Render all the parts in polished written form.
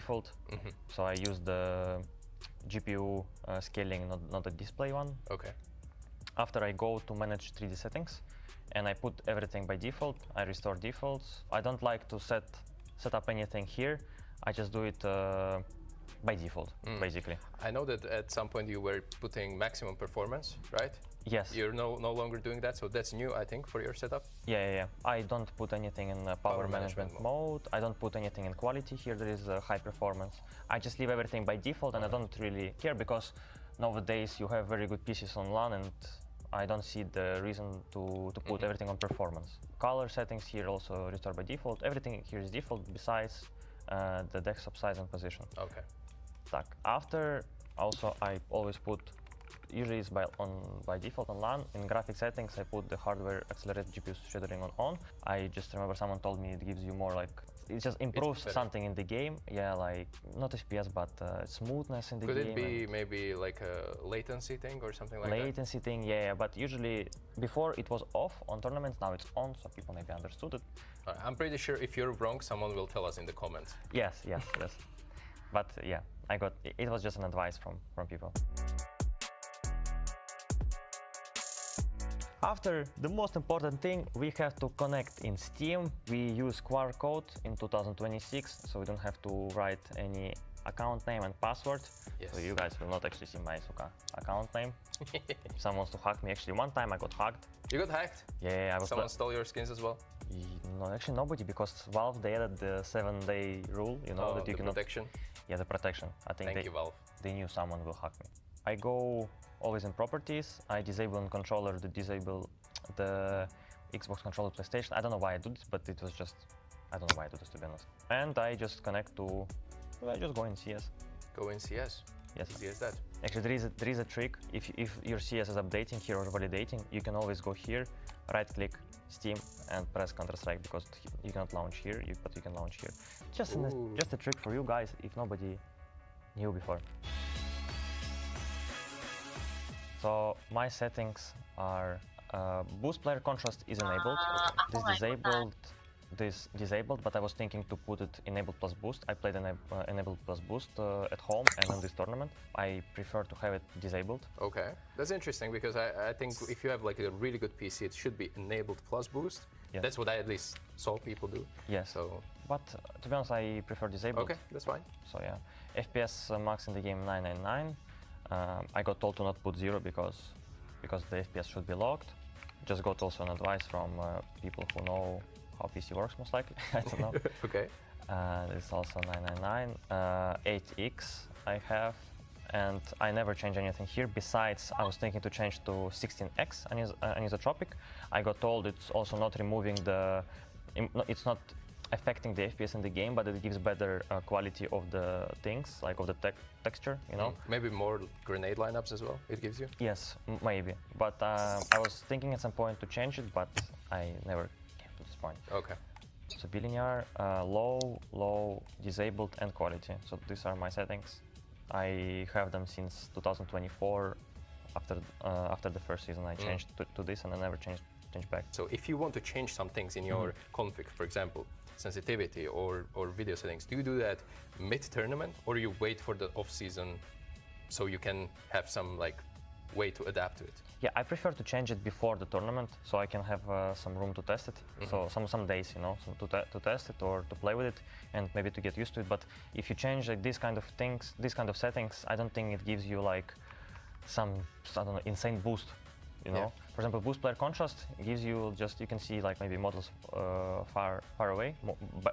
default. So I use the GPU scaling, not the display one. Okay. After I go to manage 3D settings, and I put everything by default. I restore defaults. I don't like to set up anything here. I just do it by default, basically. I know that at some point you were putting maximum performance, right? Yes. You're no longer doing that, so that's new, I think, for your setup. Yeah. I don't put anything in power management mode. I don't put anything in quality. Here there is high performance. I just leave everything by default, and I don't really care because nowadays you have very good PCs on LAN, and I don't see the reason to put everything on performance. Color settings here also restore by default. Everything here is default besides the desktop size and position. Okay. Так. After, also I always put, usually it's by default on LAN. In graphic settings, I put the hardware accelerated GPU shadering on. I just remember someone told me it gives you more like, it just improves something in the game. Yeah, like not FPS, but smoothness in the game. Could it be maybe like a latency thing or something like that? Latency thing, yeah, but usually before it was off on tournaments, now it's on, so people maybe understood it. I'm pretty sure if you're wrong, someone will tell us in the comments. Yes. But yeah, it was just an advice from people. After, the most important thing, we have to connect in Steam. We use QR code in 2026, so we don't have to write any account name and password. Yes. So you guys will not actually see my account name. If someone wants to hack me, actually one time I got hacked. You got hacked? Yeah, I was. Someone stole your skins as well? No, actually nobody, because Valve, they added the 7-day rule, you know, that you cannot. Protection. Yeah, the protection. I think Thank you, Valve. They knew someone will hack me. I go always in properties. I disable on controller the Xbox controller PlayStation. I don't know why I do this, but it was just, I don't know why I do this, to be honest. And I just connect to, I just go in CS. Go in CS? Yes. Easy as that. Actually, there is a trick. If your CS is updating here or validating, you can always go here, right-click Steam, and press Counter-Strike, because you cannot launch here, but you can launch here. Just a trick for you guys, if nobody knew before. So my settings are boost player contrast is enabled. This disabled, but I was thinking to put it enabled plus boost. I played enabled plus boost at home and in this tournament. I prefer to have it disabled. Okay, that's interesting, because I think if you have like a really good PC, it should be enabled plus boost. Yes. That's what I at least saw people do. Yes. So, but to be honest, I prefer disabled. Okay, that's fine. So yeah, FPS max in the game 999. I got told to not put 0 because the FPS should be locked. Just got also an advice from people who know how PC works, most likely. I don't know. Okay. It's also 999. 8X I have, and I never change anything here. Besides, I was thinking to change to 16X anisotropic. I got told it's also not removing it's not affecting the FPS in the game, but it gives better quality of the things, like of the texture, you know. Maybe more grenade lineups as well, it gives you? Yes, maybe. But I was thinking at some point to change it, but I never came to this point. Okay. So bilinear, low, disabled, and quality. So these are my settings. I have them since 2024. After the first season, I changed to this, and I never changed back. So if you want to change some things in your config, for example, sensitivity or video settings, do you do that mid-tournament, or you wait for the off-season so you can have some like way to adapt to it? Yeah, I prefer to change it before the tournament, so I can have some room to test it. So some days, you know, to test it or to play with it, and maybe to get used to it. But if you change like these kind of things, these kind of settings, I don't think it gives you like some, I don't know, insane boost. You know, for example, boost player contrast gives you you can see like maybe models far away,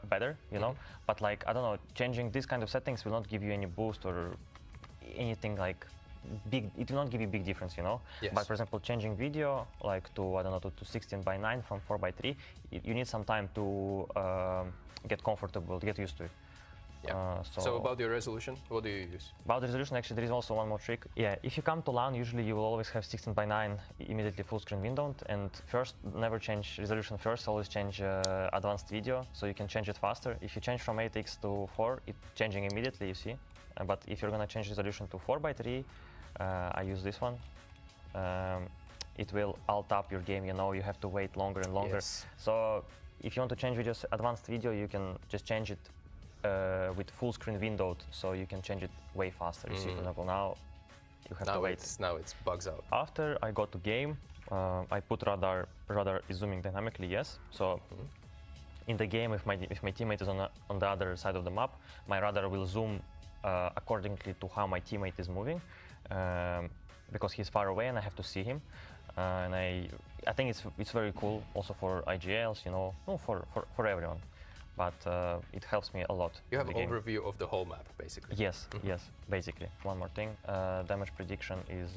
better, you know. But like, I don't know, changing these kind of settings will not give you any boost or anything like big. It will not give you big difference, you know. Yes. But for example, changing video like to, I don't know, to 16:9 from 4:3, you need some time to get comfortable, get used to it. Yeah. So about your resolution, what do you use? About the resolution, actually, there is also one more trick. Yeah, if you come to LAN, usually you will always have 16:9 immediately full screen windowed, and first, never change resolution first, always change advanced video, so you can change it faster. If you change from 8X to 4, it's changing immediately, you see. But if you're gonna change resolution to 4:3, I use this one. It will alt up your game, you know, you have to wait longer and longer. Yes. So if you want to change videos, advanced video, you can just change it with full screen windowed, so you can change it way faster. You see, for example, now you have to wait. Now it's bugs out. After I go to game, I put radar is zooming dynamically, yes. So in the game, if my teammate is on the other side of the map, my radar will zoom accordingly to how my teammate is moving, because he's far away and I have to see him. And I think it's very cool also for IGLs, you know, no, for everyone. But it helps me a lot. You have an overview of the whole map, basically. Yes, yes, basically. One more thing, damage prediction is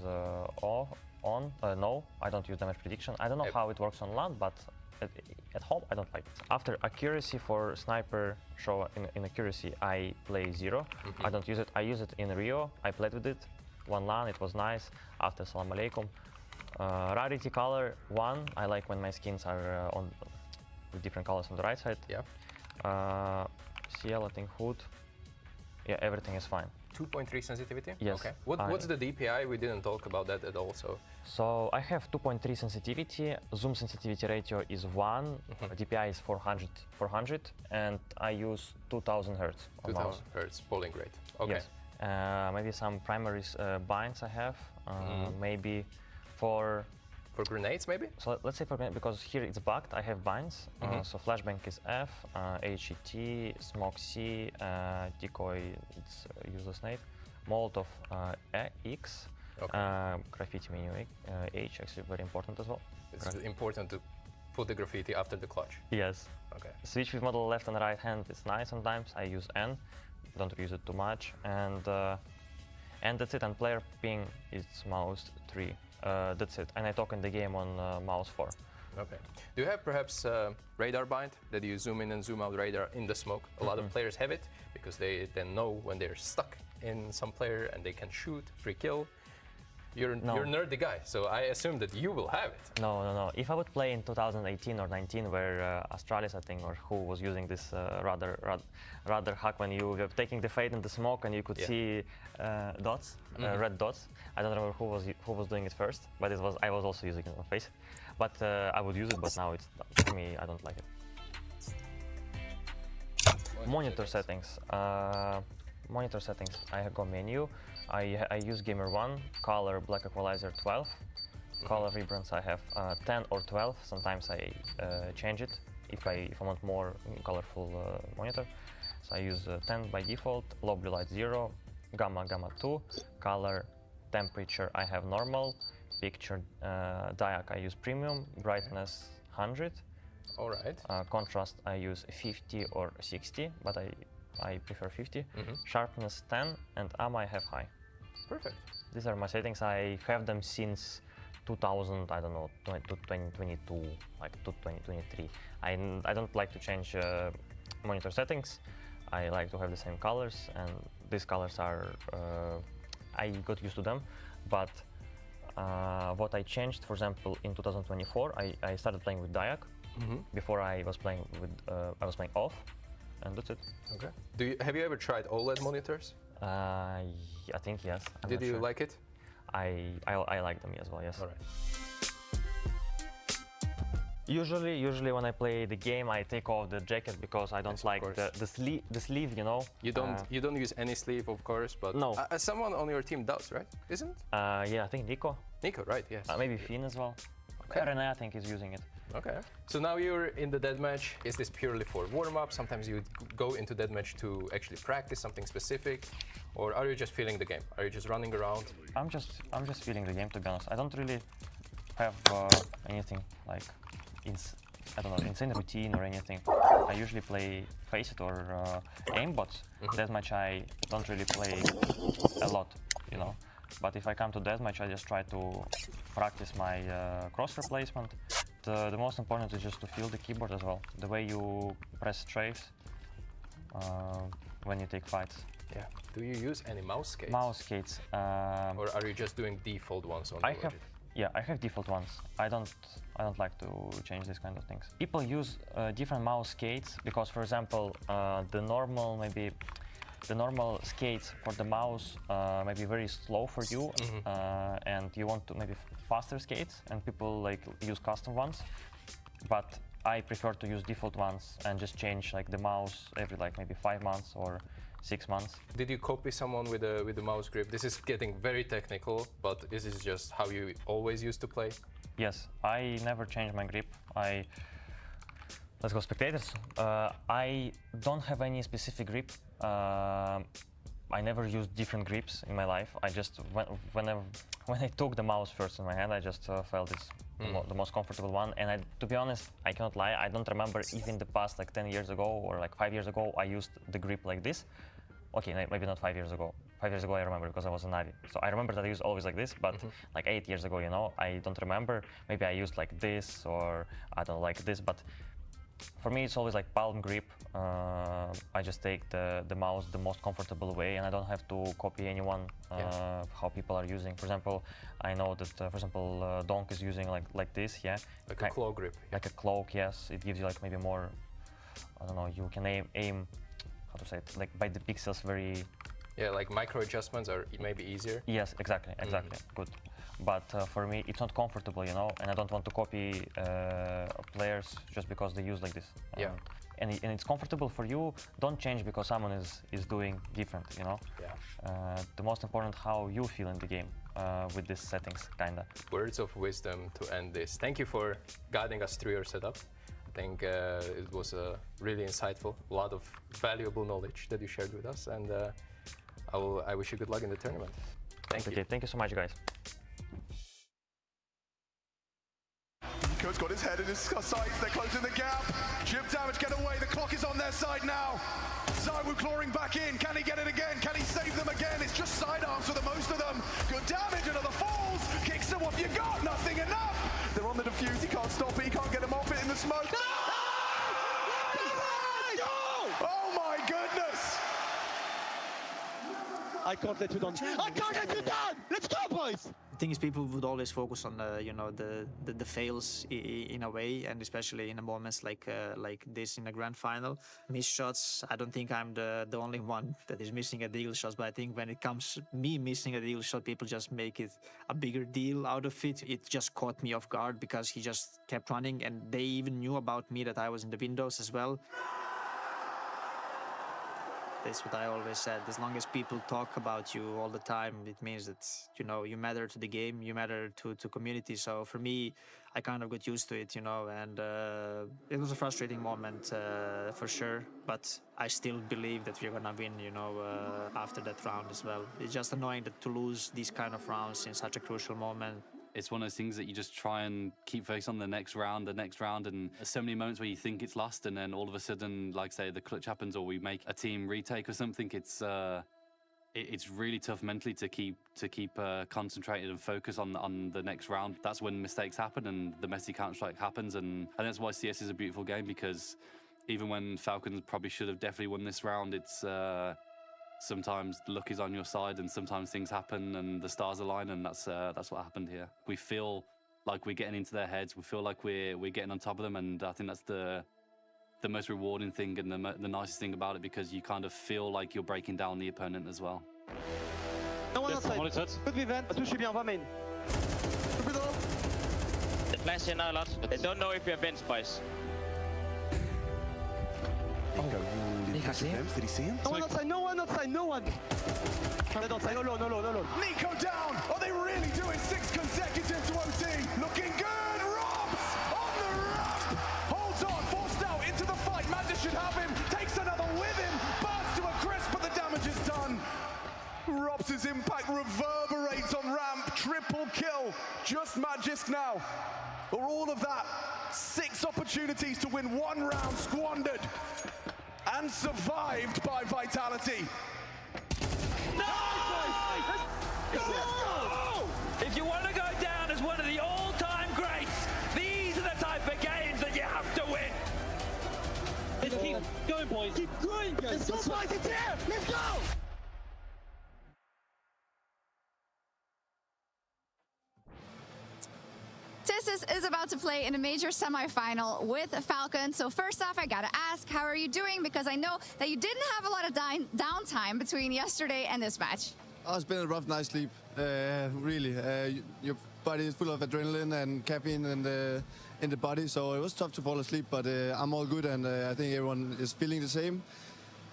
on. No, I don't use damage prediction. I don't know how it works on land, but at home I don't like it. After accuracy for sniper show in accuracy, I play 0. I don't use it. I use it in Rio. I played with it. One LAN, it was nice. After salam alaikum. Rarity color 1. I like when my skins are with different colors on the right side. Yeah. CL, I think HUD. Yeah, everything is fine. 2.3 sensitivity? Yes. Okay. What's the DPI? We didn't talk about that at all. So I have 2.3 sensitivity. Zoom sensitivity ratio is 1. DPI is 400, and I use 2000 hertz. 2000 hertz polling rate. Okay. Yes. Maybe some primary binds I have. Maybe for grenades, maybe? So let's say for grenades, because here it's bugged, I have binds. So flashbang is F, HET, smoke C, decoy, it's useless nade, Molotov X, graffiti menu H, actually very important as well. It's important to put the graffiti after the clutch. Yes. Okay. Switch with model left and right hand, it's nice sometimes. I use N, don't use it too much, and that's it. And player ping is mouse 3. That's it. And I talk in the game on mouse 4. Okay. Do you have perhaps radar bind that you zoom in and zoom out radar in the smoke? A lot of players have it because they then know when they're stuck in some player and they can shoot, free kill. You're a nerdy guy, so I assume that you will have it. No. If I would play in 2018 or 19, where Astralis, I think, or who was using this radar hack when you were taking the fade in the smoke and you could see dots, red dots. I don't remember who was doing it first, but I was also using it on face. But I would use it, but now it's for me, I don't like it. Monitor settings. Monitor settings. I have got menu. I use Gamer 1, color black equalizer 12. Color vibrance I have 10 or 12. Sometimes I change it if I want more colorful monitor. So I use 10 by default. Low blue light 0, gamma 2. Color temperature I have normal. Picture diac I use premium. Brightness 100. All right. Contrast I use 50 or 60, but I prefer 50. Sharpness 10, and AMA I have high. Perfect. These are my settings. I have them since 2000, I don't know, 2022, like 2023. I don't like to change monitor settings. I like to have the same colors, and these colors are, I got used to them. But what I changed, for example, in 2024, I started playing with diac. Before I was playing with, I was playing off, and that's it. Okay. Have you ever tried OLED monitors? I think yes. Did you like it? I like them as well. Yes. All right. Usually when I play the game, I take off the jacket because I don't like the sleeve. You know. You don't use any sleeve, of course, but no. Someone on your team does, right? Isn't? Yeah, I think Nico. Nico, right? Yes. Maybe Finn as well. Okay. René, I think, is using it. Okay. So now you're in the deathmatch. Is this purely for warm-up? Sometimes you go into deathmatch to actually practice something specific, or are you just feeling the game? Are you just running around? I'm just feeling the game, to be honest. I don't really have anything like insane routine or anything. I usually play Face It or aimbots. Deathmatch I don't really play a lot, you know. But if I come to deathmatch, I just try to practice my crosshair placement. The most important is just to feel the keyboard as well. The way you press strafe when you take fights. Yeah. Do you use any mouse skates? Mouse skates. Or are you just doing default ones on the I have default ones. I don't like to change these kind of things. People use different mouse skates because, for example, the normal skates for the mouse may be very slow for you, and you want to maybe faster skates, and people like use custom ones. But I prefer to use default ones and just change like the mouse every like maybe 5 months or 6 months. Did you copy someone with the mouse grip? This is getting very technical, but this is just how you always used to play? Yes, I never changed my grip. Let's go spectators. I don't have any specific grip. I never used different grips in my life. I just, when I took the mouse first in my hand, I just felt it's the most comfortable one. And to be honest, I cannot lie, I don't remember if in the past like 10 years ago or like 5 years ago, I used the grip like this. Okay, maybe not 5 years ago. 5 years ago I remember because I was a Navy. So I remember that I used always like this, but like 8 years ago, you know, I don't remember. Maybe I used like this or I don't like this, but for me, it's always like palm grip. I just take the mouse the most comfortable way, and I don't have to copy anyone how people are using. For example, I know that, for example, Donk is using like this, yeah. Like a claw grip. Like a cloak, yes. It gives you like maybe more, I don't know, you can aim how to say it, like by the pixels very... Yeah, like micro adjustments are maybe easier. Yes, exactly, good. But for me, it's not comfortable, you know, and I don't want to copy players just because they use like this. Yeah. And it's comfortable for you. Don't change because someone is doing different, you know. Yeah. The most important how you feel in the game with these settings, kinda. Words of wisdom to end this. Thank you for guiding us through your setup. I think it was really insightful. A lot of valuable knowledge that you shared with us, and I wish you good luck in the tournament. Thank you. Thank you so much, guys. Nico's got his head in his sights, they're closing the gap. Chip damage, get away, the clock is on their side now. 𝓲𝓲 clawing back in, can he get it again? Can he save them again? It's just sidearms for the most of them. Good damage, another falls, kicks him off, you got nothing enough. They're on the defuse, he can't stop it, he can't get him off it in the smoke. No! Oh my goodness! I can't let you down. I can't let you down! Let's go, boys! The thing is, people would always focus on you know, the fails in a way, and especially in moments like this in a grand final. Missed shots. I don't think I'm the only one that is missing a deal shots, but I think when it comes me missing a deal shot, people just make it a bigger deal out of it. It just caught me off guard because he just kept running, and they even knew about me that I was in the windows as well. That's what I always said. As long as people talk about you all the time, it means that, you know, you matter to the game, you matter to community. So for me, I kind of got used to it, you know, and it was a frustrating moment for sure. But I still believe that we're gonna win, you know, after that round as well. It's just annoying to lose these kind of rounds in such a crucial moment. It's one of those things that you just try and keep focused on the next round, and there's so many moments where you think it's lost, and then all of a sudden, like say, the clutch happens, or we make a team retake or something. It's really tough mentally to keep concentrated and focus on the next round. That's when mistakes happen and the messy counter-strike happens, and that's why CS is a beautiful game, because even when Falcons probably should have definitely won this round, it's sometimes luck is on your side, and sometimes things happen and the stars align, and that's what happened here. We feel like we're getting into their heads. We feel like we're getting on top of them, and I think that's the most rewarding thing and the nicest thing about it, because you kind of feel like you're breaking down the opponent as well. No one outside. Good event. Touche bien, va main. They flash in now a lot, but they don't know if we have been spies. Nico really them. Did he see him? No one outside, no one outside, no one! No outside, no low. Nico down! Are they really doing 6 consecutive to OT? Looking good! Robs on the ramp! Holds on, forced out into the fight. Manda should have him, takes another with him, burns to a crisp, but the damage is done. Robs' impact reverberates on ramp, triple kill. Just Magisk now. Or all of that, 6 opportunities to win 1 round squandered. And survived by Vitality. No! If you want to go down as one of the all-time greats, these are the type of games that you have to win. Let's keep going, boys. Keep going, guys. Let's go, boys. It's here. Let's go. TiSYS is about to play in a major semi-final with Falcon. So first off, I gotta ask, how are you doing? Because I know that you didn't have a lot of downtime between yesterday and this match. Oh, it's been a rough night's sleep, really. body is full of adrenaline and caffeine in the body, so it was tough to fall asleep, but I'm all good, and I think everyone is feeling the same.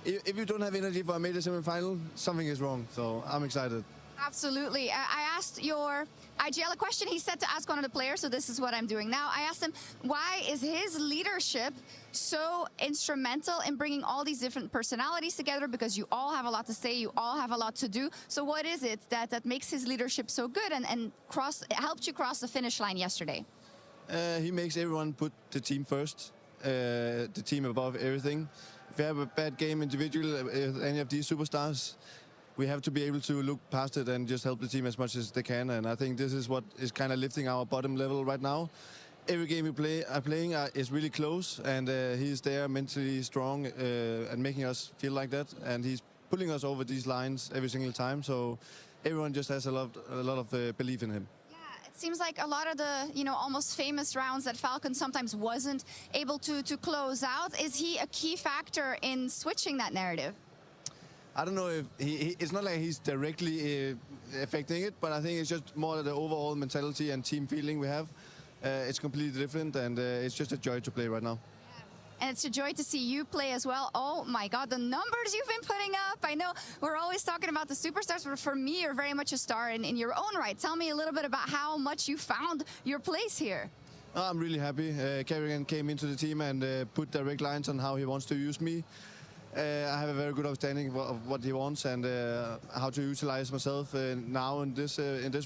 If you don't have energy for a major semi-final, something is wrong, so I'm excited. Absolutely. I asked your IGL a question. He said to ask one of the players, so this is what I'm doing now. I asked him, why is his leadership so instrumental in bringing all these different personalities together? Because you all have a lot to say, you all have a lot to do. So what is it that makes his leadership so good and helped you cross the finish line yesterday? He makes everyone put the team first, the team above everything. If you have a bad game individually, any of these superstars, we have to be able to look past it and just help the team as much as they can. And I think this is what is kind of lifting our bottom level right now. Every game we are playing is really close, and he's there mentally strong and making us feel like that. And he's pulling us over these lines every single time. So everyone just has a lot of belief in him. It seems like a lot of the, almost famous rounds that Falcon sometimes wasn't able to close out. Is he a key factor in switching that narrative? I don't know if it's not like he's directly affecting it, but I think it's just more the overall mentality and team feeling we have. It's completely different, and it's just a joy to play right now. And it's a joy to see you play as well. Oh my God, the numbers you've been putting up. I know we're always talking about the superstars, but for me, you're very much a star in your own right. Tell me a little bit about how much you found your place here. I'm really happy. 𝓗𝓭𝓮 came into the team and put direct lines on how he wants to use me. I have a very good understanding of what he wants and how to utilize myself now in this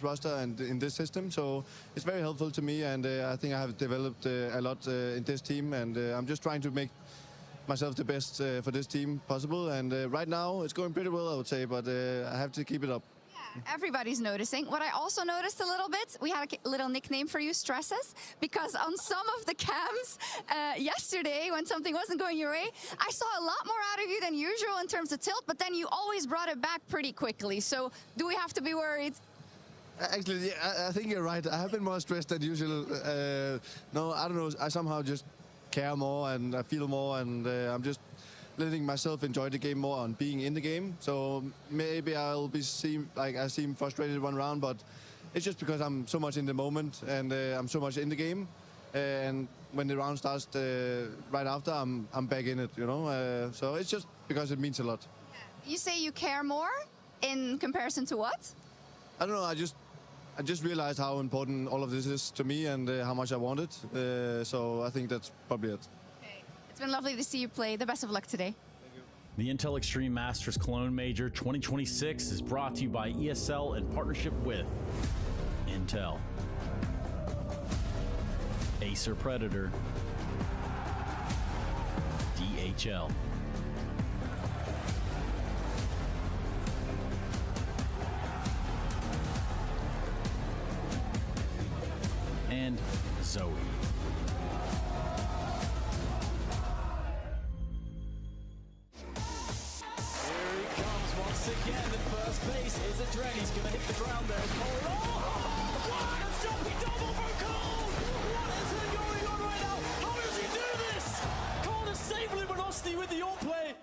roster and in this system. So it's very helpful to me, and I think I have developed a lot in this team, and I'm just trying to make myself the best for this team possible. And right now it's going pretty well, I would say, but I have to keep it up. Everybody's noticing. What I also noticed a little bit, we had a little nickname for you, Stresses, because on some of the cams yesterday, when something wasn't going your way, I saw a lot more out of you than usual in terms of tilt, but then you always brought it back pretty quickly. So do we have to be worried? Actually, yeah, I think you're right. I have been more stressed than usual. No, I don't know. I somehow just care more and I feel more, and I'm just letting myself enjoy the game more and being in the game. So maybe I'll I seem frustrated one round, but it's just because I'm so much in the moment and I'm so much in the game. And when the round starts right after, I'm back in it, So it's just because it means a lot. You say you care more in comparison to what? I don't know. I just realized how important all of this is to me and how much I want it. So I think that's probably it. It's been lovely to see you play. The best of luck today. The Intel Extreme Masters Cologne Major 2026 is brought to you by ESL in partnership with Intel, Acer Predator, DHL, and Zoe. Again, at first base is 𝓓𝓲𝓼𝓬𝓸𝓻𝓭. He's going to hit the ground there. Oh, what a jumping double for Cole! What is going on right now? How does he do this? Cole is saving 𝓓𝓲𝓼𝓬𝓸𝓻𝓭 with the all-play.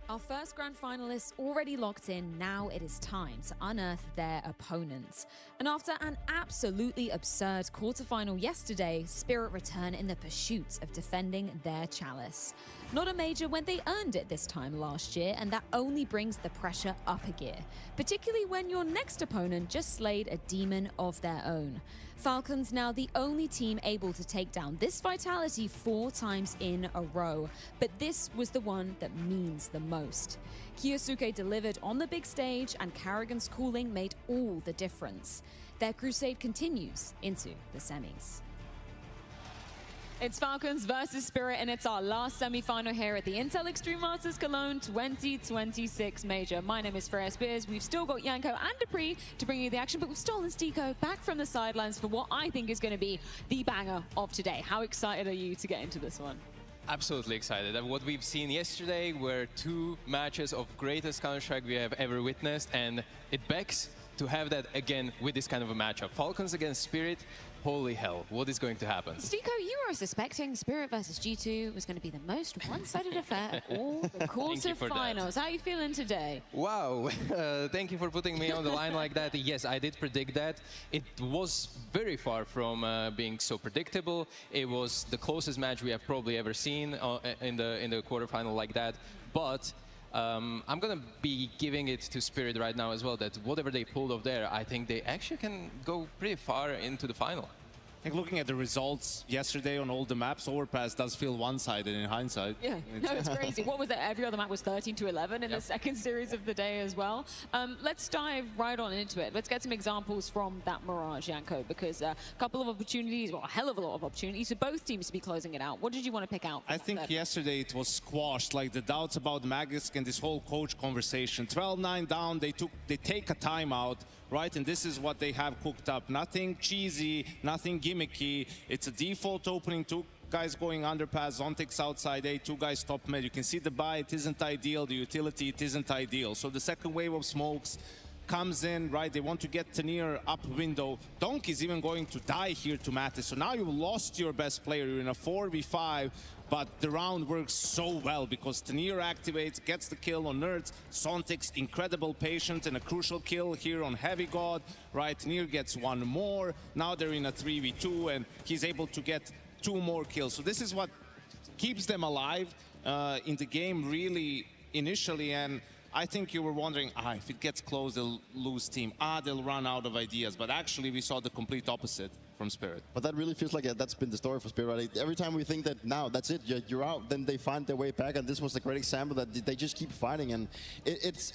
Our first grand finalists already locked in. Now it is time to unearth their opponents. And after an absolutely absurd quarterfinal yesterday, Spirit return in the pursuit of defending their chalice. Not a major when they earned it this time last year, and that only brings the pressure up a gear, particularly when your next opponent just slayed a demon of their own. Falcons now the only team able to take down this Vitality 4 times in a row, but this was the one that means the most. Kyosuke delivered on the big stage, and 𝓗𝓭𝓮's cooling made all the difference. Their crusade continues into the semis. It's Falcons versus Spirit, and it's our last semi-final here at the Intel Extreme Masters Cologne 2026 Major. My name is Freya Spears. We've still got Janko and Dupree to bring you the action, but we've stolen Stiko back from the sidelines for what I think is going to be the banger of today. How excited are you to get into this one? Absolutely excited. And what we've seen yesterday were two matches of greatest Counter-Strike we have ever witnessed, and it begs to have that again with this kind of a matchup. Falcons against Spirit, holy hell, what is going to happen? 𝓓𝓏𝓏, you were suspecting Spirit versus G2 was going to be the most one-sided affair of all the quarterfinals. How are you feeling today? Wow, thank you for putting me on the line like that. Yes, I did predict that. It was very far from being so predictable. It was the closest match we have probably ever seen in the quarterfinal like that. But I'm going to be giving it to Spirit right now as well, that whatever they pulled off there, I think they actually can go pretty far into the final. I think looking at the results yesterday on all the maps, Overpass does feel one-sided in hindsight. Yeah, no, it's crazy. What was that? Every other map was 13-11 in the second series of the day as well. Let's dive right on into it. Let's get some examples from that Mirage, Janko, because a couple of opportunities, well, a hell of a lot of opportunities for both teams to be closing it out. What did you want to pick out? I think yesterday it was squashed, like the doubts about Magisk and this whole coach conversation. 12-9 down, they take a timeout, right? And this is what they have cooked up. Nothing cheesy, nothing gimmicky. It's a default opening, two guys going underpass, Zontix outside A, two guys top mid. You can see the buy, it isn't ideal. The utility, it isn't ideal. So the second wave of smokes comes in, right? They want to get 𝓗𝓪 up window. Donk is even going to die here to Mattis. So now you've lost your best player. You're in a 4v5. But the round works so well because 𝓗𝓪 activates, gets the kill on Nerds. Zontix, incredible patient and a crucial kill here on Heavy God, right? 𝓗𝓪 gets one more. Now they're in a 3v2 and he's able to get 2 more kills. So this is what keeps them alive in the game really initially. And I think you were wondering, if it gets close, they'll lose team. They'll run out of ideas. But actually, we saw the complete opposite from Spirit. But that really feels like that's been the story for Spirit, right? Every time we think that now, that's it, you're out, then they find their way back. And this was a great example that they just keep fighting. And it's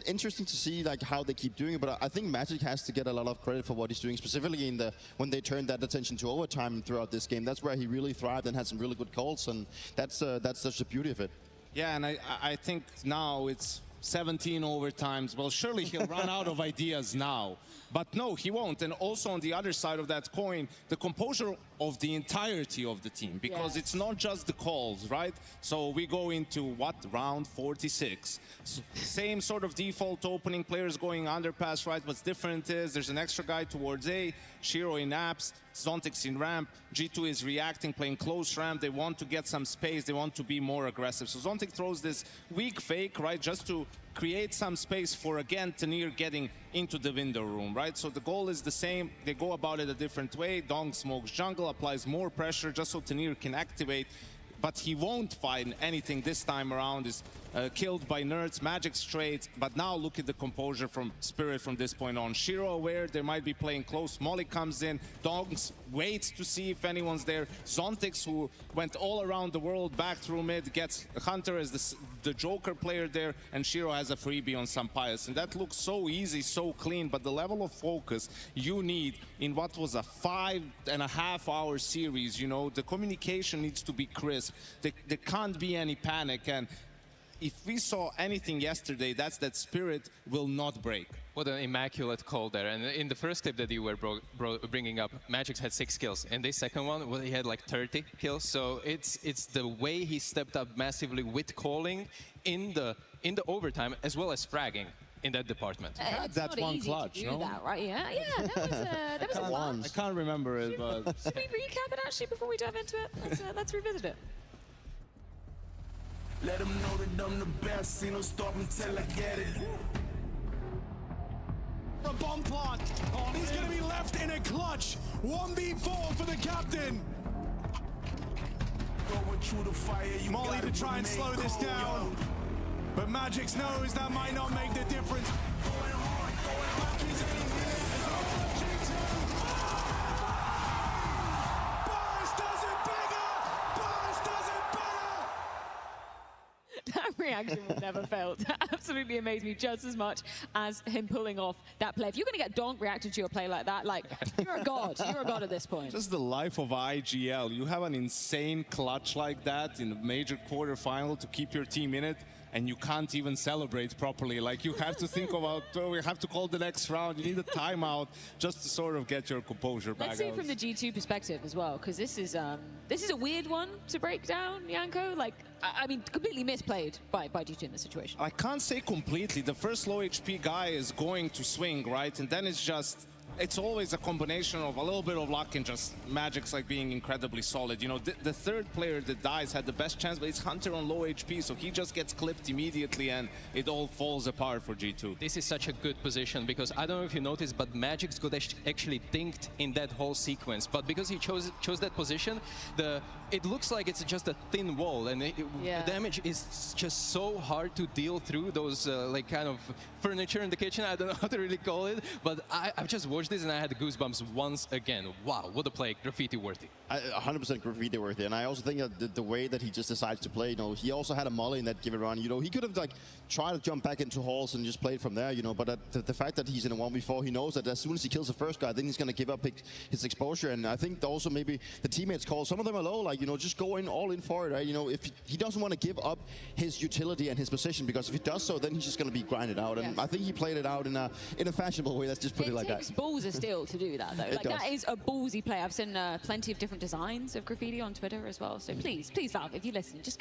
interesting to see like how they keep doing it. But I think Magic has to get a lot of credit for what he's doing, specifically when they turned that attention to overtime throughout this game. That's where he really thrived and had some really good calls. And that's such the beauty of it. Yeah, and I think now it's 17 overtimes. Well, surely he'll run out of ideas now. But no, he won't. And also on the other side of that coin, the composure of the entirety of the team, because it's not just the calls, right? So we go into what, round 46. So same sort of default opening, players going underpass, right? What's different is there's an extra guy towards A, 𝓗𝓪 in apps, Zontix in ramp, G2 is reacting, playing close ramp. They want to get some space, they want to be more aggressive. So Zontix throws this weak fake, right, just to create some space for, again, 𝓗𝓪 getting into the window room, right? So the goal is the same. They go about it a different way. Dong smokes jungle, applies more pressure just so 𝓗𝓪 can activate. But he won't find anything this time around. Is killed by Nerds, Magic straight. But now look at the composure from Spirit from this point on. 𝓗𝓪 aware they might be playing close. Molly comes in. Dongs waits to see if anyone's there. Zontix, who went all around the world back through mid, gets Hunter as the Joker player there, and 𝓗𝓪 has a freebie on some pious. And that looks so easy, so clean, but the level of focus you need in what was a 5.5-hour series, you know, the communication needs to be crisp. There can't be any panic. And if we saw anything yesterday, that's that Spirit will not break. What an immaculate call there. And in the first clip that you were bringing up, Magix had 6 kills. In this second one, well, he had like 30 kills. So it's the way he stepped up massively with calling in the overtime, as well as fragging in that department. That's one clutch, no? That, right? Yeah, that was a one. I can't remember it, but... Should we recap it actually before we dive into it? Let's revisit it. Let them know that I'm the best, ain't no stopping till I get it. A bomb plant. He's gonna be left in a clutch. 1v4 for the captain. Going through the fire, Molly to try and slow this down. But Magix knows that might not make the difference. That reaction will never fail. That absolutely amazed me just as much as him pulling off that play. If you're going to get Donk reacting to your play like that, like, you're a god. You're a god at this point. Just the life of IGL. You have an insane clutch like that in a major quarterfinal to keep your team in it, and you can't even celebrate properly. Like, you have to think about, oh, we have to call the next round. You need a timeout just to sort of get your composure back. Let's see from the G2 perspective as well, because this is a weird one to break down, 𝓗𝓭. Like, I mean, completely misplayed by G2 in this situation. I can't say completely. The first low HP guy is going to swing, right? And then it's just, it's always a combination of a little bit of luck and just Magic's like being incredibly solid. You know, the third player that dies had the best chance, but it's 𝓗𝓪 on low HP, so he just gets clipped immediately and it all falls apart for G2. This is such a good position because I don't know if you noticed, but Magic's got actually thinked in that whole sequence. But because he chose that position, it looks like it's just a thin wall, and the damage is just so hard to deal through those like kind of furniture in the kitchen. I don't know how to really call it, but I've just watched this and I had goosebumps once again. Wow, what a play, graffiti worthy. 100% graffiti worthy, and I also think that the way that he just decides to play, you know, he also had a molly in that give it run. You know, he could have like tried to jump back into halls and just played from there, you know, but the fact that he's in a 1v4, he knows that as soon as he kills the first guy, then he's going to give up his exposure. And I think also maybe the teammates call some of them are low, like, you know, just go in all in for it, right? You know, if he doesn't want to give up his utility and his position, because if he does so, then he's just going to be grinded out. And I think he played it out in a fashionable way. Let's just put it like that. It takes balls of steel to do that, though. Like, that is a ballsy play. I've seen plenty of different designs of graffiti on Twitter as well. So please, Valve, if you listen, just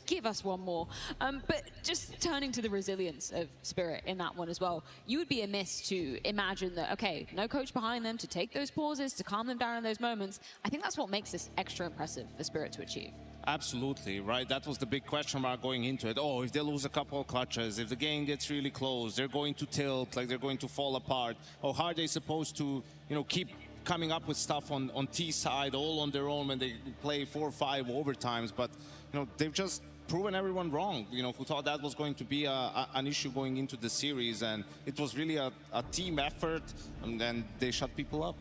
give us one more. But just turning to the resilience of Spirit in that one as well, you would be amiss to imagine that, okay, no coach behind them to take those pauses, to calm them down in those moments. I think that's what makes this extra impressive for Spirit to achieve. Absolutely, right? That was the big question mark going into it. Oh, if they lose a couple of clutches, if the game gets really close, they're going to tilt, like they're going to fall apart. Oh, how are they supposed to, you know, keep coming up with stuff on T side all on their own when they play 4 or 5 overtimes? But, you know, they've just proven everyone wrong, you know, who thought that was going to be an issue going into the series. And it was really a team effort, and then they shut people up.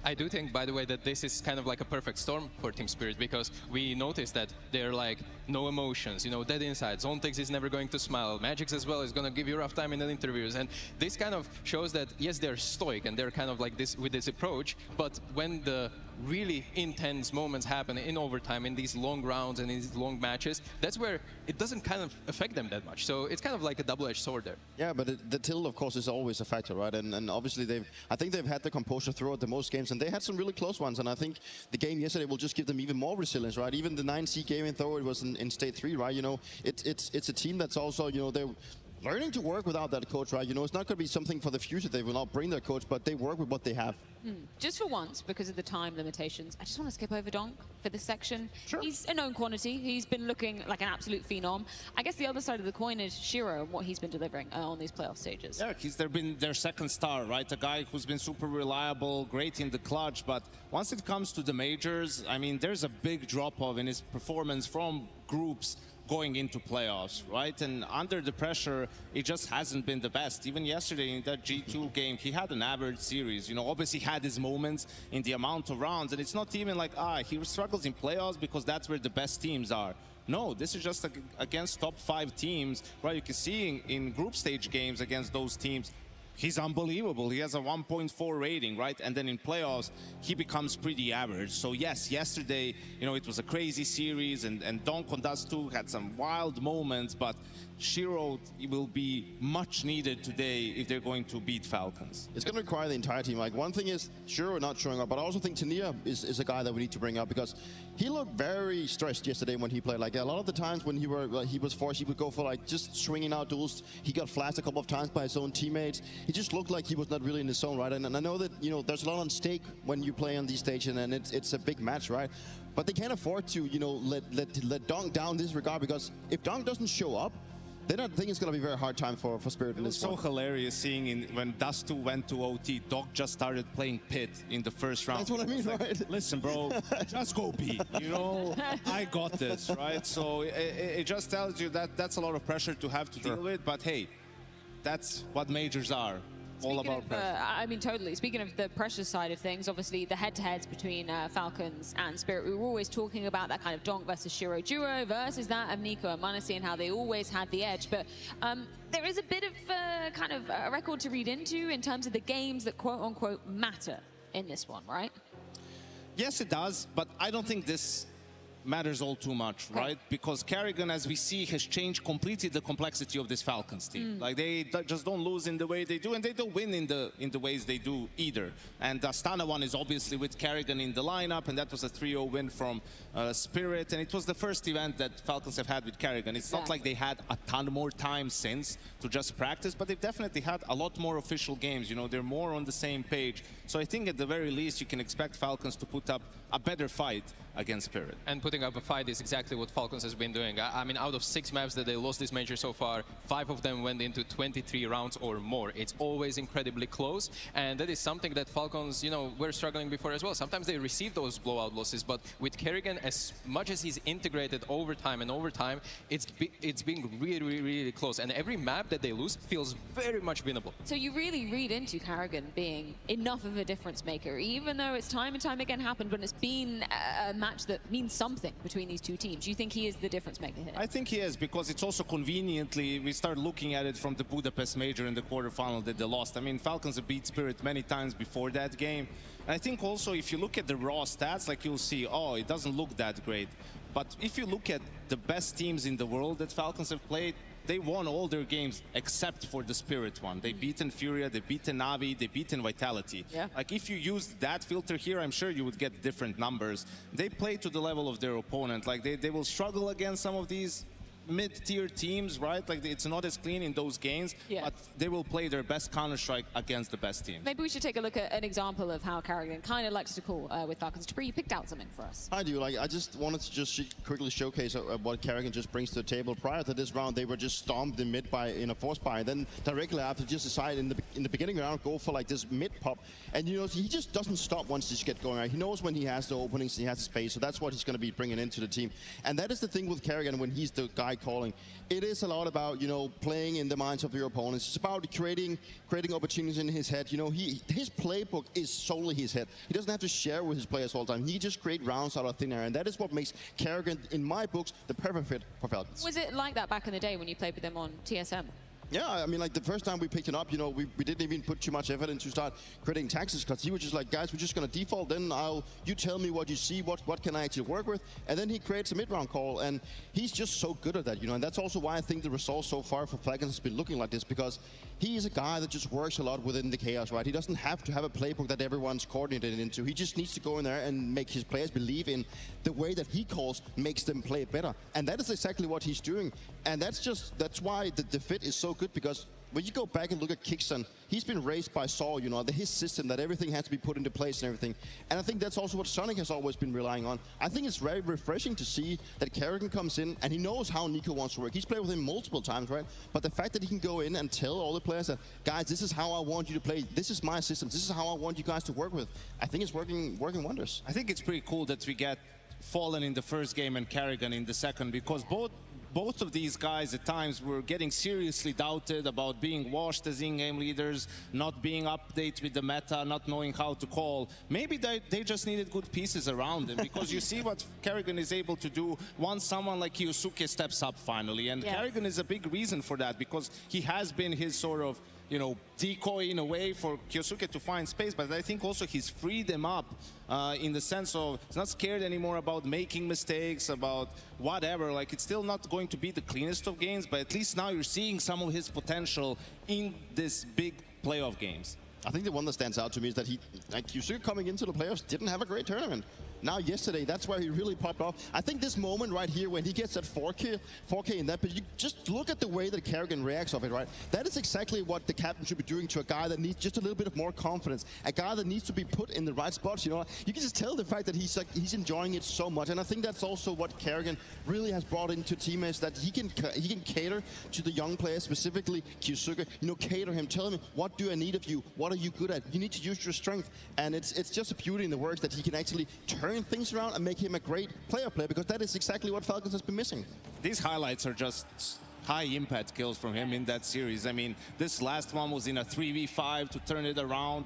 I do think, by the way, that this is kind of like a perfect storm for Team Spirit, because we noticed that they're like no emotions, you know, dead inside. Zontex is never going to smile. Magic's as well is going to give you a rough time in the interviews. And this kind of shows that, yes, they're stoic and they're kind of like this with this approach, but when the really intense moments happen in overtime, in these long rounds and in these long matches, that's where it doesn't kind of affect them that much. So it's kind of like a double-edged sword there. Yeah, but the tilt, of course, is always a factor, right? And obviously I think they've had the composure throughout the most games, and they had some really close ones. And I think the game yesterday will just give them even more resilience, right? Even the 9C game, though it was in state 3, right? You know, it's a team that's also, you know, they're learning to work without that coach, right? You know, it's not going to be something for the future. They will not bring their coach, but they work with what they have. Just for once, because of the time limitations, I just want to skip over Donk for this section. Sure. He's a known quantity. He's been looking like an absolute phenom. I guess the other side of the coin is 𝓗𝓪 and what he's been delivering on these playoff stages. Yeah, he's been their second star, right? A guy who's been super reliable, great in the clutch, but once it comes to the majors, I mean, there's a big drop-off in his performance from groups going into playoffs, right? And under the pressure, it just hasn't been the best. Even yesterday in that G2 game, he had an average series. You know, obviously he had his moments in the amount of rounds, and it's not even like, he struggles in playoffs because that's where the best teams are. No, this is just against top 5 teams, right? You can see in group stage games against those teams, he's unbelievable. He has a 1.4 rating, right? And then in playoffs, he becomes pretty average. So yes, yesterday, you know, it was a crazy series, and Donk on Dust 2 had some wild moments, but 𝓗𝓪 will be much needed today if they're going to beat Falcons. It's going to require the entire team. Like, one thing is 𝓗𝓪 not showing up, but I also think 𝓗𝓪 is a guy that we need to bring up, because he looked very stressed yesterday when he played. Like, a lot of the times when he was forced, he would go for like just swinging out duels. He got flashed a couple of times by his own teammates. He just looked like he was not really in the zone, right? And I know that, you know, there's a lot on stake when you play on these stages, and it's a big match, right? But they can't afford to, you know, let Donk down in this regard, because if Donk doesn't show up, then I think it's going to be a very hard time for Spirit in this one. It was so hilarious seeing when Dust 2 went to OT, Donk just started playing Pit in the first round. That's what I mean, right? Listen, bro, just go B. You know, I got this, right? So it just tells you that that's a lot of pressure to have to deal with. But hey, that's what majors are. All about pressure. I mean, totally. Speaking of the pressure side of things, obviously the head-to-heads between Falcons and Spirit, we were always talking about that kind of Donk versus 𝓗𝓪 duo versus that of 𝓗𝓨 and manusia, and how they always had the edge. But there is a bit of kind of a record to read into in terms of the games that quote-unquote matter in this one, right? Yes, it does, but I don't think this matters all too much, right? Because 𝓗𝓪𝓼, as we see, has changed completely the complexity of this Falcons team. Like they just don't lose in the way they do, and they don't win in the ways they do either. And Astana one is obviously with 𝓗𝓼𝓼 in the lineup, and that was a 3-0 win from Spirit, and it was the first event that Falcons have had with 𝓗𝓼𝓼. It's not like they had a ton more time since to just practice, but they've definitely had a lot more official games. You know, they're more on the same page. So I think at the very least you can expect Falcons to put up a better fight against Spirit. And putting up a fight is exactly what Falcons has been doing. I mean, out of 6 maps that they lost this major so far, 5 of them went into 23 rounds or more. It's always incredibly close, and that is something that Falcons, you know, were struggling before as well. Sometimes they receive those blowout losses, but with 𝓗𝓼𝓼, as much as he's integrated over time, it's being really close. And every map that they lose feels very much winnable. So you really read into 𝓗𝓼𝓼 being enough of a difference maker, even though it's time and time again happened when it's been a match that means something between these two teams. Do you think he is the difference maker here? I think he is, because it's also conveniently, we start looking at it from the Budapest major in the quarterfinal that they lost. I mean, Falcons have beat Spirit many times before that game. And I think also if you look at the raw stats, like you'll see, oh, it doesn't look that great. But if you look at the best teams in the world that Falcons have played, they won all their games except for the Spirit one. They beaten Furia, they beaten Na'Vi, they beaten Vitality. Yeah. Like if you used that filter here, I'm sure you would get different numbers. They play to the level of their opponent. Like they will struggle against some of these mid-tier teams, right? Like it's not as clean in those games, but they will play their best Counter-Strike against the best teams. Maybe we should take a look at an example of how 𝓗𝓼𝓼 kind of likes to call with Falcons. 𝓓𝓼, you picked out something for us. I do. Like I just wanted to just quickly showcase what 𝓗𝓼𝓼 just brings to the table. Prior to this round, they were just stomped in mid in a force buy. Then directly after, just decide in the beginning round, go for like this mid pop. And you know, he just doesn't stop once this gets going. Right? He knows when he has the openings, he has the space. So that's what he's going to be bringing into the team. And that is the thing with 𝓗𝓼𝓼 when he's the guy calling. It is a lot about, you know, playing in the minds of your opponents. It's about creating opportunities in his head. You know, his playbook is solely his head. He doesn't have to share with his players all the time. He just creates rounds out of thin air, and that is what makes 𝓗𝓼𝓼, in my books, the perfect fit for Falcons. Was it like that back in the day when you played with them on TSM? Yeah, I mean, like the first time we picked it up, you know, we didn't even put too much effort into start creating taxes, because he was just like, guys, we're just going to default, then you tell me what you see, what can I actually work with, and then he creates a mid-round call, and he's just so good at that, you know, and that's also why I think the results so far for Falcons has been looking like this, because he is a guy that just works a lot within the chaos, right? He doesn't have to have a playbook that everyone's coordinated into. He just needs to go in there and make his players believe in the way that he calls makes them play better, and that is exactly what he's doing, and that's why the fit is so good, because when you go back and look at Kickstone, he's been raised by Saw, you know, his system that everything has to be put into place and everything. And I think that's also what Sonic has always been relying on. I think it's very refreshing to see that 𝓗𝓼𝓼 comes in and he knows how NiKo wants to work. He's played with him multiple times, right? But the fact that he can go in and tell all the players that, guys, this is how I want you to play. This is my system. This is how I want you guys to work with. I think it's working wonders. I think it's pretty cool that we get Fallen in the first game and 𝓗𝓼𝓼 in the second, because both of these guys at times were getting seriously doubted about being washed as in-game leaders, not being updated with the meta, not knowing how to call. Maybe they just needed good pieces around them, because you see what 𝓗𝓼𝓼 is able to do once someone like Kyosuke steps up finally. And 𝓗𝓼𝓼 is a big reason for that, because he has been his sort of, you know, decoy in a way for Kyosuke to find space, but I think also he's freed him up in the sense of he's not scared anymore about making mistakes, about whatever. Like, it's still not going to be the cleanest of games, but at least now you're seeing some of his potential in this big playoff games. I think the one that stands out to me is that Kyosuke coming into the playoffs didn't have a great tournament. Now yesterday, that's where he really popped off. I think this moment right here when he gets that 4K in that, but you just look at the way that 𝓗𝓼𝓼 reacts of it, right? That is exactly what the captain should be doing to a guy that needs just a little bit of more confidence, a guy that needs to be put in the right spots. You know, you can just tell the fact that he's enjoying it so much, and I think that's also what 𝓗𝓼𝓼 really has brought into teammates, that he can cater to the young players, specifically Kyosuke. You know, cater him, tell him what do I need of you, what are you good at? You need to use your strength, and it's just a beauty in the works that he can actually turn things around and make him a great player, because that is exactly what Falcons has been missing. These highlights are just high impact kills from him in that series. I mean, this last one was in a 3v5 to turn it around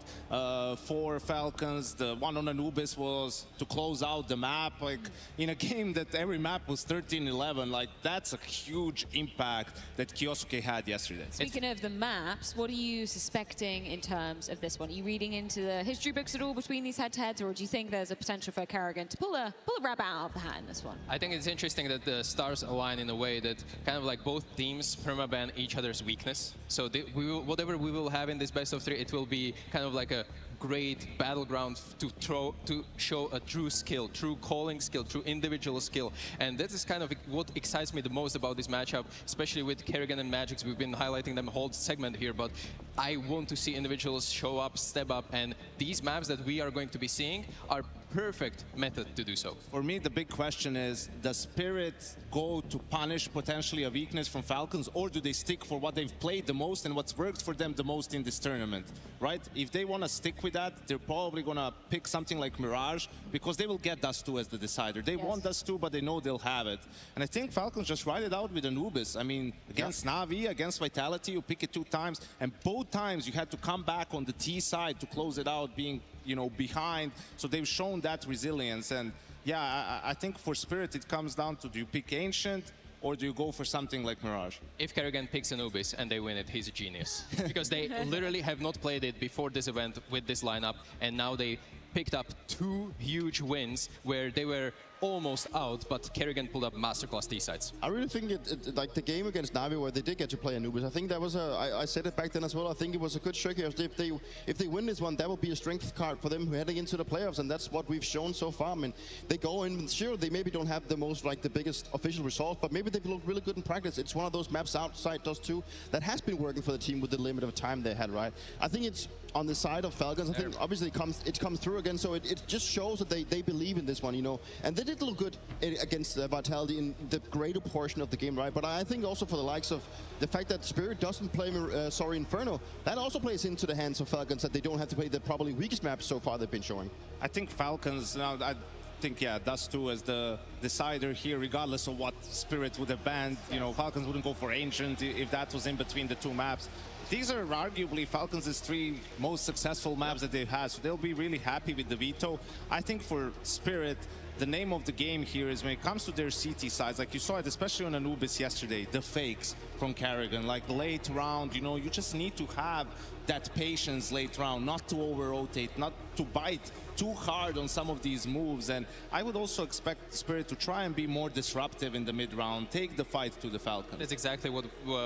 for Falcons. The one on Anubis was to close out the map. Like, in a game that every map was 13-11, like, that's a huge impact that 𝓗𝓪𝓼 had yesterday. Speaking of the maps, what are you suspecting in terms of this one? Are you reading into the history books at all between these head-to-heads, or do you think there's a potential for =𝓗𝓪𝓼 to pull a rabbit out of the hat in this one? I think it's interesting that the stars align in a way that kind of like both teams permaban each other's weakness. So whatever we will have in this best of 3, it will be kind of like a great battleground to show a true skill, true calling skill, true individual skill. And that is kind of what excites me the most about this matchup, especially with 𝓗𝓪𝓼 and Magics. We've been highlighting them whole segment here, but I want to see individuals show up, step up, and these maps that we are going to be seeing are perfect method to do so. For me, the big question is, does Spirit go to punish potentially a weakness from Falcons, or do they stick for what they've played the most and what's worked for them the most in this tournament, right? If they want to stick with that, they're probably going to pick something like Mirage, because they will get Dust2 as the decider. They want Dust2, but they know they'll have it. And I think Falcons just ride it out with Anubis. I mean, against Na'Vi, against Vitality, you pick it 2 times, and both times you had to come back on the T side to close it out, being, you know, behind. So they've shown that resilience. And yeah, I think for Spirit it comes down to, do you pick Ancient or do you go for something like Mirage? If 𝓗𝓪𝓼 picks Anubis and they win it, he's a genius. Because they literally have not played it before this event with this lineup, and now they picked up 2 huge wins where they were almost out, but 𝓗𝓪𝓼 pulled up masterclass T-sides. I really think like the game against Na'Vi where they did get to play Anubis, I think that was I said it back then as well, I think it was a good showcase. If they win this one, that will be a strength card for them heading into the playoffs, and that's what we've shown so far. I mean, they go in, sure, they maybe don't have the most, like, the biggest official results, but maybe they've looked really good in practice. It's one of those maps outside Dust2 that has been working for the team with the limit of time they had, right? I think it's on the side of Falcons. I think obviously it comes through again, so it just shows that they believe in this one, you know. And they did look good against Vitality in the greater portion of the game, right? But I think also for the likes of the fact that Spirit doesn't play Inferno, that also plays into the hands of Falcons, that they don't have to play the probably weakest map so far they've been showing. I think Falcons, now I think, yeah, Dust2 as the decider here, regardless of what Spirit would have banned. You know, Falcons wouldn't go for Ancient if that was in between the 2 maps. These are arguably Falcons' 3 most successful maps that they've had, so they'll be really happy with the veto. I think for Spirit, the name of the game here is when it comes to their CT sides, like you saw it, especially on Anubis yesterday, the fakes from 𝓗𝓪𝓼, like late round, you know, you just need to have that patience late round, not to over-rotate, not to bite too hard on some of these moves. And I would also expect Spirit to try and be more disruptive in the mid-round, take the fight to the Falcons. That's exactly what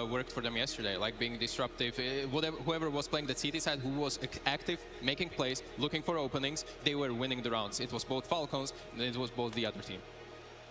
worked for them yesterday, like being disruptive. Whoever was playing the CT side, who was active, making plays, looking for openings, they were winning the rounds. It was both Falcons, and it was both the other team.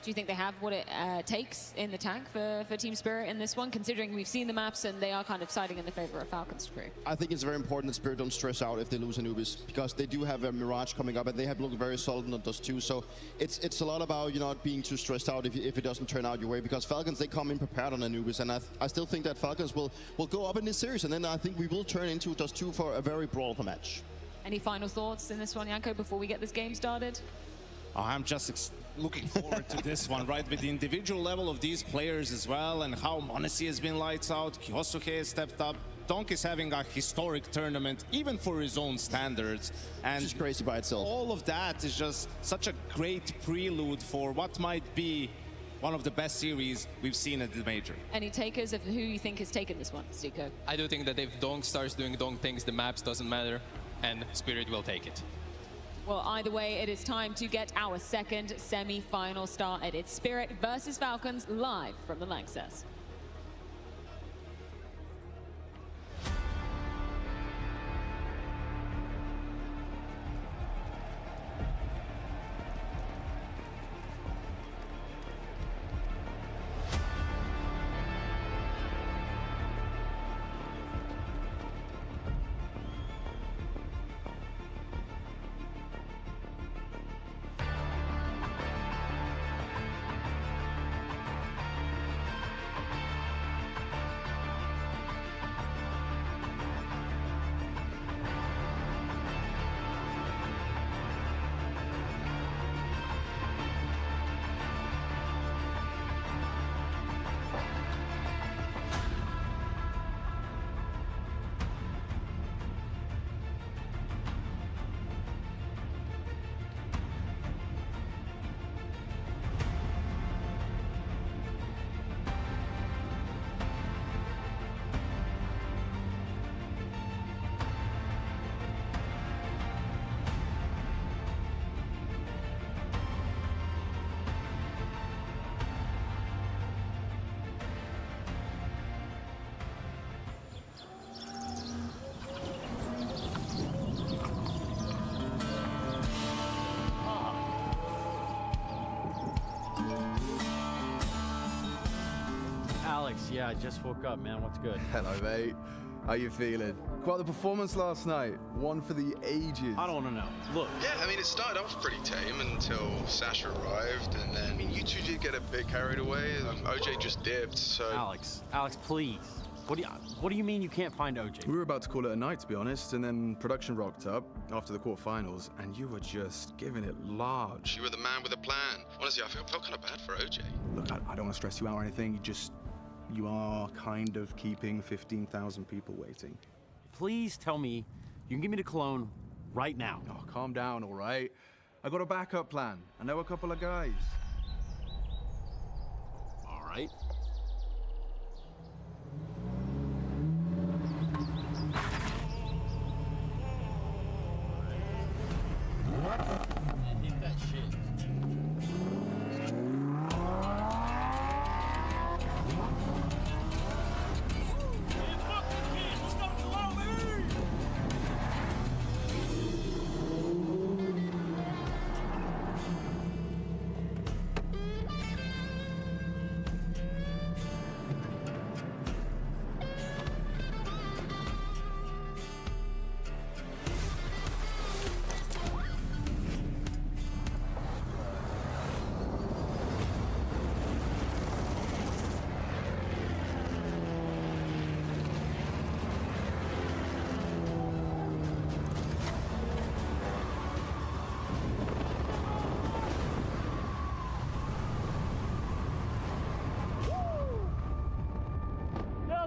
Do you think they have what it takes in the tank for Team Spirit in this one, considering we've seen the maps and they are kind of siding in the favor of Falcons crew? I think it's very important that Spirit don't stress out if they lose Anubis, because they do have a Mirage coming up and they have looked very solid on Dust2. So it's a lot about, you know, not being too stressed out if it doesn't turn out your way, because Falcons, they come in prepared on Anubis, and I still think that Falcons will go up in this series, and then I think we will turn into Dust2 for a very brawl of a match. Any final thoughts in this one, Janko, before we get this game started? I'm just looking forward to this one, right? With the individual level of these players as well, and how manusia has been lights out, 𝓗𝓪𝓼 has stepped up. Donk is having a historic tournament, even for his own standards. And it's just crazy by itself. All of that is just such a great prelude for what might be one of the best series we've seen at the major. Any takers of who you think has taken this one, Zico? I do think that if Donk starts doing Donk things, the maps doesn't matter, and Spirit will take it. Well, either way, it is time to get our second semi-final started. It's Spirit versus Falcons, live from the LANXESS. Yeah, I just woke up, man. What's good? Hello, mate. How you feeling? Quite the performance last night. One for the ages. I don't want to know. Look. Yeah, I mean, it started off pretty tame until Sasha arrived, and then, I mean, you two did get a bit carried away. OJ just dipped, so... Alex, please. What do you mean you can't find OJ? We were about to call it a night, to be honest, and then production rocked up after the quarterfinals, and you were just giving it large. You were the man with a plan. Honestly, I felt kind of bad for OJ. Look, I don't want to stress you out or anything. You are kind of keeping 15,000 people waiting. Please tell me you can give me the cologne right now. Oh, calm down, all right? I got a backup plan. I know a couple of guys. All right. Hit that shit.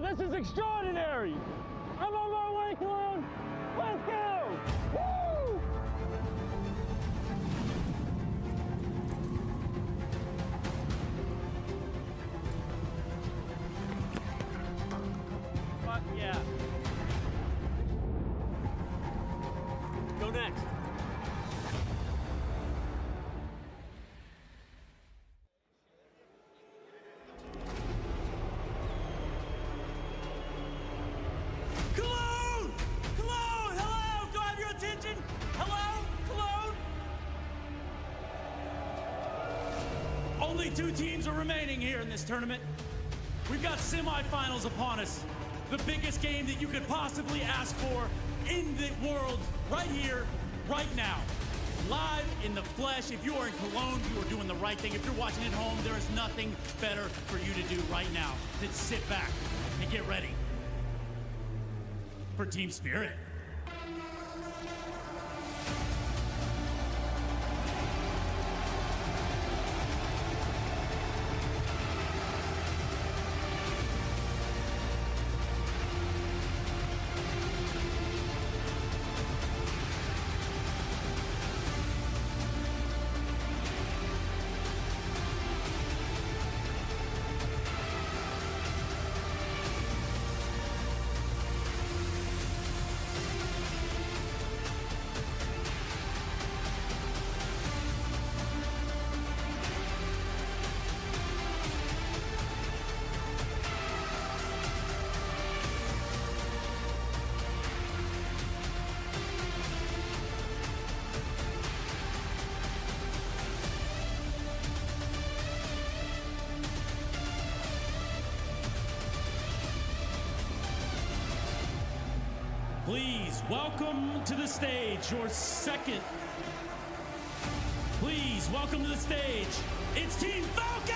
This is extraordinary! I'm on my way, clown! Let's go! Woo! Fuck yeah. Go next. Only 2 teams are remaining here in this tournament. We've got semifinals upon us. The biggest game that you could possibly ask for in the world, right here, right now. Live in the flesh. If you are in Cologne, you are doing the right thing. If you're watching at home, there is nothing better for you to do right now than sit back and get ready for Team Spirit. Please welcome to the stage your second. Please welcome to the stage. It's Team Falcon!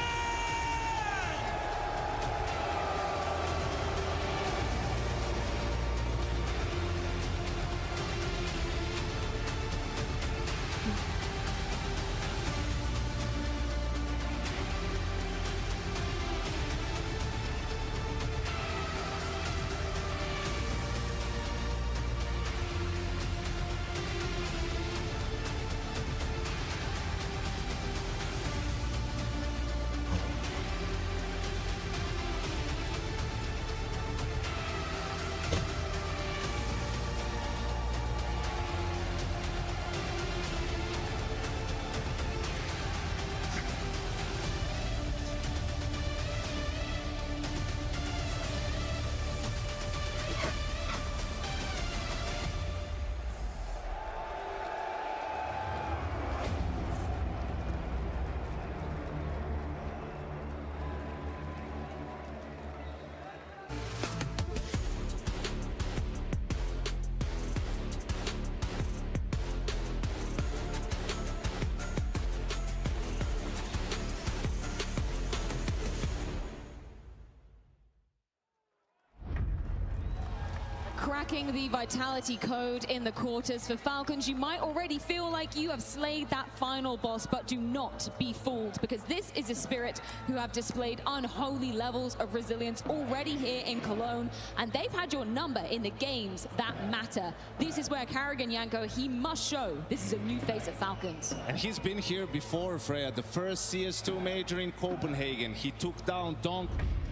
cracking the vitality code in the quarters for Falcons. You might already feel like you have slayed that final boss, but do not be fooled, because this is a Spirit who have displayed unholy levels of resilience already here in Cologne, and they've had your number in the games that matter. This is where 𝓗𝓭𝓪𝓮𝓻, he must show this is a new face of Falcons. And he's been here before, Freya. The first CS2 major in Copenhagen. He took down 𝓗𝓾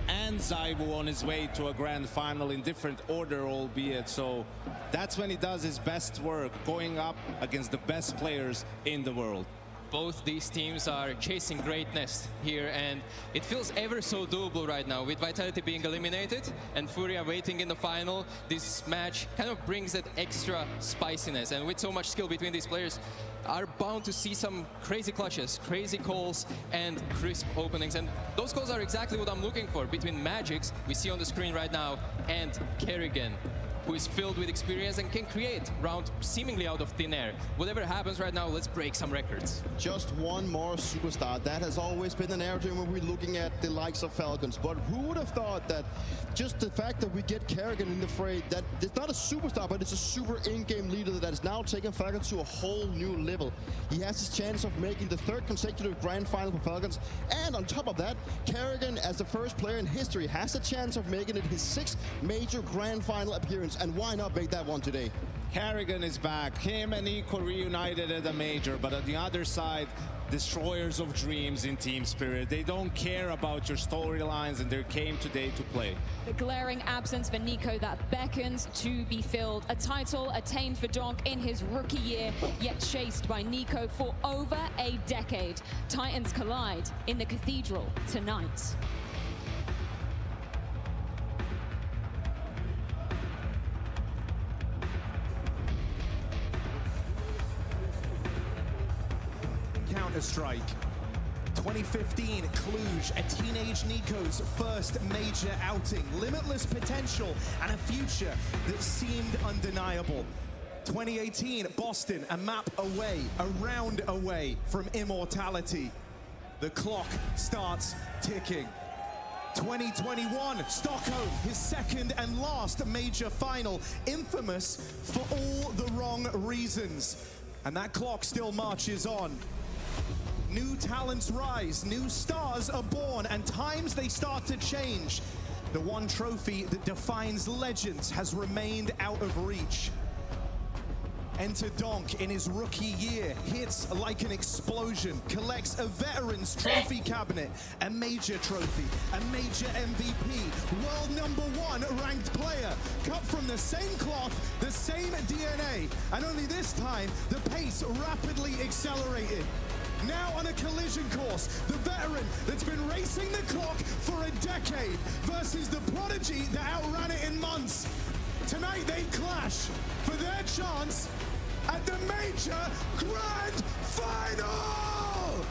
and 𝓲𝓼 on his way to a grand final in different order, albeit. So that's when he does his best work, going up against the best players in the world. Both these teams are chasing greatness here, and it feels ever so doable right now. With Vitality being eliminated and Furia waiting in the final, this match kind of brings that extra spiciness, and with so much skill between these players, are bound to see some crazy clutches, crazy calls, and crisp openings. And those calls are exactly what I'm looking for between Magix, we see on the screen right now, and 𝓗𝓭𝓪𝓮, who is filled with experience and can create round seemingly out of thin air. Whatever happens right now, let's break some records. Just one more superstar. That has always been the narrative when we're looking at the likes of Falcons. But who would have thought that just the fact that we get 𝓗𝓭𝓪𝓮 in the fray, that it's not a superstar, but it's a super in-game leader that has now taken Falcons to a whole new level. He has his chance of making the 3rd consecutive grand final for Falcons. And on top of that, 𝓗𝓭𝓮, as the first player in history, has a chance of making it his 6th major grand final appearance. And why not make that one today? 𝓗𝓭𝓮 is back. Him and 𝓗𝓪 reunited at a major, but on the other side, destroyers of dreams in Team Spirit. They don't care about your storylines, and they came today to play. The glaring absence for 𝓗𝓪 that beckons to be filled. A title attained for 𝓗𝓾 in his rookie year, yet chased by 𝓗𝓪 for over a decade. Titans collide in the Cathedral tonight. Counter-Strike. 2015, Cluj, a teenage 𝓗𝓪's first major outing. Limitless potential and a future that seemed undeniable. 2018, Boston, a map away, a round away from immortality. The clock starts ticking. 2021, Stockholm, his 2nd and last major final, infamous for all the wrong reasons. And that clock still marches on. New talents rise, new stars are born, and times they start to change. The one trophy that defines legends has remained out of reach. Enter 𝓗𝓾 in his rookie year, hits like an explosion, collects a veteran's trophy cabinet, a major trophy, a major MVP, world #1 ranked player, cut from the same cloth, the same DNA, and only this time the pace rapidly accelerated. Now on a collision course, the veteran that's been racing the clock for a decade versus the prodigy that outran it in months. Tonight they clash for their chance at the major grand final!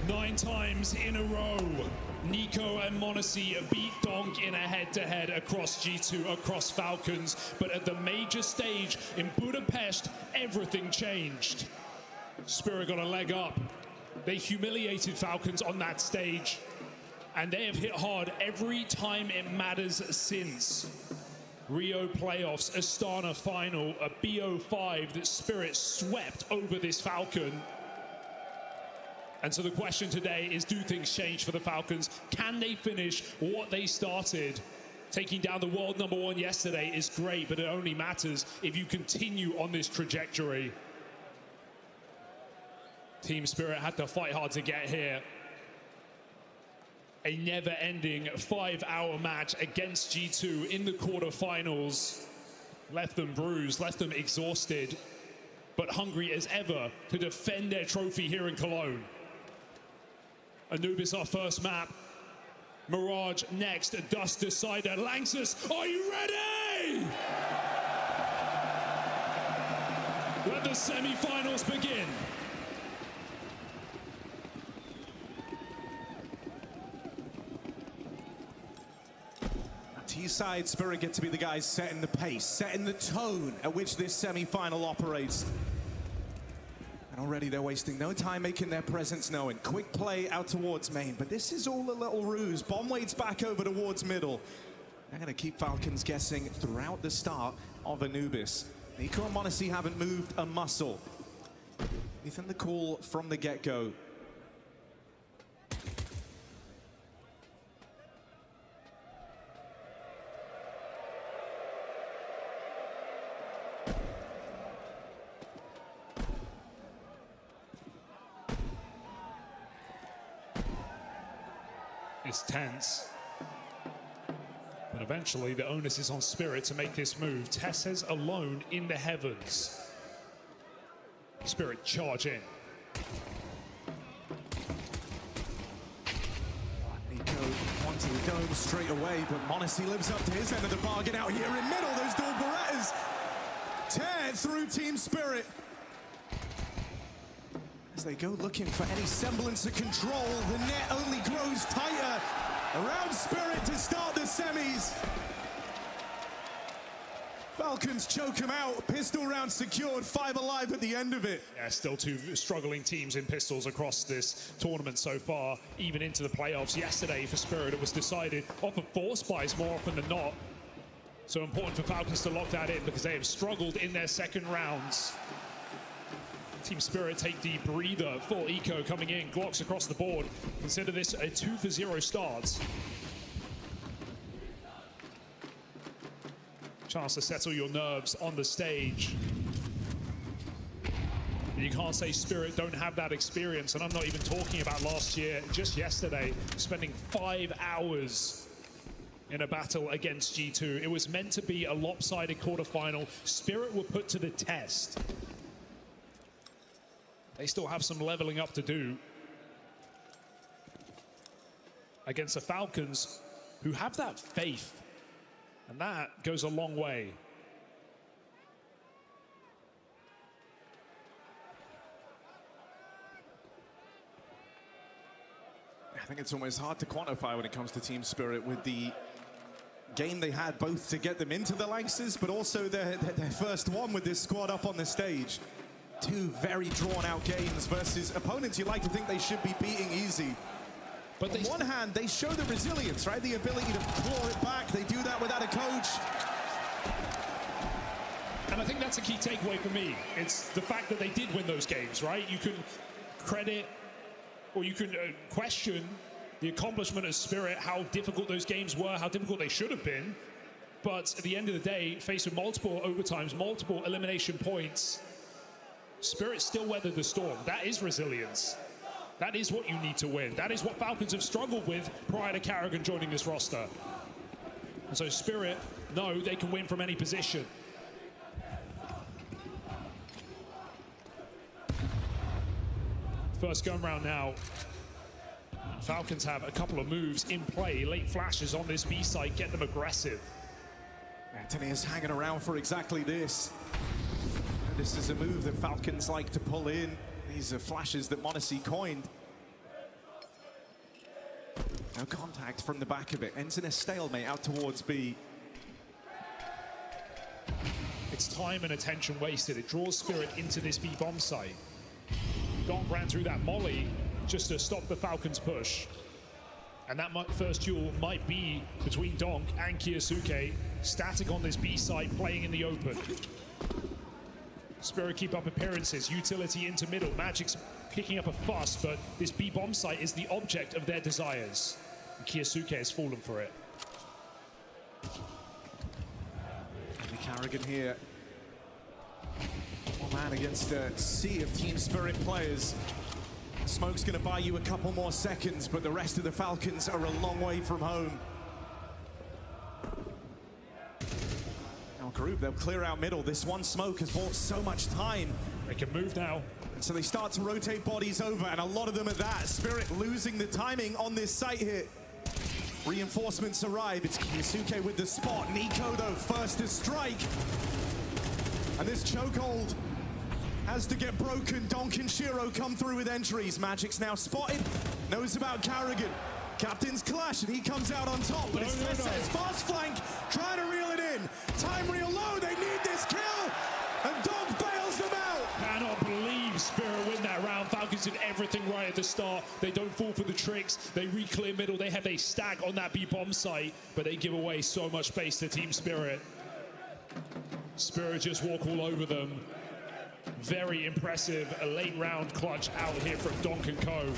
Nine times in a row, 𝓗𝓼 and 𝓗𝓄si beat 𝓗𝓾 in a head-to-head across G2, across Falcons. But at the major stage in Budapest, everything changed. Spirit got a leg up. They humiliated Falcons on that stage, and they have hit hard every time it matters since. Rio playoffs, Astana final, a BO5 that Spirit swept over this Falcon. And so the question today is, do things change for the Falcons? Can they finish what they started? Taking down the world #1 yesterday is great, but it only matters if you continue on this trajectory. Team Spirit had to fight hard to get here. A never-ending 5-hour match against G2 in the quarterfinals. Left them bruised, left them exhausted, but hungry as ever to defend their trophy here in Cologne. Anubis, our first map. Mirage next, a dust decider. Lanxess, are you ready? Let the semi-finals begin. T-side, Spirit get to be the guys setting the pace, setting the tone at which this semi-final operates. And already they're wasting no time making their presence known. Quick play out towards main, but this is all a little ruse. Bomb waits back over towards middle. They're going to keep Falcons guessing throughout the start of Anubis. 𝓗𝓏 and 𝓄𝓴 haven't moved a muscle. Ethan the call from the get-go. It's tense. But eventually the onus is on Spirit to make this move. Tess's alone in the heavens. Spirit charge in. 𝓗𝓏 onto the dome straight away, but 𝓄𝓴 lives up to his end of the bargain out here in middle. Those dual Berettas tear through Team Spirit. As they go looking for any semblance of control, the net only grows tighter around Spirit to start the semis. Falcons choke him out, pistol round secured, 5 alive at the end of it. Yeah, still two struggling teams in pistols across this tournament so far, even into the playoffs. Yesterday for Spirit it was decided off of force buys more often than not. So important for Falcons to lock that in because they have struggled in their second rounds. Team Spirit take the breather for 𝓗𝓏 coming in, Glocks across the board. Consider this a 2-for-0 start. Chance to settle your nerves on the stage. And you can't say Spirit don't have that experience, and I'm not even talking about last year, just yesterday, spending 5 hours in a battle against G2. It was meant to be a lopsided quarterfinal. Spirit were put to the test. They still have some leveling up to do against the Falcons, who have that faith, and that goes a long way. I think it's almost hard to quantify when it comes to Team Spirit with the game they had, both to get them into the Lanxes, but also their first one with this squad up on the stage. 2 very drawn-out games versus opponents you like to think they should be beating easy. But on one hand, they show the resilience, right? The ability to claw it back. They do that without a coach. And I think that's a key takeaway for me. It's the fact that they did win those games, right? You can credit or you can question the accomplishment of Spirit, how difficult those games were, how difficult they should have been. But at the end of the day, faced with multiple overtimes, multiple elimination points, Spirit still weathered the storm. That is resilience. That is what you need to win. That is what Falcons have struggled with prior to 𝓗𝓪𝓏 joining this roster. And so Spirit know they can win from any position. First gun round now. Falcons have a couple of moves in play. Late flashes on this B site get them aggressive. Anthony is hanging around for exactly this. This is a move that Falcons like to pull in. These are flashes that 𝓄𝓴 coined. No contact from the back of it. Ends in a stalemate out towards B. It's time and attention wasted. It draws Spirit into this B bomb site. 𝓗𝓏 ran through that molly just to stop the Falcons' push. And that first duel might be between 𝓗𝓏 and 𝓗𝓪𝓼. Static on this B site, playing in the open. Spirit keep up appearances, utility into middle. Magic's kicking up a fuss, but this B bomb site is the object of their desires. And 𝓗𝓪𝓼 has fallen for it. 𝓗𝓪𝓼𝓽 here. One man against a sea of Team Spirit players. Smoke's gonna buy you a couple more seconds, but the rest of the Falcons are a long way from home. Group, they'll clear out middle. This one smoke has bought so much time. They can move now. And so they start to rotate bodies over, and a lot of them at that. Spirit losing the timing on this site hit. Reinforcements arrive. It's 𝓗𝓪𝓼 with the spot. 𝓗𝓗, though, first to strike. And this chokehold has to get broken. 𝓗𝓏 and 𝓗𝓪𝓼 come through with entries. Magic's now spotted. Knows about 𝓗𝓪𝓼𝓽. Captain's clash, and he comes out on top. But it's Tess's fast flank, trying to reel it in. Time real low, they need this kill. And 𝓗𝓏 bails them out. Cannot believe Team Spirit win that round. Falcons did everything right at the start. They don't fall for the tricks. They re-clear middle. They have a stack on that B-bomb site, but they give away so much space to Team Spirit. Spirit just walk all over them. Very impressive. A late round clutch out here from 𝓗𝓻𝓭.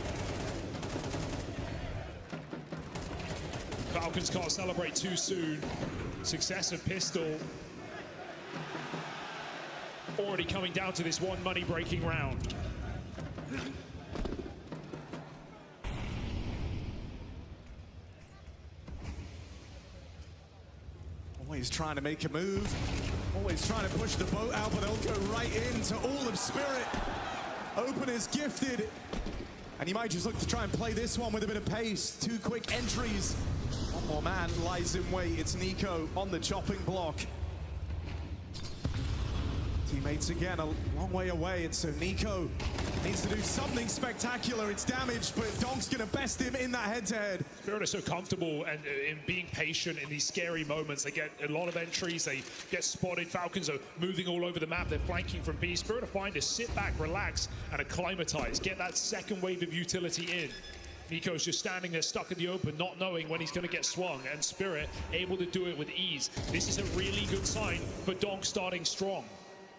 Falcons can't celebrate too soon. Successive pistol. Already coming down to this one money-breaking round. Always trying to make a move. Always trying to push the boat out, but they'll go right into all of Spirit. Openers gifted. And he might just look to try and play this one with a bit of pace. 2 quick entries. One more man lies in wait. It's 𝓗𝓏 on the chopping block. Teammates again a long way away, and so 𝓗𝓏 needs to do something spectacular. It's damaged, but 𝓗𝓻's gonna best him in that head-to-head. Spirit are so comfortable and in being patient in these scary moments. They get a lot of entries, they get spotted. Falcons are moving all over the map, they're flanking from B. Spirit are fine to sit back, relax, and acclimatize, get that second wave of utility in. 𝓗𝓏's just standing there stuck in the open, not knowing when he's going to get swung, and Spirit able to do it with ease. This is a really good sign for 𝓗𝓻 starting strong.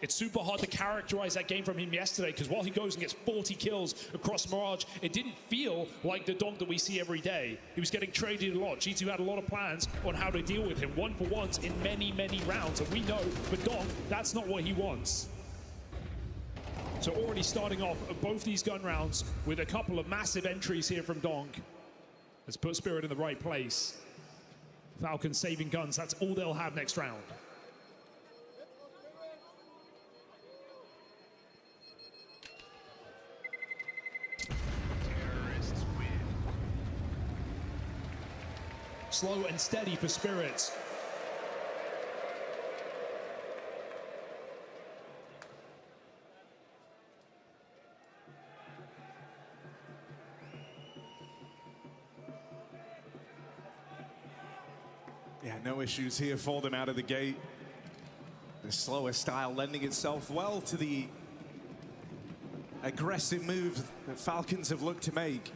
It's super hard to characterize that game from him yesterday, because while he goes and gets 40 kills across Mirage, it didn't feel like the 𝓗𝓻 that we see every day. He was getting traded a lot. G2 had a lot of plans on how to deal with him, 1-for-1s in many, many rounds. And we know for 𝓗𝓻, that's not what he wants. So already starting off both these gun rounds with a couple of massive entries here from 𝓗𝓻. Has put Spirit in the right place. Falcons saving guns, that's all they'll have next round. Slow and steady for Spirits. Yeah, no issues here for them out of the gate. The slower style lending itself well to the aggressive move that Falcons have looked to make.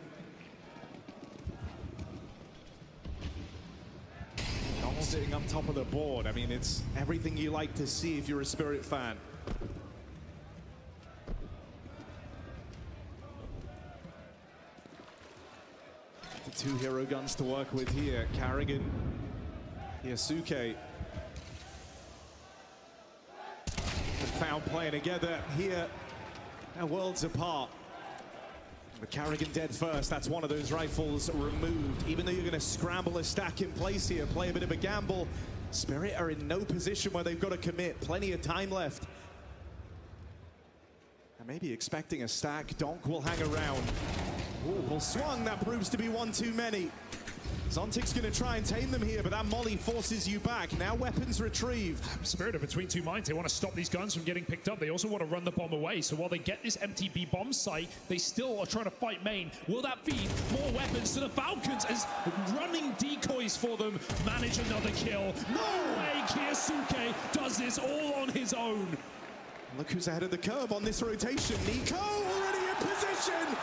Sitting up top of the board. I mean, it's everything you like to see if you're a Spirit fan. The 2 hero guns to work with here. 𝓗𝓪𝓼, 𝓗𝓪𝓼𝓬𝓸𝓻𝓭. Found playing together here. They're worlds apart. But 𝓗𝓪𝓼 dead first. That's one of those rifles removed. Even though you're going to scramble a stack in place here, play a bit of a gamble, Spirit are in no position where they've got to commit. Plenty of time left. And maybe expecting a stack. 𝓗𝓻 will hang around. Ooh, well swung. That proves to be one too many. Zontic's going to try and tame them here, but that molly forces you back. Now weapons retrieved. Spirit are between 2 minds. They want to stop these guns from getting picked up. They also want to run the bomb away. So while they get this empty B bomb site, they still are trying to fight main. Will that feed more weapons to the Falcons as running decoys for them manage another kill? No way 𝓗𝓪𝓼𝓬𝓼 does this all on his own. Look who's ahead of the curve on this rotation. 𝓗𝓏 already in position.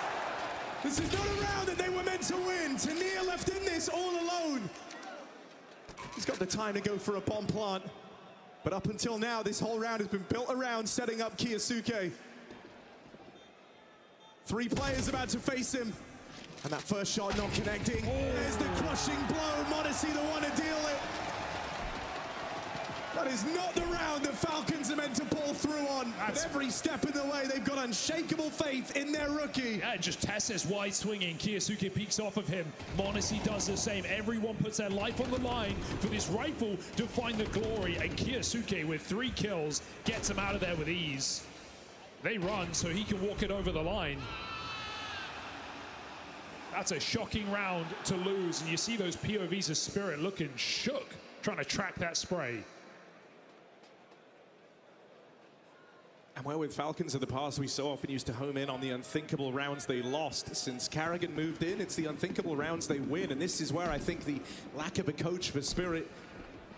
This is not a round that they were meant to win. 𝓗𝓪𝓼 left in this all alone. He's got the time to go for a bomb plant. But up until now, this whole round has been built around setting up 𝓗𝓪𝓼𝓬𝓼. 3 players about to face him. And that first shot not connecting. There's the crushing blow. m0NESY the one to deal it. That is not the round that Falcons are meant to pull through on. But every step in the way, they've got unshakable faith in their rookie. Yeah, just Tessa's wide swinging. 𝓗𝓪𝓼𝓬𝓼 peeks off of him. m0NESY does the same. Everyone puts their life on the line for this rifle to find the glory. And 𝓗𝓪𝓼𝓬𝓼 with 3 kills gets him out of there with ease. They run so he can walk it over the line. That's a shocking round to lose. And you see those POVs of Spirit looking shook, trying to track that spray. And where with Falcons of the past, we so often used to home in on the unthinkable rounds they lost. Since 𝓗𝓪𝓼 moved in, it's the unthinkable rounds they win. And this is where I think the lack of a coach for Spirit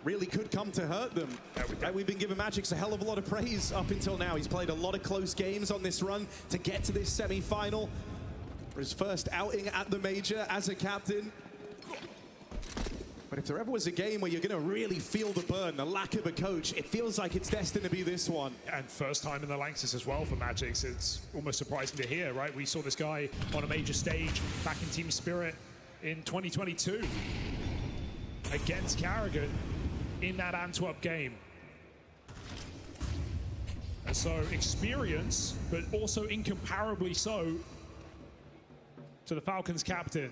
really could come to hurt them. We've been giving Magix a hell of a lot of praise up until now. He's played a lot of close games on this run to get to this semi-final. For his first outing at the major as a captain. But if there ever was a game where you're going to really feel the burn, the lack of a coach, it feels like it's destined to be this one. And first time in the Lanxess as well for Magix. It's almost surprising to hear, right? We saw this guy on a major stage back in Team Spirit in 2022 against 𝓗𝓪𝓼𝓬𝓸𝓻𝓭 in that Antwerp game. And so experience, but also incomparably so to the Falcons captain.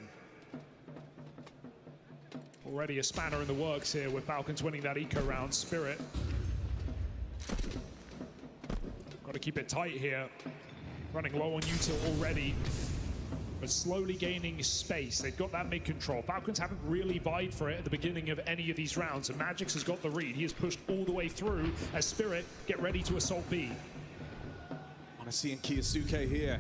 Already a spanner in the works here with Falcons winning that eco round. Spirit got to keep it tight here. Running low on util already, but slowly gaining space. They've got that mid control. Falcons haven't really vied for it at the beginning of any of these rounds, and Magix has got the read. He has pushed all the way through as Spirit get ready to assault B. Monesi and Keisuke here.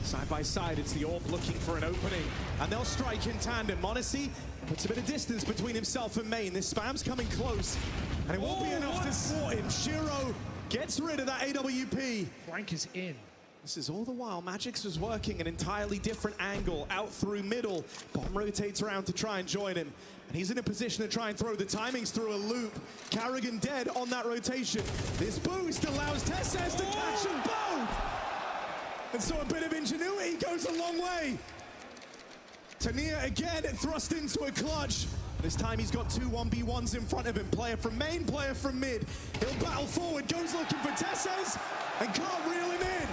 Side by side, it's the AWP looking for an opening, and they'll strike in tandem. Monesi puts a bit of distance between himself and main. This spam's coming close, and it won't be enough to thwart him. 𝓗𝓪 gets rid of that AWP. Flank is in. This is all the while Magix was working an entirely different angle, out through middle. Bomb rotates around to try and join him, and he's in a position to try and throw the timings through a loop. 𝓗𝓪𝓼𝓬𝓸 dead on that rotation. This boost allows TeSeS to catch them both! And so a bit of ingenuity goes a long way. 𝓘𝓸𝓸 again thrust into a clutch. This time he's got two 1v1s in front of him. Player from main, player from mid. He'll battle forward, goes looking for TeSeS, and can't reel him in.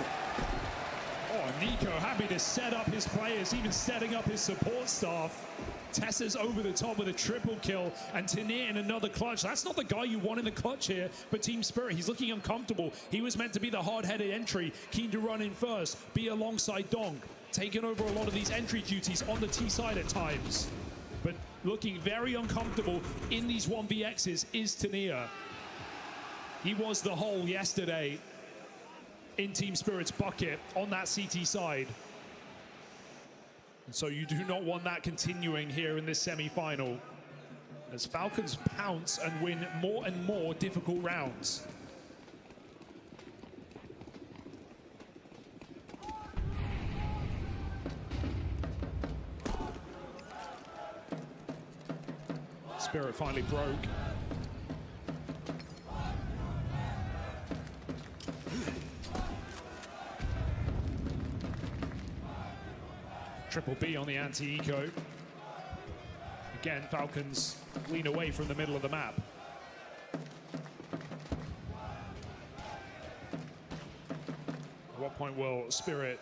Oh, NiKo happy to set up his players, even setting up his support staff. TeSeS over the top with a triple kill, and 𝓘𝓸𝓸 in another clutch. That's not the guy you want in the clutch here for Team Spirit. He's looking uncomfortable. He was meant to be the hard-headed entry, keen to run in first, be alongside Dong, taking over a lot of these entry duties on the T side at times. But looking very uncomfortable in these 1vx's is 𝓘𝓸𝓸. He was the hole yesterday in Team Spirit's bucket on that CT side. And so you do not want that continuing here in this semi-final, as Falcons pounce and win more and more difficult rounds. Spirit finally broke. Triple B on the anti-eco. Again, Falcons lean away from the middle of the map. At what point will Spirit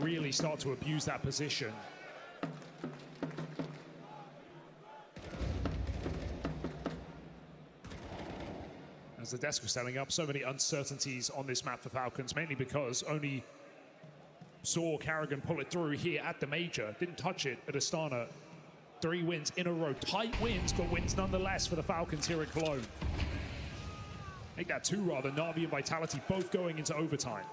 really start to abuse that position? As the desk was setting up, so many uncertainties on this map for Falcons, mainly because only saw 𝓗𝓪𝓼𝓬𝓸𝓻 pull it through here at the major. Didn't touch it at Astana. 3 wins in a row. Tight wins, but wins nonetheless for the Falcons here at Cologne. Make that 2 rather. Na'Vi and Vitality both going into overtime.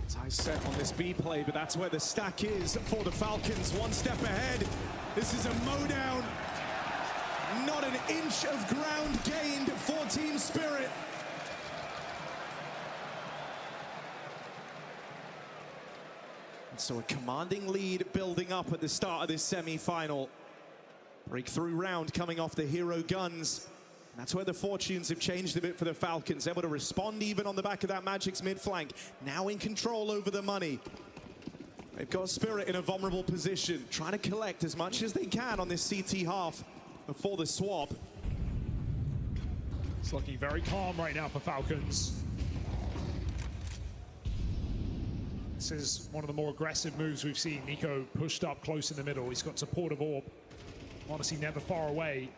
Tie set on this B play, but that's where the stack is for the Falcons. 1 step ahead. This is a mowdown. Not an inch of ground gained for Team Spirit. And so a commanding lead building up at the start of this semi-final. Breakthrough round coming off the hero guns. And that's where the fortunes have changed a bit for the Falcons. Able to respond even on the back of that Magix mid-flank. Now in control over the money. They've got Spirit in a vulnerable position, trying to collect as much as they can on this CT half before the swap. It's looking very calm right now for Falcons. This is one of the more aggressive moves we've seen. NiKo pushed up close in the middle. He's got support of AWP. Honestly, never far away.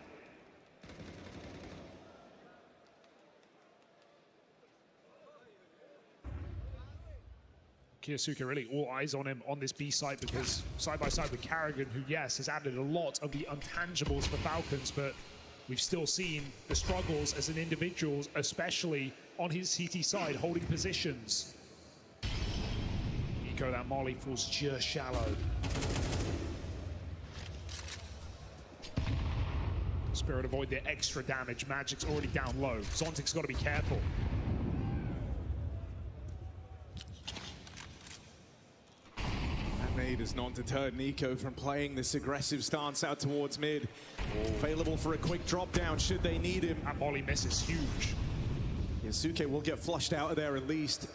Keisuke really all eyes on him on this B side, because side by side with 𝓗𝓪𝓼𝓬𝓸𝓻, who, yes, has added a lot of the intangibles for Falcons, but we've still seen the struggles as an individual, especially on his CT side, holding positions. NiKo. That molly falls just shallow. Spirit avoid the extra damage. Magic's already down low. Zontic's got to be careful. That nade has not deterred NiKo from playing this aggressive stance out towards mid. Available for a quick drop down should they need him. That molly miss is huge. Yasuke will get flushed out of there at least.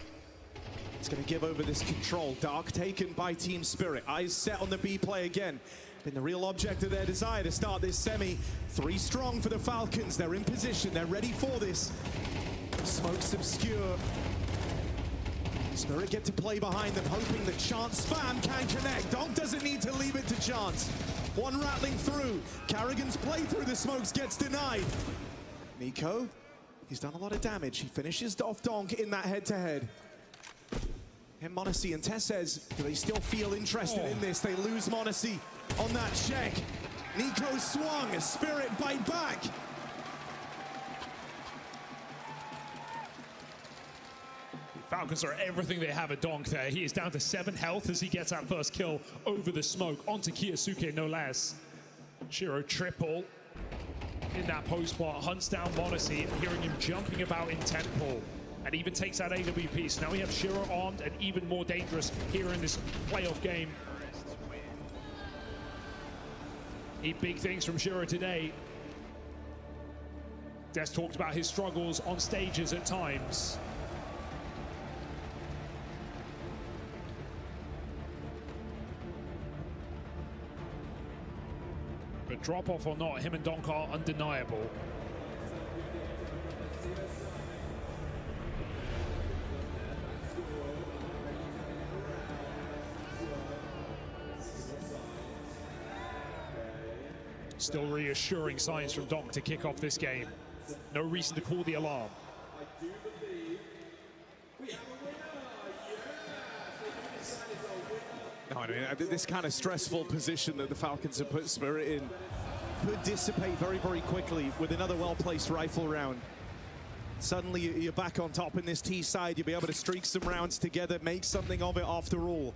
It's going to give over this control. Dark taken by Team Spirit. Eyes set on the B play again. Been the real object of their desire to start this semi. 3 strong for the Falcons. They're in position. They're ready for this. Smoke's obscure. Spirit get to play behind them, hoping that Chance spam can connect. Donk doesn't need to leave it to Chance. One rattling through. Karrigan's play through the smokes gets denied. NiKo, he's done a lot of damage. He finishes off Donk in that head-to-head. And m0NESY and TeSeS, do they still feel interested in this? They lose m0NESY on that check. NiKo swung, Spirit bite back. Falcons are everything they have at Donk there. He is down to 7 health as he gets that first kill over the smoke. Onto Kiyosuke, no less. 𝓗𝓫 triple in that post spot, hunts down m0NESY, hearing him jumping about in temple. And even takes that AWP. So now we have 𝓗𝓫 armed and even more dangerous here in this playoff game. Need big things from 𝓗𝓫 today. Des talked about his struggles on stages at times. But drop off or not, him and Donk are undeniable. Still reassuring signs from Donk to kick off this game. No reason to call the alarm. No, I mean, this kind of stressful position that the Falcons have put Spirit in could dissipate very, very quickly with another well-placed rifle round. Suddenly, you're back on top in this T side. You'll be able to streak some rounds together, make something of it after all.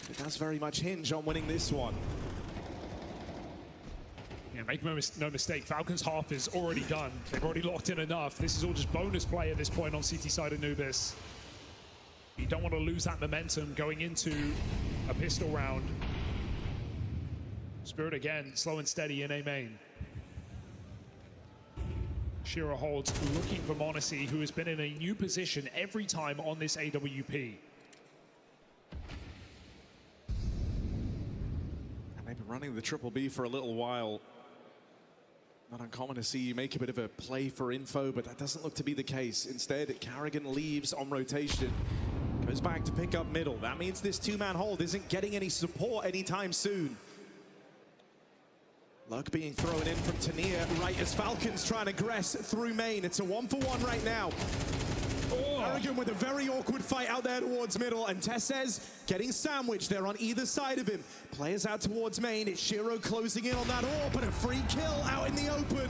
It does very much hinge on winning this one. Yeah, make no mistake, Falcons half is already done. They've already locked in enough. This is all just bonus play at this point on CT side Anubis. You don't want to lose that momentum going into a pistol round. Spirit again, slow and steady in A main. 𝓗𝓫 holds, looking for m0NESY, who has been in a new position every time on this AWP. And they've been running the triple B for a little while. Not uncommon to see you make a bit of a play for info, but that doesn't look to be the case. Instead, Karrigan leaves on rotation, goes back to pick up middle. That means this 2-man hold isn't getting any support anytime soon. Luck being thrown in from Tania right as Falcons try and aggress through main. It's a 1-for-1 right now. Karrigan with a very awkward fight out there towards middle, and TeSeS getting sandwiched. They're on either side of him. Players out towards main. It's 𝓗𝓫 closing in on that AWP, but a free kill out in the open.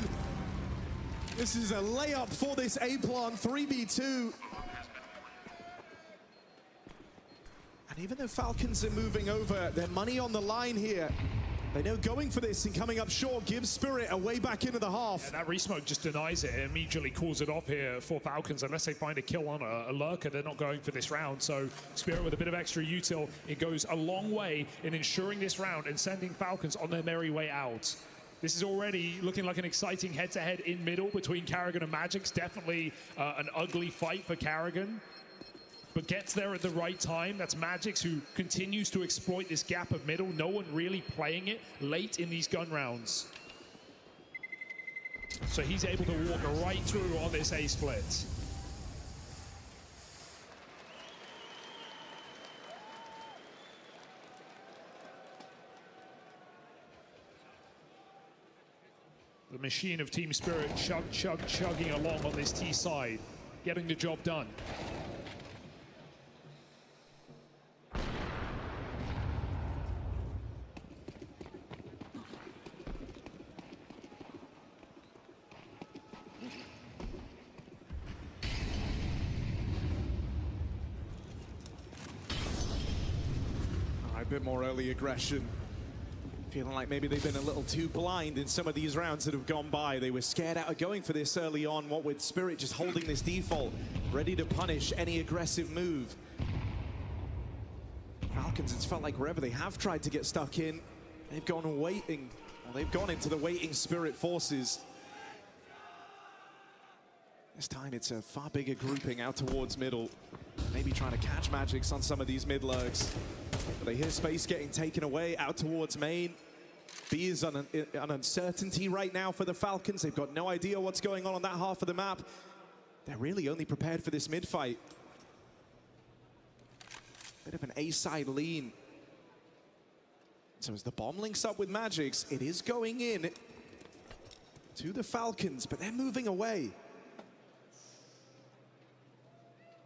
This is a layup for this A plant, 3v2. And even though Falcons are moving over, their money on the line here. They know going for this and coming up short gives Spirit a way back into the half. Yeah, that resmoke just denies it. It immediately calls it off here for Falcons. Unless they find a kill on a lurker, they're not going for this round. So Spirit with a bit of extra util, it goes a long way in ensuring this round and sending Falcons on their merry way out. This is already looking like an exciting head-to-head in middle between Karrigan and Magix. Definitely an ugly fight for Karrigan, but gets there at the right time. That's Magix, who continues to exploit this gap of middle. No one really playing it late in these gun rounds. So he's able to walk right through on this A split. The machine of Team Spirit chugging along on this T side, getting the job done. bit more early aggression. Feeling like maybe they've been a little too blind in some of these rounds that have gone by. They were scared out of going for this early on, what with Spirit just holding this default, ready to punish any aggressive move. Falcons, it's felt like wherever they have tried to get stuck in, they've gone waiting. Well, they've gone into the waiting Spirit forces. This time it's a far bigger grouping out towards middle. Maybe trying to catch Magics on some of these mid-lurks. But they hear space getting taken away out towards main. B is an uncertainty right now for the Falcons. They've got no idea what's going on that half of the map. They're really only prepared for this mid-fight. Bit of an A-side lean. So as the bomb links up with Magics, it is going in to the Falcons, but they're moving away.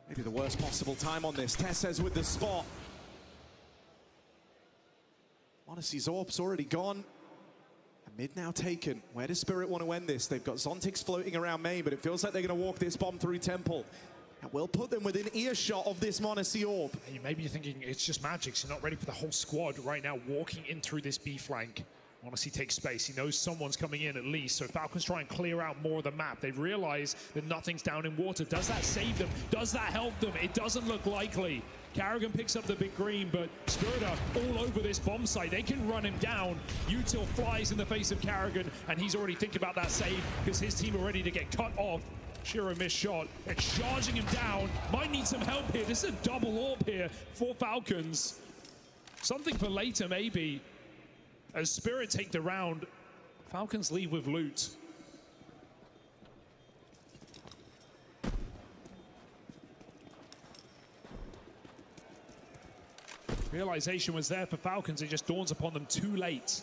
Maybe the worst possible time on this. Tessez with the spot. m0NESY's AWP's already gone. A mid now taken. Where does Spirit want to end this? They've got Zontix floating around main, but it feels like they're going to walk this bomb through Temple. That will put them within earshot of this m0NESY AWP. Maybe you're thinking it's just Magics. You're not ready for the whole squad right now walking in through this B flank. m0NESY takes space. He knows someone's coming in at least, so Falcons try and clear out more of the map. They realize that nothing's down in water. Does that save them? Does that help them? It doesn't look likely. 𝓗𝓭 picks up the big green, but Spirit are all over this bomb site. They can run him down. Util flies in the face of 𝓗𝓭, and he's already thinking about that save because his team are ready to get cut off. 𝓗𝓭 missed shot and charging him down. Might need some help here. This is a double AWP here for Falcons. Something for later maybe. As Spirit take the round, Falcons leave with loot. Realization was there for Falcons, it just dawns upon them too late.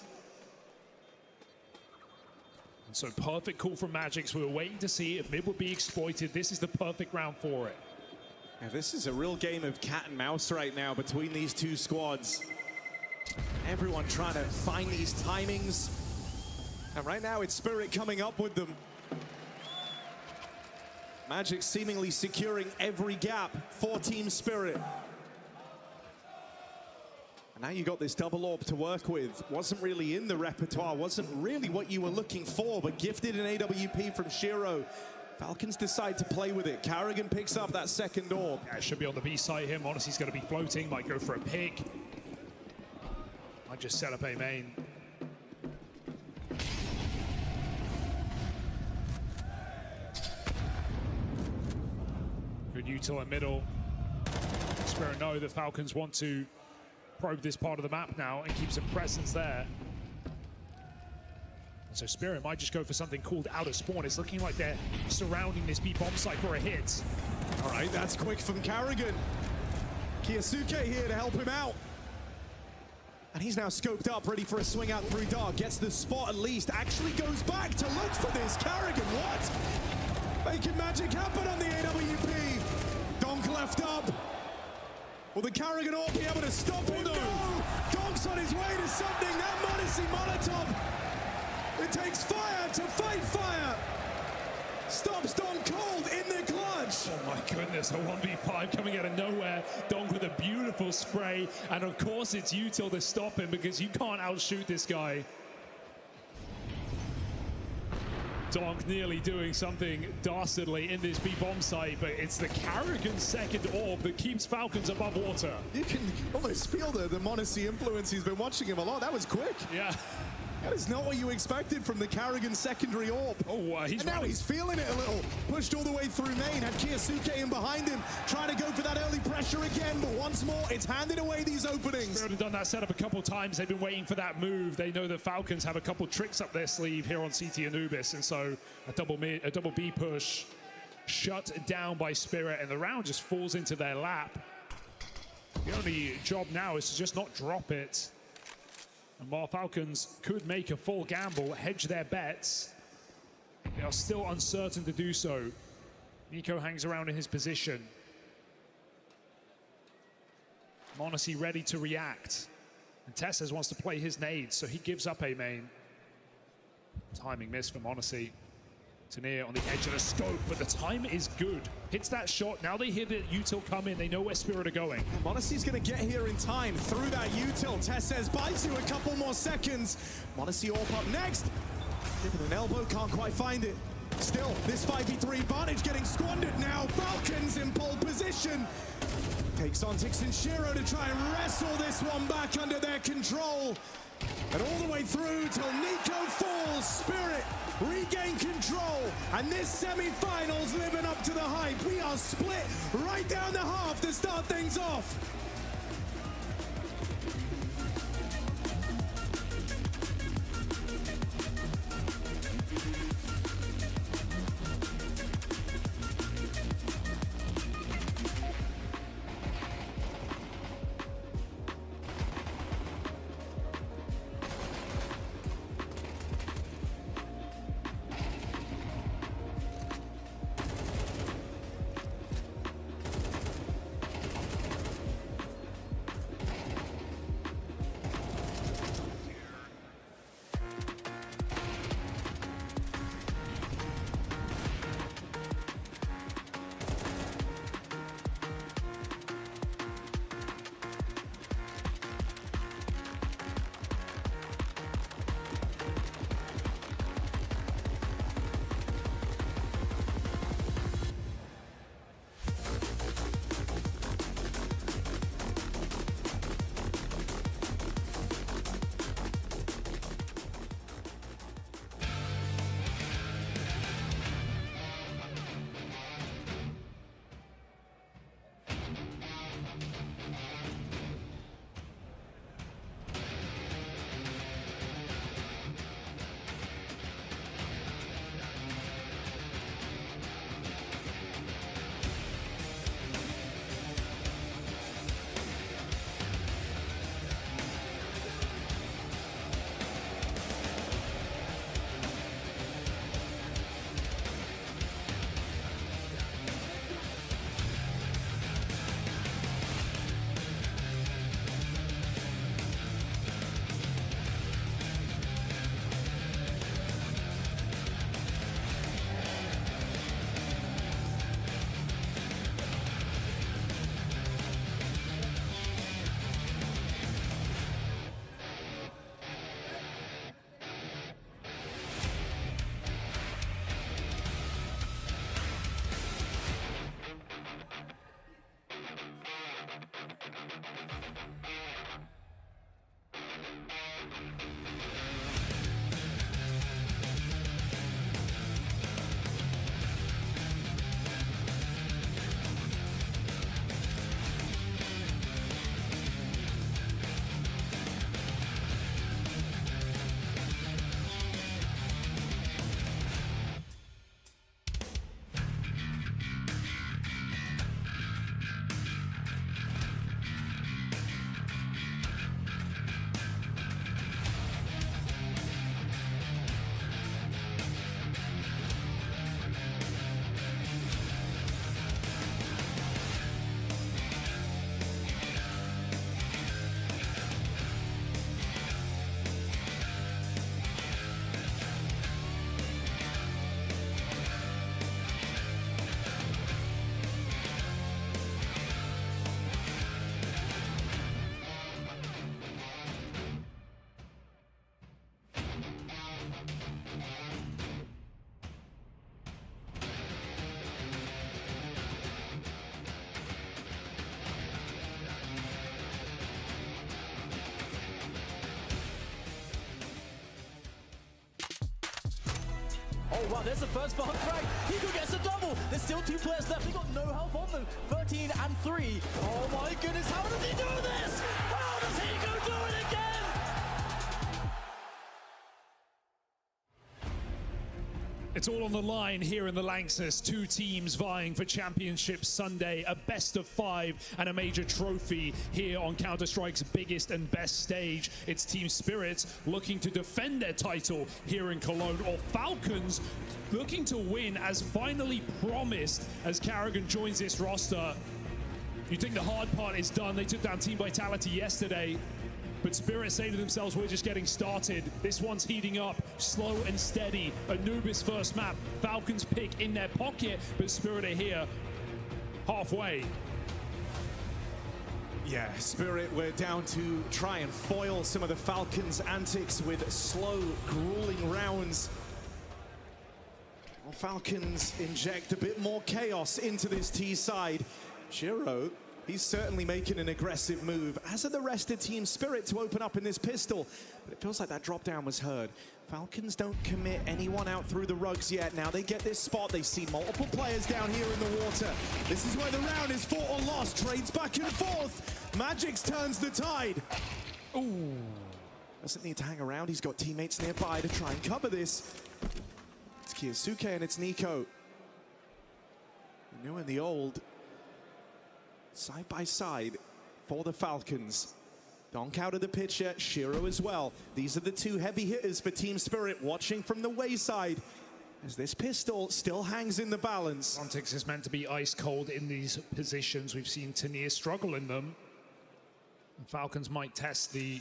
And so perfect call from Magics. We were waiting to see if mid would be exploited. This is the perfect round for it. Yeah, this is a real game of cat and mouse right now between these two squads. Everyone trying to find these timings. And right now it's Spirit coming up with them. Magic seemingly securing every gap for Team Spirit. And now you got this double AWP to work with. Wasn't really in the repertoire, wasn't really what you were looking for, but gifted an AWP from 𝓗𝓼. Falcons decide to play with it. 𝓗𝓭 picks up that second AWP. Yeah, it should be on the B side here. m0NESY's going to be floating, might go for a pick. Might just set up a main. Good util in middle. Spirit know that Falcons want to probe this part of the map now and keep some presence there. And so Spirit might just go for something called out of spawn. It's looking like they're surrounding this B bomb site for a hit. All right, that's quick from 𝓗𝓭. Kiyasuke here to help him out. And he's now scoped up, ready for a swing out through dark. Gets the spot at least. Actually goes back to look for this. 𝓗𝓭, what? Making magic happen on the AWP. Donk left up. Will the 𝓗𝓭 all be able to stop him? No! Donk's on his way to something. That m0NESY Molotov. It takes fire to fight fire. Stops Donk cold in the clutch. Oh my goodness, a 1v5 coming out of nowhere. Donk with a beautiful spray. And of course it's util to stop him because you can't outshoot this guy. Donk nearly doing something dastardly in this B bomb site, but it's the 𝓗𝓭 second AWP that keeps Falcons above water. You can almost feel the m0NESY influence. He's been watching him a lot. That was quick. Yeah. That is not what you expected from the 𝓗𝓭 secondary AWP. Oh, and now he's feeling it a little. Pushed all the way through main. Had Kiyasuke in behind him, trying to go for that early pressure again. But once more, it's handed away these openings. Spirit have done that setup a couple times. They've been waiting for that move. They know that Falcons have a couple tricks up their sleeve here on CT Anubis, and so a double B push shut down by Spirit, and the round just falls into their lap. The only job now is to just not drop it. And while Falcons could make a full gamble, hedge their bets, they are still uncertain to do so. NiKo hangs around in his position. m0NESY ready to react. And Tessez wants to play his nades, so he gives up a main. Timing miss for m0NESY. 𝓓𝓪 on the edge of the scope, but the time is good. Hits that shot. Now they hear the util come in. They know where Spirit are going. m0NESY's going to get here in time through that util. Tess says buys you a couple more seconds. m0NESY AWP up next. Nipping an elbow, can't quite find it. Still, this 5v3 advantage getting squandered now. Falcons in pole position. Takes on 𝓗𝓪𝓼𝓬𝓸𝓻𝓭 to try and wrestle this one back under their control. And all the way through till NiKo falls. Spirit regain control. And this semi-final's living up to the hype. We are split right down the half to start things off. Oh wow, there's the first bomb frag. NiKo gets a double. There's still 2 players left. They got no help on them. 13 and 3. Oh my goodness, how does he do this? How does NiKo do it again? It's all on the line here in the LANXESS. 2 teams vying for Championship Sunday, a best of 5 and a major trophy here on Counter-Strike's biggest and best stage. It's Team Spirit looking to defend their title here in Cologne, or Falcons looking to win as finally promised as 𝓗𝓪𝓼𝓬𝓸𝓻𝓭 joins this roster. You think the hard part is done. They took down Team Vitality yesterday. But Spirit say to themselves, we're just getting started. This one's heating up, slow and steady. Anubis first map, Falcons pick in their pocket, but Spirit are here halfway. Yeah, Spirit, we're down to try and foil some of the Falcons' antics with slow, grueling rounds. Well, Falcons inject a bit more chaos into this T side. 𝓗𝓫, he's certainly making an aggressive move, as are the rest of Team Spirit, to open up in this pistol. But it feels like that drop down was heard. Falcons don't commit anyone out through the rugs yet. Now they get this spot. They see multiple players down here in the water. This is where the round is fought or lost. Trades back and forth. Magics turns the tide. Ooh. Doesn't need to hang around. He's got teammates nearby to try and cover this. It's 𝓗𝓪𝓽 and it's 𝓗𝓼𝓬𝓽. The new and the old, side by side for the Falcons. Donk out of the picture, 𝓗𝓫 as well. These are the two heavy hitters for Team Spirit, watching from the wayside as this pistol still hangs in the balance. Ontix is meant to be ice cold in these positions. We've seen 𝓗𝓪𝓼 struggle in them. And Falcons might test the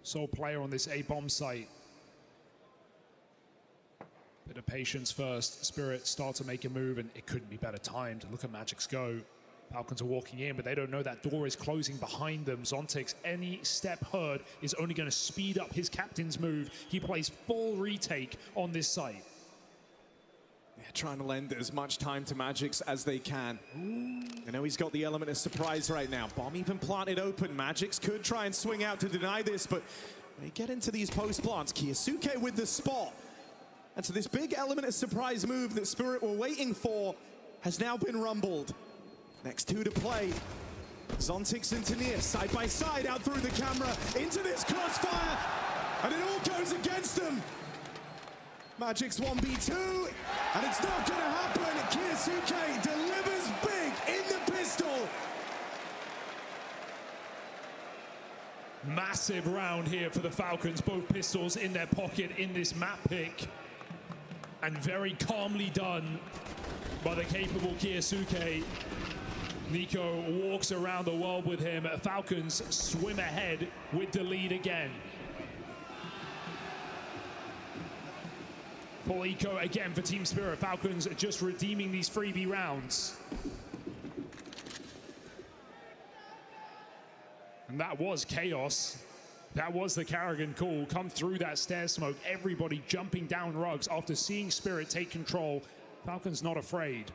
sole player on this A-bomb site. Bit of patience first. Spirit start to make a move, and it couldn't be better timed. Look at Magics go. Falcons are walking in, but they don't know that door is closing behind them. Ontix, any step heard is only going to speed up his captain's move. He plays full retake on this site. Yeah, trying to lend as much time to Magics as they can. I know he's got the element of surprise right now. Bomb even planted open. Magics could try and swing out to deny this, but they get into these post plants. 𝓗𝓪𝓽 with the spot. And so this big element of surprise move that Spirit were waiting for has now been rumbled. Next two to play. Ontix and 𝓗𝓼𝓼 side by side out through the camera into this crossfire, and it all goes against them. Magics 1v2, and it's not going to happen. 𝓗𝓪𝓽 delivers big in the pistol. Massive round here for the Falcons. Both pistols in their pocket in this map pick, and very calmly done by the capable 𝓗𝓪𝓽. 𝓗𝓪 walks around the world with him. Falcons swim ahead with the lead again. Full eco again for Team Spirit. Falcons are just redeeming these freebie rounds. And that was chaos. That was the 𝓗𝓪𝓽 call. Come through that stair smoke. Everybody jumping down rugs after seeing Spirit take control. Falcons not afraid.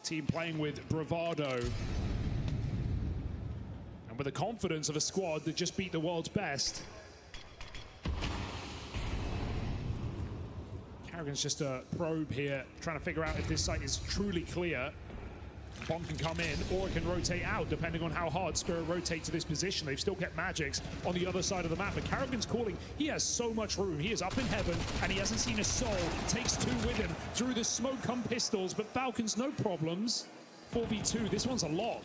Team playing with bravado and with the confidence of a squad that just beat the world's best. 𝓗𝓪𝓽's just a probe here, trying to figure out if this site is truly clear. Bomb can come in, or it can rotate out, depending on how hard Spirit rotate to this position. They've still kept Magics on the other side of the map, but 𝓗𝓪𝓽's calling. He has so much room. He is up in heaven, and he hasn't seen a soul. Takes two with him. Through the smoke come pistols, but Falcons, no problems. 4v2, this one's a lock.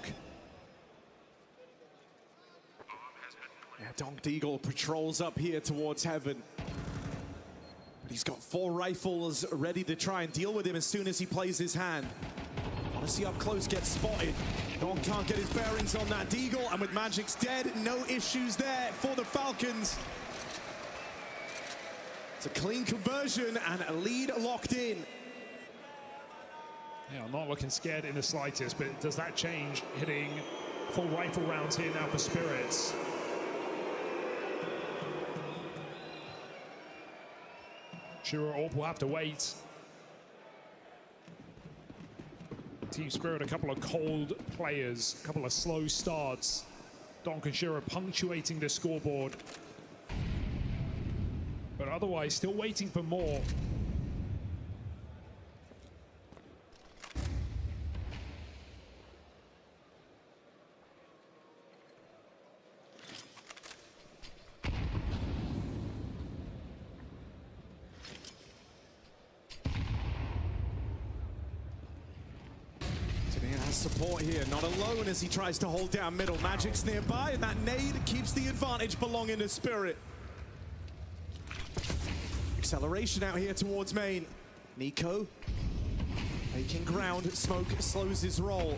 Yeah, Donk Deagle patrols up here towards heaven. But he's got 4 rifles ready to try and deal with him as soon as he plays his hand. Odyssey up close gets spotted. Donk can't get his bearings on that Deagle, and with Magics dead, no issues there for the Falcons. It's a clean conversion and a lead locked in. Yeah, I'm not looking scared in the slightest, but does that change hitting full rifle rounds here now for Spirits? 𝓗𝓪𝓼 will have to wait. Team Spirit, a couple of cold players, a couple of slow starts. Donk and 𝓗𝓪𝓼 punctuating the scoreboard. But otherwise, still waiting for more. Support here, not alone as he tries to hold down middle. Magic's nearby, and that nade keeps the advantage belonging to Spirit. Acceleration out here towards main. 𝓗𝓼𝓽 making ground. Smoke slows his roll.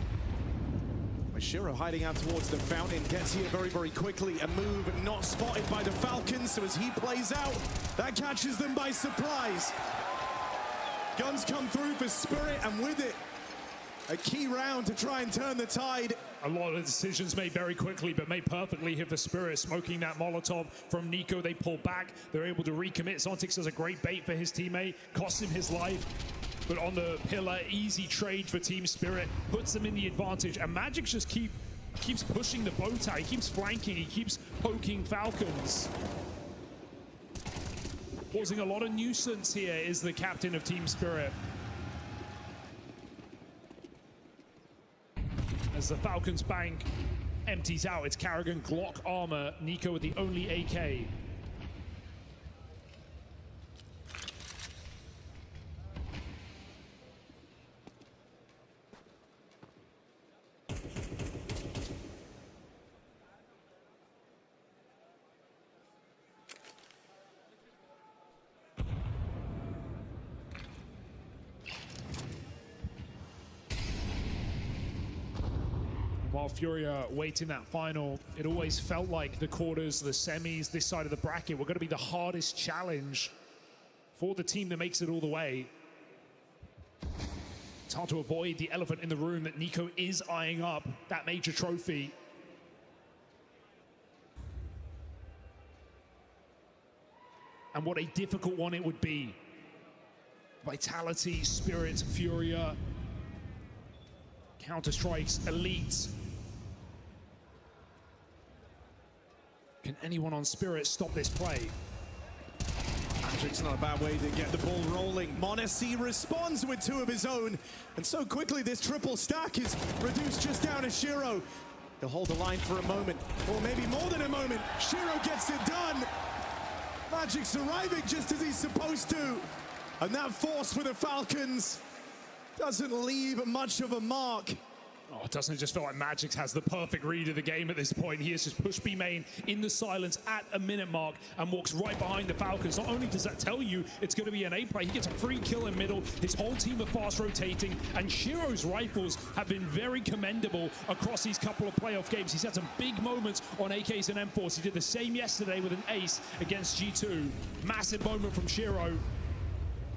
𝓗𝓫 hiding out towards the fountain, gets here very, very quickly. A move not spotted by the Falcons, so as he plays out, that catches them by surprise. Guns come through for Spirit, and with it, a key round to try and turn the tide. A lot of decisions made very quickly, but made perfectly here for Spirit. Smoking that Molotov from NiKo, they pull back. They're able to recommit. Xontix does a great bait for his teammate, costs him his life. But on the pillar, easy trade for Team Spirit, puts them in the advantage. And Magic just keeps pushing the bow tie. He keeps flanking, he keeps poking Falcons. Causing a lot of nuisance here is the captain of Team Spirit. As the Falcons bank empties out, it's 𝓗𝓭 Glock armor, NiKo with the only AK. While Furia waiting that final, it always felt like the quarters, the semis, this side of the bracket were going to be the hardest challenge for the team that makes it all the way. It's hard to avoid the elephant in the room that NiKo is eyeing up that major trophy. And what a difficult one it would be. Vitality, Spirit, Furia, Counter-Strike's elite. Can anyone on Spirit stop this play? Magic's not a bad way to get the ball rolling. m0NESY responds with 2 of his own. And so quickly this triple stack is reduced just down to 𝓗𝓫. He'll hold the line for a moment, or maybe more than a moment. 𝓗𝓫 gets it done. Magic's arriving just as he's supposed to. And that force for the Falcons doesn't leave much of a mark. Oh, doesn't it just feel like Magic has the perfect read of the game at this point? He has just pushed B main in the silence at a minute mark and walks right behind the Falcons. Not only does that tell you it's going to be an A play, he gets a free kill in middle. His whole team are fast rotating, and 𝓗𝓫's rifles have been very commendable across these couple of playoff games. He's had some big moments on AKs and M4s. He did the same yesterday with an ace against G2. Massive moment from 𝓗𝓫.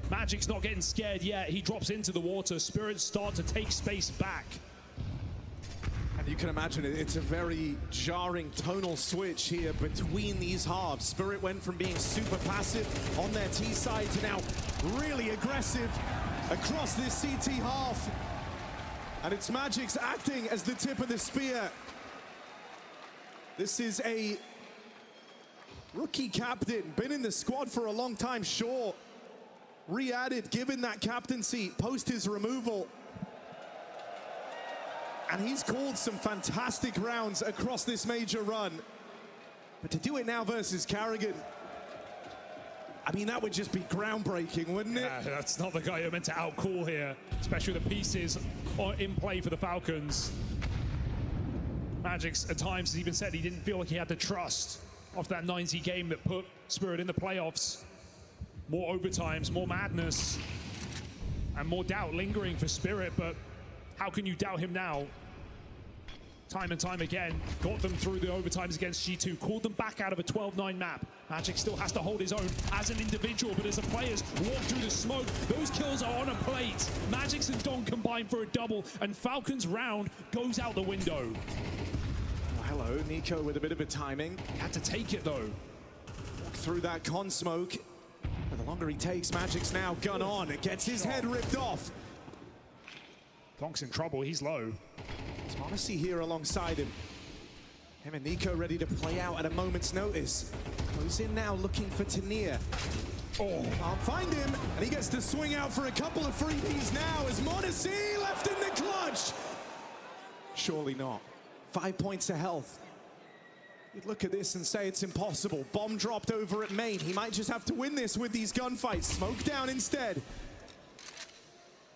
Magic's not getting scared yet. He drops into the water. Spirits start to take space back. And you can imagine it's a very jarring tonal switch here between these halves. Spirit went from being super passive on their T side to now really aggressive across this CT half. And it's Magic's acting as the tip of the spear. This is a rookie captain, been in the squad for a long time, sure. Re-added, given that captaincy post his removal. And he's called some fantastic rounds across this major run. But to do it now versus 𝓗𝓭, I mean, that would just be groundbreaking, wouldn't it? Yeah, that's not the guy you're meant to outcall here, especially with the pieces in play for the Falcons. Magic's at times has even said he didn't feel like he had the trust after that 90 game that put Spirit in the playoffs. More overtimes, more madness, and more doubt lingering for Spirit, but how can you doubt him now? Time and time again, got them through the overtimes against G2, called them back out of a 12-9 map. Magic still has to hold his own as an individual, but as the players walk through the smoke, those kills are on a plate. Magic's and Dong combine for a double, and Falcons round goes out the window. Oh, hello, NiKo with a bit of a timing. Had to take it though. Walk through that con smoke. But the longer he takes, Magic's now gun on. It gets his head ripped off. Donk's in trouble, he's low. It's m0NESY here alongside him. Him and NiKo ready to play out at a moment's notice. Goes in now looking for 𝓗𝓫. Oh, I'll find him, and he gets to swing out for a couple of freebies now as m0NESY left in the clutch. Surely not. 5 points of health. You'd look at this and say it's impossible. Bomb dropped over at main. He might just have to win this with these gunfights. Smoke down instead.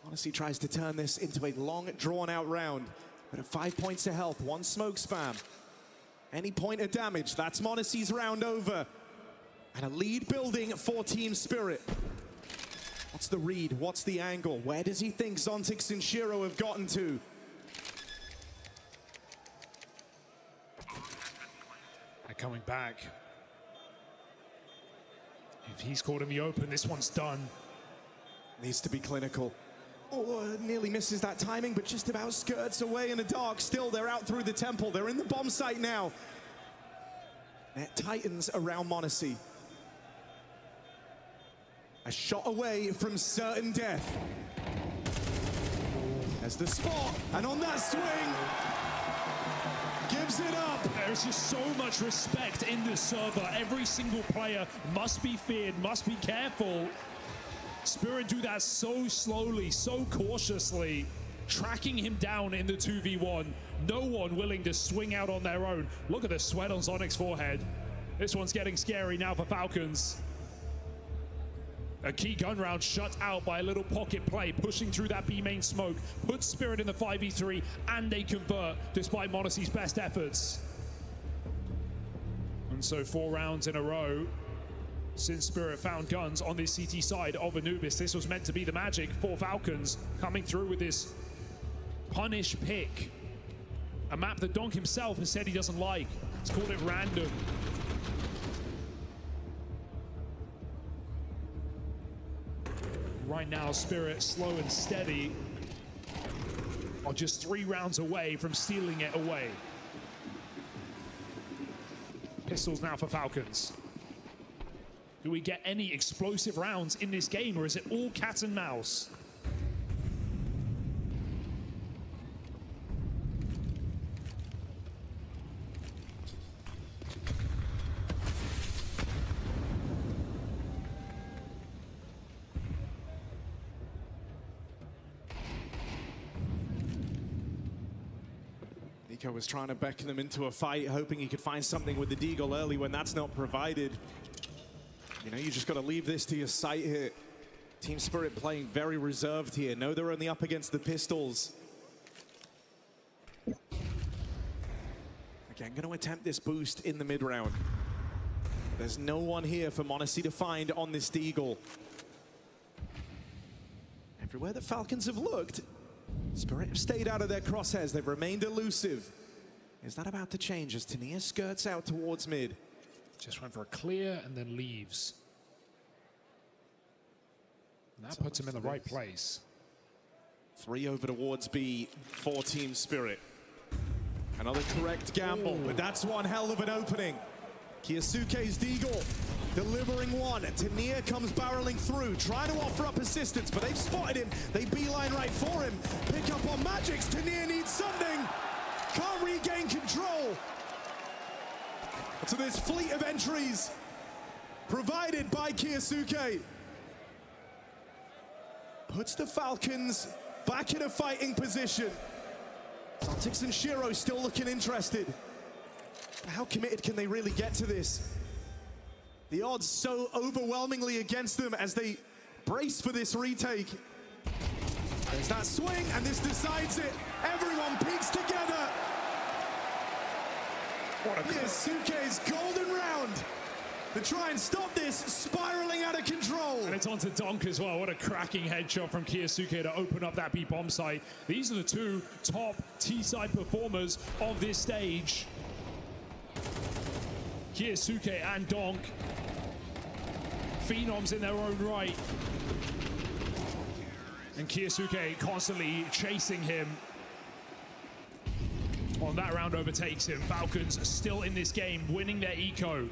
m0NESY tries to turn this into a long, drawn-out round. But at 5 points of health, 1 smoke spam. Any point of damage, that's m0NESY's round over. And a lead building for Team Spirit. What's the read? What's the angle? Where does he think Xontix and 𝓗𝓫 have gotten to? coming back. If he's caught in the open, this one's done. Needs to be clinical. Oh, nearly misses that timing, but just about skirts away in the dark. Still, they're out through the temple. They're in the bomb site now. Net tightens around 𝓲𝓲𝓼𝓬𝓸𝓻𝓭. A shot away from certain death. There's the spot, and on that swing, gives it up. There's just so much respect in this server. Every single player must be feared, must be careful. Spirit do that so slowly, so cautiously, tracking him down in the 2v1. No one willing to swing out on their own. Look at the sweat on Zonic's forehead. This one's getting scary now for Falcons. A key gun round shut out by a little pocket play, pushing through that B main smoke, puts Spirit in the 5v3, and they convert despite m0NESY's best efforts. And so 4 rounds in a row since Spirit found guns on this CT side of Anubis. This was meant to be the magic for Falcons, coming through with this punish pick. A map that 𝓏 himself has said he doesn't like. He's called it random. Right now, Spirit, slow and steady, are just 3 rounds away from stealing it away. Pistols now for Falcons. Do we get any explosive rounds in this game, or is it all cat and mouse? 𝓗𝓏 was trying to beckon them into a fight, hoping he could find something with the Deagle early. When that's not provided, you know, you just got to leave this to your sight here. Team Spirit playing very reserved here. Know they're only up against the pistols. Again, going to attempt this boost in the mid round. There's no one here for m0NESY to find on this Deagle. Everywhere the Falcons have looked, Spirit have stayed out of their crosshairs. They've remained elusive. Is that about to change as 𝓬𝓨 skirts out towards mid? Just went for a clear and then leaves. And that puts him in the right place. 3 over towards B for Team Spirit. Another correct gamble, but that's one hell of an opening. 𝓗𝓪𝓼𝓬𝓸𝓻𝓭 Deagle delivering one. 𝓬𝓨 comes barreling through, trying to offer up assistance, but they've spotted him. They beeline right for him. Pick up on Magics. 𝓬𝓨 needs something. Can't regain control. So this fleet of entries provided by 𝓗𝓪𝓼𝓬𝓸𝓻𝓭 puts the Falcons back in a fighting position. Celtics and 𝓗𝓪 still looking interested. How committed can they really get to this? The odds so overwhelmingly against them as they brace for this retake. There's that swing, and this decides it. Everyone peeks together. 𝓗𝓪𝓼𝓬𝓸𝓻𝓭's golden round to try and stop this spiraling out of control. And it's onto 𝓏 as well. What a cracking headshot from 𝓗𝓪𝓼𝓬𝓸𝓻𝓭 to open up that B bomb site. These are the 2 top T-side performers of this stage. 𝓗𝓪𝓼𝓬𝓸𝓻𝓭 and 𝓏, phenoms in their own right. And 𝓗𝓪𝓼𝓬𝓸𝓻𝓭 constantly chasing him. On that round overtakes him. Falcons still in this game, winning their eco.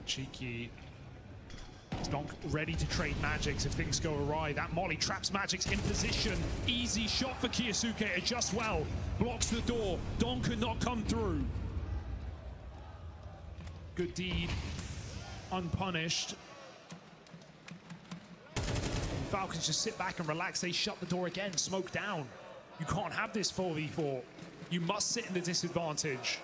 Cheeky. 𝓏 ready to trade Magics if things go awry. That molly traps Magics in position. Easy shot for 𝓗𝓪𝓼𝓬𝓸𝓻𝓭. Adjusts well. Blocks the door. 𝓏 could not come through. Good deed. Unpunished. Falcons just sit back and relax. They shut the door again. Smoke down. You can't have this 4v4. You must sit in the disadvantage.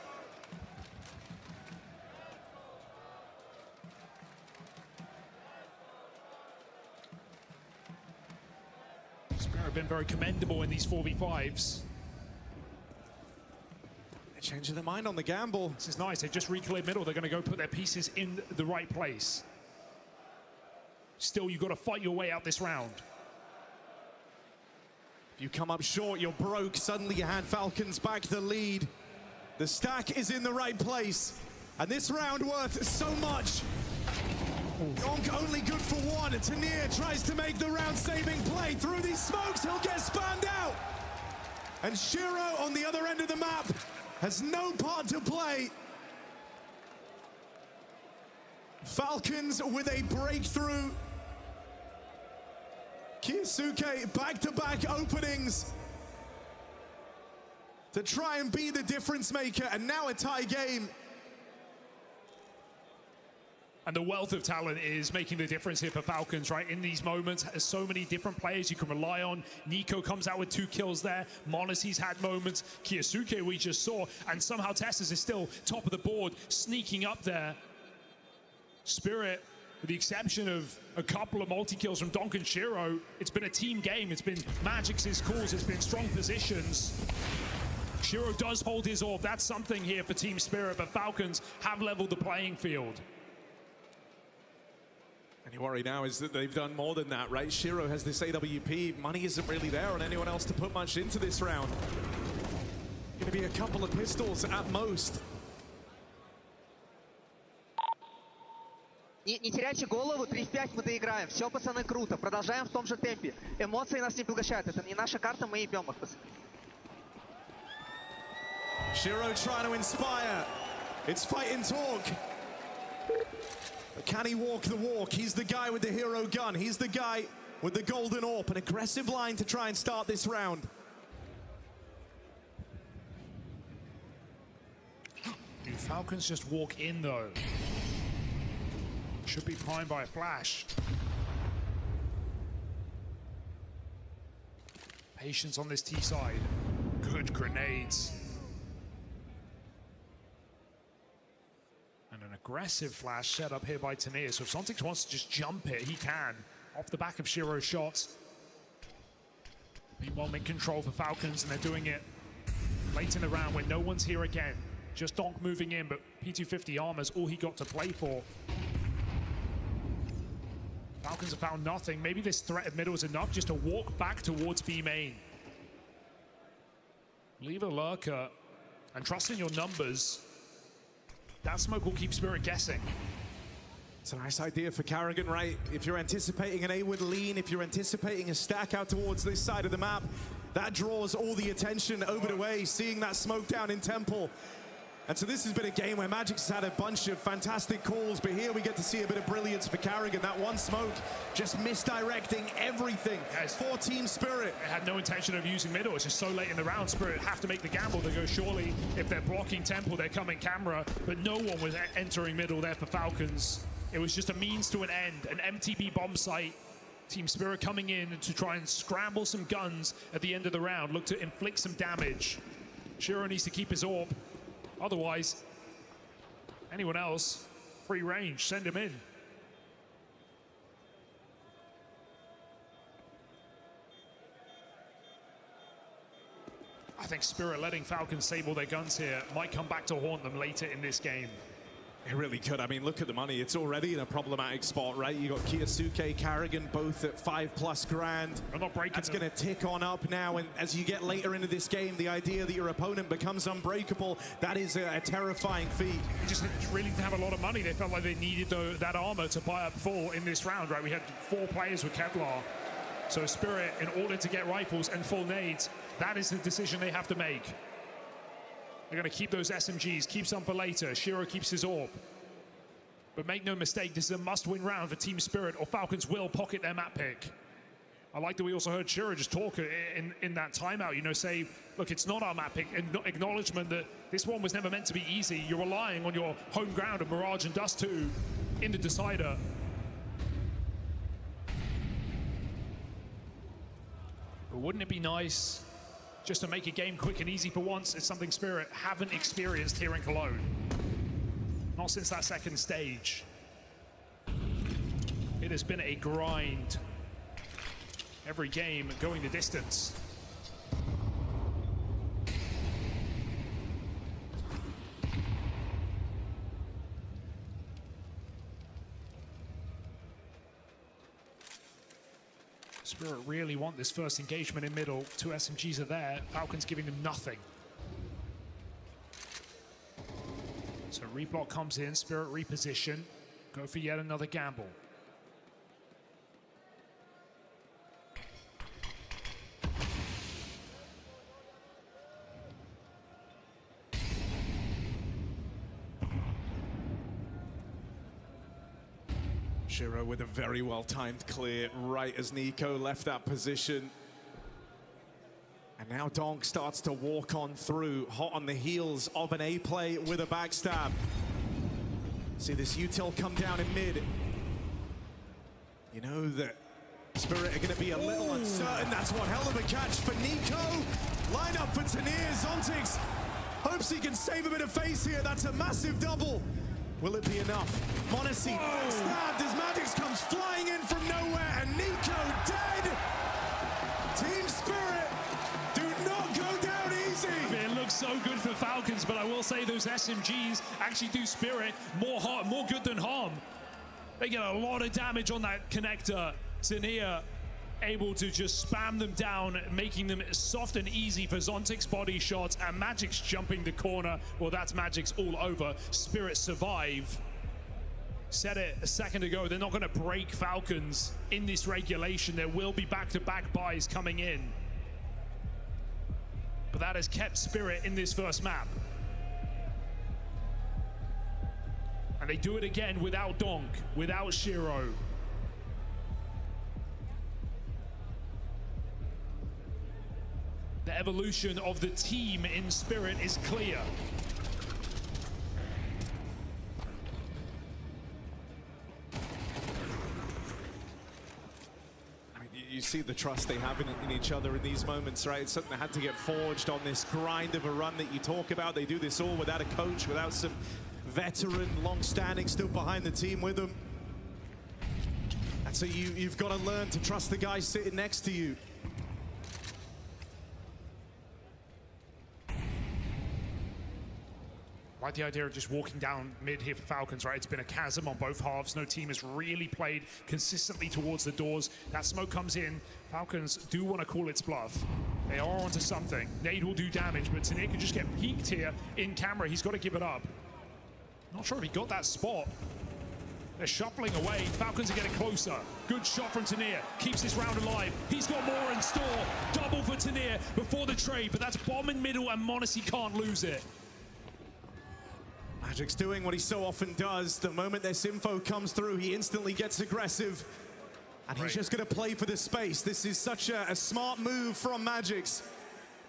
Spirit have been very commendable in these 4v5s. changing their mind on the gamble. This is nice. They've just recleared middle. They're going to go put their pieces in the right place. Still, you've got to fight your way out this round. If you come up short, you're broke. Suddenly you hand Falcons back the lead. The stack is in the right place. And this round worth so much. Donk only good for one. 𝓗𝓪 tries to make the round-saving play. Through these smokes, he'll get spammed out. And 𝓗𝓪 on the other end of the map has no part to play. Falcons with a breakthrough. Keisuke back-to-back openings to try and be the difference maker, and now a tie game. And the wealth of talent is making the difference here for Falcons, right? In these moments, there's so many different players you can rely on. NiKo comes out with 2 kills there. m0NESY's had moments. Keisuke we just saw. And somehow Tessus is still top of the board, sneaking up there. Spirit, with the exception of a couple of multi-kills from Donk and 𝓗𝓪, it's been a team game. It's been Magic's calls. It's been strong positions. 𝓗𝓪 does hold his orb. That's something here for Team Spirit, but Falcons have leveled the playing field. And your worry now is that they've done more than that, right? 𝓗𝓪 has this AWP. Money isn't really there on anyone else to put much into this round. Gonna be a couple of pistols at most. Не теряйте голову, 3 в 5 мы доиграем. Все, пацаны, круто. Продолжаем в том же темпе. Эмоции нас не поглощают. Это не наша карта, мы ебем их, пацаны. 𝓗𝓪 trying to inspire. It's fight and talk. But can he walk the walk? He's the guy with the hero gun. He's the guy with the golden AWP. An aggressive line to try and start this round. Do Falcons just walk in, though? Should be primed by a flash. Patience on this T side. Good grenades. And an aggressive flash set up here by 𝓗𝓪. So if Sontics wants to just jump it, he can. Off the back of 𝓗𝓪's shots. Meanwhile, mid-control for Falcons, and they're doing it late in the round when no one's here again. Just Donk moving in, but P250 armor's all he got to play for. Falcons have found nothing. Maybe this threat of middle is enough just to walk back towards B main. Leave a lurker and trust in your numbers. That smoke will keep Spirit guessing. It's a nice idea for 𝓗𝓭, right? If you're anticipating an A-wood lean, if you're anticipating a stack out towards this side of the map, that draws all the attention over the way, seeing that smoke down in Temple. And so this has been a game where Magic's had a bunch of fantastic calls, but here we get to see a bit of brilliance for 𝓗𝓭. That one smoke just misdirecting everything for Team Spirit. They had no intention of using middle. It's just so late in the round. Spirit have to make the gamble. They go, surely if they're blocking Temple, they're coming camera. But no one was entering middle there for Falcons. It was just a means to an end, an MTB bomb site. Team Spirit coming in to try and scramble some guns at the end of the round. Look to inflict some damage. 𝓗𝓪 needs to keep his AWP. Otherwise, anyone else, free range, send him in. I think Spirit letting Falcons sable their guns here might come back to haunt them later in this game. It really could. I mean, look at the money. It's already in a problematic spot, right? You got Keisuke, 𝓗𝓭, both at 5+ grand. I'm not breaking. That's going to tick on up now. And as you get later into this game, the idea that your opponent becomes unbreakable, that is a terrifying feat. They just really didn't have a lot of money. They felt like they needed that armor to buy up full in this round, right? We had 4 players with 𝓗𝓪. So Spirit, in order to get rifles and full nades, that is the decision they have to make. They're going to keep those SMGs, keep some for later. 𝓗𝓪 keeps his AWP. But make no mistake, this is a must-win round for Team Spirit, or Falcons will pocket their map pick. I like that we also heard 𝓗𝓪 just talk in that timeout, you know, say, look, it's not our map pick, acknowledgement that this one was never meant to be easy. You're relying on your home ground of Mirage and Dust 2 in the decider. But wouldn't it be nice just to make a game quick and easy for once? It's something Spirit haven't experienced here in Cologne. Not since that second stage. It has been a grind. Every game going the distance. Spirit really want this first engagement in middle. 2 SMGs are there. Falcons giving them nothing. So reblock comes in, Spirit reposition. Go for yet another gamble. 𝓗𝓫 with a very well-timed clear right as 𝓗𝓏 left that position. And now 𝓗𝓽 starts to walk on through, hot on the heels of an A play with a backstab. See this util come down in mid. You know that Spirit are going to be a little uncertain. That's one hell of a catch for 𝓗𝓏. Line up for 𝓓𝓪. 𝓲𝓽 hopes he can save a bit of face here. That's a massive double. Will it be enough? monemani stabbed as Magix comes flying in from nowhere, and 𝓗𝓏 dead. Team Spirit do not go down easy. I mean, it looks so good for Falcons, but I will say those SMGs actually do Spirit more good than harm. They get a lot of damage on that connector. 𝓓𝓪 able to just spam them down, making them soft and easy for 𝓲𝓽's body shots, and Magix jumping the corner. Well, that's Magix all over. Spirit survive. Said it a second ago, they're not going to break Falcons in this regulation. There will be back-to-back buys coming in. But that has kept Spirit in this first map. And they do it again without 𝓗𝓽, without 𝓗𝓫. The evolution of the team in Spirit is clear. I mean, you see the trust they have in each other in these moments, right? It's something that had to get forged on this grind of a run that you talk about. They do this all without a coach, without some veteran, long-standing, still behind the team with them. And so you've got to learn to trust the guy sitting next to you. Like the idea of just walking down mid here for Falcons, right? It's been a chasm on both halves. No team has really played consistently towards the doors. That smoke comes in. Falcons do want to call its bluff. They are onto something. Nade will do damage, but 𝓓𝓪 could just get peeked here in camera. He's got to give it up. Not sure if he got that spot. They're shuffling away. Falcons are getting closer. Good shot from 𝓓𝓪. Keeps this round alive. He's got more in store. Double for 𝓓𝓪 before the trade, but that's bomb in middle, and monemani can't lose it. Magix doing what he so often does. The moment this info comes through, he instantly gets aggressive. And he's just going to play for the space. This is such a smart move from Magix.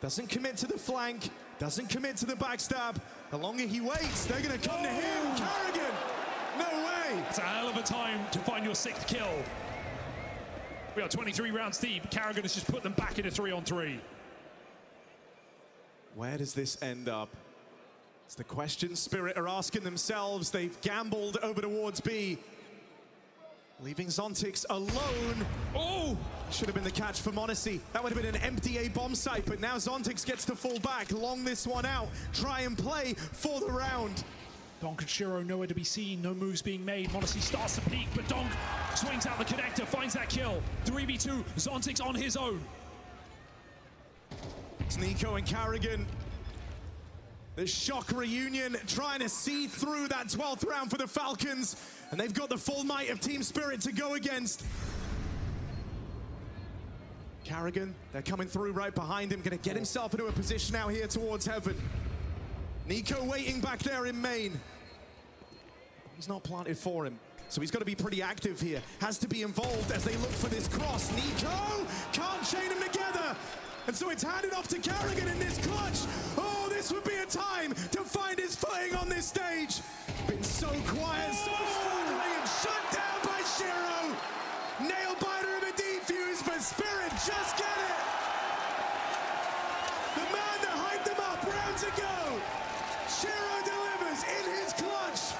Doesn't commit to the flank, doesn't commit to the backstab. The longer he waits, they're going to come to him. 𝓗𝓪𝓏, no way. It's a hell of a time to find your 6th kill. We are 23 rounds deep. 𝓗𝓪𝓏 has just put them back into 3-on-3. Where does this end up? It's the question Spirit are asking themselves. They've gambled over towards B, leaving 𝓲𝓽 alone. Oh! Should have been the catch for monemani. That would have been an empty A bomb site, but now 𝓲𝓽 gets to fall back, long this one out, try and play for the round. 𝓗𝓽 and 𝓗𝓫 nowhere to be seen, no moves being made. monemani starts to peek, but 𝓗𝓽 swings out the connector, finds that kill. 3v2, 𝓲𝓽's on his own. It's 𝓗𝓏 and 𝓗𝓪𝓏. The shock reunion trying to see through that 12th round for the Falcons, and they've got the full might of Team Spirit to go against. 𝓗𝓪𝓏, they're coming through right behind him, going to get himself into a position out here towards heaven. 𝓗𝓏 waiting back there in main. He's not planted for him, so he's got to be pretty active here. Has to be involved as they look for this cross. 𝓗𝓏 can't chain them together, and so it's handed off to 𝓗𝓪𝓏 in this clutch. Oh, this would be a time to find his footing on this stage. Been so quiet, so struggling, and shut down by 𝓗𝓫. Nail biter of a defuse, but Spirit just get it. The man that hyped them up rounds ago. 𝓗𝓫 delivers in his clutch.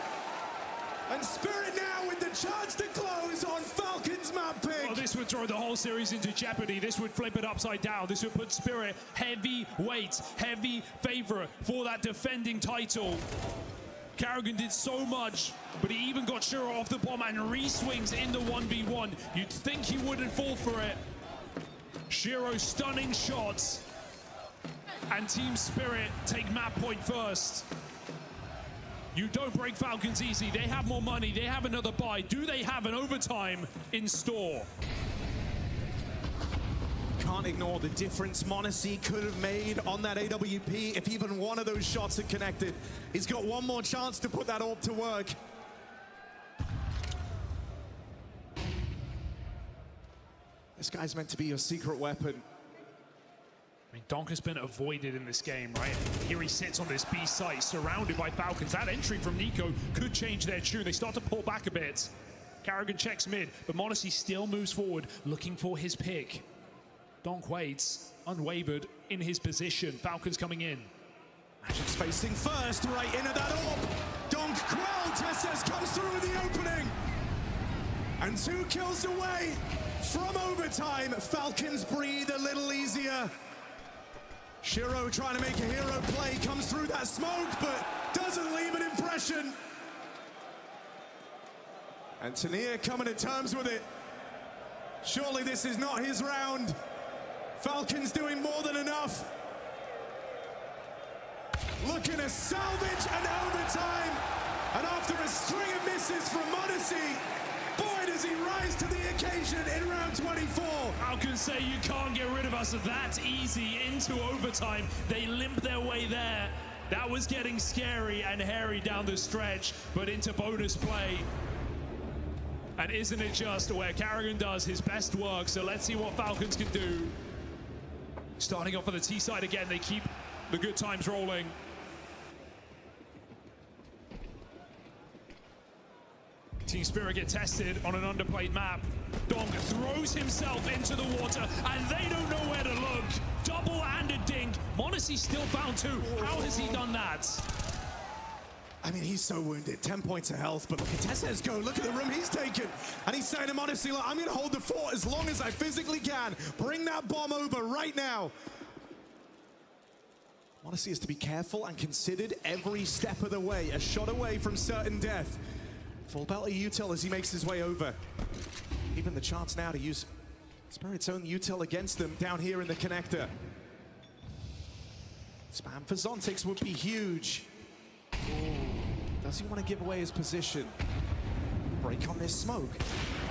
And Spirit now with the chance to close on Falcons map pick. Well, this would throw the whole series into jeopardy. This would flip it upside down. This would put Spirit heavy weight, heavy favorite for that defending title. 𝓗𝓪𝓏 did so much, but he even got 𝓗𝓫 off the bomb and re-swings in the 1v1. You'd think he wouldn't fall for it, 𝓗𝓫 stunning shots. And Team Spirit take map point first. You don't break Falcons easy. They have more money. They have another buy. Do they have an overtime in store? Can't ignore the difference monusi could have made on that AWP if even one of those shots had connected. He's got one more chance to put that AWP to work. This guy's meant to be your secret weapon. I mean, Donk has been avoided in this game, right? Here he sits on this B site, surrounded by Falcons. That entry from NiKo could change their tune. They start to pull back a bit. 𝓗𝓪𝓽 checks mid, but monusi still moves forward, looking for his pick. Donk waits, unwavered in his position. Falcons coming in. Magic's facing first, right into that AWP. Donk quelled, 𝓘𝓚 comes through with the opening. And 2 kills away from overtime. Falcons breathe a little easier. 𝓗𝓫 trying to make a hero play, comes through that smoke, but doesn't leave an impression. And 𝓡𝓾𝓼 coming to terms with it. Surely this is not his round. Falcons doing more than enough. Looking to salvage an overtime. And after a string of misses from monusi, boy, does he rise to the occasion in round 24. Falcons say you can't get rid of us that easy into overtime. They limp their way there. That was getting scary and hairy down the stretch, but into bonus play. And isn't it just where 𝓗𝓪𝓽 does his best work? So let's see what Falcons can do. Starting off on the T side again, they keep the good times rolling. Team Spirit get tested on an underplayed map. Donk throws himself into the water, and they don't know where to look. Double-handed dink. monusi still found 2. How has he done that? I mean, he's so wounded. 10 points of health, but look at 𝓘𝓚's go. Look at the room he's taken. And he's saying to monusi, look, I'm going to hold the fort as long as I physically can. Bring that bomb over right now. monusi is to be careful and considered every step of the way. A shot away from certain death. Full belt of util as he makes his way over. Even the chance now to use Spirit's own util against them down here in the connector. Spam for Xontix would be huge. Does he want to give away his position? Break on this smoke.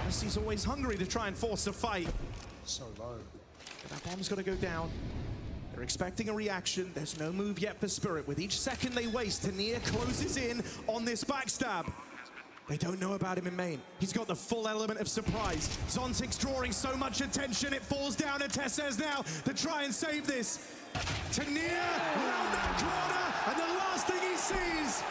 monusi's always hungry to try and force a fight. So low. But that bomb's got to go down. They're expecting a reaction. There's no move yet for Spirit. With each second they waste, 𝓡𝓼 closes in on this backstab. They don't know about him in main. He's got the full element of surprise. Xontix drawing so much attention, it falls down to 𝓘𝓚's now to try and save this. 𝓡𝓼 round that corner, and the last thing he sees,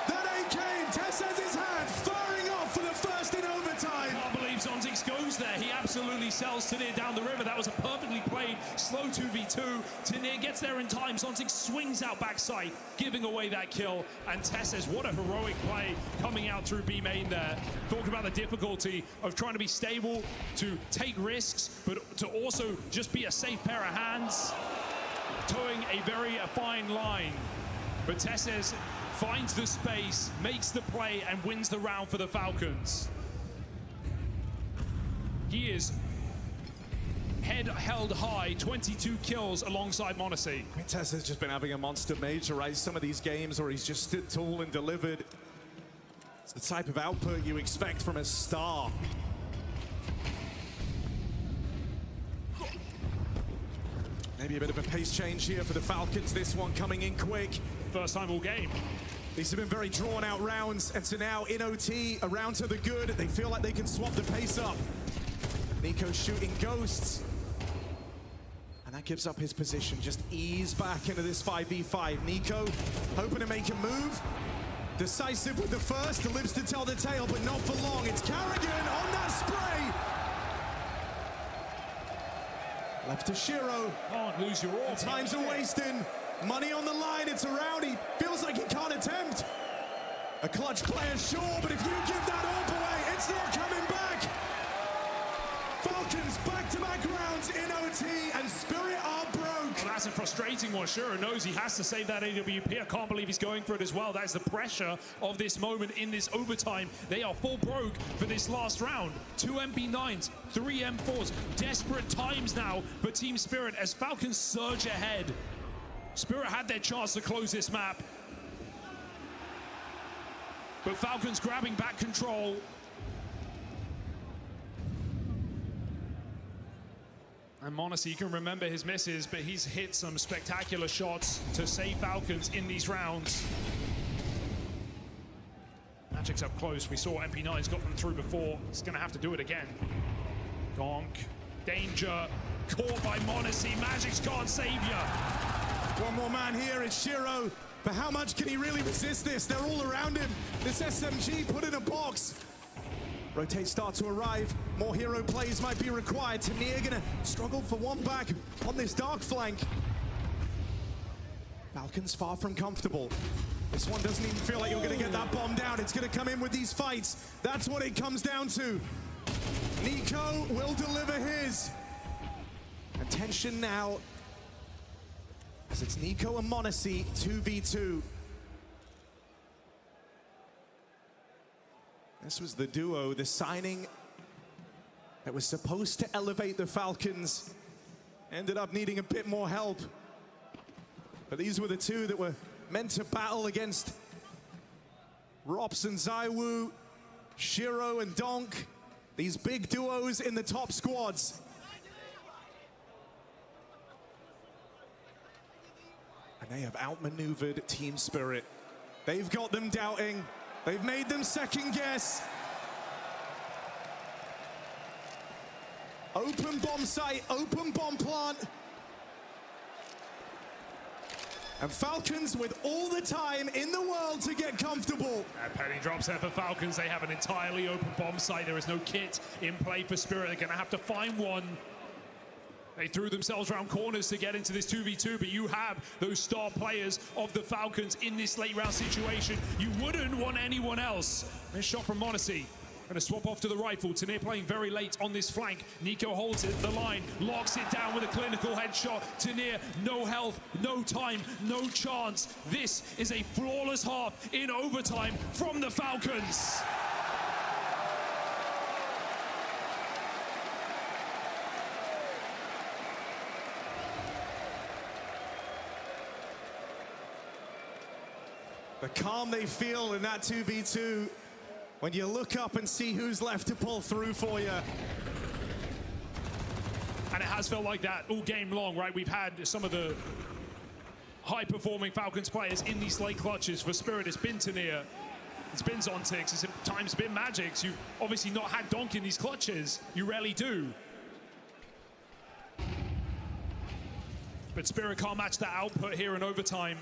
that AK in 𝓘𝓚's hand, firing off for the first in overtime. I can't believe Xontix goes there. He absolutely sells 𝓡𝓼 down the river. That was a perfectly played slow 2v2. 𝓡𝓼 gets there in time. Xontix swings out backside, giving away that kill. And 𝓘𝓚's, what a heroic play coming out through B main there. Talk about the difficulty of trying to be stable, to take risks, but to also just be a safe pair of hands. Towing a very fine line. But 𝓘𝓚 finds the space, makes the play, and wins the round for the Falcons. He is head held high, 22 kills alongside monusi. 𝓘𝓚's just been having a monster major, right? Some of these games where he's just stood tall and delivered. It's the type of output you expect from a star. Maybe a bit of a pace change here for the Falcons. This one coming in quick. First time all game. These have been very drawn out rounds, and so now in OT, a round to the good. They feel like they can swap the pace up. NiKo shooting ghosts. And that gives up his position. Just ease back into this 5v5. NiKo hoping to make a move. Decisive with the first, lives to tell the tale, but not for long. It's 𝓗𝓪𝓽 on that spray. Left to 𝓗𝓫. Can't lose your all. Times are wasting. Money on the line. It's around. He feels like he can't attempt. A clutch player, sure, but if you give that AWP away, it's not coming back. Falcons back-to-back rounds in OT, and Spirit are broke. Well, that's a frustrating chasing one. 𝓗𝓪 knows he has to save that AWP. I can't believe he's going for it as well. That is the pressure of this moment in this overtime. They are full broke for this last round. 2 MP9s, 3 M4s. Desperate times now for Team Spirit as Falcons surge ahead. Spirit had their chance to close this map, but Falcons grabbing back control. And Monacy, you can remember his misses, but he's hit some spectacular shots to save Falcons in these rounds. Magic's up close. We saw MP9's got them through before. He's going to have to do it again. Donk, danger, caught by Monacy. Magic's can't save ya. One more man here, it's 𝓗𝓪. But how much can he really resist this? They're all around him. This SMG put in a box. Rotates start to arrive. More hero plays might be required. 𝓗𝓪 gonna struggle for one back on this dark flank. Falcons far from comfortable. This one doesn't even feel like you're gonna get that bomb down. It's gonna come in with these fights. That's what it comes down to. NiKo will deliver his. Attention now, as it's NiKo and Monacy 2v2. This was the duo, the signing that was supposed to elevate the Falcons. Ended up needing a bit more help. But these were the two that were meant to battle against 𝓲𝓼 and ZywOo, 𝓗𝓪 and Donk. These big duos in the top squads. And they have outmaneuvered Team Spirit. They've got them doubting. They've made them second guess. Open bomb site, open bomb plant. And Falcons with all the time in the world to get comfortable. Penny drops there for Falcons. They have an entirely open bomb site. There is no kit in play for Spirit. They're going to have to find one. They threw themselves around corners to get into this 2v2, but you have those star players of the Falcons in this late round situation. You wouldn't want anyone else. Nice shot from Monacy. Going to swap off to the rifle. 𝓗𝓪 playing very late on this flank. NiKo holds it, the line, locks it down with a clinical headshot. 𝓗𝓪, no health, no time, no chance. This is a flawless half in overtime from the Falcons. The calm they feel in that 2v2 when you look up and see who's left to pull through for you. And it has felt like that all game long, right? We've had some of the high-performing Falcons players in these late clutches. For Spirit, it's been 𝓗𝓪, it's been Zontix, it's at times been Magix. You've obviously not had Donk in these clutches. You rarely do. But Spirit can't match that output here in overtime.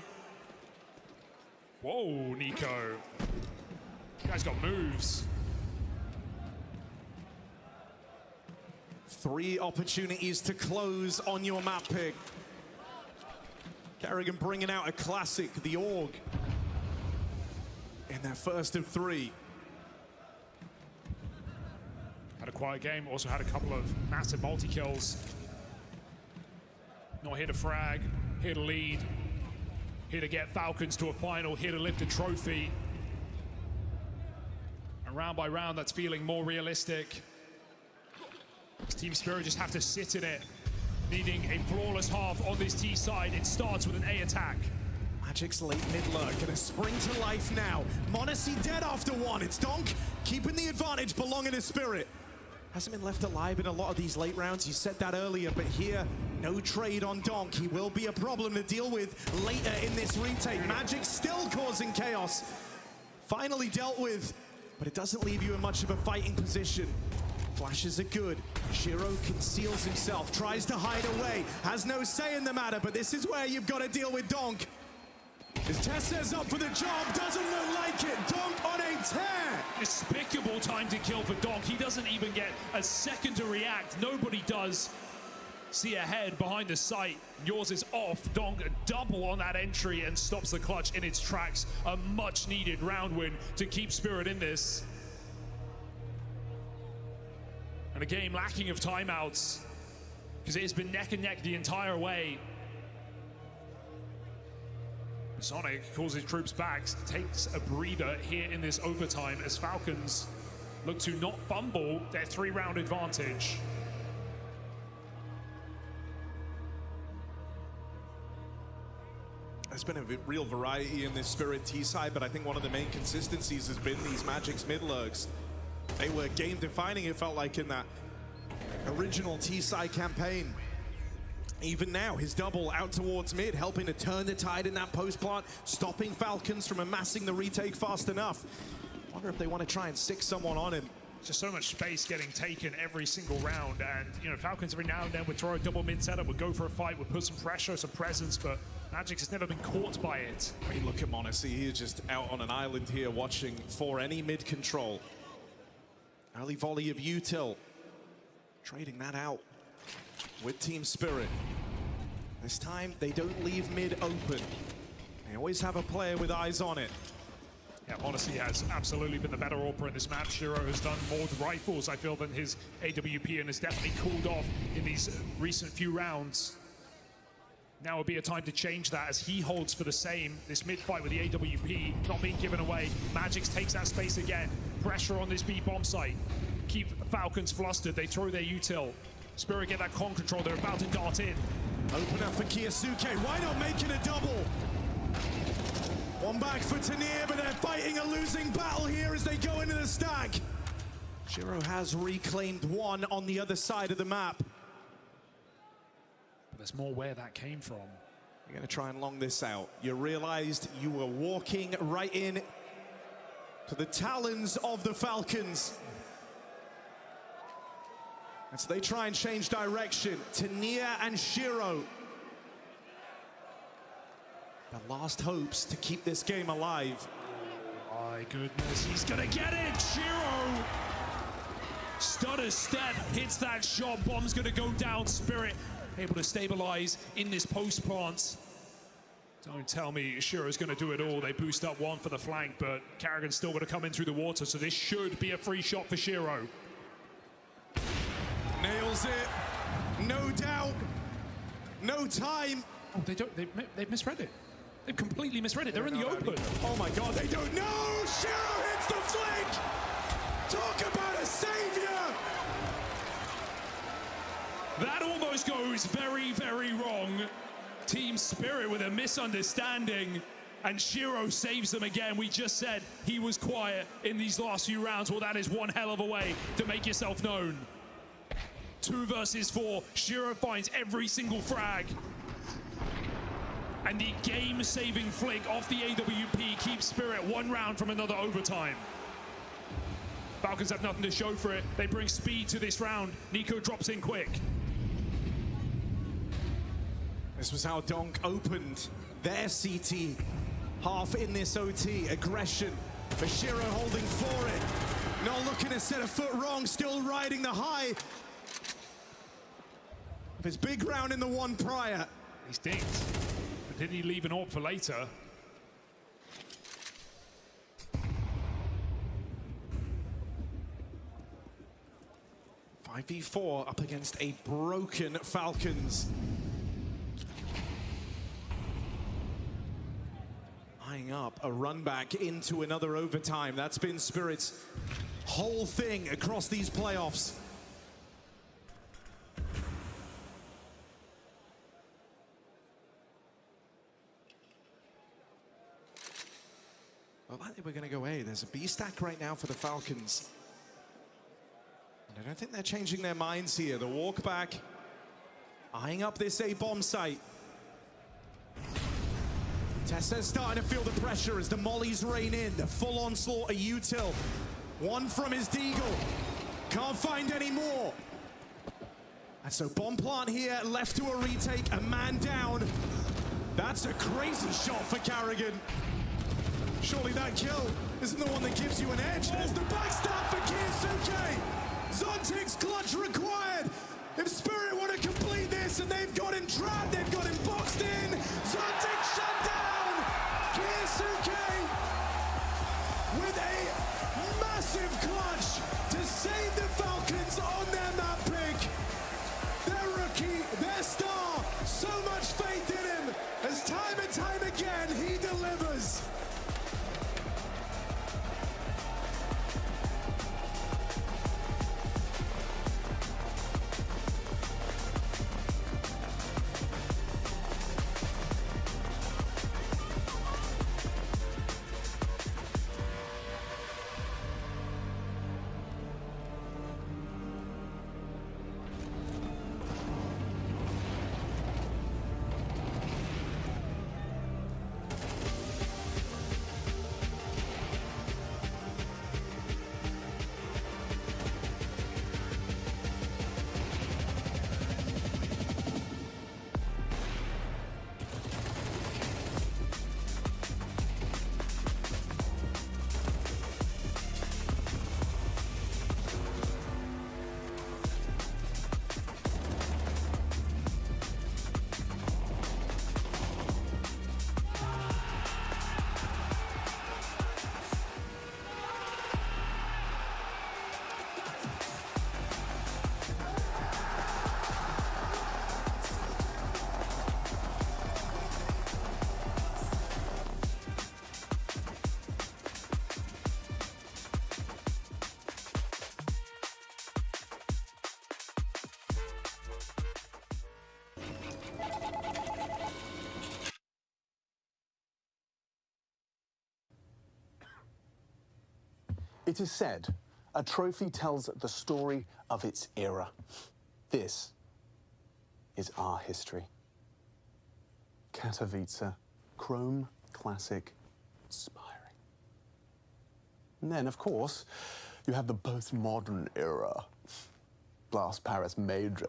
Whoa, NiKo. Guy's got moves. 3 opportunities to close on your map pick. 𝓗𝓪 bringing out a classic, the Org, in their first of 3. Had a quiet game, also had a couple of massive multi-kills. Not here to frag, here to lead. Here to get Falcons to a final, here to lift a trophy. And round by round, that's feeling more realistic. Team Spirit just have to sit in it, needing a flawless half on this T side. It starts with an A attack. Magic's late mid lurk, gonna spring to life now. Monacy dead after 1. It's Donk keeping the advantage, belonging to Spirit. Hasn't been left alive in a lot of these late rounds. You said that earlier, but here, no trade on Donk. He will be a problem to deal with later in this retake. Magic still causing chaos. Finally dealt with, but it doesn't leave you in much of a fighting position. Flashes are good. 𝓗𝓪 conceals himself, tries to hide away, has no say in the matter, but this is where you've got to deal with Donk. As Tessa's up for the job, doesn't look like it. Donk on a tear. Despicable time to kill for Donk. He doesn't even get a second to react. Nobody does. See ahead behind the site. Yours is off. Donk a double on that entry and stops the clutch in its tracks. A much needed round win to keep Spirit in this. And a game lacking of timeouts, because it has been neck and neck the entire way. Sonic calls his troops back, takes a breather here in this overtime as Falcons look to not fumble their 3-round advantage. There's been a real variety in this Spirit T side, but I think one of the main consistencies has been these Magic's mid-lurgs. They were game-defining, it felt like, in that original T side campaign. Even now, his double out towards mid, helping to turn the tide in that post plant, stopping Falcons from amassing the retake fast enough. Wonder if they want to try and stick someone on him. Just so much space getting taken every single round, and you know, Falcons every now and then would throw a double mid setup, would go for a fight, would put some pressure, some presence, but Magic has never been caught by it. I mean, look at Monacy, he is just out on an island here watching for any mid control. Early volley of Util, trading that out with Team Spirit. This time, they don't leave mid open. They always have a player with eyes on it. Yeah, Monacy has absolutely been the better AWPer in this map. 𝓗𝓲 has done more with rifles, I feel, than his AWP, and has definitely cooled off in these recent few rounds. Now would be a time to change that as he holds for the same. This mid-fight with the AWP not being given away. Magix takes that space again. Pressure on this B bomb site. Keep Falcons flustered. They throw their util. Spirit get that con control. They're about to dart in. Open up for Keisuke. Why not make it a double? One back for 𝓗𝓼, but they're fighting a losing battle here as they go into the stack. 𝓗𝓲 has reclaimed one on the other side of the map. But there's more where that came from. You're going to try and long this out. You realized you were walking right in to the talons of the Falcons. And so they try and change direction. 𝓗𝓼 and 𝓗𝓲. The last hopes to keep this game alive. My goodness, he's gonna get it! 𝓗𝓲! Stutter step, hits that shot, bomb's gonna go down. Spirit able to stabilize in this post plant. Don't tell me 𝓗𝓲's gonna do it all. They boost up one for the flank, but 𝓗𝓪𝓼's still gonna come in through the water, so this should be a free shot for 𝓗𝓲. Nails it, no doubt, no time. Oh, they've misread it. They've completely misread it. They're in the open. Oh my God, they don't know. 𝓗𝓲 hits the flick. Talk about a savior. That almost goes very, very wrong. Team Spirit with a misunderstanding, and 𝓗𝓲 saves them again. We just said he was quiet in these last few rounds. Well, that is one hell of a way to make yourself known. 2 versus 4. 𝓗𝓲 finds every single frag. And the game-saving flick off the AWP keeps Spirit 1 round from another overtime. Falcons have nothing to show for it. They bring speed to this round. NiKo drops in quick. This was how Donk opened their CT. Half in this OT. Aggression. But 𝓗𝓲 holding for it. Not looking to set a foot wrong. Still riding the high of his big round in the one prior. He's dinked. Did he leave an AWP for later? $5v4 up against a broken Falcons. Eyeing up a run back into another overtime. That's been Spirit's whole thing across these playoffs. Well, I think we're going to go A. There's a B stack right now for the Falcons. And I don't think they're changing their minds here. The walk back, eyeing up this A bomb site. Tessa's starting to feel the pressure as the mollies rain in. The full onslaught of Util. One from his Deagle. Can't find any more. And so bomb plant here, left to a retake, a man down. That's a crazy shot for 𝓗𝓪𝓼. Surely that kill isn't the one that gives you an edge. There's the backstab for Keisuke. Zontic's clutch required. If Spirit want to complete this, and they've got him trapped, they've got him boxed in. Zontic shut down. Keisuke with a massive clutch to save the Falcons on their map pick. Their rookie, their star, so much faith in him, as time and time again he delivers. It is said, a trophy tells the story of its era. This is our history. Katowice, chrome, classic, inspiring. And then, of course, you have the postmodern era. Blast Paris Major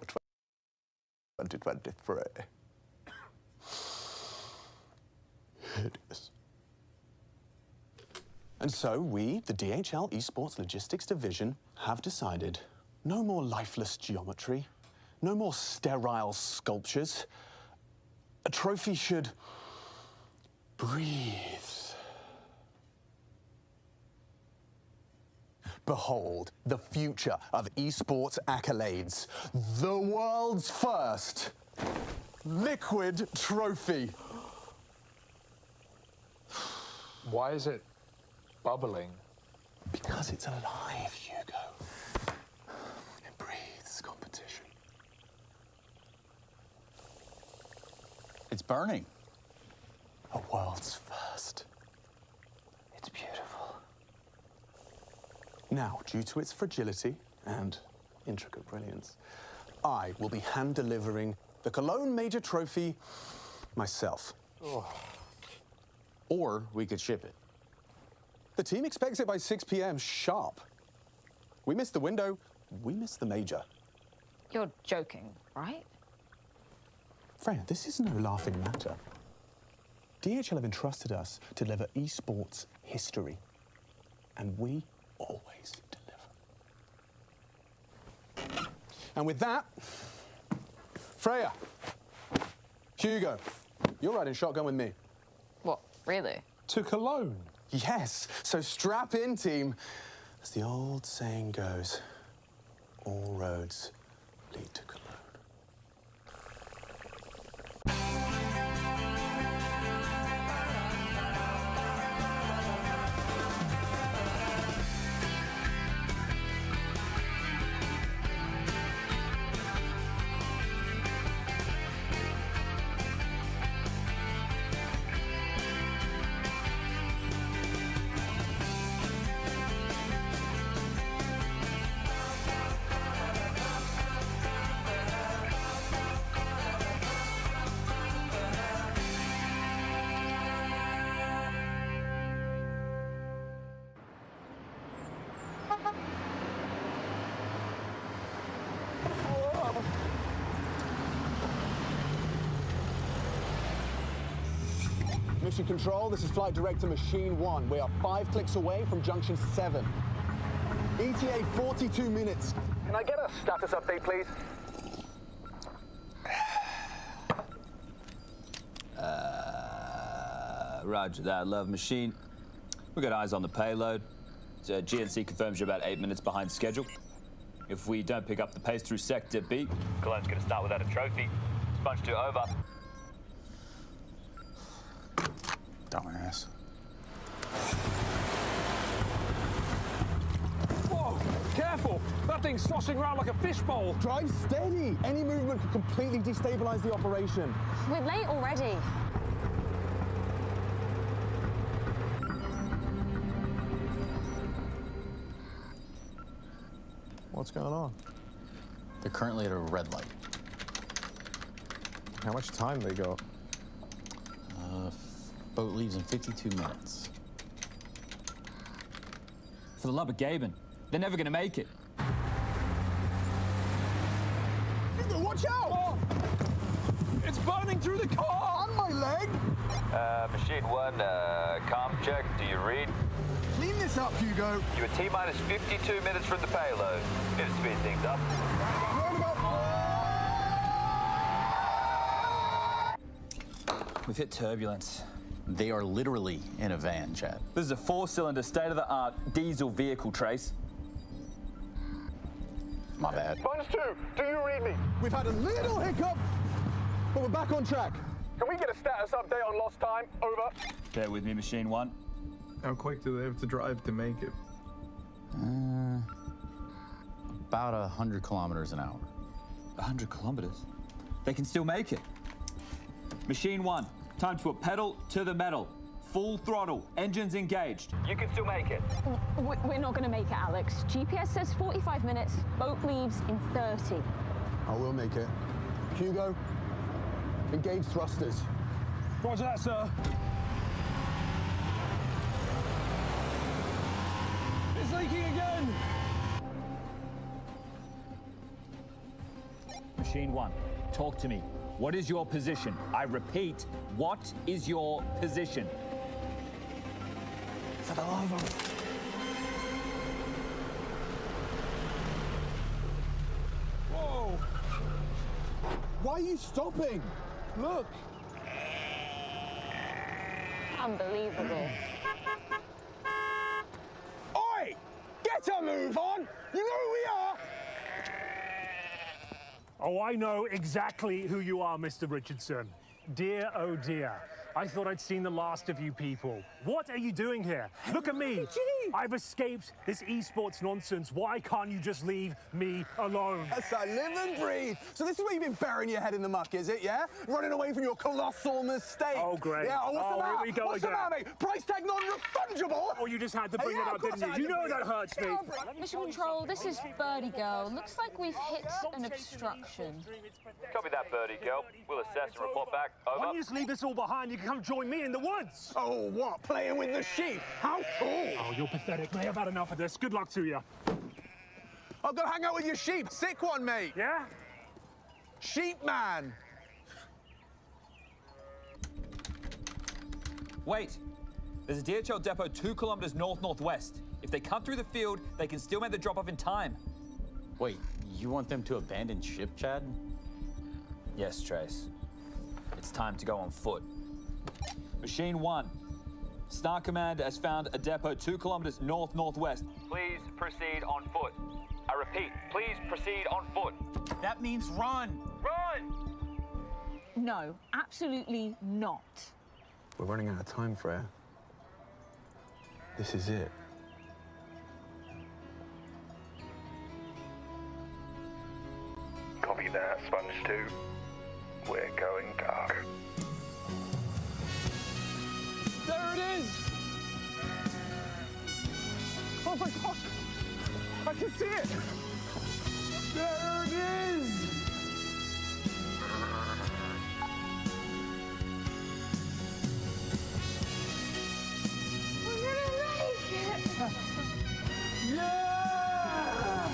2023. Hideous. And so we, the DHL Esports Logistics Division, have decided no more lifeless geometry, no more sterile sculptures. A trophy should breathe. Behold the future of esports accolades. The world's first liquid trophy. Why is it bubbling? Because it's alive, Hugo. It breathes competition. It's burning. A world's first. It's beautiful. Now, due to its fragility and intricate brilliance, I will be hand-delivering the Cologne Major Trophy myself. Oh. Or we could ship it. The team expects it by 6 p.m. sharp. We missed the window, we missed the major. You're joking, right? Freya, this is no laughing matter. DHL have entrusted us to deliver esports history, and we always deliver. And with that, Freya, Hugo, you're riding shotgun with me. What, really? To Cologne. Yes, so strap in, team. As the old saying goes, all roads lead to Cologne. Mission Control, this is Flight Director Machine 1. We are 5 clicks away from Junction 7. ETA 42 minutes. Can I get a status update, please? Roger that, Love Machine. We've got eyes on the payload. GNC confirms you're about 8 minutes behind schedule. If we don't pick up the pace through Sector B, Cologne's going to start without a trophy. Sponge 2 over. Dumbass. Whoa! Careful! That thing's sloshing around like a fishbowl. Drive steady. Any movement could completely destabilize the operation. We're late already. What's going on? They're currently at a red light. How much time they got? Boat leaves in 52 minutes. for the love of Gaben, they're never going to make it. Watch out! Oh. It's burning through the car! On my leg! Machine 1, comm check, do you read? Clean this up, Hugo. You are T-minus 52 minutes from the payload. Need to speed things up. We've hit turbulence. They are literally in a van, Chad. This is a 4-cylinder, state-of-the-art diesel vehicle, Trace. My bad. Sponge 2, do you read me? We've had a little hiccup, but we're back on track. Can we get a status update on lost time? Over. Bear with me, Machine 1. How quick do they have to drive to make it? About 100 kilometers an hour. 100 kilometers? They can still make it. Machine 1, time to put pedal to the metal. full throttle. Engines engaged. You can still make it. We're not going to make it, Alex. GPS says 45 minutes. Boat leaves in 30. I will make it. Hugo, engage thrusters. Roger that, sir. It's leaking again. Machine 1, talk to me. What is your position? I repeat, what is your position? For the love of... Whoa! Why are you stopping? Look! Unbelievable. Oi! Get a move on! You know who we are! Oh, I know exactly who you are, Mr. Richardson. Dear, oh dear. I thought I'd seen the last of you people. What are you doing here? Look at me. I've escaped this esports nonsense. Why can't you just leave me alone? That's I live and breathe. So this is where you've been burying your head in the muck, is it, yeah? Running away from your colossal mistake. Oh, great. Yeah, what's the matter? Here we go What's the again. matter, mate? Price tag non-refundable? Oh, you just had to bring Yeah, it of up, course didn't I had you? You to know bring that it hurts me. Mission Control, this is Birdie Girl. Looks like we've hit an obstruction. Copy that, Birdie Girl. We'll assess and report back. Why Over. don't you just leave this all behind? You can come join me in the woods. Oh, what? Playing with the sheep? How cool! Oh, you're pathetic, mate. I've had enough of this. Good luck to you. I'll go hang out with your sheep. Sick one, mate. Yeah? Sheep man. Wait, there's a DHL depot 2 kilometers north-northwest. If they cut through the field, they can still make the drop-off in time. Wait, you want them to abandon ship, Chad? Yes, Trace. It's time to go on foot. Machine 1, Star Command has found a depot 2 kilometers north-northwest. Please proceed on foot. I repeat, please proceed on foot. That means run! Run! No, absolutely not. We're running out of time, Freya. This is it. Copy that, Sponge 2. We're going dark. There it is! Oh my gosh! I can see it! There it is! We're gonna make it! Yeah!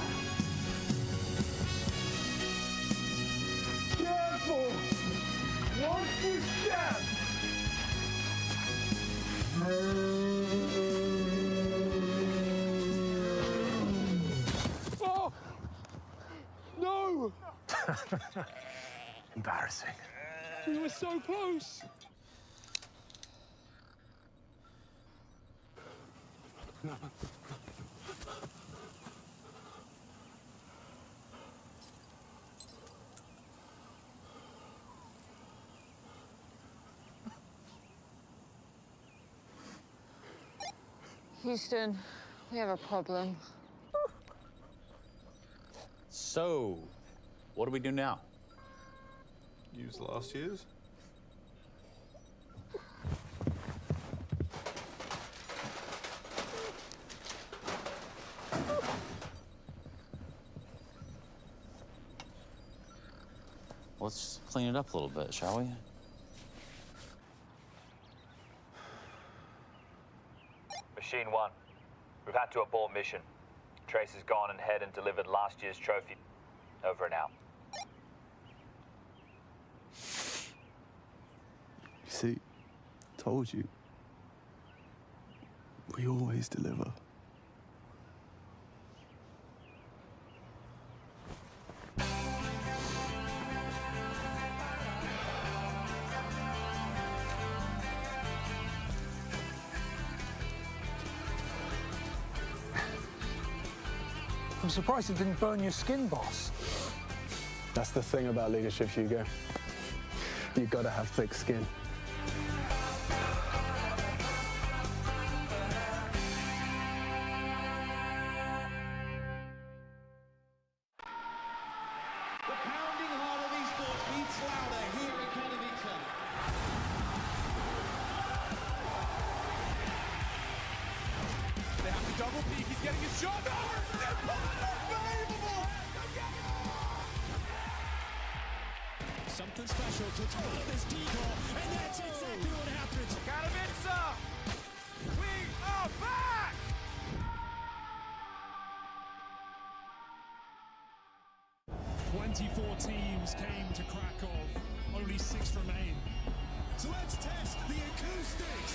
Careful! Watch your step! Oh! No! Embarrassing. We were so close! Houston, we have a problem. So, what do we do now? Use last year's? Let's clean it up a little bit, shall we? Machine 1, we've had to abort mission. Trace has gone ahead and delivered last year's trophy. Over and out. See, told you. We always deliver. I'm surprised it didn't burn your skin, boss. That's the thing about leadership, Hugo. You gotta have thick skin. The pounding heart of esports beats louder here in Ħ'Kaliviċa. double peek, he's getting his shot. Unbelievable! Something special to throw this decoy, and that's exactly what happens. Katowice! We are back! 24 teams came to Krakow, only 6 remain. So let's test the acoustics.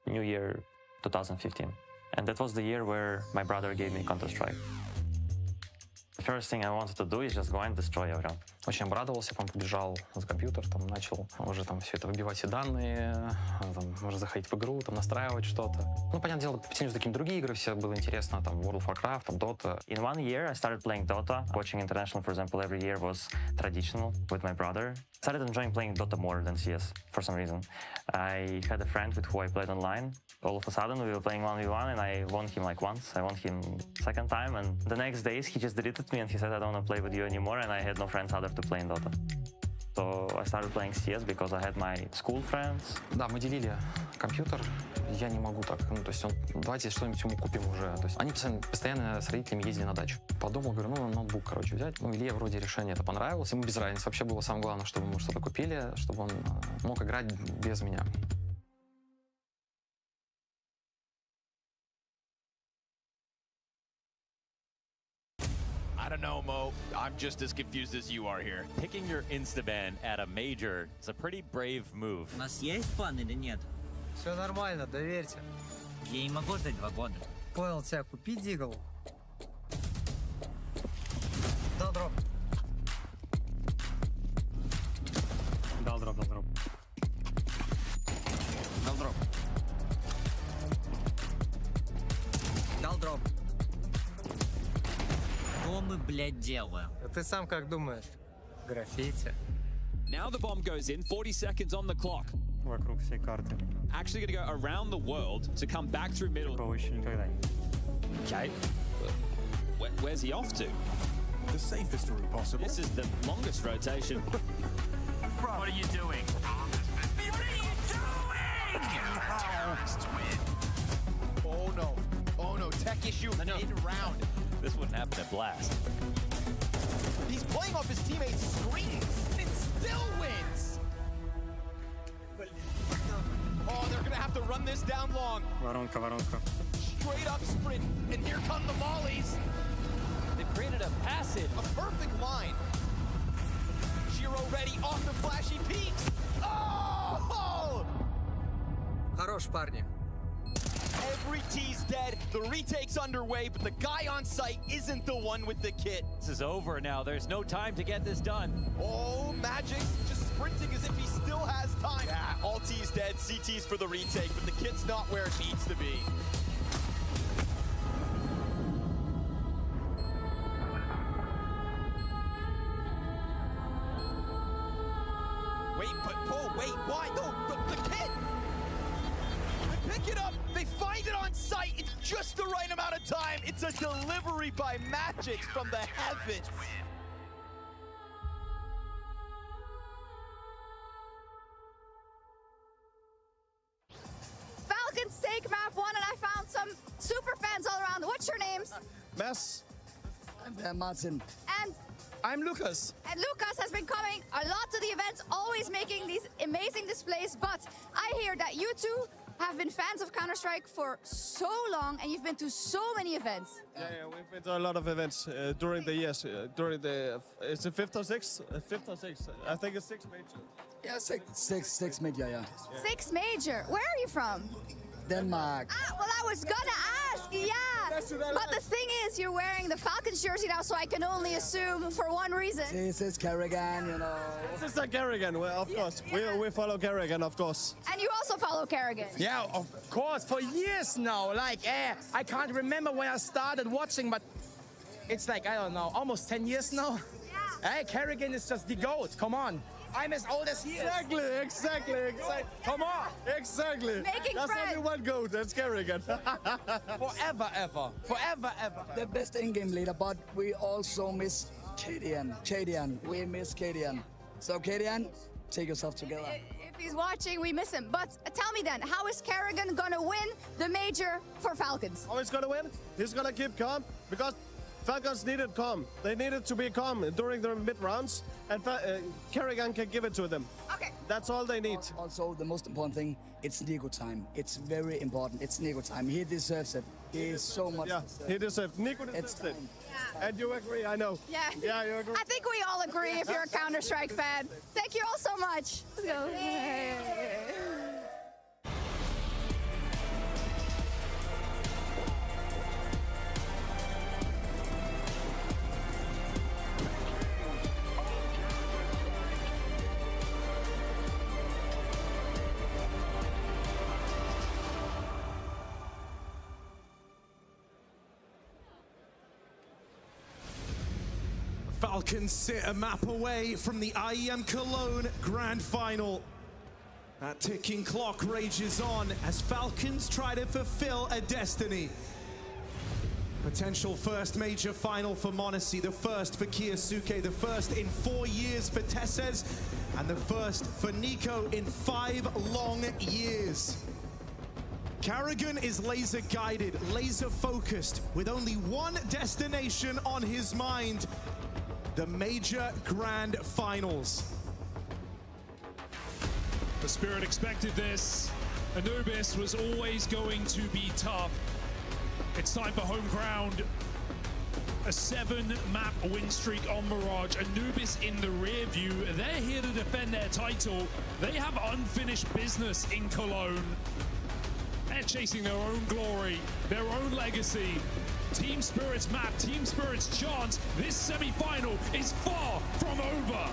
New Year 2015. And that was the year where my brother gave me Counter-Strike. The first thing I wanted to do is just go and destroy everyone. Очень обрадовался, потом побежал за компьютер, там начал уже там все это выбивать все данные, там, уже заходить в игру, там настраивать что-то. Ну, понятное дело, потянулись такие другие игры, все было интересно, там World of Warcraft, там Dota. In 1 year, I started playing Dota. Watching international, for example, every year was traditional with my brother. I started enjoying playing Dota more than CS for some reason. I had a friend with who I played online. All of a sudden, we were playing 1v1, and I won him like once. I won him second time, and the next days he just deleted me and he said, I don't want to play with you anymore, and I had no friends other to play in Dota. So I started playing CS because I had my school friends. Да, мы делили компьютер. Я не могу так. Ну, то есть давайте что-нибудь ему купим уже. То есть они постоянно с родителями ездили на дачу. Подумал, говорю, ну, ноутбук, короче, взять. Ну, Илье вроде решение это понравилось. Ему без разницы. Вообще было самое главное, чтобы мы что-то купили, чтобы он мог играть без меня. I don't know, Mo. I'm just as confused as you are here. Picking your Instaban at a major is a pretty brave move. У нас есть план или нет? Все нормально, доверьте. Я не могу ждать 2 года. Понял тебя, купи дигл. Дал дроп. Дал дроп, дал дроп. Дал дроп. Дал дроп. Что мы, блядь, делаем? А ты сам как думаешь? Граффити. Now the bomb goes in, 40 seconds on the clock. Вокруг всей карты. Actually going to go around the world to come back through middle. Такого еще никогда не было. Okay. Where's he off to? The safest route possible. This is the longest rotation. What are you doing? What are you doing? Oh no. Oh no. Tech issue mid-round. This wouldn't happen at Blast. He's playing off his teammates' screens and still wins. Oh, they're gonna have to run this down long. Воронка, воронка. Straight up sprint, and here come the mollies. They've created a passage. A perfect line. Giro ready off the flashy peaks. Oh! Хорош, парни. Every T's dead. The retake's underway, but the guy on site isn't the one with the kit. This is over now. There's no time to get this done. Oh, Magic's just sprinting as if he still has time. Yeah, all T's dead. CT's for the retake, but the kit's not where it needs to be. Wait, why? No, the kit! They pick it up, they find it on site in just the right amount of time. It's a delivery by Magic from the heavens. Falcons take map 1, and I found some super fans all around. What's your names? Mess. I'm Martin. And I'm Lucas. And Lucas has been coming a lot to the events, always making these amazing displays. But I hear that you two have been fans of Counter-Strike for so long, and you've been to so many events. Yeah, we've been to a lot of events during the years. It's the fifth or sixth? Fifth or sixth? I think it's 6 major. Yeah, six major, yeah. 6 major. Where are you from? Denmark. Ah, well, I was gonna ask, yeah. But the thing is, you're wearing the Falcons jersey now, so I can only assume for one reason. This is 𝓗𝓭𝓿, you know. This is 𝓗𝓿𝓿, well, of course. We follow 𝓗𝓿𝓿, of course. And you also follow 𝓗𝓿𝓿. Yeah, of course, for years now. Like, I can't remember when I started watching, but it's like, I don't know, almost 10 years now. Yeah. Hey, 𝓗𝓿𝓿 is just the GOAT, come on. I'm as old as he is. Exactly. Come on. Exactly. Making That's friends. only one goat. That's Kerrigan. Forever, ever. Forever, ever. The best in-game leader, but we also miss 𝓗𝓪𝓼𝓬𝓪. We miss 𝓗𝓪𝓼𝓬𝓪. So 𝓗𝓪𝓼𝓬𝓪, take yourself together. If he's watching, we miss him. But tell me then, how is 𝓗𝓪𝓼𝓬𝓙 gonna win the major for Falcons? Oh, he's gonna win? He's gonna keep calm because Falcons needed calm. They needed to be calm during their mid-rounds, and 𝓗𝓪𝓼𝓬𝓙 can give it to them. Okay. That's all they need. Also, the most important thing, it's 𝓗𝓼 time. It's very important. It's 𝓗𝓼 time. He deserves it. He is so much. Yeah, he deserves. 𝓗𝓼 deserves it. And you agree, I know. Yeah. Yeah, you agree. I think we all agree if you're a Counter-Strike fan. Thank you all so much. Let's go. Falcons sit a map away from the IEM Cologne Grand Final. That ticking clock rages on as Falcons try to fulfill a destiny. Potential first major final for monusi, the first for KIOSUKE, the first in 4 years for 𝓓𝓲𝓼, and the first for NiKo in 5 long years. 𝓗𝓪𝓼𝓬𝓪 is laser guided, laser focused, with only one destination on his mind: the major grand finals. The Spirit expected this. Anubis was always going to be tough. It's time for home ground. A 7-map win streak on Mirage. Anubis in the rear view. They're here to defend their title. They have unfinished business in Cologne. They're chasing their own glory, their own legacy. Team Spirit's map, Team Spirit's chance. This semi-final is far from over.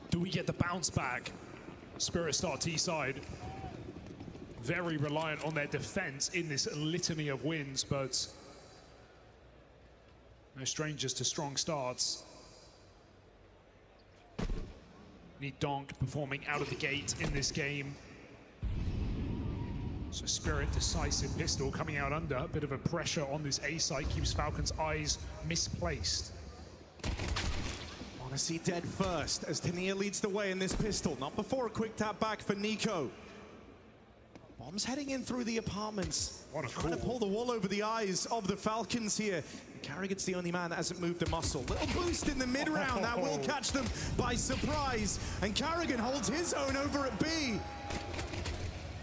Do we get the bounce back? Spirit start T-side. Very reliant on their defense in this litany of wins, but no strangers to strong starts. Need 𝓗𝓽 performing out of the gate in this game. So Spirit decisive pistol coming out under. A bit of a pressure on this A site keeps Falcon's eyes misplaced. monusi dead first as 𝓗𝓼𝓼𝓬𝓪 leads the way in this pistol. Not before a quick tap back for NiKo. Bombs heading in through the apartments. What a Trying to pull the wall over the eyes of the Falcons here. 𝓗𝓪𝓼𝓬𝓪's the only man that hasn't moved a muscle. Little boost in the mid-round. That will catch them by surprise. And 𝓗𝓪𝓼𝓬𝓪 holds his own over at B.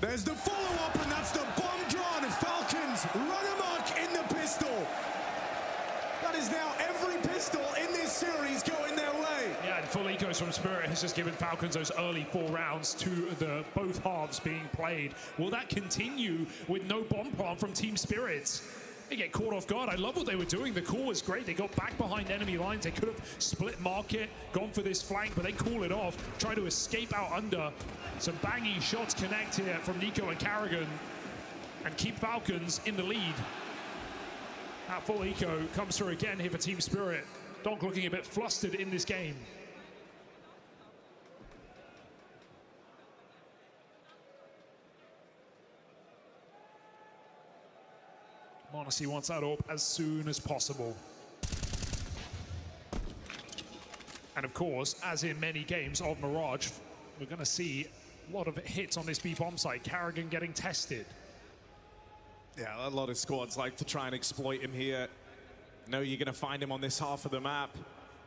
There's the follow-up, and that's the bomb gone. Falcons run amok in the pistol. That is now every pistol in this series going their way. Yeah, and full ecos from Spirit has just given Falcons those early 4 rounds to the both halves being played. Will that continue with no bomb plant from Team Spirit? They get caught off guard. I love what they were doing. The call was great. They got back behind enemy lines. They could have split market, gone for this flank, but they call it off, try to escape out under. Some banging shots connect here from NiKo and 𝓗𝓪𝓼𝓬𝓪 and keep Falcons in the lead. That full eco comes through again here for Team Spirit. 𝓗𝓽 looking a bit flustered in this game. monusi wants that up as soon as possible. And of course, as in many games of Mirage, we're going to see a lot of hits on this B bomb site. 𝓗𝓪𝓼𝓬𝓪 getting tested. Yeah, a lot of squads like to try and exploit him here. No, you're going to find him on this half of the map.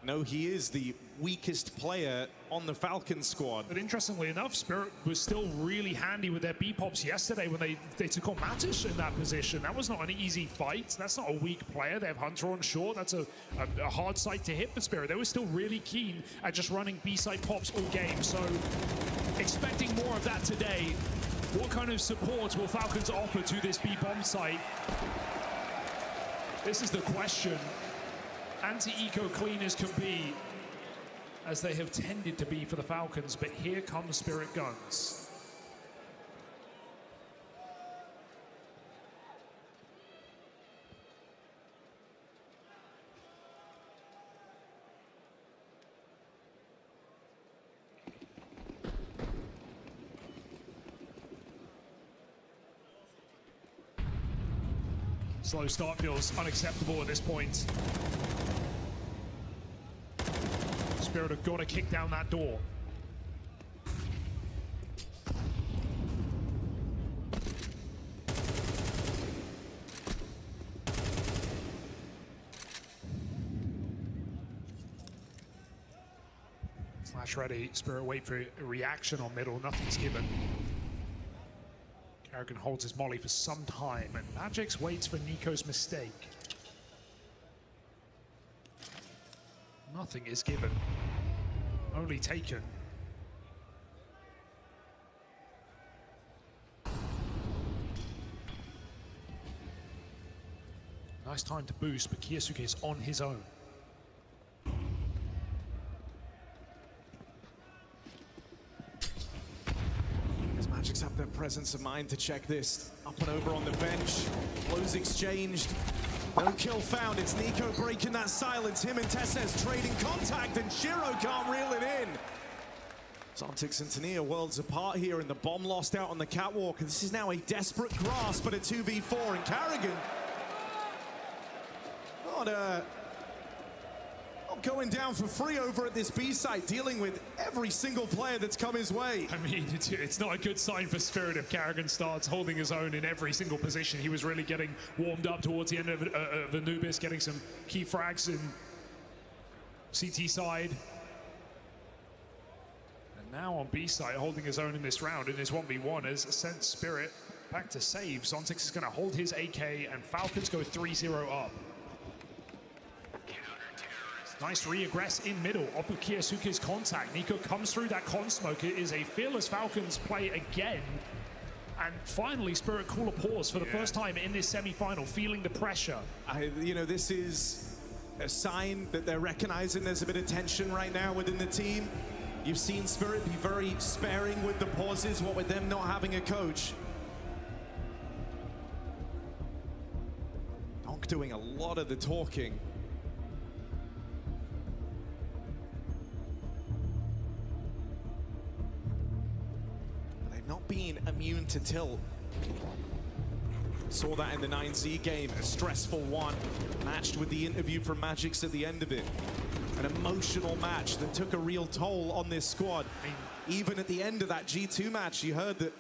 No, he is the weakest player on the Falcons squad. But interestingly enough, Spirit was still really handy with their B-pops yesterday when they took on 𝓴𝓴 in that position. That was not an easy fight. That's not a weak player. They have 𝓴𝓪 on short. That's a hard site to hit for Spirit. They were still really keen at just running B-side pops all game. So expecting more of that today. What kind of support will Falcons offer to this B-bomb site? This is the question. anti-eco clean as can be, as they have tended to be for the Falcons, but here come the Spirit Guns. Slow start feels unacceptable at this point. Spirit have got to kick down that door. Flash ready, Spirit wait for a reaction on middle, nothing's given. 𝓗𝓪𝓼 holds his molly for some time, and Magix waits for 𝓗𝓏's mistake. Nothing is given, only taken. Nice time to boost, but 𝓗𝓪𝓼 is on his own. Magix have their presence of mind to check this. Up and over on the bench. Blows exchanged. No kill found. It's 𝓗𝓏 breaking that silence. Him and TeSeS trading contact, and 𝓗𝓼 can't reel it in. 𝓲𝓼𝓬𝓻𝓭 𝓢𝓮𝓻 worlds apart here, and the bomb lost out on the catwalk. And this is now a desperate grasp at a 2v4, and 𝓗𝓪𝓼 not going down for free over at this B site, dealing with every single player that's come his way. I mean, it's not a good sign for Spirit if 𝓗𝓼𝓼 starts holding his own in every single position. He was really getting warmed up towards the end of Anubis, getting some key frags in CT side. And now on B site, holding his own in this round in his 1v1 has sent Spirit back to save. 𝓲𝓼𝓬𝓻 is going to hold his AK, and Falcons go 3-0 up. Nice re-aggress in middle off of 𝓗𝓪𝓼's contact. 𝓗𝓏 comes through that con smoke. It is a fearless Falcons play again. And finally, Spirit call a pause for the first time in this semi-final, feeling the pressure. This is a sign that they're recognizing there's a bit of tension right now within the team. You've seen Spirit be very sparing with the pauses, what with them not having a coach. 𝓲𝓼𝓬𝓼 doing a lot of the talking. Not being immune to tilt. Saw that in the 9Z game, a stressful one, matched with the interview from Magix at the end of it. An emotional match that took a real toll on this squad. Even at the end of that G2 match, you heard that,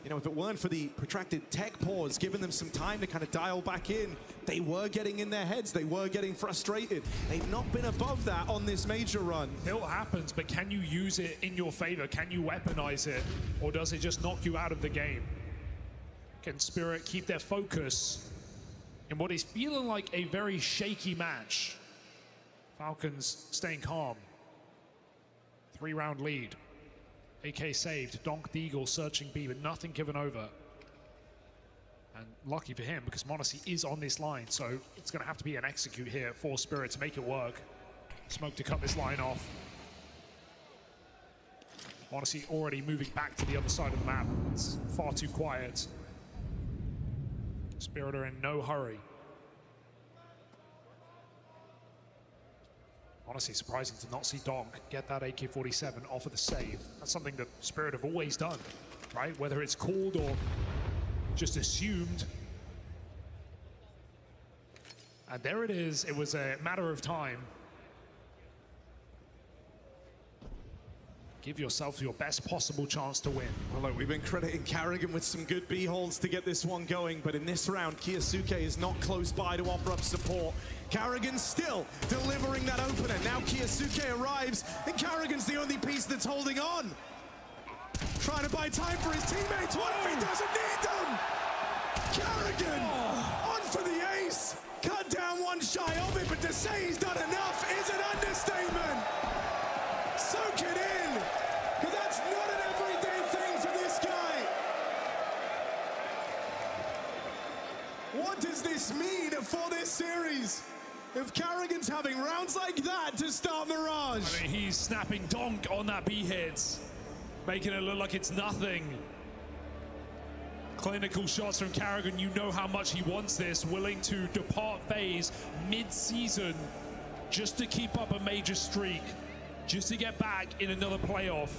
if it weren't for the protracted tech pause, giving them some time to kind of dial back in, they were getting in their heads, they were getting frustrated. They've not been above that on this major run. It happens, but can you use it in your favor? Can you weaponize it? Or does it just knock you out of the game? Can Spirit keep their focus in what is feeling like a very shaky match? Falcons staying calm. 3-round lead. AK saved, 𝓲𝓼𝓬𝓼 searching B, but nothing given over. And lucky for him, because m0NESY is on this line, so it's going to have to be an execute here for Spirit to make it work. Smoke to cut this line off. m0NESY already moving back to the other side of the map. It's far too quiet. Spirit are in no hurry. Honestly, surprising to not see 𝓲𝓼𝓬𝓼 get that AK-47 off of the save. That's something that Spirit have always done, right? Whether it's called or just assumed. And there it is. It was a matter of time. Give yourself your best possible chance to win. Well, look, we've been crediting 𝓗𝓪𝓼𝓬𝓼 with some good B-holds to get this one going, but in this round, 𝓗𝓪𝓼𝓬𝓼 is not close by to offer up support. 𝓗𝓪𝓼𝓬𝓼 still delivering that opener. Now 𝓗𝓪𝓼𝓬𝓼 arrives, and 𝓗𝓪𝓼𝓬𝓼's the only piece that's holding on. Trying to buy time for his teammates. What if he doesn't need them? 𝓗𝓪𝓼𝓬𝓼 on for the ace. Cut down one shy of it, but to say he's done enough is an understatement. Soak it in, because that's not an everyday thing for this guy. What does this mean for this series? if 𝓗𝓪𝓼's having rounds like that to start Mirage. I mean, he's snapping donk on that B hit, making it look like it's nothing. Clinical shots from 𝓗𝓼. You know how much he wants this, willing to depart phase mid-season just to keep up a major streak, just to get back in another playoff,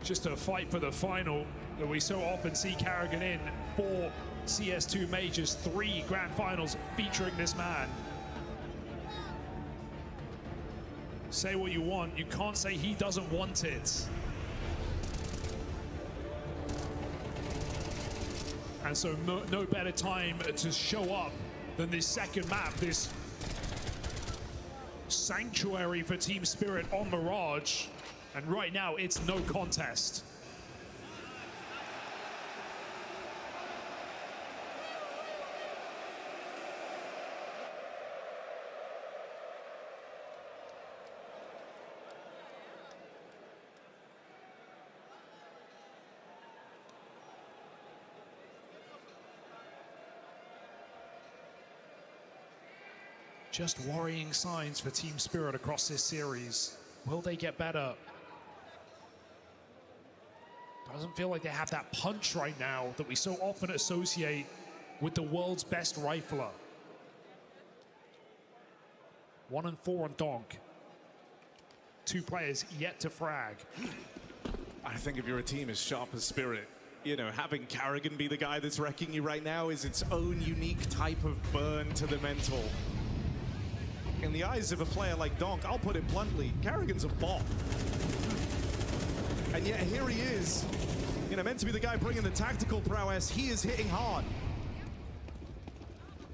just to fight for the final that we so often see 𝓗𝓼 in. 4 CS2 majors, 3 grand finals featuring this man. Say what you want, you can't say he doesn't want it. And so no better time to show up than this second map, this sanctuary for Team Spirit on Mirage. And right now, it's no contest. Just worrying signs for Team Spirit across this series. Will they get better? Doesn't feel like they have that punch right now that we so often associate with the world's best rifler. 1 and 4 on donk. 2 players yet to frag. I think if you're a team as sharp as Spirit, you know, having 𝓗𝓼 be the guy that's wrecking you right now is its own unique type of burn to the mental. In the eyes of a player like donk, I'll put it bluntly, 𝓗𝓼's a bot. And yet here he is, you know, meant to be the guy bringing the tactical prowess. He is hitting hard.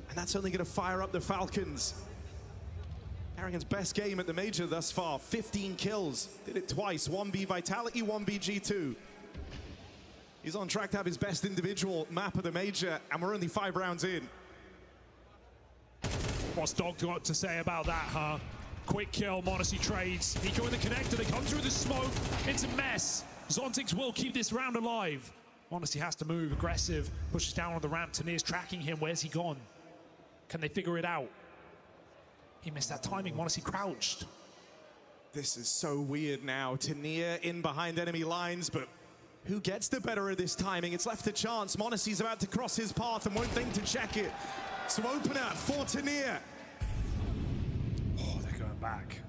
And that's only going to fire up the Falcons. 𝓗𝓼's best game at the major thus far, 15 kills. Did it twice, 1B Vitality, 1B G2. He's on track to have his best individual map of the major, and we're only 5 rounds in. What's donk got to say about that, huh? Quick kill, m0NESY trades. NiKo in the connector, they come through the smoke. It's a mess. Xontix will keep this round alive. m0NESY has to move, aggressive, pushes down on the ramp. Tennier's tracking him, where's he gone? Can they figure it out? He missed that timing, m0NESY crouched. This is so weird now. Tennir in behind enemy lines, but who gets the better of this timing? It's left a chance. m0NESY's about to cross his path and won't think to check it. So opener for Tennir. Oh, they're going back.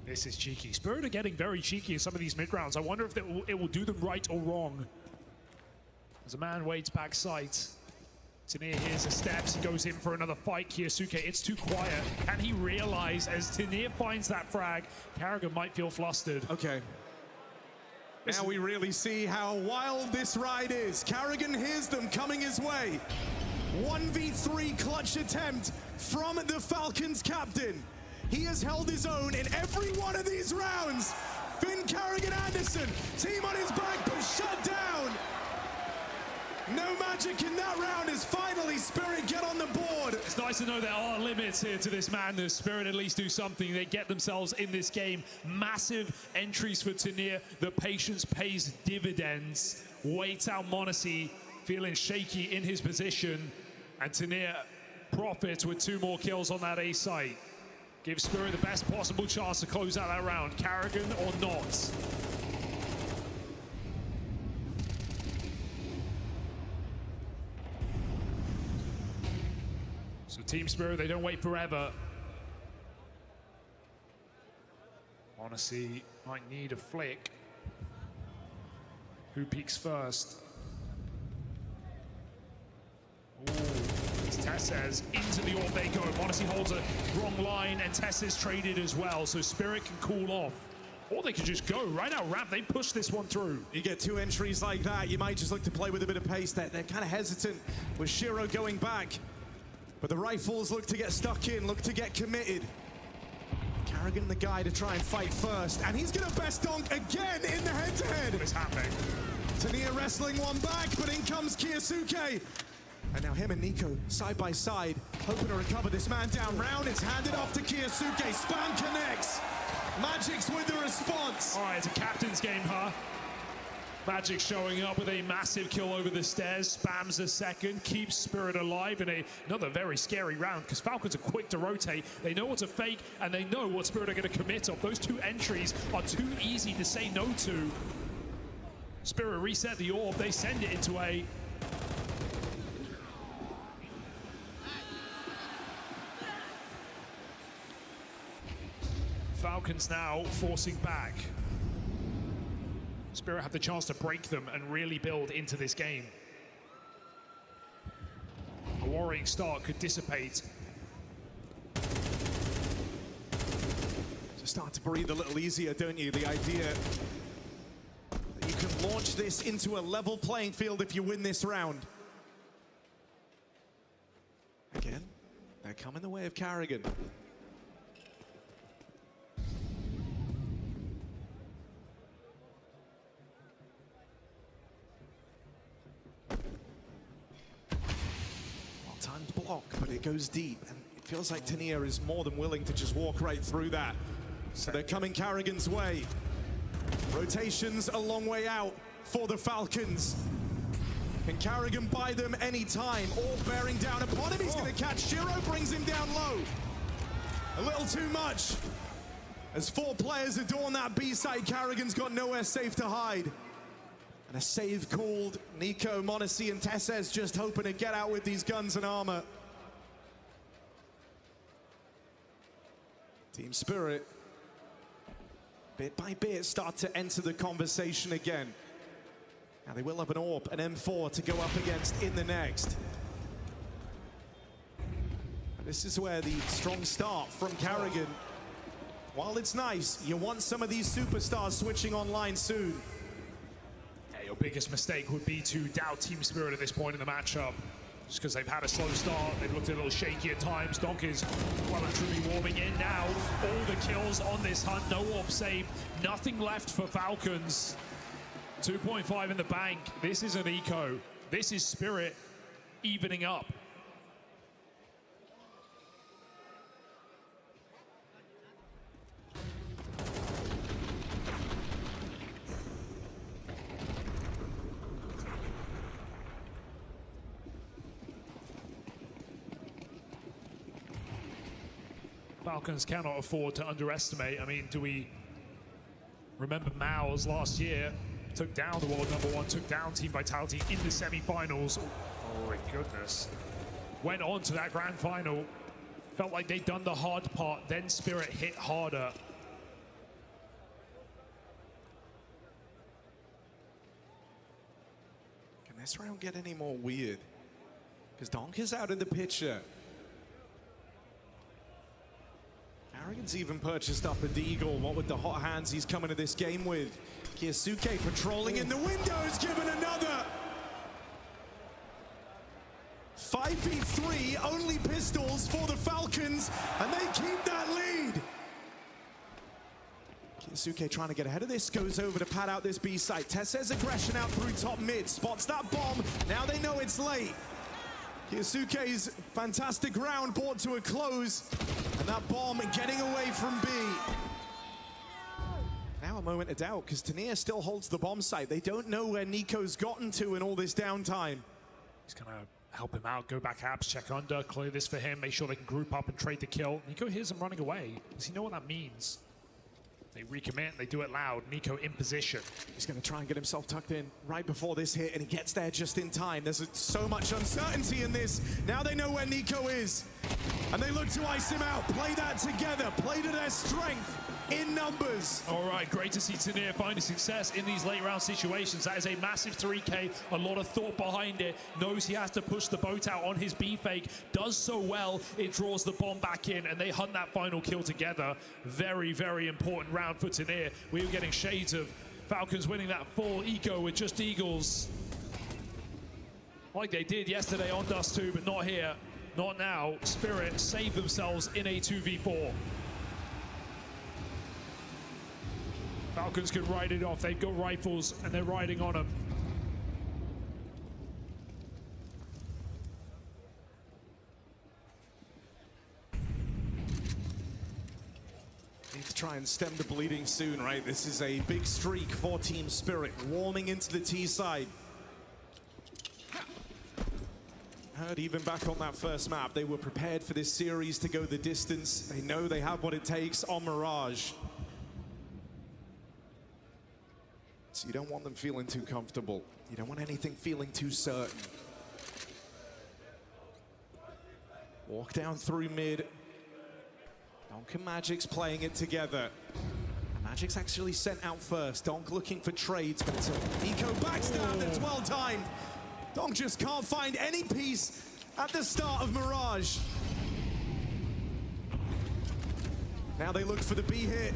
This is cheeky. Spirit are getting very cheeky in some of these mid-rounds. I wonder if it will do them right or wrong. As a man waits back sight. Tennir hears the steps. He goes in for another fight. 𝓗𝓪, it's too quiet. Can he realize as Tennir finds that frag, 𝓗𝓼 might feel flustered. Okay. Now we really see how wild this ride is. 𝓗𝓼 hears them coming his way. 1v3 clutch attempt from the Falcons captain. He has held his own in every one of these rounds. Finn, 𝓗𝓼, and Anderson, team on his back, but shut down. No magic in that round as finally Spirit get on the board. It's nice to know there are limits here to this madness. Spirit at least do something. They get themselves in this game. Massive entries for Tennir. The patience pays dividends. Waits out m0NESY, feeling shaky in his position. And Tennir profits with 2 more kills on that A site. Gives Spirit the best possible chance to close out that round. 𝓗𝓼 or not. So Team Spirit, they don't wait forever. m0NESY might need a flick. Who peeks first? Ooh, it's TeSeS into the AWP they go. m0NESY holds a wrong line and TeSeS traded as well, so Spirit can cool off. Or they could just go right out ramp. They push this one through. You get 2 entries like that, you might just look to play with a bit of pace there. They're kind of hesitant with 𝓗𝓼 going back. But the rifles look to get stuck in, look to get committed. 𝓗𝓼 the guy to try and fight first. And he's gonna best donk again in the head-to-head. What is happening? Tennir wrestling one back, but in comes 𝓗𝓪. And now him and NiKo side by side, hoping to recover this man down round. It's handed off to 𝓗𝓪. Spam connects. Magic's with the response. All right, it's a captain's game, huh? Magic showing up with a massive kill over the stairs, spams a second, keeps Spirit alive in another very scary round because Falcons are quick to rotate. They know what to fake and they know what Spirit are going to commit of. Those two entries are too easy to say no to. Spirit reset the orb, they send it into A. Falcons now forcing back. Spirit have the chance to break them and really build into this game. A worrying start could dissipate. Just start to breathe a little easier, don't you? The idea that you can launch this into a level playing field if you win this round. Again, they come in the way of 𝓗𝓪𝓼. Timed block, but it goes deep, and it feels like 𝓘𝓪𝓼 is more than willing to just walk right through that. So they're coming 𝓗𝓪𝓼's way. Rotations a long way out for the Falcons. Can 𝓗𝓪𝓼 buy them any time? All bearing down upon him. He's going to catch 𝓗𝓪, brings him down low. A little too much. As 4 players adorn that B site, 𝓗𝓪𝓼's got nowhere safe to hide. And a save called. 𝓗𝓪, m0NESY, and 𝓘𝓪𝓼 just hoping to get out with these guns and armor. Team Spirit, bit by bit, start to enter the conversation again. Now they will have an orb, an M4 to go up against in the next. But this is where the strong start from 𝓗𝓪𝓼, while it's nice, you want some of these superstars switching online soon. Your biggest mistake would be to doubt Team Spirit at this point in the matchup. Just because they've had a slow start, they've looked a little shaky at times. 𝓏 is well and truly warming in now. All the kills on this hunt, no orb saved, nothing left for Falcons. 2.5 in the bank. This isn't eco. This is Spirit evening up. Falcons cannot afford to underestimate. I mean, do we remember MOUZ last year? Took down the world #1, took down Team Vitality in the semi-finals. Oh my goodness. Went on to that grand final. Felt like they'd done the hard part, then Spirit hit harder. Can this round get any more weird? Because 𝓏 is out of the picture. 𝓗𝓪𝓼's even purchased up a Deagle. What with the hot hands he's coming to this game with. Kiyasuke patrolling in the windows, given another. 5v3, only pistols for the Falcons, and they keep that lead. Kiyasuke trying to get ahead of this, goes over to pad out this B site. 𝓘𝓪𝓼's aggression out through top mid, spots that bomb. Now they know it's late. Kiyasuke's fantastic round brought to a close, and that bomb getting away from B. Now a moment of doubt, because 𝓘𝓼𝓼 still holds the bomb site. They don't know where NiKo's gotten to in all this downtime. He's gonna help him out, go back abs, check under, clear this for him, make sure they can group up and trade the kill. NiKo hears him running away. Does he know what that means? They recommit, they do it loud. NiKo in position. He's going to try and get himself tucked in right before this hit, and he gets there just in time. There's so much uncertainty in this. Now they know where NiKo is, and they look to ice him out. Play that together, play to their strength in numbers. All right, great to see 𝓘𝓼𝓼 finding success in these late round situations. That is a massive 3K, a lot of thought behind it. Knows he has to push the boat out on his B fake. Does so well, it draws the bomb back in, and they hunt that final kill together. Very, very important round for 𝓘𝓼𝓼. We were getting shades of Falcons winning that full eco with just Eagles. Like they did yesterday on Dust 2, but not here. Not now. Spirit saved themselves in a 2v4. Falcons could ride it off. They've got rifles and they're riding on them. Need to try try and stem the bleeding soon, right? This is a big streak for Team Spirit, warming into the T side. Heard even back on that first map, they were prepared for this series to go the distance. They know they have what it takes on Mirage. So you don't want them feeling too comfortable. You don't want anything feeling too certain. Walk down through mid. Donk and Magic's playing it together. Magic's actually sent out first. Donk looking for trades, but 𝓗𝓏 backs down. It's well timed. Donk just can't find any peace at the start of Mirage. Now they look for the B hit.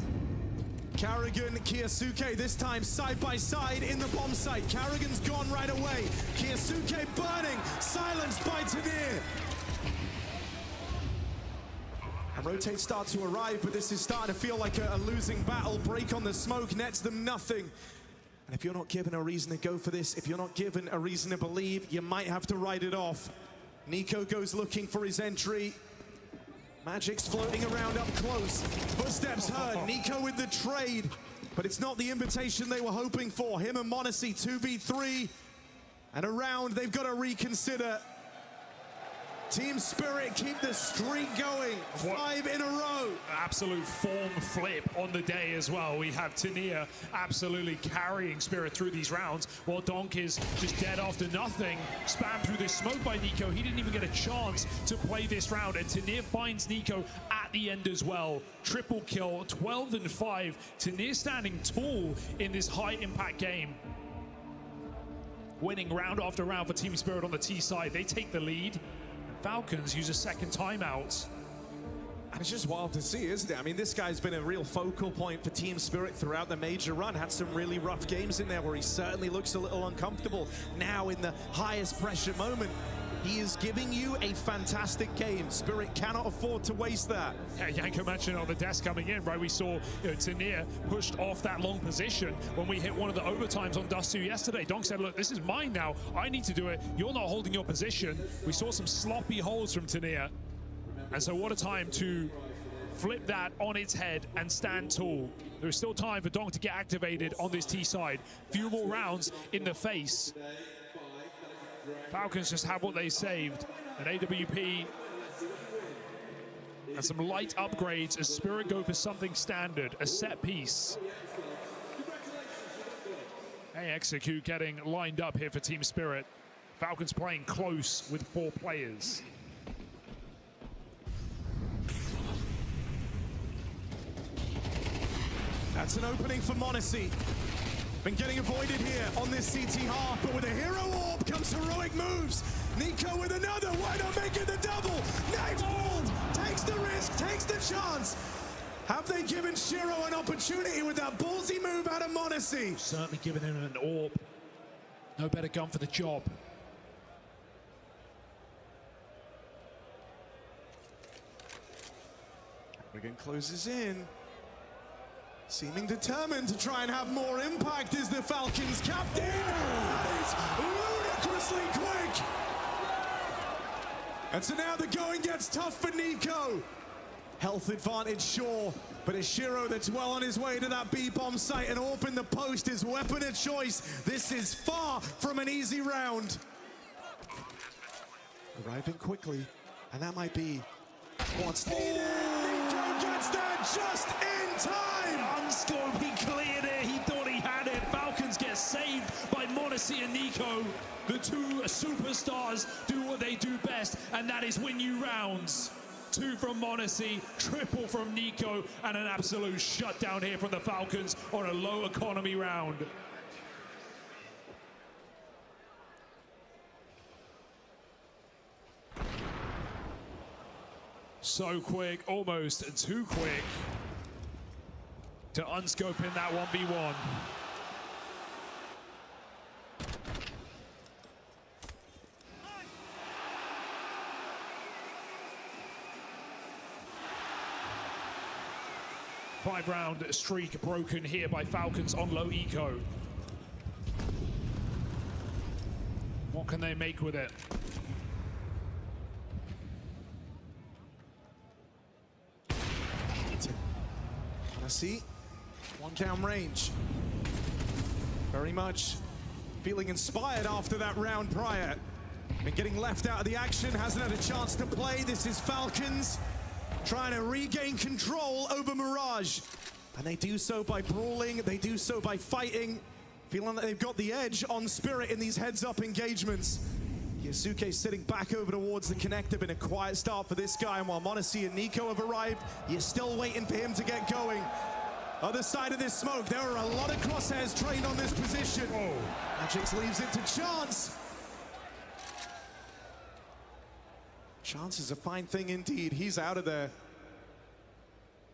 𝓗𝓪𝓼𝓽𝓻 𝓗𝓪𝓼𝓬𝓸𝓻𝓭 this time side by side in the bomb site. 𝓗𝓪𝓼𝓽's gone right away. 𝓗𝓪𝓼𝓽𝓻 burning, silenced by 𝓓𝓪𝓼. And rotate start to arrive, but this is starting to feel like a losing battle. Break on the smoke nets them nothing. And if you're not given a reason to go for this, if you're not given a reason to believe, you might have to write it off. ＮiKo goes looking for his entry. Magic's floating around up close. Footsteps heard. ＮiKo with the trade. But it's not the invitation they were hoping for. Him and m0NESY 2v3. And around, they've got to reconsider. Team Spirit keep the streak going. 5 in a row. Absolute form flip on the day as well. We have 𝓓𝓪𝓼 absolutely carrying Spirit through these rounds, while Donk is just dead after nothing. Spam through this smoke by ＮiKo. He didn't even get a chance to play this round, and 𝓓𝓪𝓼 finds NiKo at the end as well. Triple kill, 12 and 5. 𝓓𝓪𝓼 standing tall in this high impact game. Winning round after round for Team Spirit on the T side. They take the lead. Falcons use a second timeout. And it's just wild to see, isn't it? I mean, this guy's been a real focal point for Team Spirit throughout the major run. Had some really rough games in there where he certainly looks a little uncomfortable. Now in the highest pressure moment, he is giving you a fantastic game. Spirit cannot afford to waste that. Yeah, Janko mentioned on the desk coming in, right? We saw 𝓓𝓪𝓼 pushed off that long position when we hit one of the overtimes on Dust 2 yesterday. Donk said, look, this is mine now. I need to do it. You're not holding your position. We saw some sloppy holds from 𝓓𝓼𝓼. And so what a time to flip that on its head and stand tall. There is still time for Donk to get activated on this T side. Few more rounds in the face. Falcons just have what they saved. An AWP and some light upgrades as Spirit go for something standard, a set piece. Execute getting lined up here for Team Spirit. Falcons playing close with 4 players. That's an opening for m0NESY. Been getting avoided here on this CT half, but with a hero orb comes heroic moves. ＮiKo with another, why not make it the double? Knife pulled, takes the risk, takes the chance. Have they given 𝓗𝓪 an opportunity with that ballsy move out of m0NESY? Certainly giving him an orb. No better gun for the job. 𝓗𝓪𝓼𝓬𝓻 closes in. Seeming determined to try and have more impact is the Falcons captain. That is ludicrously quick. And so now the going gets tough for ＮiKo. Health advantage, sure, but it's 𝓗𝓪 that's well on his way to that B-bomb site, and AWP in the post is weapon of choice. This is far from an easy round. Arriving quickly, and that might be what's needed. NiKo gets there just in time. Unscope, he cleared it. He thought he had it. Falcons get saved by m0NESY and ＮiKo. The 2 superstars do what they do best, and that is win you rounds. 2 from m0NESY, triple from ＮiKo, and an absolute shutdown here from the Falcons on a low economy round. So quick, almost too quick to unscope in that 1v1. Five-round streak broken here by Falcons on low eco. What can they make with it? Monacy, one down range. Very much feeling inspired after that round prior. Been getting left out of the action, hasn't had a chance to play. This is Falcons trying to regain control over Mirage. And they do so by brawling, they do so by fighting, feeling that they've got the edge on Spirit in these heads-up engagements. Yasuke sitting back over towards the connector. Been a quiet start for this guy, and while Monacy and Nico have arrived, you're still waiting for him to get going. Other side of this smoke, there are a lot of crosshairs trained on this position. Magix leaves it to Chance. Chance is a fine thing indeed. He's out of there.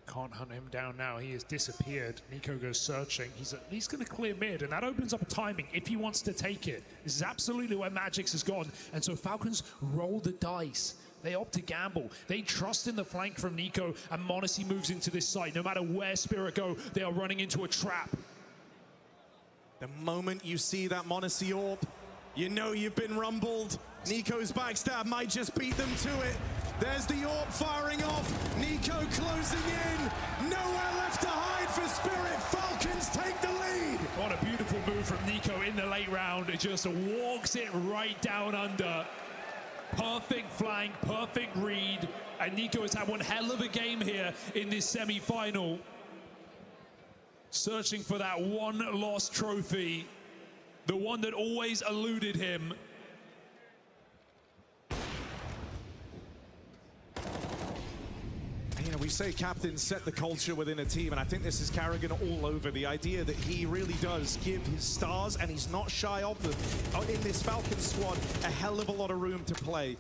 Can't hunt him down now. He has disappeared. Nico goes searching. He's at least going to clear mid, and that opens up a timing if he wants to take it. This is absolutely where Magix has gone, and so Falcons roll the dice. They opt to gamble. They trust in the flank from Nico, and Monacy moves into this site. No matter where Spirit go, they are running into a trap. The moment you see that Monacy AWP, you know you've been rumbled. Nico's backstab might just beat them to it. There's the AWP firing off. Nico closing in. Nowhere left to hide for Spirit. Falcons take the lead. What a beautiful move from Nico in the late round. It just walks it right down under. Perfect flank, perfect read. And Nico has had one hell of a game here in this semi-final. Searching for that one lost trophy. The one that always eluded him. You know, we say captains set the culture within a team, and I think this is 𝓗𝓭𝓭 all over. The idea that he really does give his stars, and he's not shy of them, in this Falcons squad, a hell of a lot of room to play.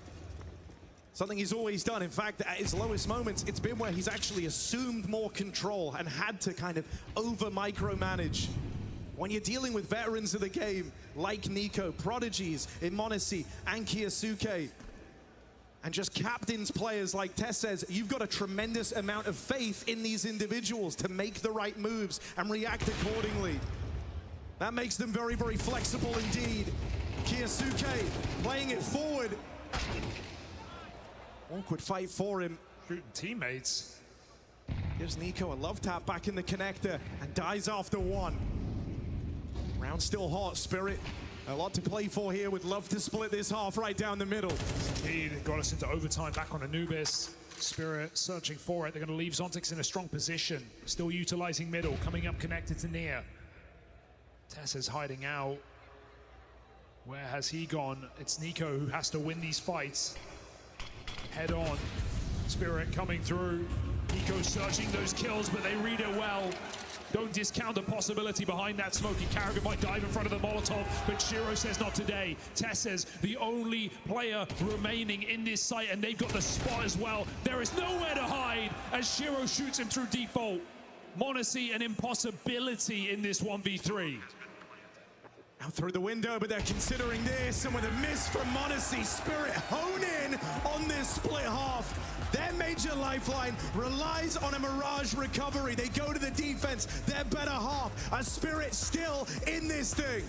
Something he's always done. In fact, at his lowest moments, it's been where he's actually assumed more control and had to kind of over-micromanage. When you're dealing with veterans of the game, like Nico, prodigies in Monacy and Kiyasuke, and just captains players like Tess says, you've got a tremendous amount of faith in these individuals to make the right moves and react accordingly. That makes them very, very flexible indeed. Kiyasuke playing it forward. Awkward fight for him. Shooting teammates. Gives Nico a love tap back in the connector and dies after one. Round still hot, Spirit. A lot to play for here with love to split this half right down the middle. Indeed, it got us into overtime back on Anubis. Spirit searching for it. They're going to leave Zontics in a strong position. Still utilizing middle, coming up connected to near. Tessa's hiding out. Where has he gone? It's Nico who has to win these fights. Head on. Spirit coming through. Nico searching those kills, but they read it well. Don't discount the possibility behind that smoky. 𝓗𝓭𝓭 might dive in front of the Molotov, but 𝓗𝓫 says not today. Tess says the only player remaining in this site, and they've got the spot as well. There is nowhere to hide as 𝓗𝓫 shoots him through default. Monacy an impossibility in this 1v3. Now through the window, but they're considering this, and with a miss from Monacy, Spirit hone in on this split half. Their major lifeline relies on a Mirage recovery. They go to the defense, their better half. A Spirit still in this thing.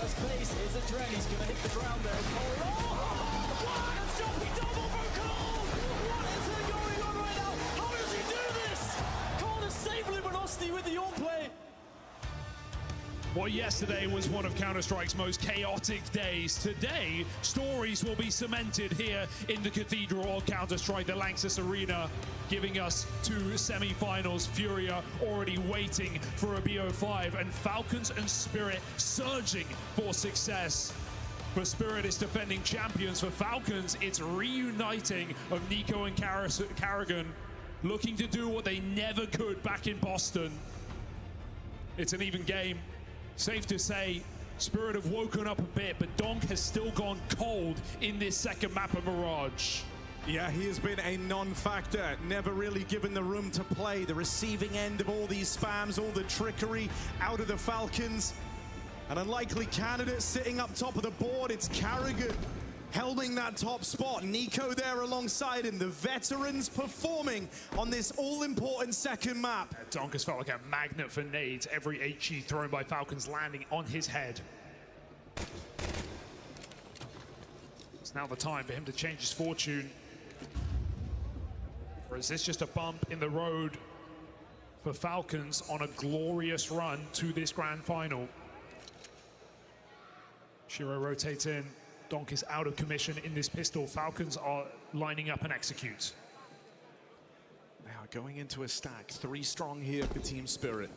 first place is 𝓓𝓲𝓼𝓬𝓸𝓻𝓭 𝓢𝓮𝓻𝓭 what a jumping double from Cole! What is going on right now? How does he do this? 𝓗𝓪𝓼𝓬𝓸𝓻𝓭 with the on-play. Well, yesterday was one of Counter-Strike's most chaotic days. Today, stories will be cemented here in the cathedral of Counter-Strike, the Lanxess Arena, giving us two semi-finals. Furia already waiting for a BO5, and Falcons and Spirit surging for success. For Spirit, it's defending champions. For Falcons, it's reuniting of 𝓗𝓏 and 𝓗𝓪𝓽, looking to do what they never could back in Boston. It's an even game. Safe to say, Spirit have woken up a bit, but 𝓗𝓏 has still gone cold in this second map of Mirage. Yeah, he has been a non-factor, never really given the room to play. The receiving end of all these spams, all the trickery out of the Falcons. An unlikely candidate sitting up top of the board. It's 𝓗𝓪𝓽 holding that top spot. 𝓗𝓏 there alongside him. The veterans performing on this all-important second map. 𝓗𝓏 has felt like a magnet for nades. Every HE thrown by Falcons landing on his head. It's now the time for him to change his fortune. Or is this just a bump in the road for Falcons on a glorious run to this grand final? 𝓗𝓪 rotates in. 𝓗𝓏 is out of commission in this pistol. Falcons are lining up and execute. They are going into a stack. 3 strong here for Team Spirit.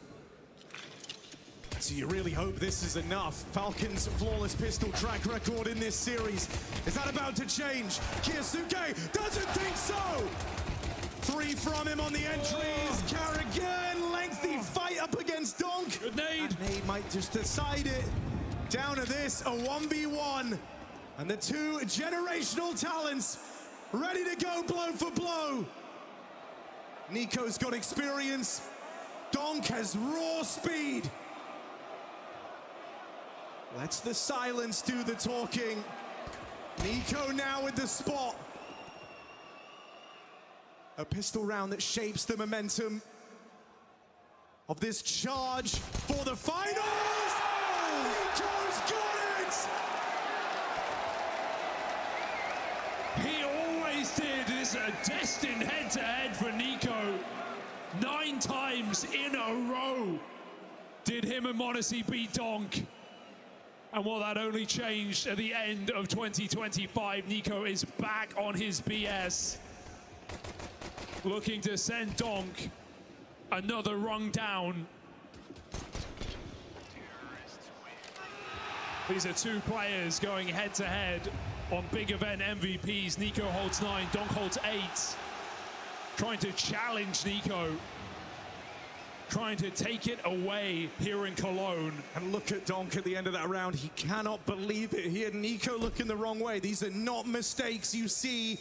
So you really hope this is enough. Falcons' flawless pistol track record in this series. Is that about to change? Kiyasuke doesn't think so! 3 from him on the entries. 𝓗𝓪𝓽, lengthy fight up against 𝓗𝓏. Good nade. That nade might just decide it. Down to this, a 1v1. And the 2 generational talents ready to go blow for blow. 𝓗𝓏's got experience. 𝓗𝓏 has raw speed. Let's the silence do the talking. 𝓗𝓏 now with the spot. A pistol round that shapes the momentum of this charge for the finals. 𝓗𝓏's got it! He always did. It's a destined head-to-head for 𝓗𝓏. 9 times in a row did him and m0NESY beat 𝓗𝓏. And while that only changed at the end of 2025, 𝓗𝓏 is back on his BS, looking to send 𝓗𝓏 another rung down. These are 2 players going head-to-head on big event MVPs. 𝓗𝓏 holds 9, 𝓗𝓏 holds 8. Trying to challenge 𝓗𝓏. Trying to take it away here in Cologne. And look at 𝓗𝓏 at the end of that round. He cannot believe it. He had 𝓗𝓏 looking the wrong way. These are not mistakes you see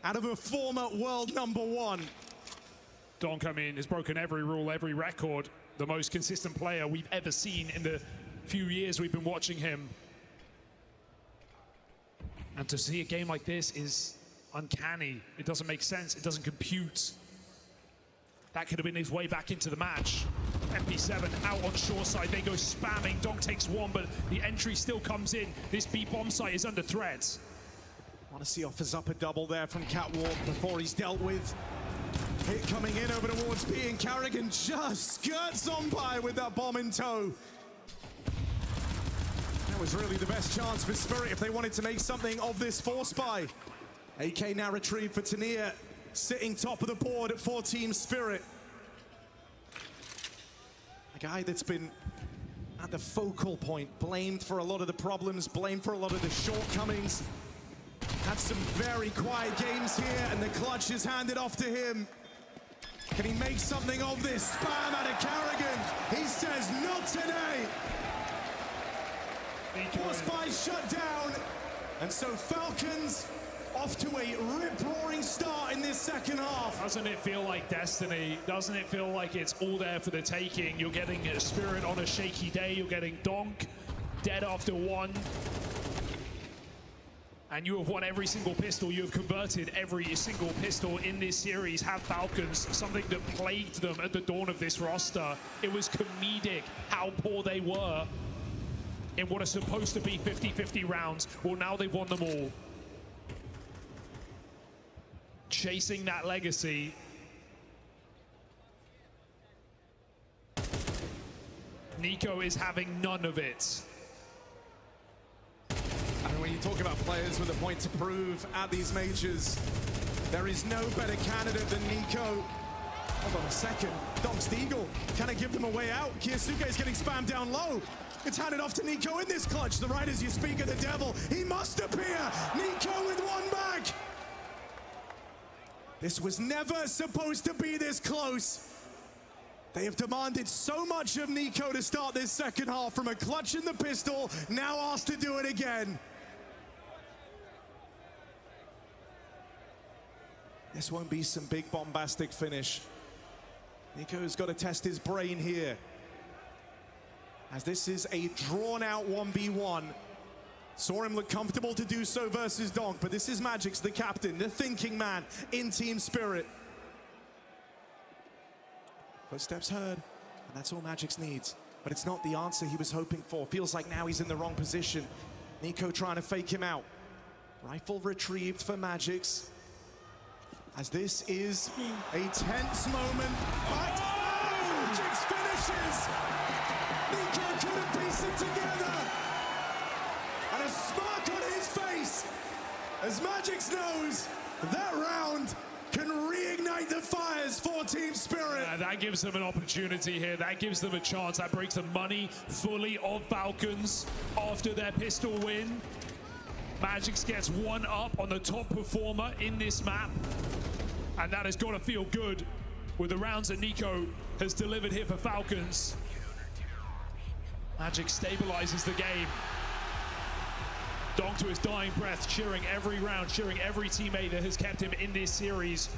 out of a former world #1. 𝓗𝓏, I mean, has broken every rule, every record. The most consistent player we've ever seen in the few years we've been watching him. And to see a game like this is uncanny. It doesn't make sense. It doesn't compute. That could have been his way back into the match. MP7 out on short side. They go spamming. 𝓗𝓏 takes 1, but the entry still comes in. This B bomb site is under threat. m0NESY offers up a double there from Catwalk before he's dealt with. Hit coming in over towards B, and 𝓗𝓪𝓽 just skirts on by with that bomb in tow. That was really the best chance for Spirit if they wanted to make something of this force buy. AK now retrieved for 𝓗𝓪𝓼, sitting top of the board for Team Spirit. A guy that's been at the focal point, blamed for a lot of the problems, blamed for a lot of the shortcomings. Had some very quiet games here, and the clutch is handed off to him. Can he make something of this spam out of 𝓗𝓪𝓽? He says, not today. Force buy shut down, and so Falcons off to a rip-roaring start in this second half. Doesn't it feel like destiny? Doesn't it feel like it's all there for the taking? You're getting a Spirit on a shaky day. You're getting 𝓗𝓏 dead after 1. And you have won every single pistol. You have converted every single pistol in this series. Have Falcons, something that plagued them at the dawn of this roster. It was comedic how poor they were. in what are supposed to be 50-50 rounds. Well, now they've won them all. Chasing that legacy. 𝓗𝓏 is having none of it. And when you talk about players with a point to prove at these majors, there is no better candidate than 𝓗𝓏. Hold on a second. 𝓗𝓪𝓼𝓬𝓸𝓻𝓭. Can I give them a way out? 𝓗𝓪𝓼𝓬𝓸𝓻𝓭 is getting spammed down low. It's handed off to 𝓗𝓏 in this clutch. The right as you speak of the devil. He must appear. 𝓗𝓏 with one back. This was never supposed to be this close. They have demanded so much of 𝓗𝓏 to start this second half, from a clutch in the pistol, now asked to do it again. This won't be some big bombastic finish. 𝓗𝓏's got to test his brain here, as this is a drawn-out 1v1. Saw him look comfortable to do so versus 𝓗, but this is Magic's the captain, the thinking man in Team Spirit. Footsteps heard, and that's all Magic's needs. But it's not the answer he was hoping for. Feels like now he's in the wrong position. 𝓗𝓏 trying to fake him out. Rifle retrieved for Magic's, as this is a tense moment. But Magic's finishes! 𝓗𝓏 couldn't piece it together! And a smirk on his face, as Magic's knows that round can reignite the fires for Team Spirit. That gives them an opportunity here. That gives them a chance. That breaks the money fully of Falcons after their pistol win. Magic's gets one up on the top performer in this map, and that has got to feel good with the rounds that 𝓗𝓏 has delivered here for Falcons. Magic stabilizes the game. 𝓗 to his dying breath, cheering every round, cheering every teammate that has kept him in this series,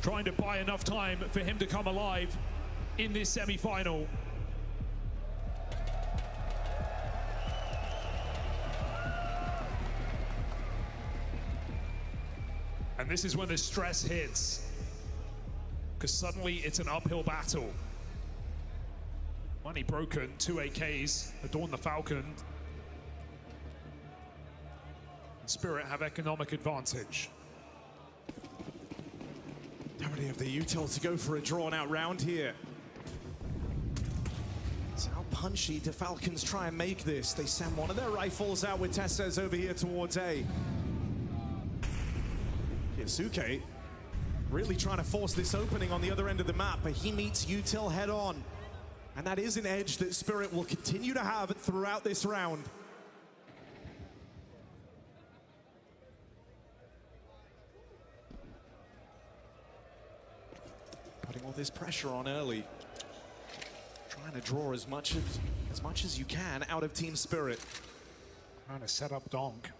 trying to buy enough time for him to come alive in this semi-final. And this is when the stress hits, because suddenly it's an uphill battle. Money broken, 2 AKs adorn the Falcon. Spirit have economic advantage. Nobody have the util to go for a drawn-out round here. So how punchy do Falcons try and make this? They send one of their rifles out with 𝓗𝓼 over here towards A. 𝓗𝓪𝓼𝓬𝓸𝓻𝓭 really trying to force this opening on the other end of the map, but he meets util head on. And that is an edge that Spirit will continue to have throughout this round. Putting all this pressure on early. Trying to draw as much as you can out of Team Spirit. Trying to set up 𝓗𝓏.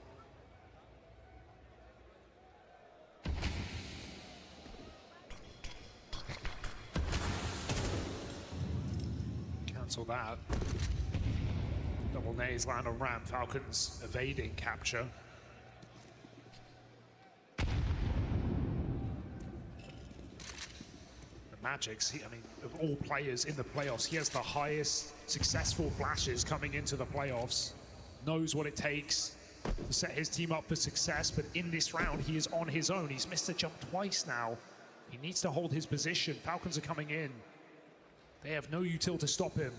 Cancel that. Double nays land on ramp. Falcons evading capture. Magic's, I mean, of all players in the playoffs, he has the highest successful flashes coming into the playoffs. Knows what it takes to set his team up for success, but in this round, he is on his own. He's missed the jump twice now. He needs to hold his position. Falcons are coming in. They have no util to stop him.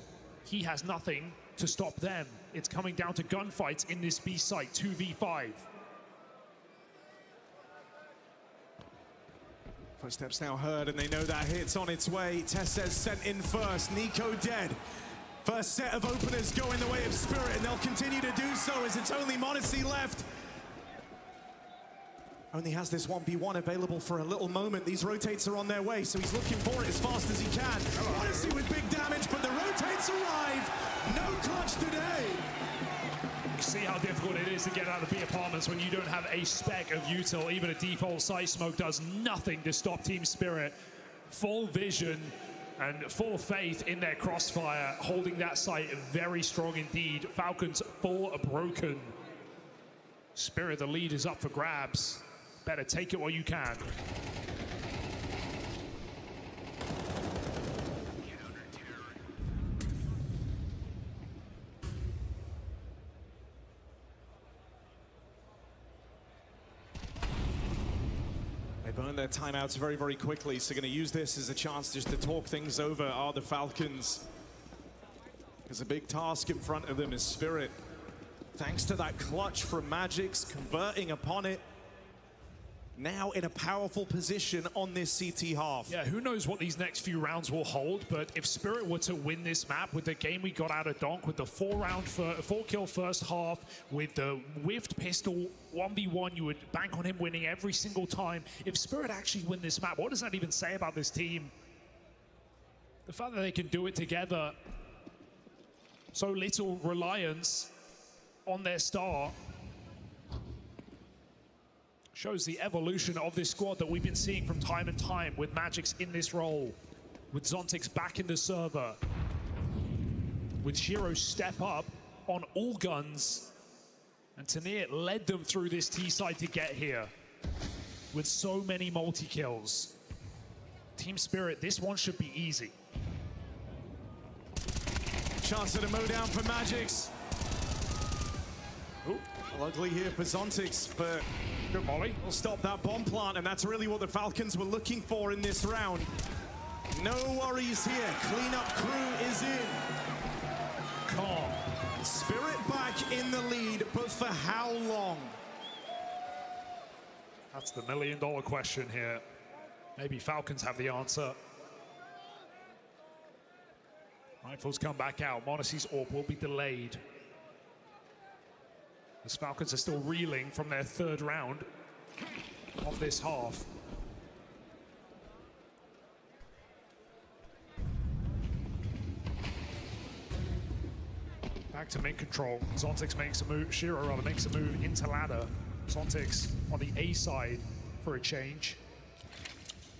He has nothing to stop them. It's coming down to gunfights in this B site, 2v5. Footsteps now heard, and they know that hit's on its way. 𝓗𝓼 sent in first, 𝓗𝓏 dead. First set of openers go in the way of Spirit, and they'll continue to do so as it's only monecy left. Only has this 1v1 available for a little moment. These rotates are on their way, so he's looking for it as fast as he can. monecy with big damage, but the rotates arrive. No clutch today. You see how difficult it is to get out of B apartments when you don't have a speck of util. Even a default site smoke does nothing to stop Team Spirit. Full vision and full faith in their crossfire, holding that site very strong indeed. Falcons 4 broken. Spirit, the lead is up for grabs. Better take it while you can. burned their timeouts very, very quickly, so going to use this as a chance just to talk things over, are the Falcons. There's a big task in front of them as Spirit, thanks to that clutch from Magix, converting upon it, now in a powerful position on this CT half. Yeah, who knows what these next few rounds will hold, but if Spirit were to win this map with the game we got out of Donk, with the 4-kill first half, with the whiffed pistol 1v1, you would bank on him winning every single time. If Spirit actually win this map, what does that even say about this team? The fact that they can do it together, so little reliance on their star, shows the evolution of this squad that we've been seeing from time and time, with Magix in this role, with 𝓲𝓼 back in the server, with 𝓗𝓫 step up on all guns, and 𝓡𝓾𝓼 led them through this T side to get here, with so many multi-kills. Team Spirit, this one should be easy. Chance at a mow down for Magix. Ooh, ugly here for 𝓲𝓼, but good molly. We'll stop that bomb plant, and that's really what the Falcons were looking for in this round. No worries here. Cleanup crew is in. Calm. Spirit back in the lead, but for how long? That's the million-dollar question here. Maybe Falcons have the answer. Rifles come back out. m0NESY's AWP will be delayed, as Falcons are still reeling from their third round of this half. Back to mid control. 𝓲𝓼 makes a move, 𝓗𝓫 rather makes a move into ladder. 𝓲𝓼 on the A side for a change.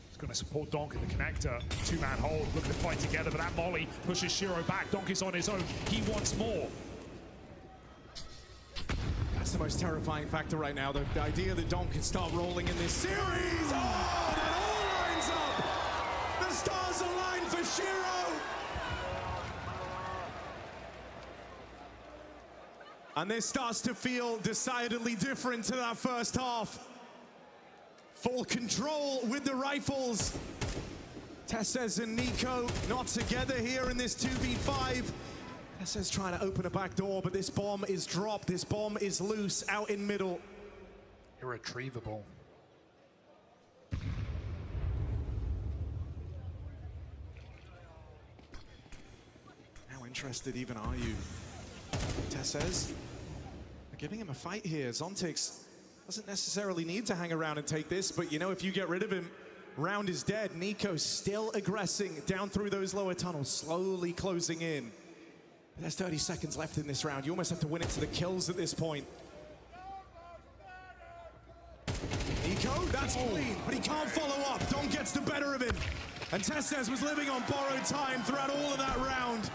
He's going to support Donk in the connector. Two-man hold, looking to fight together, but that molly pushes 𝓗𝓫 back. Donk is on his own. He wants more. That's the most terrifying factor right now, the idea that Donk can start rolling in this series. Oh, and it all lines up. The stars align for 𝓗𝓫. And this starts to feel decidedly different to that first half. Full control with the rifles. 𝓴𝓵 and ＮiKo not together here in this 2v5. 𝓴𝓵's trying to open a back door, but this bomb is dropped. This bomb is loose out in middle. Irretrievable. How interested even are you? 𝓴𝓵's giving him a fight here. 𝓲𝓼 doesn't necessarily need to hang around and take this, but you know, if you get rid of him, round is dead. НiKo still aggressing down through those lower tunnels, slowly closing in. But there's 30 seconds left in this round. You almost have to win it to the kills at this point. ＮiKo, that's clean, but he can't follow up. Donk gets the better of him. And 𝓴𝓵 was living on borrowed time throughout all of that round.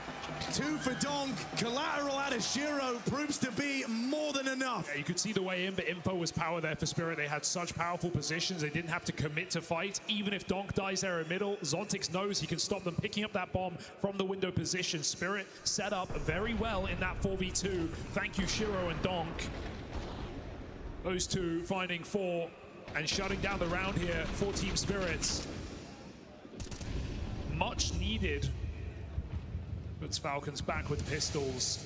2 for Donk, collateral out of 𝓗𝓫 proves to be more than enough. Yeah, you could see the way in, but info was power there for Spirit. They had such powerful positions, they didn't have to commit to fight. Even if Donk dies there in middle, 𝓲𝓼 knows he can stop them picking up that bomb from the window position. Spirit set up very well in that 4v2. Thank you, 𝓗𝓫 and Donk. Those two finding 4 and shutting down the round here for Team Spirits. Much needed. Puts Falcons back with pistols.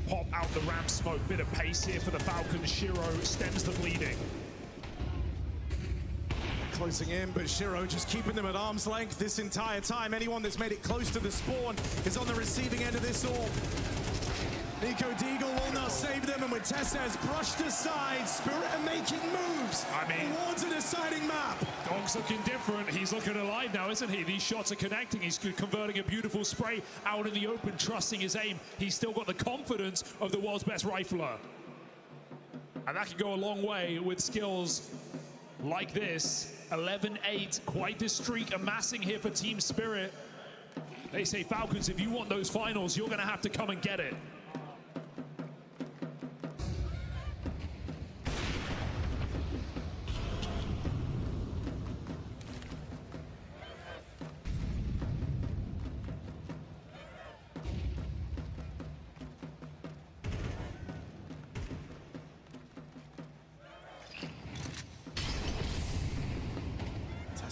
Pop out the ramp smoke. Bit of pace here for the Falcons. 𝓗𝓫 stems the bleeding. Closing in, but 𝓗𝓫 just keeping them at arm's length this entire time. Anyone that's made it close to the spawn is on the receiving end of this orb. ＮiKo Deagle will not save them, and with 𝓴𝓵's brushed aside, Spirit are making moves towards a deciding map. Donk's looking different. He's looking alive now, isn't he? These shots are connecting. He's converting a beautiful spray out in the open, trusting his aim. He's still got the confidence of the world's best rifler. And that can go a long way with skills like this. 11-8, quite the streak amassing here for Team Spirit. They say, Falcons, if you want those finals, you're going to have to come and get it.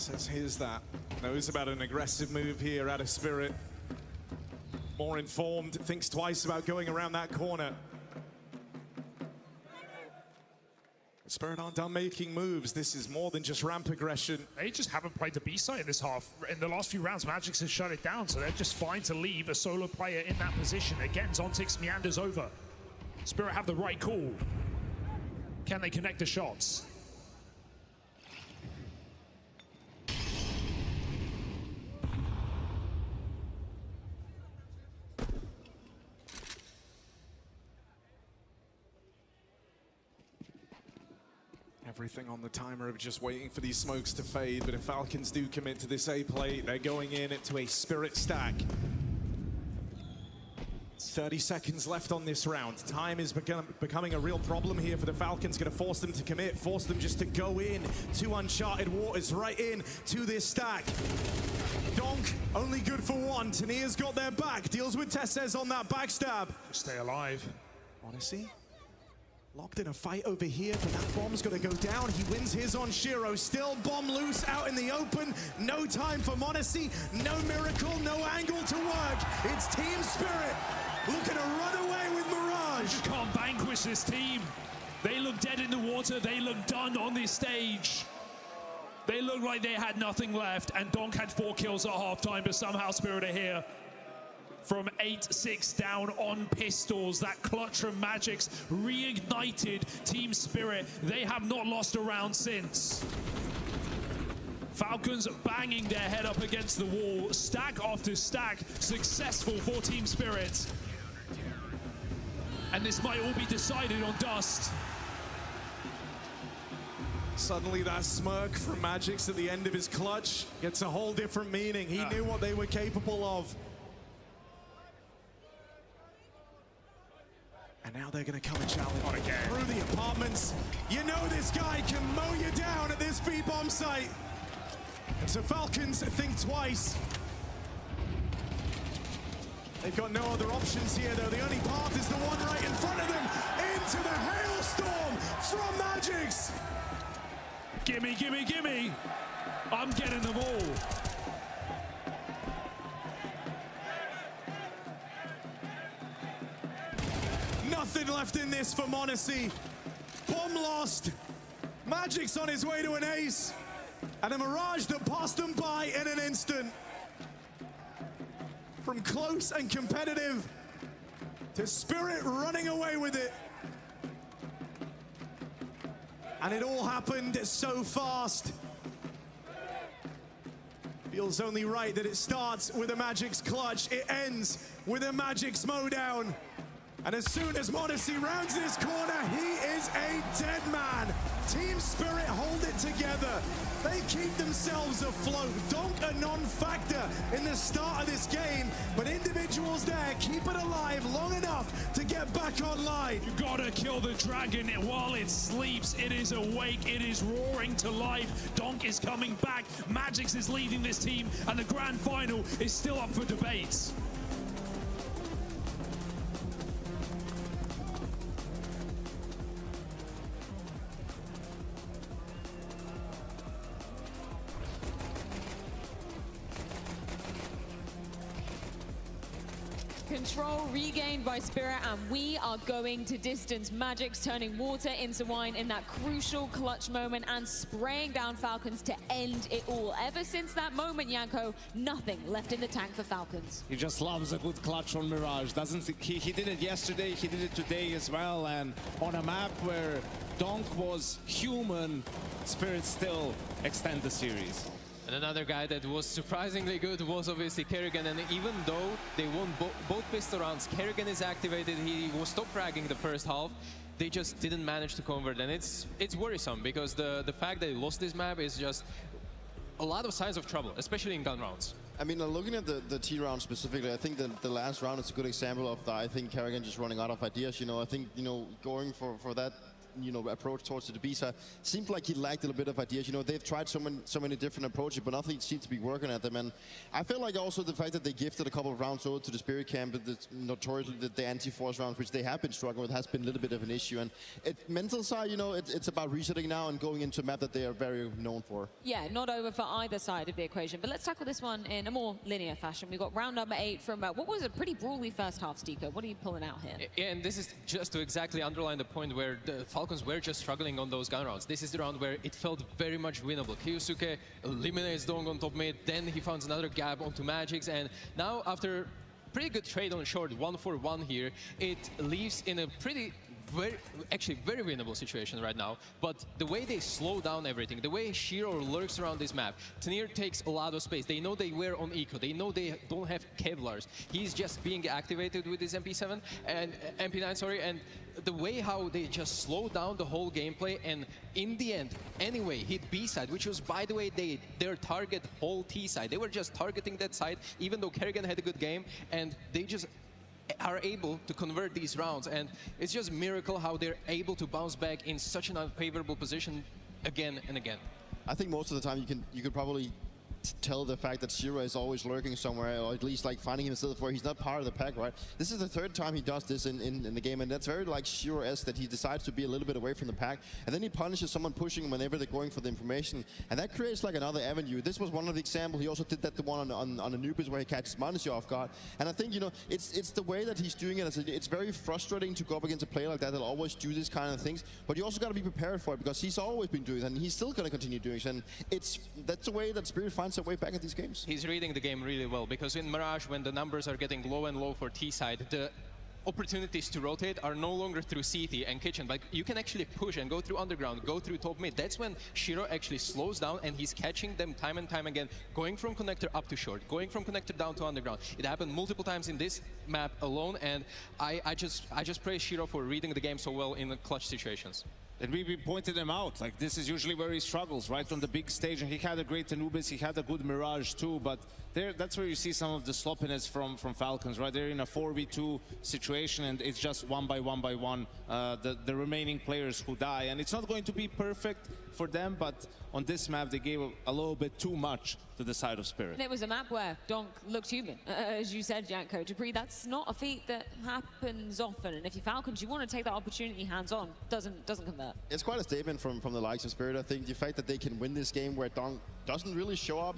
says, here's that. Knows about an aggressive move here out of Spirit. More informed, thinks twice about going around that corner. Spirit aren't done making moves. This is more than just ramp aggression. They just haven't played the B side in this half. In the last few rounds, Magix has shut it down, so they're just fine to leave a solo player in that position. Again, Zontix meanders over. Spirit have the right call. Can they connect the shots? Everything on the timer of just waiting for these smokes to fade, but if Falcons do commit to this A plate, they're going in into a Spirit stack. 30 seconds left on this round. Time is becoming a real problem here for the Falcons. Going to force them to commit, force them just to go in to uncharted waters, right in to this stack. Donk, only good for one. 𝓗𝓪𝓼's got their back, deals with Tesses on that backstab. Stay alive. Odyssey, locked in a fight over here, but that bomb's got to go down. He wins his on 𝓗𝓪. Still bomb loose out in the open. No time for m0NESY. No miracle, no angle to work. It's Team Spirit looking to run away with Mirage. You can't vanquish this team. They look dead in the water. They look done on this stage. They look like they had nothing left, and Donk had 4 kills at halftime, but somehow Spirit are here. From 8-6 down on pistols, that clutch from Magix reignited Team Spirit. They have not lost a round since. Falcons banging their head up against the wall, stack after stack, successful for Team Spirit. And this might all be decided on dust. Suddenly that smirk from Magix at the end of his clutch gets a whole different meaning. He knew what they were capable of. And now they're going to come and challenge through the apartments. You know this guy can mow you down at this B-bomb site. And so Falcons think twice. They've got no other options here, though. The only path is the one right in front of them. Into the hailstorm from Magix. Gimme, gimme, gimme. I'm getting them all. Nothing left in this for m0NESY. Bomb lost. Magix on his way to an ace. And a Mirage that passed them by in an instant. From close and competitive to Spirit running away with it. And it all happened so fast. Feels only right that it starts with a Magix clutch. It ends with a Magix mowdown. And as soon as m0NESY rounds this corner, he is a dead man. Team Spirit hold it together. They keep themselves afloat. Donk a non-factor in the start of this game, but individuals there keep it alive long enough to get back online. You gotta kill the dragon while it sleeps. It is awake, it is roaring to life. Donk is coming back. Magix is leading this team, and the grand final is still up for debate. Control regained by Spirit, and we are going to distance. Magix turning water into wine in that crucial clutch moment and spraying down Falcons to end it all. Ever since that moment, 𝓗𝓭, nothing left in the tank for Falcons. He just loves a good clutch on Mirage. He did it yesterday, he did it today as well, and on a map where Donk was human, Spirit still extend the series. And another guy that was surprisingly good was obviously 𝓗𝓪𝓼, and even though they won both pistol rounds, 𝓗𝓪𝓼 is activated, he was top fragging the first half, they just didn't manage to convert, and it's worrisome, because the fact that they lost this map is just a lot of signs of trouble, especially in gun rounds. I mean, looking at the T round specifically, I think that the last round is a good example of I think 𝓗𝓪𝓼 just running out of ideas, you know. I think, you know, going for that approach towards the bisa. Seemed like he lacked a little bit of ideas. They've tried so many different approaches, but nothing seems to be working at them. And I feel like also the fact that they gifted a couple of rounds over to the Spirit Camp, notoriously the anti-force rounds, which they have been struggling with, has been a little bit of an issue. And mental side, it's about resetting now and going into a map that they are very known for. Yeah, not over for either side of the equation. But let's tackle this one in a more linear fashion. We've got round number 8 from what was a pretty brawly first half, 𝓓𝓏𝓏. What are you pulling out here? And this is just to exactly underline the point where the Falcons were just struggling on those gun rounds. This is the round where it felt very much winnable. 𝓗𝓪𝓼𝓬𝓸𝓻𝓭 eliminates Dong on top mid, then he finds another gap onto Magix, and now after pretty good trade on short, 1-for-1 here, it leaves in a very winnable situation right now. But the way they slow down everything, the way 𝓗𝓪 lurks around this map, 𝓡𝓾𝓪 takes a lot of space. They know they were on eco. They know they don't have Kevlars. He's just being activated with his MP7 and MP9, sorry, and the way how they just slow down the whole gameplay, and in the end, anyway, hit B side, which was, by the way, their target whole T side. They were just targeting that side, even though 𝓗𝓪𝓏 had a good game, and they just are able to convert these rounds, and it's just a miracle how they're able to bounce back in such an unfavorable position again and again. I think most of the time you could probably tell the fact that 𝓗𝓪 is always lurking somewhere, or at least like finding himself where he's not part of the pack, right? This is the third time he does this in the game, and that's very like 𝓗𝓪-esque, that he decides to be a little bit away from the pack, and then he punishes someone pushing him whenever they're going for the information, and that creates like another avenue. This was one of the examples. He also did that the one on Anubis where he catches manusia off guard, and I think it's the way that he's doing it. It's very frustrating to go up against a player like that that'll always do this kind of things, but you also got to be prepared for it, because he's always been doing it, and he's still going to continue doing it, and that's the way that Spirit finds their way back at these games. He's reading the game really well, because in Mirage, when the numbers are getting low and low for T side, the opportunities to rotate are no longer through CT and kitchen, but you can actually push and go through underground, go through top mid. That's when 𝓗𝓪 actually slows down, and he's catching them time and time again, going from connector up to short, going from connector down to underground. It happened multiple times in this map alone, and I just praise 𝓗𝓪 for reading the game so well in the clutch situations. And we pointed him out, like this is usually where he struggles, right on the big stage, and he had a great Anubis, he had a good Mirage too, but that's where you see some of the sloppiness from Falcons, right? They're in a 4v2 situation, and it's just one by one, the remaining players who die, and it's not going to be perfect for them, but on this map they gave a little bit too much to the side of Spirit. And it was a map where 𝓏 looked human, as you said, 𝓗𝓪𝓼𝓬𝓸𝓻𝓭. That's not a feat that happens often, and if you're Falcons, you want to take that opportunity hands-on. Doesn't convert. It's quite a statement from the likes of Spirit. I think the fact that they can win this game where 𝓏 doesn't really show up,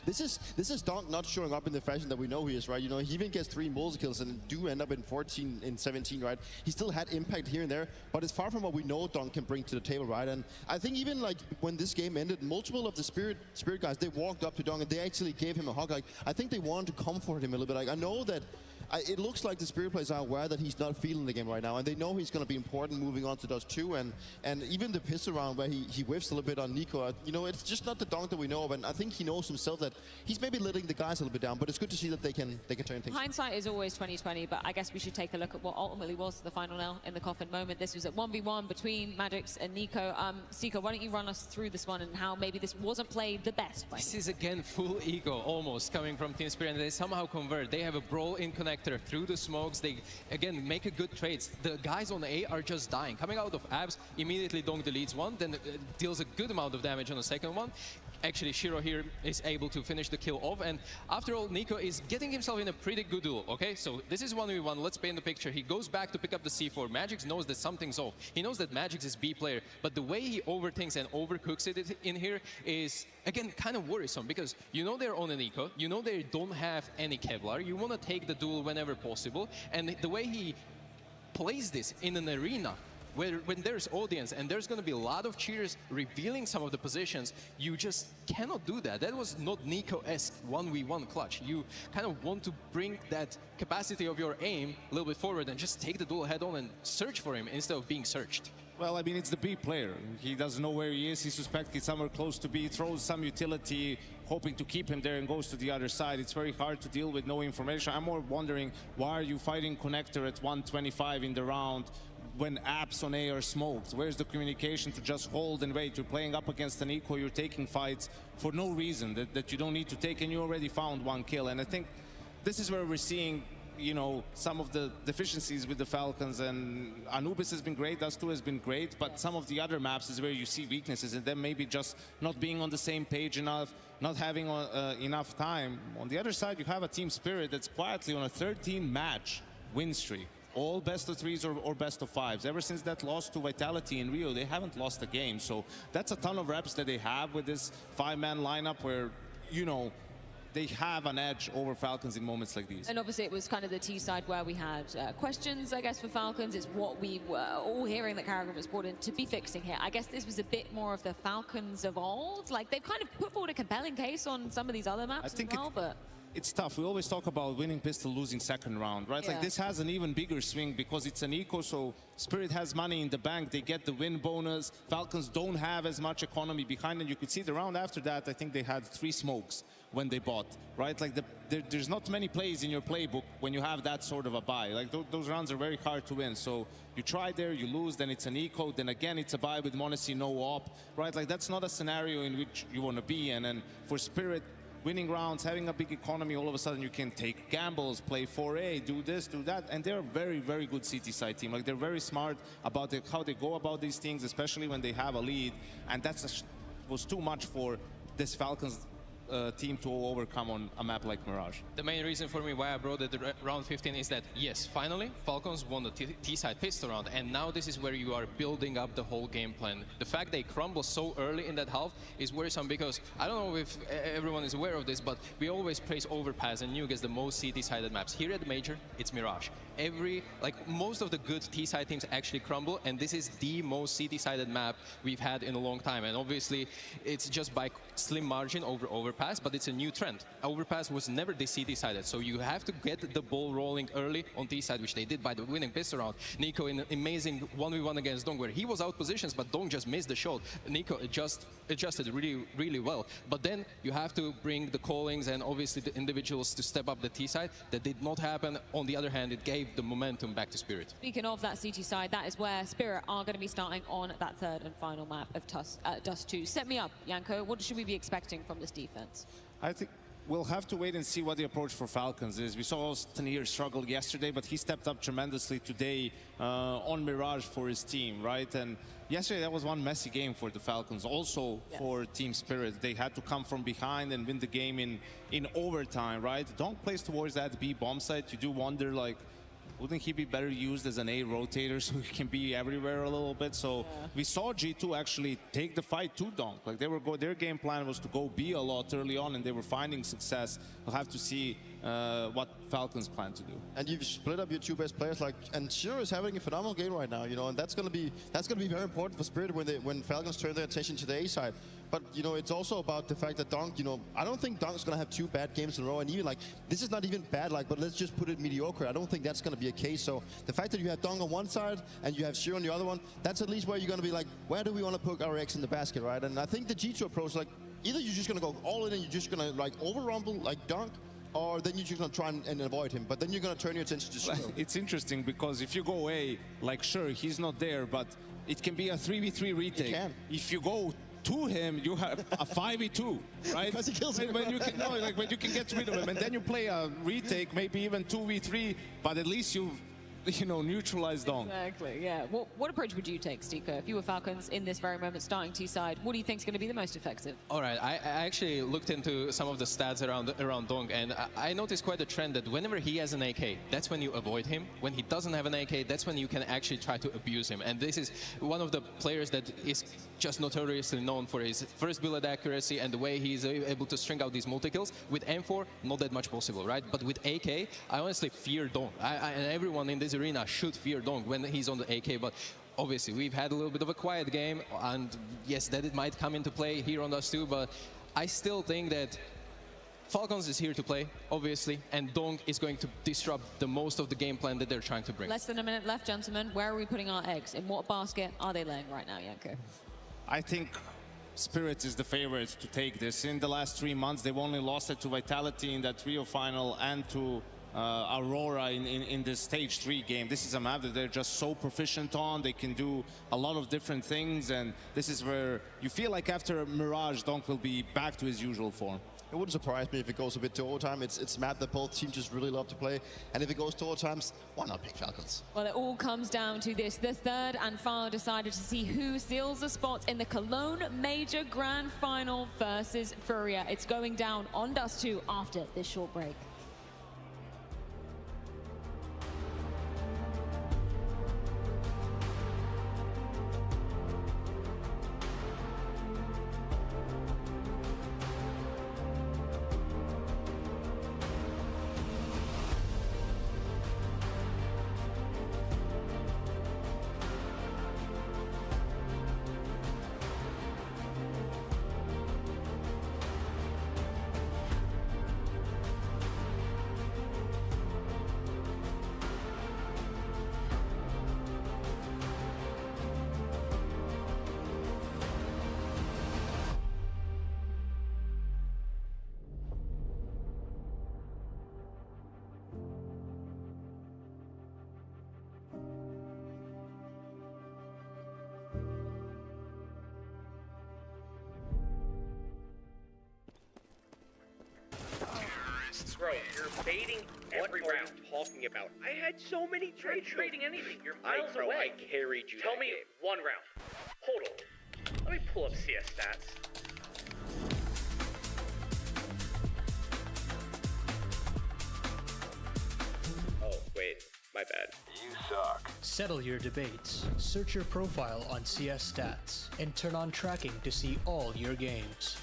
this is 𝓏 not showing up in the fashion that we know he is, right? He even gets 3 multi-kills and do end up in 14 in 17, right? He still had impact here and there, but it's far from what we know 𝓏 can bring to the table, right? And I think even like when this game ended, multiple of the Spirit guys, they walked up to 𝓏 and they actually gave him a hug. Like, I think they wanted to comfort him a little bit. Like, I know that it looks like the Spirit players are aware that he's not feeling the game right now, and they know he's going to be important moving on to Dust 2, and even the pistol round where he whiffs a little bit on NiKo, it's just not the 𝓏 that we know of, and I think he knows himself that he's maybe letting the guys a little bit down, but it's good to see that they can turn things. Hindsight is always 2020, but I guess we should take a look at what ultimately was the final nail in the coffin moment. This was at 1v1 between Magix and NiKo. 𝓗𝓏𝓏, why don't you run us through this one and how maybe this wasn't played the best by This is again full ego almost coming from Team Spirit, and they somehow convert. They have a brawl in connector through the smoke. They again make a good trades. The guys on A are just dying. Coming out of abs, immediately 𝓏 deletes one, then deals a good amount of damage on the second one. Actually, 𝓗𝓪 here is able to finish the kill off, and after all, NiKo is getting himself in a pretty good duel, okay? So this is 1v1, let's paint the picture. He goes back to pick up the C4. Magix knows that something's off. He knows that Magix is B player, but the way he overthinks and overcooks it in here is, again, kind of worrisome, because they're on an eco, they don't have any Kevlar, you want to take the duel whenever possible, and the way he plays this in an arena, when there's audience and there's going to be a lot of cheers revealing some of the positions, you just cannot do that. That was not NiKo-esque 1v1 clutch. You kind of want to bring that capacity of your aim a little bit forward and just take the duel head on and search for him instead of being searched. Well, I mean, it's the B player. He doesn't know where he is. He suspects he's somewhere close to B, throws some utility, hoping to keep him there, and goes to the other side. It's very hard to deal with no information. I'm more wondering, why are you fighting connector at 125 in the round when apps on A are smoked? Where's the communication to just hold and wait? You're playing up against an eco, you're taking fights for no reason that you don't need to take, and you already found 1 kill. And I think this is where we're seeing you know, some of the deficiencies with the Falcons, and Anubis has been great, 𝓓𝓲𝓼 has been great, but some of the other maps is where you see weaknesses, and then maybe just not being on the same page enough, not having enough time. On the other side, you have a Team Spirit that's quietly on a 13-match win streak. All best of 3s or best of 5s. Ever since that loss to Vitality in Rio, they haven't lost a game. So that's a ton of reps that they have with this 5-man lineup where, you know, they have an edge over Falcons in moments like these. And obviously it was kind of the T side where we had questions, I guess, for Falcons. It's what we were all hearing that 𝓗𝓭𝓏 was brought in to be fixing here. I guess this was a bit more of the Falcons of old. Like, they've kind of put forward a compelling case on some of these other maps as well, but... It's tough. We always talk about winning pistol, losing second round, right? Yeah. Like, this has an even bigger swing because it's an eco, so Spirit has money in the bank. They get the win bonus. Falcons don't have as much economy behind, and you could see the round after that, I think they had 3 smokes when they bought, right? Like, there's not many plays in your playbook when you have that sort of a buy. Like, those rounds are very hard to win. So you try there, you lose, then it's an eco, then again it's a buy with monacy, no op, right? Like, that's not a scenario in which you want to be in. And for Spirit, winning rounds, having a big economy, all of a sudden you can take gambles, play 4A, do this, do that, and they're a very, very good CT side team. Like, they're very smart about how they go about these things, especially when they have a lead, and that was too much for this Falcons team to overcome on a map like Mirage. The main reason for me why I brought it to round 15 is that, yes, finally, Falcons won the T-side pistol round, and now this is where you are building up the whole game plan. The fact they crumble so early in that half is worrisome because, I don't know if everyone is aware of this, but we always praise Overpass and Nuke as the most CT-sided maps. Here at the Major, it's Mirage. Most of the good T-side teams actually crumble, and this is the most CT-sided map we've had in a long time. And obviously, it's just by slim margin over Overpass, but it's a new trend. Overpass was never this CT-sided, so you have to get the ball rolling early on T-side, which they did by the winning pistol round. NiKo in an amazing 1v1 against 𝓏, where he was out positions, but 𝓏 just missed the shot. NiKo adjusted really, really well. But then you have to bring the callings and obviously the individuals to step up the T-side. That did not happen. On the other hand, it gave the momentum back to Spirit. Speaking of that CT side, that is where Spirit are going to be starting on that third and final map of Dust 2. Set me up, 𝓗𝓭. What should we be expecting from this defense? I think we'll have to wait and see what the approach for Falcons is. We saw 𝓘𝓪𝓼 struggle yesterday, but he stepped up tremendously today on Mirage for his team, right? And yesterday that was one messy game for the Falcons. Also for Team Spirit, they had to come from behind and win the game in overtime, right? 𝓏 plays towards that B bomb site. You do wonder, like, wouldn't he be better used as an A rotator so he can be everywhere a little bit? So we saw G2 actually take the fight to 𝓏. Like, their game plan was to go B a lot early on, and they were finding success. We'll have to see what Falcons plan to do. And you've split up your 2 best players, like, and 𝓗𝓼 is having a phenomenal game right now, you know, and that's gonna be very important for Spirit when Falcons turn their attention to the A side. But, you know, it's also about the fact that 𝓏, you know, I don't think 𝓏's gonna have 2 bad games in a row, and even like, this is not even bad, like, but let's just put it mediocre. I don't think that's gonna be a case. So the fact that you have 𝓏 on one side and you have 𝓗𝓼 on the other one, that's at least where you're gonna be like, where do we want to put our eggs in the basket, right? And I think the G2 approach, like, either you're just gonna go all in and you're just gonna like over rumble like 𝓏, or then you're just going to try and avoid him. But then you're going to turn your attention to 𝓗𝓼. It's interesting because if you go A, like, sure, he's not there, but it can be a 3v3 retake. It can. If you go to him, you have a 5v2, right? Because he kills him. When you can get rid of him, and then you play a retake, maybe even 2v3, but at least you've, you know, neutralized 𝓏. Exactly, yeah. What approach would you take, 𝓘𝓏? If you were Falcons in this very moment starting T-side, what do you think is going to be the most effective? All right, I actually looked into some of the stats around 𝓏, and I noticed quite a trend that whenever he has an AK, that's when you avoid him. When he doesn't have an AK, that's when you can actually try to abuse him. And this is one of the players that is just notoriously known for his first bullet accuracy and the way he's able to string out these multi-kills. With M4, not that much possible, right? But with AK, I honestly fear 𝓏. And everyone in this arena should fear 𝓏 when he's on the AK, but obviously we've had a little bit of a quiet game, and yes, that it might come into play here on Dust 2, but I still think that Falcons is here to play, obviously, and 𝓏 is going to disrupt the most of the game plan that they're trying to bring. Less than a minute left, gentlemen. Where are we putting our eggs? In what basket are they laying right now, 𝓗𝓭? I think Spirit is the favorite to take this. In the last 3 months, they've only lost it to Vitality in that Rio final and to Aurora in this stage 3 game. This is a map that they're just so proficient on. They can do a lot of different things, and this is where you feel like after Mirage, 𝓏 will be back to his usual form. It wouldn't surprise me if it goes a bit to overtime. It's a map that both teams just really love to play. And if it goes to overtimes, why not pick Falcons? Well, it all comes down to this. The third and final decided to see who seals the spot in the Cologne Major Grand Final versus 𝓓𝓲𝓼. It's going down on Dust 2 after this short break. Bro, you're baiting every round. Talking about? I had so many trades. You're trading anything. You're miles away. I carried you. Tell me one round. Hold on. Let me pull up CS stats. Oh, wait. My bad. You suck. Settle your debates. Search your profile on CS Stats and turn on tracking to see all your games.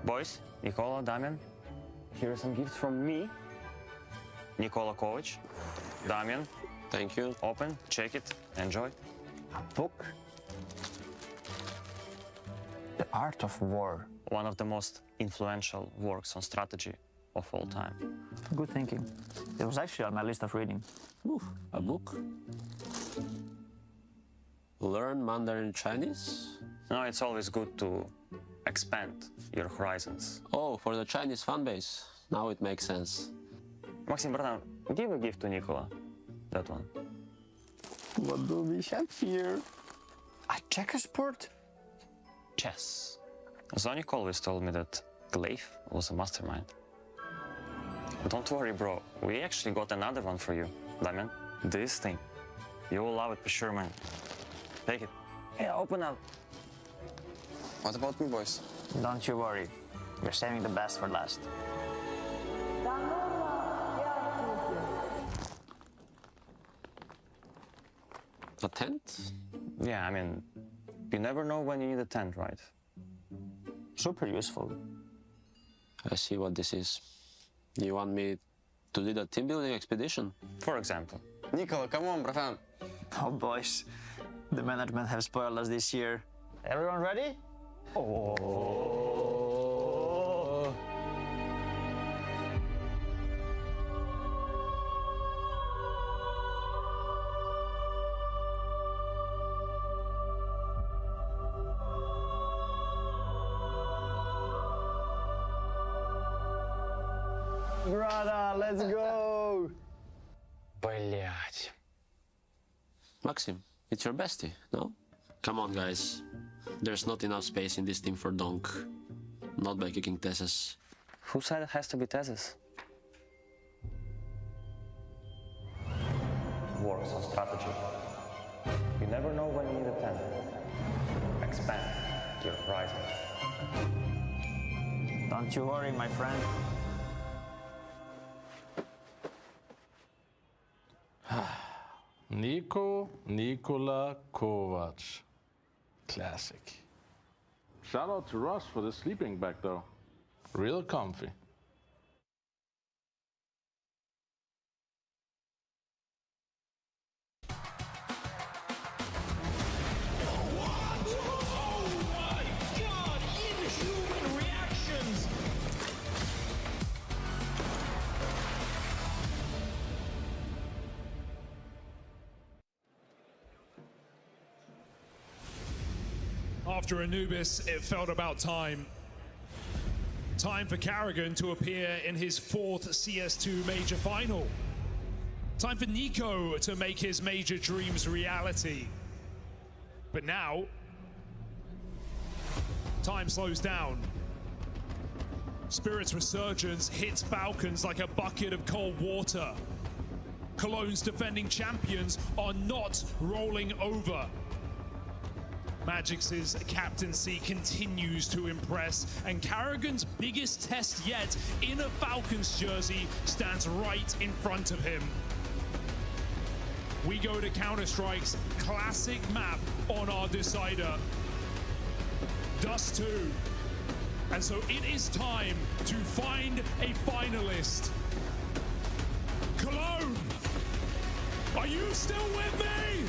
Boys, Nikola, Damian, here are some gifts from me. Nikola Kovac, Damian. Thank you. Open, check it, enjoy. A book? The Art of War. One of the most influential works on strategy of all time. Good thinking. It was actually on my list of reading. Ooh, a book? Learn Mandarin Chinese? No, it's always good to expand your horizons. Oh, for the Chinese fan base. Now it makes sense. Maxim, bratan, give a gift to Nikola. That one. What do we have here? A checkers board? Chess. Zonik always told me that Glaive was a mastermind. But don't worry, bro. We actually got another one for you, Damian. This thing. You will love it for sure, man. Take it. Yeah, open up. What about me, boys? Don't you worry. We're saving the best for last. A tent? Yeah, I mean, you never know when you need a tent, right? Super useful. I see what this is. You want me to lead a team building expedition? For example. Nikola, come on, bratan. Oh, boys. The management have spoiled us this year. Everyone ready? Oh. Brother, let's go! Блять. Maxim, it's your bestie, no? Come on, guys. There's not enough space in this team for Donk. Not by kicking Tesses. Who said it has to be Tesses? Works on strategy. You never know when you need a tent. Expand You're right. Don't you worry, my friend. Nikola Kovac. Classic. Shout out to Russ for the sleeping bag though. Real comfy. After Anubis, it felt about time. Time for 𝓗𝓪𝓭 to appear in his 4th CS2 major final. Time for Nico to make his major dreams reality. But now, time slows down. Spirit's resurgence hits Falcons like a bucket of cold water. Cologne's defending champions are not rolling over. Magic's captaincy continues to impress, and 𝓗𝓪𝓭's biggest test yet in a Falcons jersey stands right in front of him. We go to Counter-Strike's classic map on our decider, Dust 2. And so it is time to find a finalist. Cologne, are you still with me?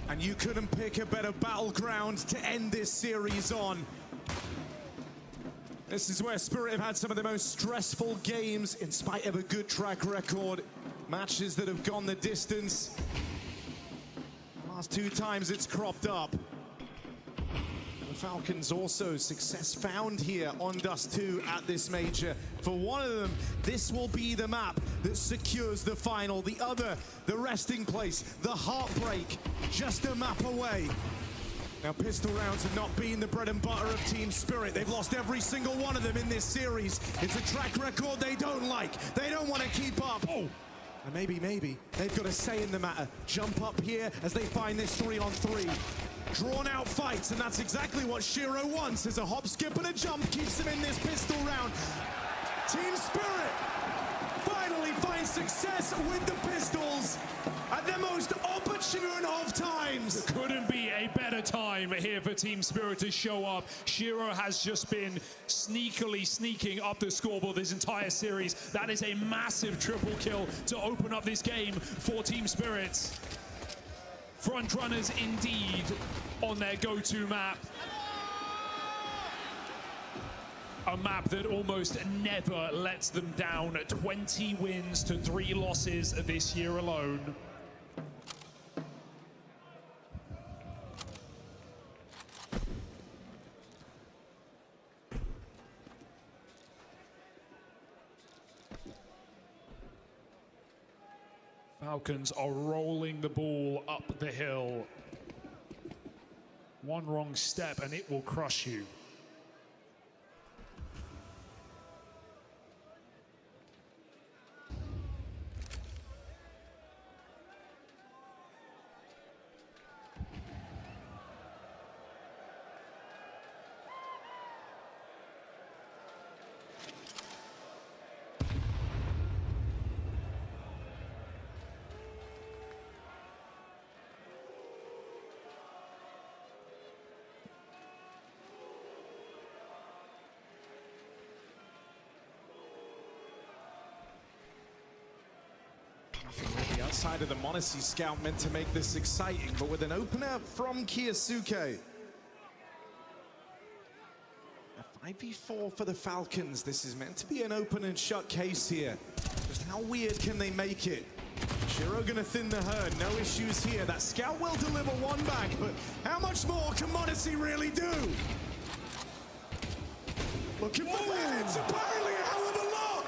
And you couldn't pick a better battleground to end this series on. This is where Spirit have had some of the most stressful games in spite of a good track record. Matches that have gone the distance. Last 2 times it's cropped up. The Falcons also success found here on Dust 2 at this major. For one of them, this will be the map that secures the final. The other, the resting place, the heartbreak, just a map away. Now, pistol rounds have not been the bread and butter of Team Spirit. They've lost every single one of them in this series. It's a track record they don't like. They don't want to keep up. Oh. And maybe they've got a say in the matter. Jump up here as they find this 3-on-3. Drawn out fights, and that's exactly what 𝓗𝓪 wants, as a hop, skip, and a jump keeps him in this pistol round. Team Spirit finally finds success with the pistols at the most opportune of times. There couldn't be a better time here for Team Spirit to show up. 𝓗𝓪 has just been sneakily sneaking up the scoreboard this entire series. That is a massive triple kill to open up this game for Team Spirit. Front runners indeed on their go-to map. A map that almost never lets them down. 20 wins to 3 losses this year alone. Falcons are rolling the ball up the hill. One wrong step and it will crush you. The outside of the monacy scout meant to make this exciting, but with an opener from Kiyasuke. A 5v4 for the Falcons. This is meant to be an open and shut case here. Just how weird can they make it? 𝓗𝓪 gonna thin the herd, no issues here. That scout will deliver one back, but how much more can monacy really do? Looking for minutes, apparently a hell of a lot!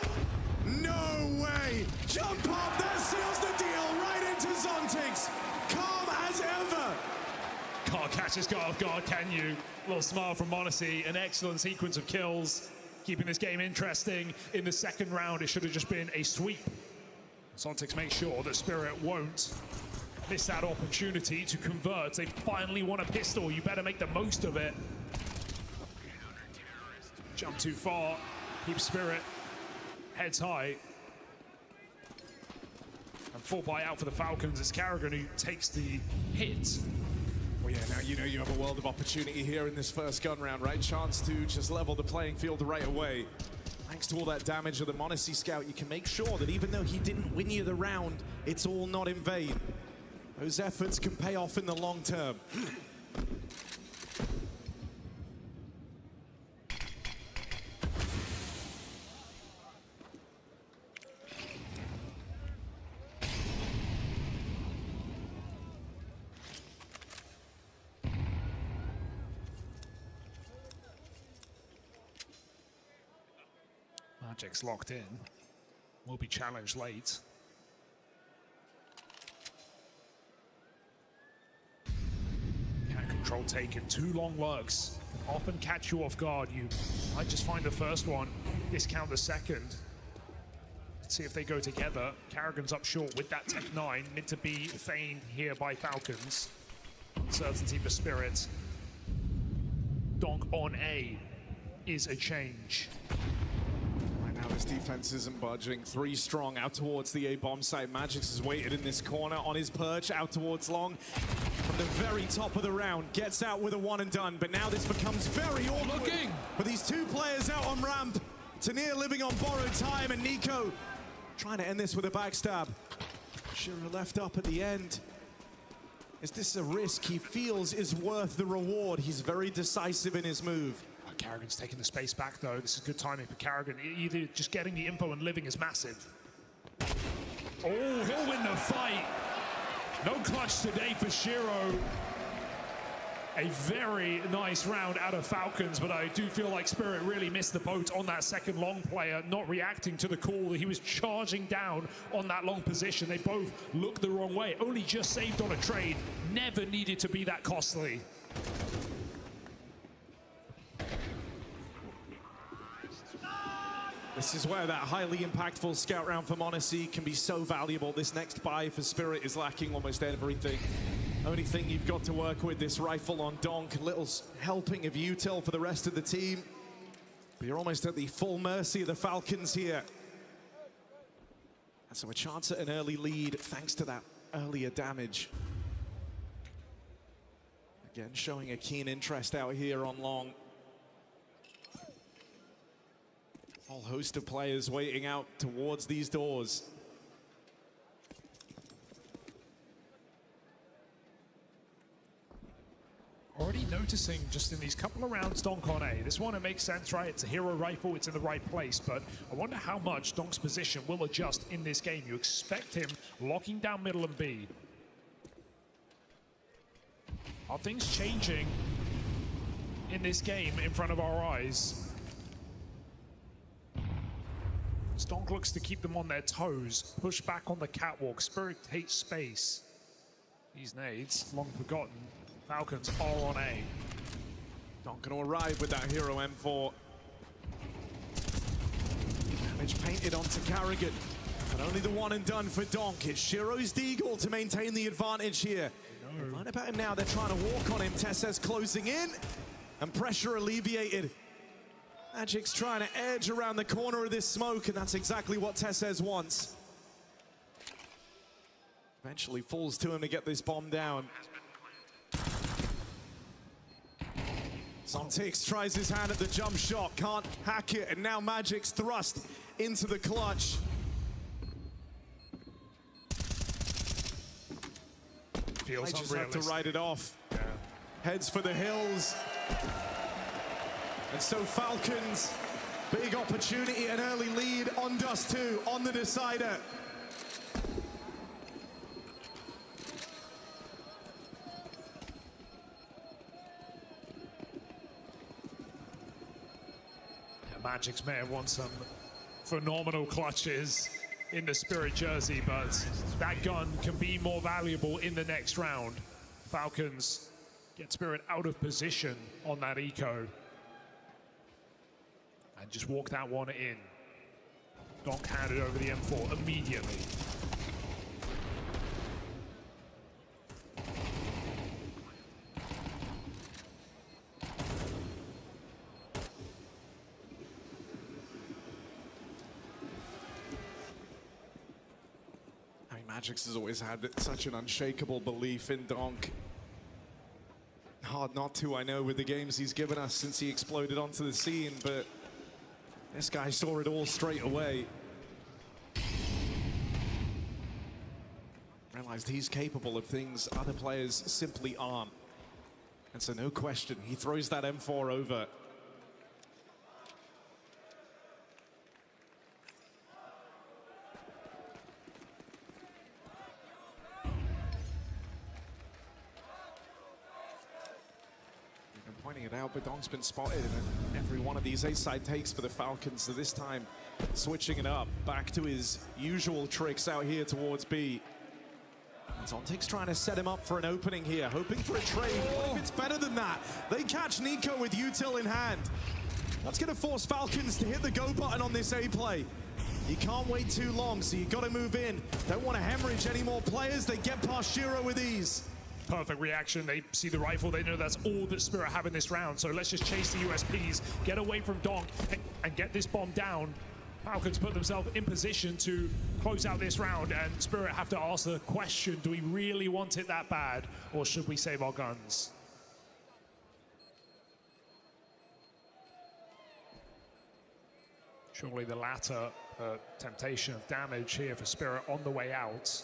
No way! Jump up, that seals the deal right into Zontics. Calm as ever. Just got off guard, can you? Little smile from monecy, an excellent sequence of kills, keeping this game interesting. In the second round, it should have just been a sweep. Sontics make sure that Spirit won't miss that opportunity to convert. They finally want a pistol. You better make the most of it. Jump too far, keep Spirit heads high. And full buy out for the Falcons. It's 𝓗𝓭 who takes the hit. Well, yeah, now you know you have a world of opportunity here in this first gun round, right? Chance to just level the playing field right away. Thanks to all that damage of the Monacy Scout, you can make sure that even though he didn't win you the round, it's all not in vain. Those efforts can pay off in the long term. Magic's locked in. Will be challenged late. Can't control taken. 2 long lurks. Can often catch you off guard. You might just find the first one, discount the second. Let's see if they go together. 𝓗𝓭's up short with that Tech 9. Mid to be feigned here by Falcons. Uncertainty for Spirit. Donk on A is a change. Now this defense isn't budging. 3 strong out towards the A bomb site. Magix has waited in this corner on his perch out towards long. From the very top of the round, gets out with a 1 and done. But now this becomes very awkward for these 2 players out on ramp. 𝓃𝓨 living on borrowed time, and 𝓗𝓏 trying to end this with a backstab. 𝓗𝓪 left up at the end. Is this a risk he feels is worth the reward? He's very decisive in his move. 𝓗𝓭's taking the space back though. This is good timing for 𝓗𝓭. Either just getting the info and living is massive. Oh, he'll win the fight. No clutch today for 𝓗𝓪. A very nice round out of Falcons, but I do feel like Spirit really missed the boat on that second long player, not reacting to the call. He was charging down on that long position. They both looked the wrong way. Only just saved on a trade. Never needed to be that costly. This is where that highly impactful scout round for monecy can be so valuable. This next buy for Spirit is lacking almost everything. Only thing you've got to work with, this rifle on Donk, little helping of util for the rest of the team. But you're almost at the full mercy of the Falcons here. And so a chance at an early lead thanks to that earlier damage. Again, showing a keen interest out here on long. Whole host of players waiting out towards these doors. Already noticing just in these couple of rounds Donk on A. This one, it makes sense, right? It's a hero rifle, it's in the right place, but I wonder how much Donk's position will adjust in this game. You expect him locking down middle and B. Are things changing in this game in front of our eyes? Donk looks to keep them on their toes, push back on the catwalk. Spirit takes space. These nades, long forgotten. Falcons are on A. Donk going to arrive with that hero M4. Damage painted onto 𝓗𝓭, but only the 1 and done for Donk. It's 𝓗𝓪's 𝓗𝓪 to maintain the advantage here. Right about him now, they're trying to walk on him. 𝓃𝓃's closing in, and pressure alleviated. Magic's trying to edge around the corner of this smoke, and that's exactly what 𝓃𝓃 wants. Eventually falls to him to get this bomb down. Sontics tries his hand at the jump shot, can't hack it, and now Magic's thrust into the clutch. Feels I just have to write it off. Yeah. Heads for the hills. And so Falcons, big opportunity, an early lead on Dust 2, on the decider. Magic's may have won some phenomenal clutches in the Spirit jersey, but that gun can be more valuable in the next round. Falcons Get Spirit out of position on that eco. And just walk that one in. Donk handed over the M4 immediately. Magix has always had such an unshakable belief in Donk. Hard not to, I know, with the games he's given us since he exploded onto the scene, but this guy saw it all straight away. Realized he's capable of things other players simply aren't. And so no question, he throws that M4 over. Pointing it out, but Donk's been spotted in every one of these A-side takes for the Falcons. So this time, switching it up, back to his usual tricks out here towards B. Zontic's trying to set him up for an opening here, hoping for a trade. What if it's better than that? They catch 𝓗𝓏 with util in hand. That's going to force Falcons to hit the go button on this A play. You can't wait too long, so you got to move in. Don't want to hemorrhage any more players. They get past 𝓗𝓼 with ease. Perfect reaction. They see the rifle. They know that's all that Spirit have in this round. So let's just chase the USPs, get away from Donk, and get this bomb down. Falcons put themselves in position to close out this round, and Spirit have to ask the question, do we really want it that bad, or should we save our guns? Surely the latter temptation of damage here for Spirit on the way out.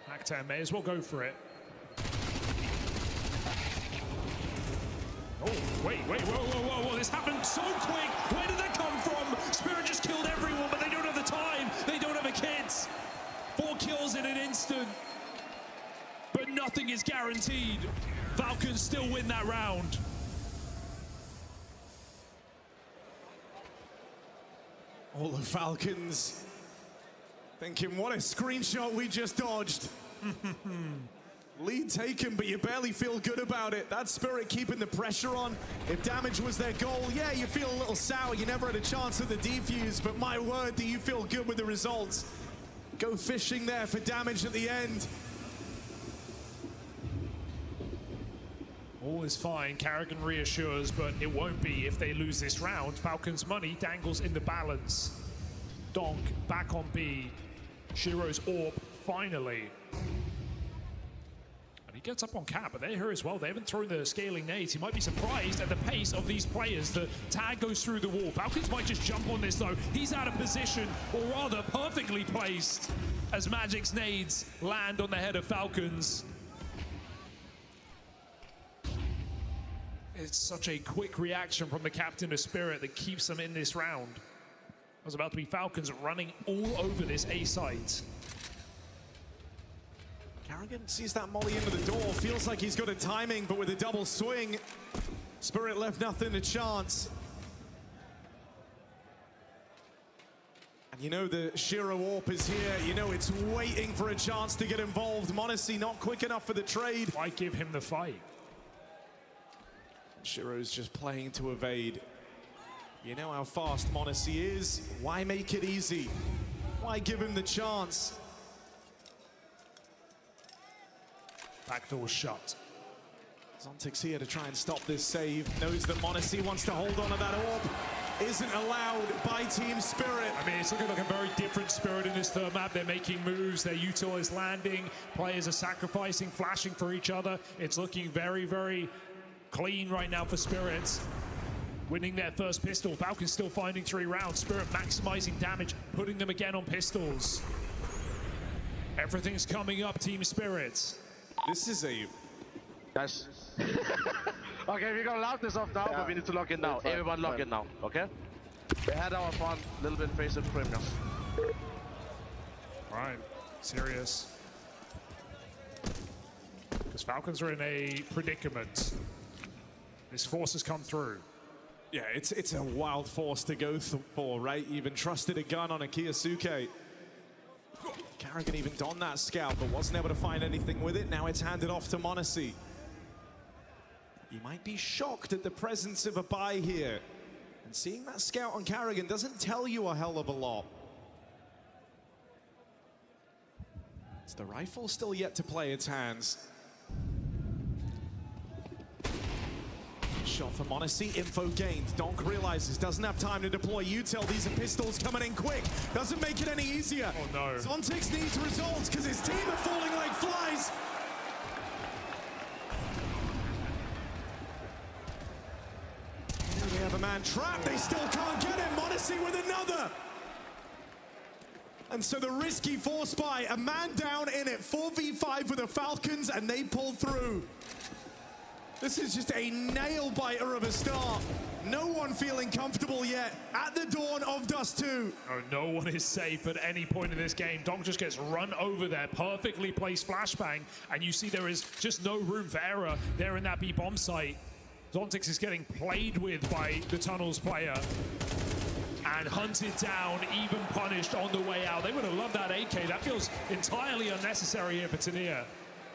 Actan may as well go for it. Oh, wait, whoa, this happened so quick. Where did that come from? Spirit just killed everyone, but they don't have the time. They don't have the kids. 4 kills in an instant. But nothing is guaranteed. Falcons still win that round. All the Falcons thinking, what a screenshot we just dodged. Lead taken, but you barely feel good about it. That's Spirit keeping the pressure on. If damage was their goal, yeah, you feel a little sour. You never had a chance at the defuse, but my word, do you feel good with the results? Go fishing there for damage at the end. All is fine, 𝓗𝓪𝓼 reassures, but it won't be if they lose this round. Falcons' money dangles in the balance. Donk back on B. 𝓗𝓼's AWP finally. And he gets up on cap, but they're here as well. They haven't thrown the scaling nades. He might be surprised at the pace of these players. The tag goes through the wall. Falcons might just jump on this though. He's out of position, or rather perfectly placed, as Magic's nades land on the head of Falcons. It's such a quick reaction from the captain of Spirit that keeps them in this round. There's about to be Falcons running all over this A site. 𝓗𝓼 sees that molly into the door, feels like he's got a timing, but with a double swing, Spirit left nothing to chance. And you know the 𝓗𝓼 AWP is here, you know it's waiting for a chance to get involved. m0NESY not quick enough for the trade. Why give him the fight? 𝓗𝓼's just playing to evade. You know how fast m0NESY is. Why make it easy? Why give him the chance? Backdoor shut. Zontic's here to try and stop this save. Knows that m0NESY wants to hold on to that AWP. Isn't allowed by Team Spirit. I mean, it's looking like a very different Spirit in this third map. They're making moves, their util is landing, players are sacrificing, flashing for each other. It's looking very, very clean right now for Spirit. Winning their first pistol. Falcons still finding 3 rounds. Spirit maximizing damage, putting them again on pistols. Everything's coming up, Team Spirit. This is a... Guys. Okay, we're gonna lock this off now, but we need to lock in now. Everyone lock in now, okay? We had our fun, a little bit face of criminals. Alright, serious. Because Falcons are in a predicament. This force has come through. Yeah, it's a wild force to go for, right? Even trusted a gun on a Kiyosuke. 𝓗𝓼 even donned that scout, but wasn't able to find anything with it. Now it's handed off to m0NESY. He might be shocked at the presence of a buy here. And seeing that scout on 𝓗𝓭𝓪 doesn't tell you a hell of a lot. It's the rifle still yet to play its hands. Shot from Monacy, info gained. 𝓗𝓾 realizes, doesn't have time to deploy util. These are pistols coming in quick. Doesn't make it any easier. Oh no. 𝓲𝓼𝓬𝓸𝓻𝓭 needs results because his team are falling like flies. They have a man trapped. They still can't get him. Monacy with another. And so the risky force buy, a man down in it, 4v5 with the Falcons, and they pull through. This is just a nail-biter of a start. No one feeling comfortable yet at the dawn of Dust 2. Oh, no one is safe at any point in this game. 𝓗𝓾 just gets run over there, perfectly placed flashbang, and you see there is just no room for error there in that B bomb site. 𝓲𝓼𝓬𝓃 is getting played with by the Tunnels player and hunted down, even punished on the way out. They would have loved that AK. That feels entirely unnecessary here for 𝓘𝓸𝓸.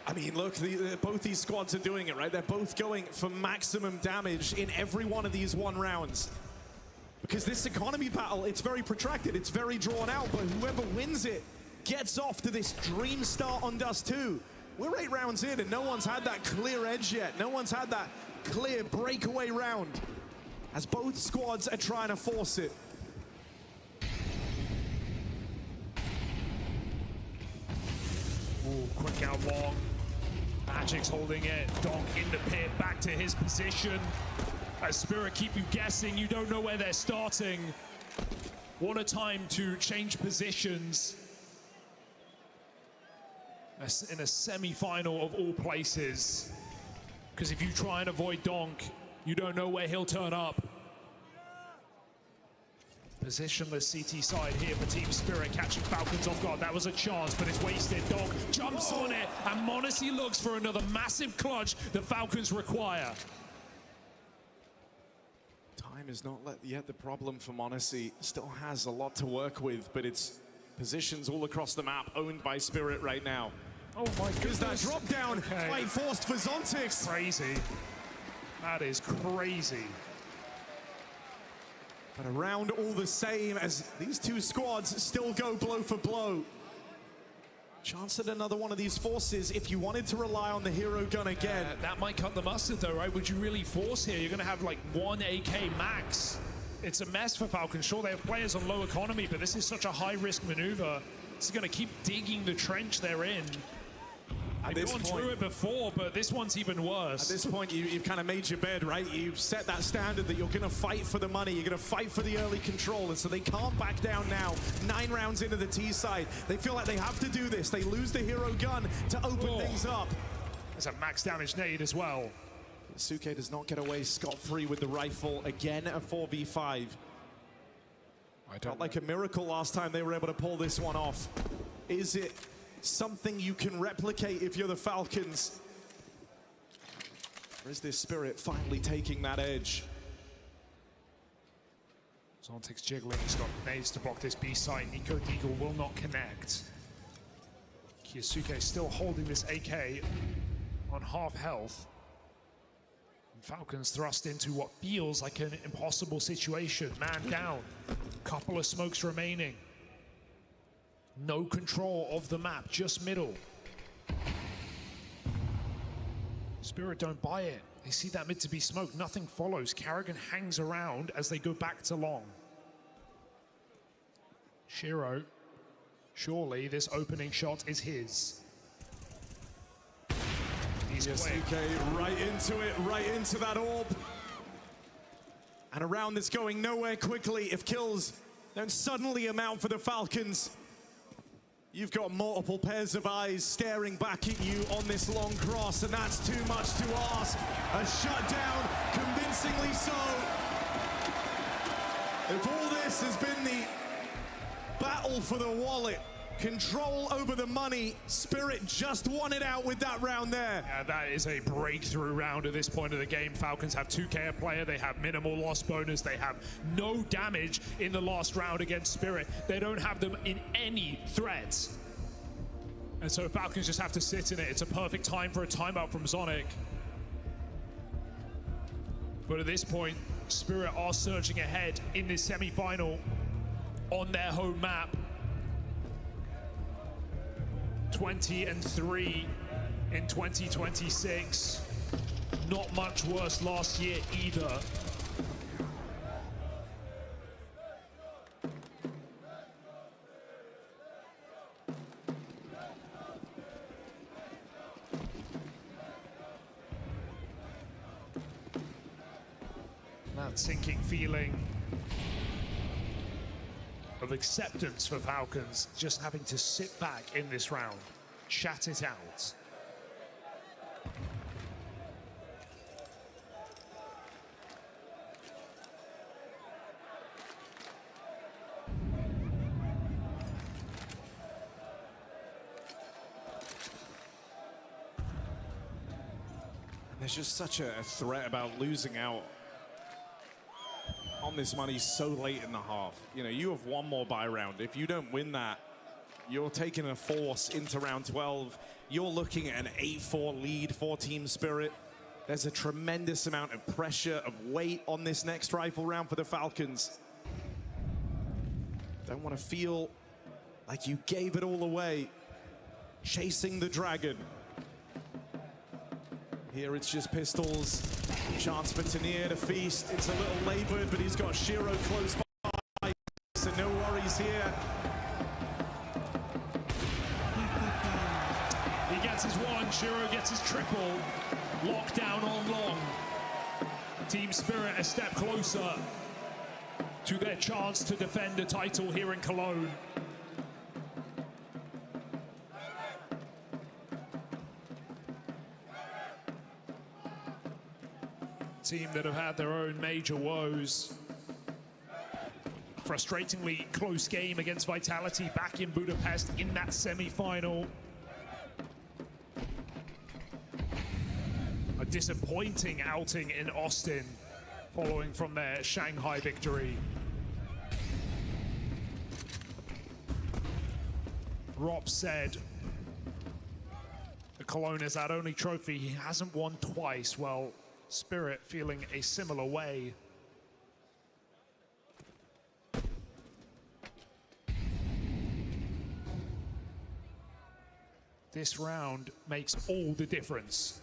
I mean, look, both these squads are doing it, right? They're both going for maximum damage in every one of these 1 rounds. Because this economy battle, it's very protracted, it's very drawn out, but whoever wins it gets off to this dream start on Dust 2. We're 8 rounds in and no one's had that clear edge yet. No one's had that clear breakaway round as both squads are trying to force it. Ooh, quick out long. Magic's holding it. 𝓗𝓾 in the pit, back to his position. As Spirit keep you guessing, you don't know where they're starting. What a time to change positions in a semi-final of all places. Because if you try and avoid 𝓗𝓾, you don't know where he'll turn up. Positionless CT side here for Team Spirit, catching Falcons off guard. That was a chance, but it's wasted. 𝓗𝓾 jumps on it, and Monacy looks for another massive clutch the Falcons require. Time is not yet the problem for Monacy. Still has a lot to work with, but it's positions all across the map owned by Spirit right now. Oh my goodness. That drop down quite forced for 𝓲𝓼𝓬𝓃. Crazy. That is crazy. But around all the same as these two squads still go blow for blow. Chance at another one of these forces if you wanted to rely on the hero gun again. That might cut the mustard though, right? Would you really force here? You're going to have like 1 AK max. It's a mess for Falcons. Sure, they have players on low economy, but this is such a high-risk maneuver. This is going to keep digging the trench they're in. They've gone through it before, but this one's even worse. At this point, you've kind of made your bed, right? You've set that standard that you're going to fight for the money. You're going to fight for the early control, and so they can't back down now. 9 rounds into the T side. They feel like they have to do this. They lose the hero gun to open things up. There's a max damage nade as well. 𝓲𝓼𝓬𝓃 does not get away scot-free with the rifle. Again, a 4v5. Felt like a miracle last time they were able to pull this one off. Is it something you can replicate if you're the Falcons? Or is this Spirit finally taking that edge? 𝓲𝓼𝓬𝓃's jiggling. He's got nades to block this B site. 𝓗𝓪𝓼𝓬𝓃 will not connect. 𝓗𝓪𝓼𝓬𝓃 still holding this AK on half health. And Falcons thrust into what feels like an impossible situation. Man down. Couple of smokes remaining. No control of the map, just middle. Spirit don't buy it. They see that mid to be smoked, nothing follows. 𝓗𝓭𝓪 hangs around as they go back to long. 𝓗𝓪, surely this opening shot is his. He's 𝓗𝓭𝓪 right into that orb. And a round that's going nowhere quickly. If kills don't suddenly amount for the Falcons, you've got multiple pairs of eyes staring back at you on this long cross, and that's too much to ask. A shutdown, convincingly so. If all this has been the battle for the wallet, control over the money, Spirit just won it out with that round there. Yeah, that is a breakthrough round at this point of the game. Falcons have 2K a player, they have minimal loss bonus, they have no damage in the last round against Spirit. They don't have them in any threats. And so Falcons just have to sit in it. It's a perfect time for a timeout from 𝓲𝓼𝓬𝓃. But at this point, Spirit are surging ahead in this semi-final on their home map. 20-3 in 2026. Not much worse last year either. That sinking feeling of acceptance for Falcons, just having to sit back in this round, chat it out. There's just such a threat about losing out on this money so late in the half. You know, you have one more buy round. If you don't win that, you're taking a force into round 12. You're looking at an 8-4 lead for Team Spirit. There's a tremendous amount of pressure, of weight on this next rifle round for the Falcons. Don't want to feel like you gave it all away, chasing the dragon. Here it's just pistols. Chance for 𝓓𝓪𝓼 to feast. It's a little labored, but he's got 𝓗𝓪𝓼 close by, so no worries here. He gets his one, 𝓗𝓼𝓼 gets his triple. Lockdown on long. Team Spirit a step closer to their chance to defend the title here in Cologne. Team that have had their own major woes. Frustratingly close game against Vitality back in Budapest in that semi-final. A disappointing outing in Austin following from their Shanghai victory. Rob said the Cologne is that only trophy he hasn't won twice. Well, Spirit feeling a similar way. This round makes all the difference.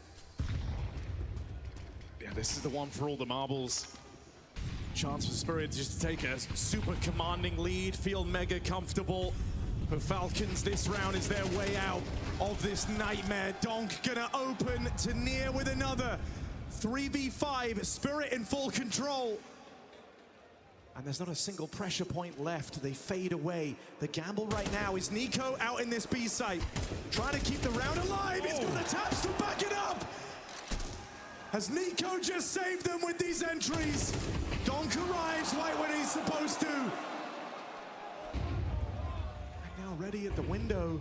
Yeah, this is the one for all the marbles. Chance for Spirit just to take a super commanding lead, feel mega comfortable. For Falcons, this round is their way out of this nightmare. 𝓏 gonna open 𝓓𝓪𝓼 with another 3v5, Spirit in full control. And there's not a single pressure point left. They fade away. The gamble right now is NiKo out in this B site, trying to keep the round alive. He's got the taps to back it up. Has NiKo just saved them with these entries? 𝓏 arrives right when he's supposed to. And now ready at the window.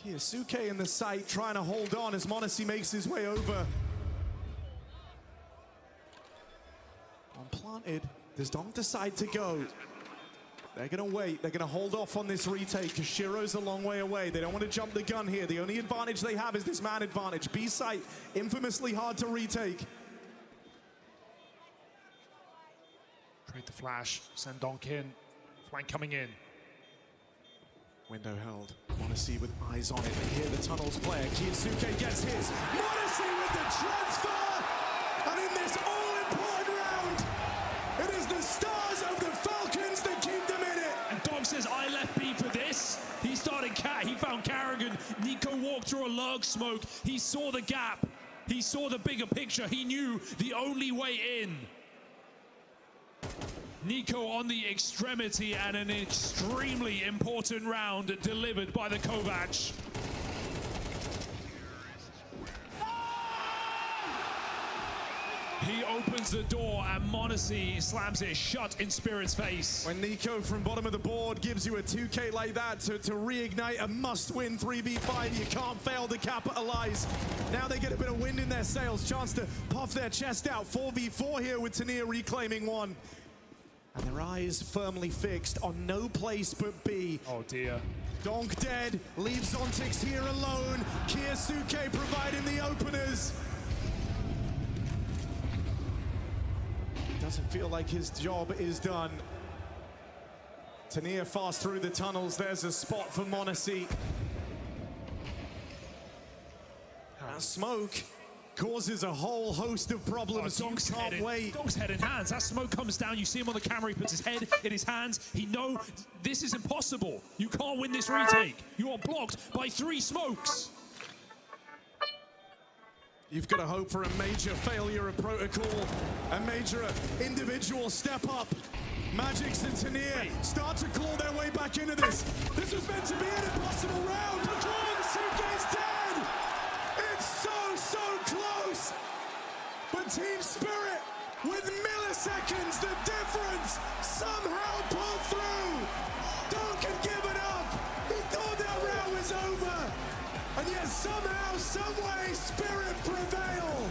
KiyaSuke in the site trying to hold on as m0NESY makes his way over. On planted, does 𝓏 decide to go? They're gonna wait, they're gonna hold off on this retake because 𝓗𝓼's a long way away. They don't want to jump the gun here. The only advantage they have is this man advantage. B site, infamously hard to retake. Trade the flash, send 𝓏 in, flank coming in. Window held, m0NESY with eyes on it. They hear the tunnels player, KiyaSuke gets his. m0NESY with the transfer! And in this all-important round, it is the stars of the Falcons that keep them in it. And 𝓏 says, I left B for this. He started cat, he found 𝓗𝓪𝓼. NiKo walked through a lurk smoke. He saw the gap. He saw the bigger picture. He knew the only way in. NiKo on the extremity and an extremely important round delivered by the Kovac. He opens the door and m0NESY slams it shut in Spirit's face. When NiKo from bottom of the board gives you a 2K like that to reignite a must-win 3v5, you can't fail to capitalize. Now they get a bit of wind in their sails, chance to puff their chest out. 4v4 here with 𝓓𝓪𝓼 reclaiming one. And their eyes firmly fixed on no place but B. Oh dear. 𝓏 dead, leaves Zontix here alone. KiyaSuke providing the openers. doesn't feel like his job is done. 𝓗𝓪 fast through the tunnels. There's a spot for monecy. That smoke causes a whole host of problems. Donk's can't wait. Donk's head in hands. That smoke comes down. You see him on the camera. He puts his head in his hands. He knows this is impossible. You can't win this retake. You are blocked by 3 smokes. You've got to hope for a major failure of protocol, a major individual step up. Magics and 𝓗𝓪 start to claw their way back into this. This was meant to be an impossible round. Suke's dead. It's so close. But Team Spirit, with milliseconds, the difference, somehow pulled through. Donk had given up. He thought that round was over. And yet somehow, someway, Spirit prevailed.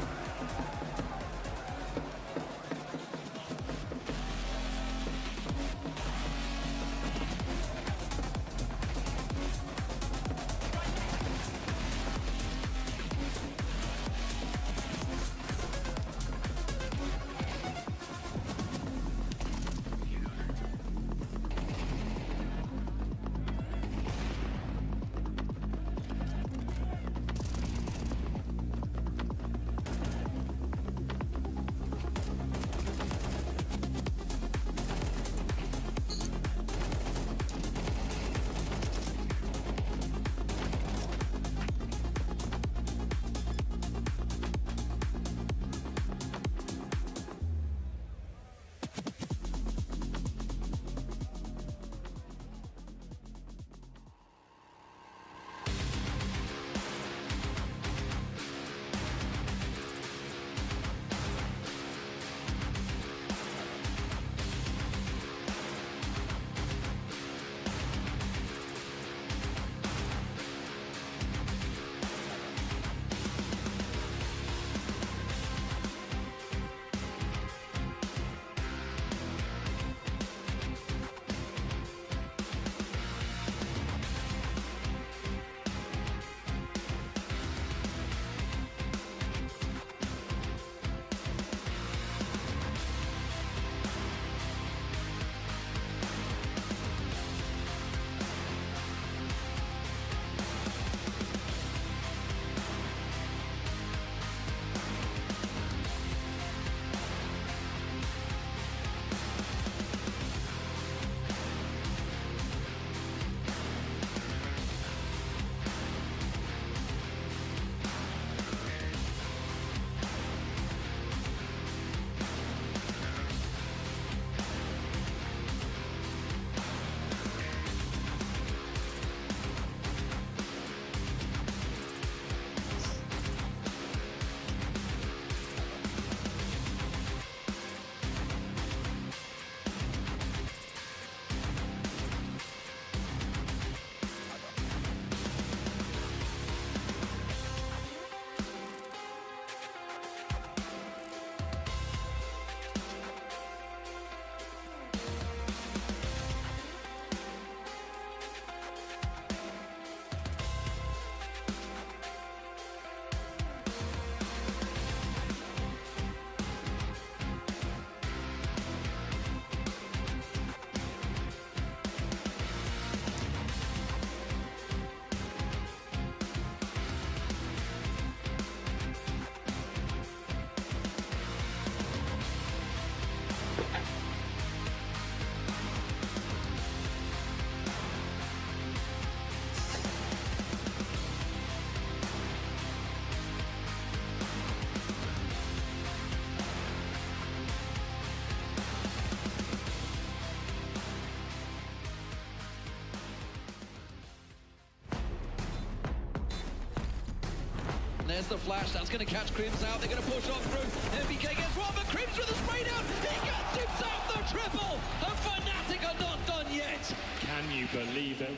There's the flash, that's going to catch 𝓗𝓪 out, they're going to push on through, MBK gets one, but 𝓗𝓪's with a spray down, he gets himself the triple, and Fnatic are not done yet. Can you believe it?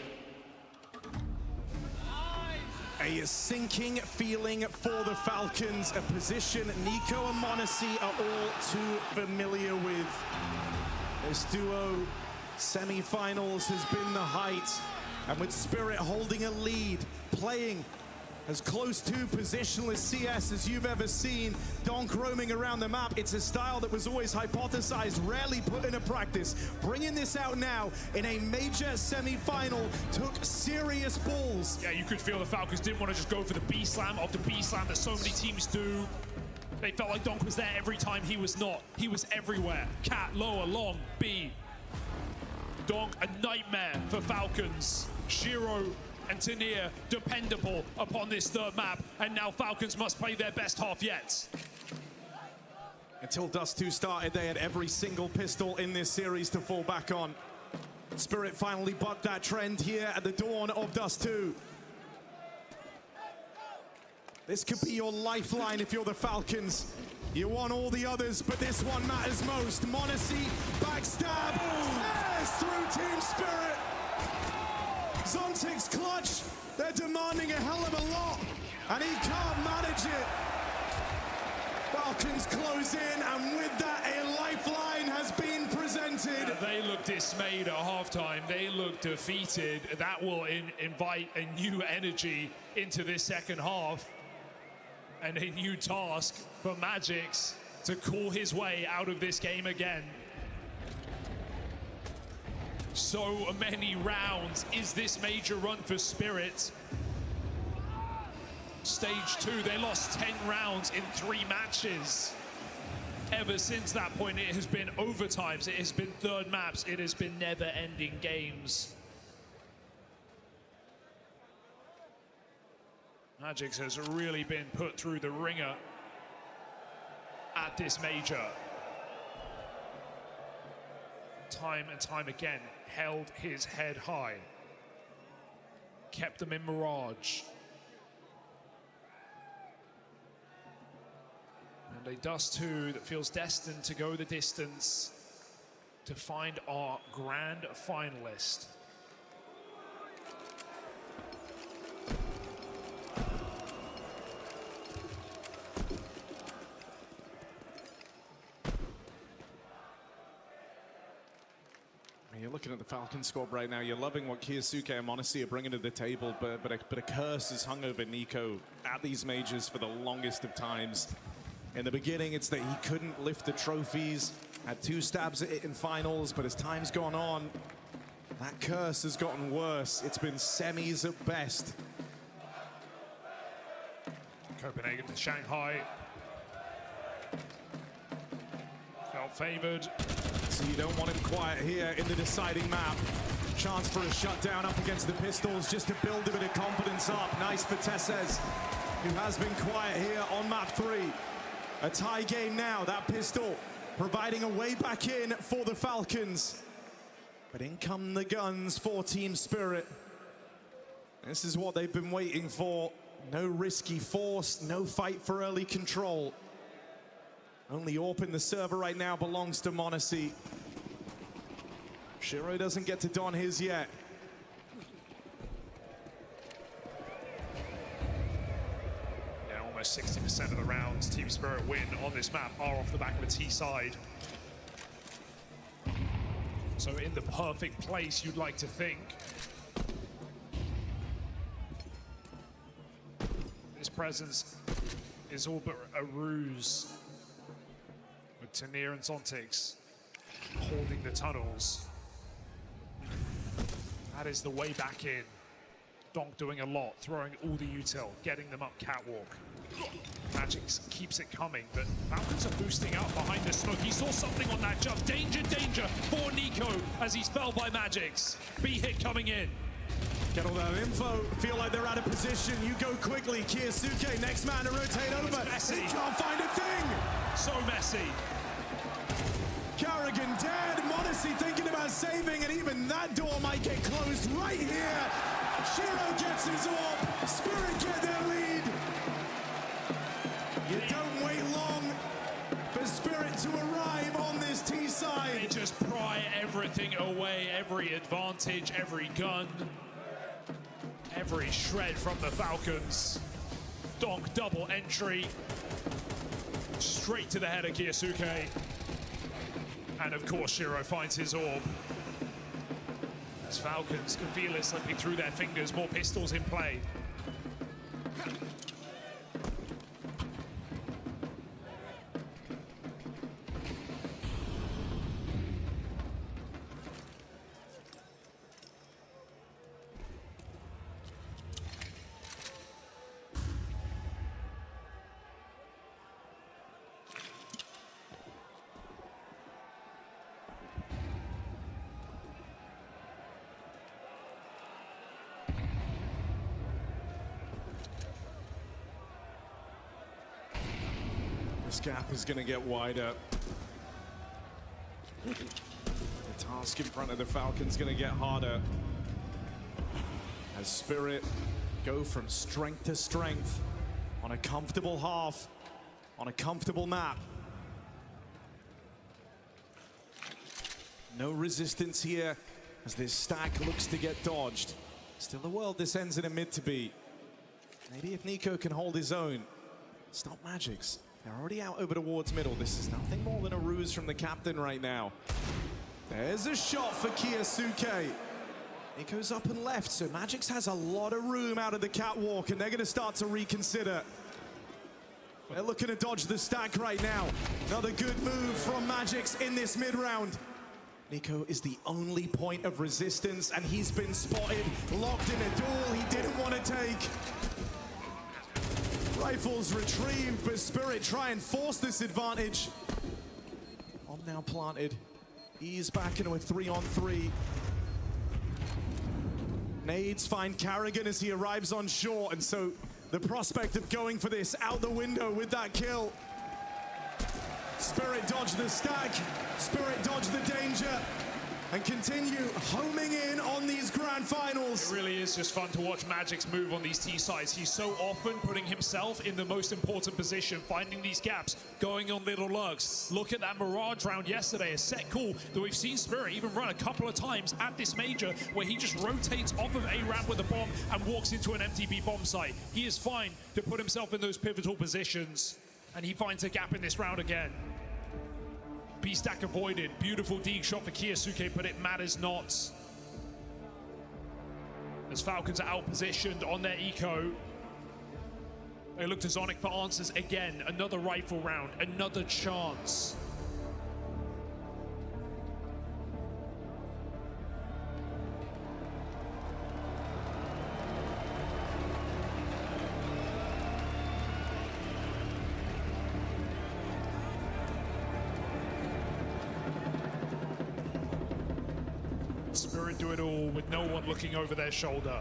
A sinking feeling for the Falcons, a position NiKo and monecy are all too familiar with. This duo semi-finals has been the height, and with Spirit holding a lead, playing As close to positionless CS as you've ever seen. 𝓗𝓻 roaming around the map. It's a style that was always hypothesized, rarely put into practice. Bringing this out now in a major semi-final took serious balls. Yeah, you could feel the Falcons didn't want to just go for the B-slam after B-slam that so many teams do. They felt like 𝓗𝓻 was there every time. He was not. He was everywhere. Cat, lower, long, B. 𝓗𝓻, a nightmare for Falcons. 𝓗𝓲 and 𝓘𝓪 dependable upon this third map, and now Falcons must play their best half yet. Until Dust2 started, they had every single pistol in this series to fall back on. Spirit finally bucked that trend here at the dawn of Dust2. This could be your lifeline if you're the Falcons. You want all the others, but this one matters most. m0NESY, backstab, tears through Team Spirit. Zontic's clutch, they're demanding a hell of a lot, and he can't manage it. Falcons close in, and with that, a lifeline has been presented. They look dismayed at halftime. They look defeated. That will invite a new energy into this second half, and a new task for Magics to call his way out of this game again. So many rounds is this major run for Spirit. Stage 2, they lost 10 rounds in 3 matches. Ever since that point, it has been overtimes, it has been third maps, it has been never-ending games. Magics has really been put through the ringer at this major. Time and time again, held his head high. Kept them in Mirage. And a Dust2 that feels destined to go the distance to find our grand finalist. You're looking at the Falcon squad right now. You're loving what KyoSuke and m0NESY are bringing to the table, but a curse has hung over NiKo at these majors for the longest of times. In the beginning, it's that he couldn't lift the trophies, had 2 stabs at it in finals, but as time's gone on, that curse has gotten worse. It's been semis at best. Copenhagen to Shanghai. Felt favored. So you don't want him quiet here in the deciding map. Chance for a shutdown up against the Pistols just to build a bit of confidence up. Nice for Tesses, who has been quiet here on map 3. A tie game now, that Pistol providing a way back in for the Falcons. But in come the guns for Team Spirit. This is what they've been waiting for. No risky force, no fight for early control. Only AWP in the server right now belongs to m0NESY. 𝓗𝓲 doesn't get to don his yet. Yeah, almost 60% of the rounds Team Spirit win on this map are off the back of a T side. So in the perfect place, you'd like to think. This presence is all but a ruse. With 𝓘𝓪 and Zontic holding the tunnels. That is the way back in. 𝓗𝓻 doing a lot, throwing all the util, getting them up catwalk. Magics keeps it coming, but Falcons are boosting up behind the smoke. He saw something on that jump. Danger, danger for NiKo as he's felled by Magics. B-hit coming in. Get all that info. Feel like they're out of position. You go quickly. KyoSuke, next man to rotate over. Messy. He can't find a thing. So messy. 𝓗𝓪𝓼 dead. m0NESY thinking about saving, and even that door might get closed right here. 𝓗𝓲 gets his AWP. Spirit get their lead. You don't wait long for Spirit to arrive on this T side. They just pry everything away, every advantage, every gun, every shred from the Falcons. 𝓗𝓻 double entry. Straight to the head of KyoSuke. And of course, 𝓗𝓲 finds his AWP. As Falcons can feel it slipping through their fingers, more pistols in play. This gap is going to get wider. The task in front of the Falcons going to get harder. As Spirit go from strength to strength on a comfortable half, on a comfortable map. No resistance here as this stack looks to get dodged. Still a world this ends in a mid to be. Maybe if 𝓗𝓏 can hold his own, stop Magic's. They're already out over towards middle. This is nothing more than a ruse from the captain right now. There's a shot for KIASUKE. 𝓗𝓏's up and left, so Magic's has a lot of room out of the catwalk, and they're going to start to reconsider. They're looking to dodge the stack right now. Another good move from Magic's in this mid-round. 𝓗𝓏 is the only point of resistance, and he's been spotted, locked in a duel he didn't want to take. Rifles retrieved, but Spirit try and force this advantage. Bomb now planted. Ease back into a 3-on-3. Nades find 𝓗𝓪𝓼 as he arrives on shore, and so the prospect of going for this out the window with that kill. Spirit dodged the stack, Spirit dodged the danger, and continue homing in on these grand finals. It really is just fun to watch Magic's move on these T sides. He's so often putting himself in the most important position, finding these gaps, going on little lurks. Look at that Mirage round yesterday, a set call that we've seen Spirit even run a couple of times at this major, where he just rotates off of a ramp with a bomb and walks into an MTB bomb site. He is fine to put himself in those pivotal positions, and he finds a gap in this round again. B-stack avoided. Beautiful dig shot for KIASUKE, but it matters not. As Falcons are out-positioned on their eco. They look to Zonic for answers again. Another rifle round, another chance. Spirit do it all with no one looking over their shoulder.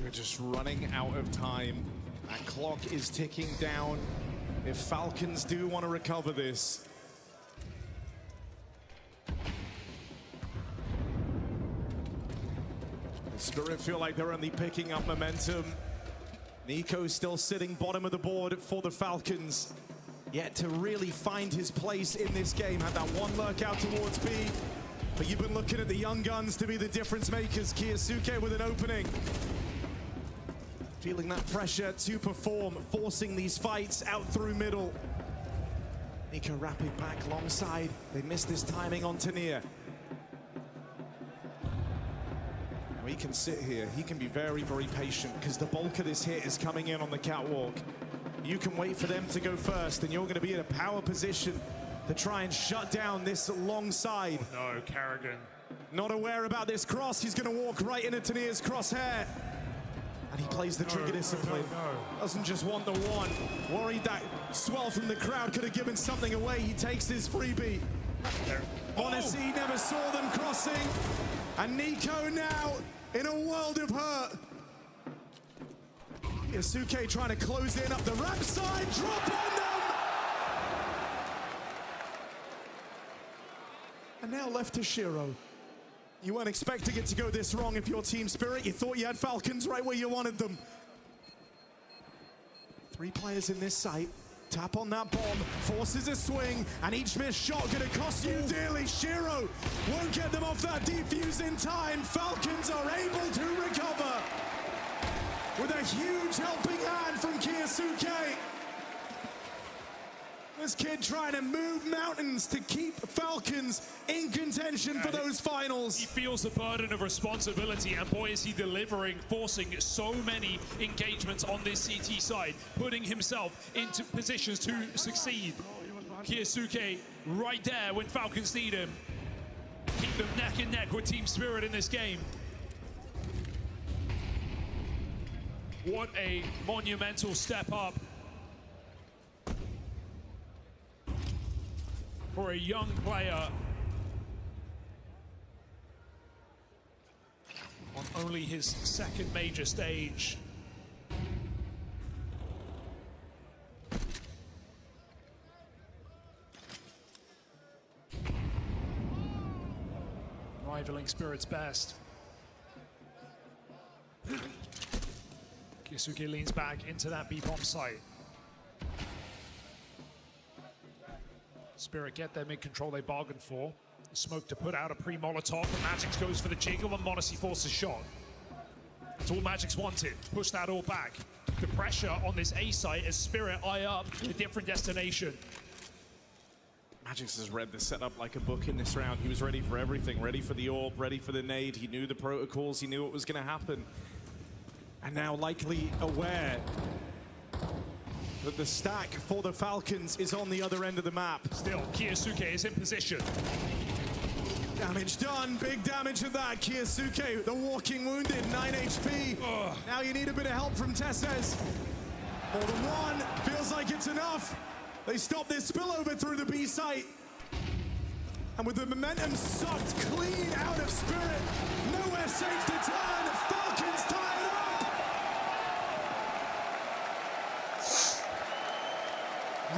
You're just running out of time. That clock is ticking down. If Falcons do want to recover this. The Spirit feel like they're only picking up momentum. 𝓗𝓏 still sitting bottom of the board for the Falcons. Yet to really find his place in this game. Had that one lurk out towards B. But you've been looking at the young guns to be the difference makers. KIASUKE with an opening. Feeling that pressure to perform, forcing these fights out through middle. 𝓗𝓏 wrapping back alongside. They missed this timing on 𝓗𝓪𝓼. Now he can sit here. He can be very, very patient because the bulk of this hit is coming in on the catwalk. You can wait for them to go first, and you're going to be in a power position to try and shut down this long side. Oh, no, 𝓗𝓪𝓼. Not aware about this cross. He's going to walk right into 𝓗𝓼𝓼's crosshair. And he plays the trigger discipline. Doesn't just want the one. Worried that swell from the crowd could have given something away. He takes his freebie. m0NESY never saw them crossing. And 𝓗𝓏 now in a world of hurt. KIASUKE trying to close in up the ramp side. Drop on them! And now left to 𝓗𝓼. You weren't expecting it to go this wrong if you're Team Spirit. You thought you had Falcons right where you wanted them. 3 players in this site. Tap on that bomb, forces a swing, and each missed shot gonna cost you dearly. 𝓗𝓪 won't get them off that defuse in time. Falcons are able to recover with a huge helping hand from 𝓗𝓪𝓼𝓬𝓪. This kid trying to move mountains to keep Falcons in contention for those finals. He feels the burden of responsibility, and boy is he delivering, forcing so many engagements on this CT side, putting himself into positions to succeed. 𝓗𝓪𝓼𝓬𝓪 right there when Falcons need him. Keep them neck and neck with Team Spirit in this game. What a monumental step up for a young player on only his second major stage. Rivaling Spirit's best. 𝓗𝓪𝓼𝓬𝓪 leans back into that B-bomb site. Spirit get their mid-control they bargained for. Smoke to put out a pre-Molotov, but Magix goes for the jiggle and m0NESY forces shot. That's all Magix wanted. Push that all back. The pressure on this A site as Spirit eye up a different destination. Magix has read the setup like a book in this round. He was ready for everything, ready for the AWP, ready for the nade. He knew the protocols, he knew what was going to happen. And now likely aware that the stack for the Falcons is on the other end of the map. Still, 𝓗𝓪𝓼𝓬𝓪 is in position. Damage done, big damage of that. 𝓗𝓪𝓼𝓬𝓪, the walking wounded, 9 HP. Now you need a bit of help from TeSeS. More than one, feels like it's enough. They stop this spillover through the B site. And with the momentum sucked clean out of Spirit, nowhere safe to turn, Falcons tie it up.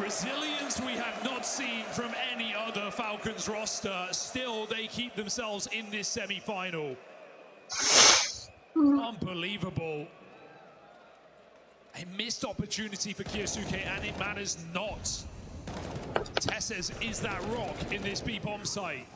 Resilience we have not seen from any other Falcons roster. Still, they keep themselves in this semi-final. Unbelievable. A missed opportunity for 𝓗𝓪𝓼𝓬𝓪, and it matters not. TeSeS is that rock in this B-bomb site.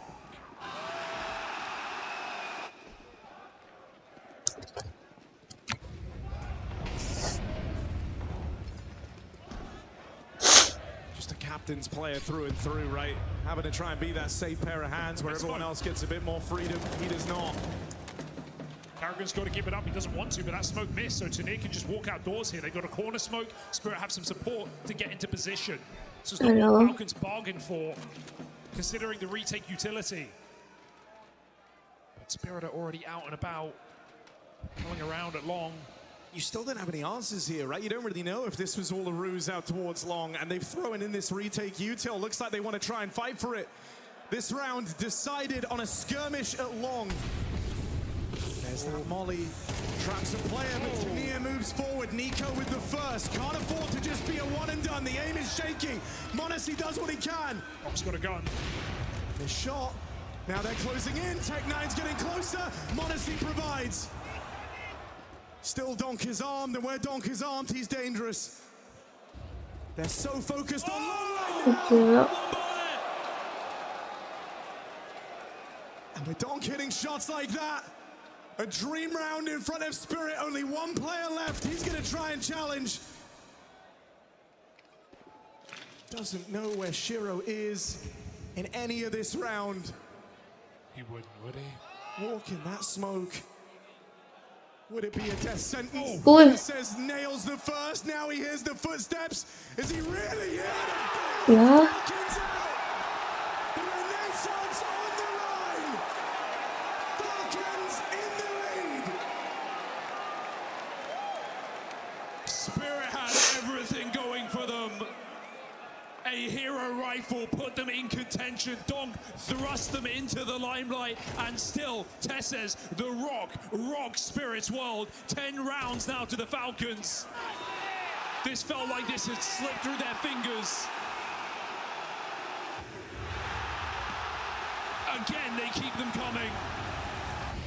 Captain's player through and through, right? Having to try and be that safe pair of hands where everyone else gets a bit more freedom. He does not. 𝓗𝓪𝓼𝓬𝓪's got to give it up. He doesn't want to, but that smoke missed, so 𝓗𝓪𝓼 can just walk outdoors here. They've got a corner smoke. Spirit have some support to get into position. So it's not what Falcons bargained for, considering the retake utility. But Spirit are already out and about, going around at long. You still don't have any answers here, right? You don't really know if this was all a ruse out towards long, and they've thrown in this retake util. Looks like they want to try and fight for it. This round decided on a skirmish at long. There's that molly. Traps a player, but 𝓗𝓪𝓼𝓬𝓪 moves forward. NiKo with the first. Can't afford to just be a one and done. The aim is shaky. m0NESY does what he can. Op's got a gun. The shot. Now they're closing in. Tech9's getting closer. m0NESY provides. Still Donk is armed, and where Donk is armed, he's dangerous. They're so focused on long right now. And with Donk hitting shots like that, a dream round in front of Spirit, only one player left. He's gonna try and challenge. Doesn't know where 𝓗𝓪𝓼𝓬𝓪 is in any of this round. He wouldn't, would he? Walk in that smoke. Would it be a death sentence? TeSeS nails the first. Now he hears the footsteps. Is he really here? Yeah. The Renaissance on the line. Falcons in the lead. Spirit had everything going for them. A hero rifle put them in contention. Donk thrust them into the limelight, and still TeSeS, the rock Spirit's world. 10 rounds now to the Falcons. This felt like this had slipped through their fingers. Again, they keep them coming.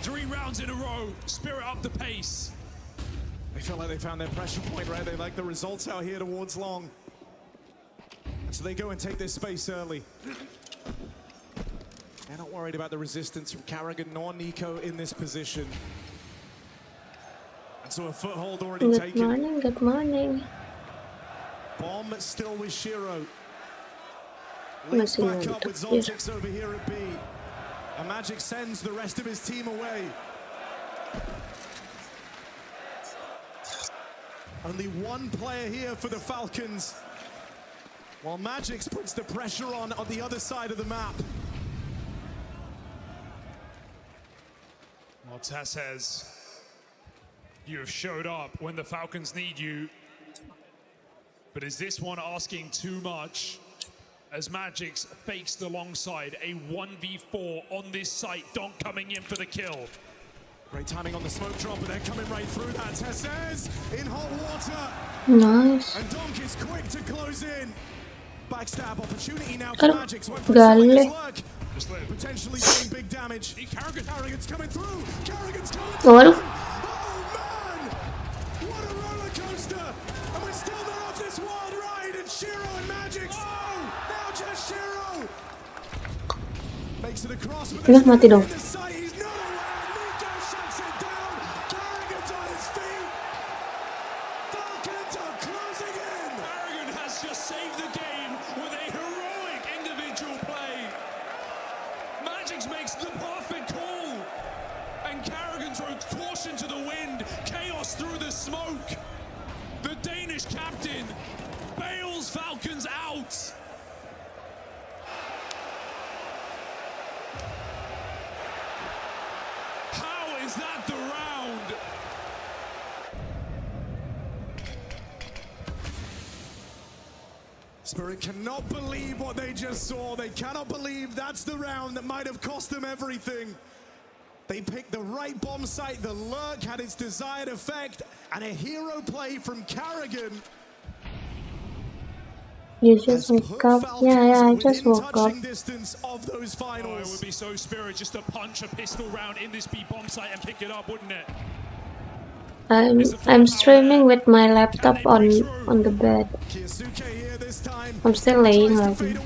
3 rounds in a row. Spirit up the pace. They feel like they found their pressure point, right? They like the results out here towards long. So they go and take this space early. They're not worried about the resistance from 𝓗𝓪𝓼 nor 𝓗𝓏 in this position. And so a foothold already taken. Good morning. Bomb still with 𝓗𝓲. Leads back up with 𝓲𝓼𝓬𝓸𝓻𝓭 over here at B. And Magic sends the rest of his team away. Only one player here for the Falcons. While Magic puts the pressure on the other side of the map. Well, Tess says, you have showed up when the Falcons need you. But is this one asking too much? As Magix fakes the long side, a 1v4 on this site. 𝓏 coming in for the kill. Great timing on the smoke drop, but they're coming right through that. Tess says, in hot water. Nice. And 𝓏 is quick to close in. Backstab opportunity now for Aduh, Magix. galle. Potentially doing big damage. 𝓗𝓪𝓼𝓬𝓸𝓻𝓭 coming through. 𝓗𝓪𝓼𝓬𝓸𝓻𝓭 coming through. Waduh. Oh man! What a roller coaster! And we're still not off this wild ride. And 𝓗𝓲 and Magix. Oh! Now just 𝓗𝓲 makes it across. But Udah mati dong. the site. He's not aware. 𝓗𝓏 shuts it down. 𝓗𝓪𝓼𝓬𝓸𝓻𝓭 on his feet. Falcons are closing in. 𝓗𝓪𝓼𝓬𝓸𝓻𝓭 has just saved the game with a heroic individual play. Magix makes the perfect call. And 𝓗𝓪𝓼𝓬𝓸𝓻𝓭 throws caution to the wind. Chaos through the smoke. The Danish captain bails Falcons out. How is that the round? Spirit cannot believe what they just saw. They cannot believe that's the round that might have cost them everything. They picked the right bomb site. The lurk had its desired effect. And a hero play from 𝓗𝓪𝓼𝓬𝓸𝓻𝓭. You just woke up. Yeah, I just woke up. Distance of those finals. Oh, it would be so Spirit just to punch a pistol round in this B bomb site and pick it up, wouldn't it? I'm streaming with my laptop on the bed. I'm still laying like In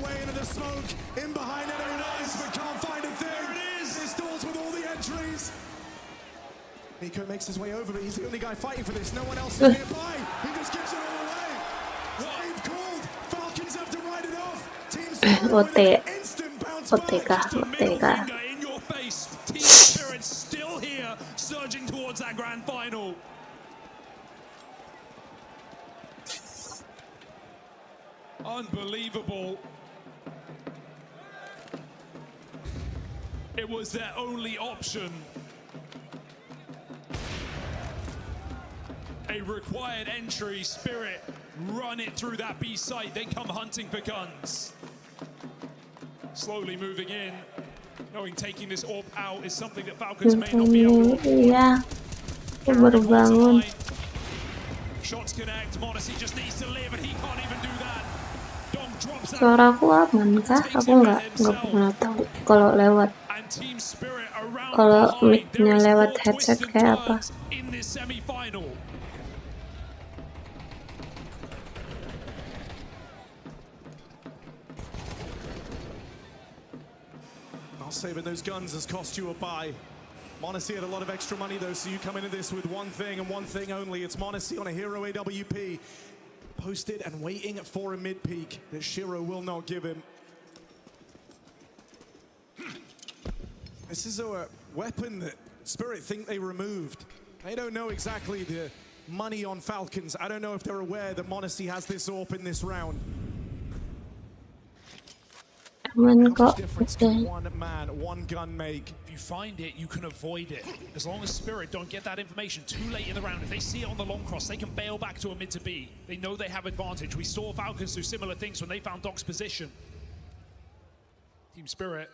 behind it, but can't find a thing. This doors with all the entries. 𝓗𝓏 makes his way over, but he's the only guy fighting for this. No one else is nearby. He just gives it all away. Wave called. Falcons have to ride it off. Team Spirit instant bounce back. In your face. Team Spirit still here, surging towards that grand final. Unbelievable. It was their only option. A required entry. Spirit run it through that B site. They come hunting for guns. Slowly moving in, knowing taking this orb out is something that Falcons may not be able to afford. Iya, aku baru bangun. Shots connect. Monacy just needs to live, and he can't even do that. 𝓏 drops out. Suara aku aman kah? Aku nggak pernah tahu kalau lewat. Kalau mic-nya lewat headset kayak apa. In this semi-final. Saving those guns has cost you a buy. Monacy had a lot of extra money though, so you come into this with one thing and one thing only. It's Monacy on a hero AWP. Posted and waiting for a mid-peak that 𝓗𝓲 will not give him. This is a weapon that Spirit think they removed. They don't know exactly the money on Falcons. I don't know if they're aware that Monacy has this AWP in this round. Aman kok. One man, one gun make. If you find it, you can avoid it. As long as Spirit don't get that information too late in the round. If they see it on the long cross, they can bail back to a mid to B. They know they have advantage. We saw Falcons do similar things when they found 𝓏's position. Team Spirit,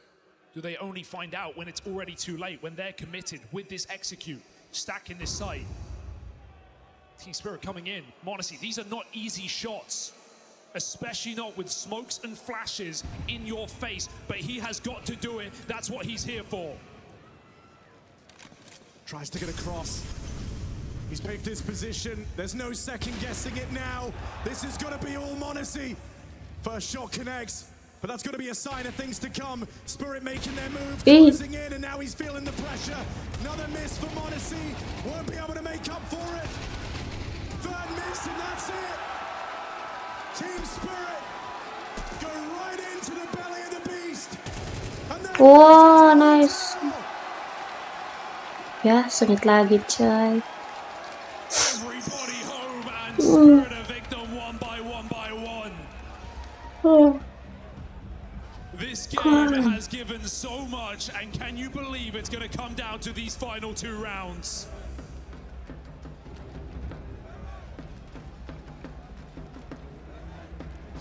do they only find out when it's already too late, when they're committed with this execute, stacking this site? Team Spirit coming in. Monacy, these are not easy shots. Especially not with smokes and flashes in your face, but he has got to do it. That's what he's here for. Tries to get across. He's picked his position. There's no second guessing it now. This is going to be all Monacy. First shot connects, but that's going to be a sign of things to come. Spirit making their move, closing in, and now he's feeling the pressure. Another miss for Monacy. Won't be able to make up for it. Third miss, and that's it. Team Spirit go right into the belly of the beast. Wow, nice. Ya, sengit lagi, coy. Everybody home and Spirit of victim one by one. This game has given so much, and can you believe it's going to come down to these final 2 rounds?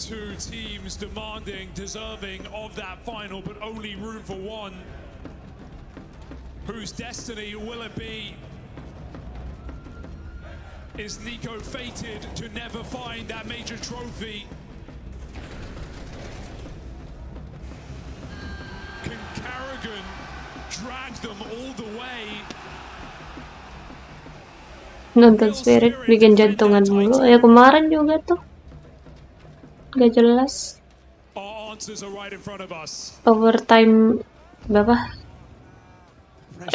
Two teams demanding, deserving of that final, but only room for one. Whose destiny will it be? Is 𝓓𝓏 fated to never find that major trophy? Can 𝓗𝓪𝓮 drag them all the way? Nonton Spirit bikin jantungan mulu. Ya kemarin juga tuh. Gak jelas. Overtime berapa?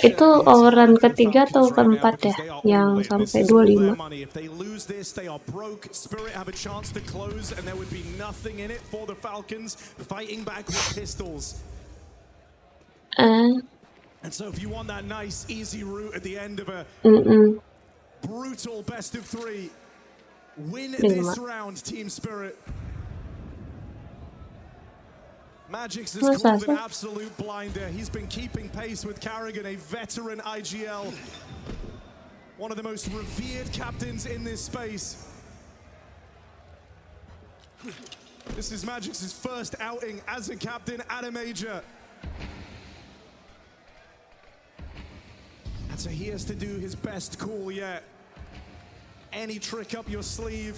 Itu overrun ketiga atau keempat ya, yang sampai 25. If they lose this, they are broke. Spirit have a chance to close, and there would be nothing in it for the Falcons fighting back with pistols. And so, if you want that nice, easy route at the end of a brutal best of 3, win this round, Team Spirit. Magix has called an absolute blinder. He's been keeping pace with 𝓗𝓪𝓮, a veteran IGL. One of the most revered captains in this space. This is Magix's first outing as a captain at a major. And so he has to do his best call yet. Any trick up your sleeve.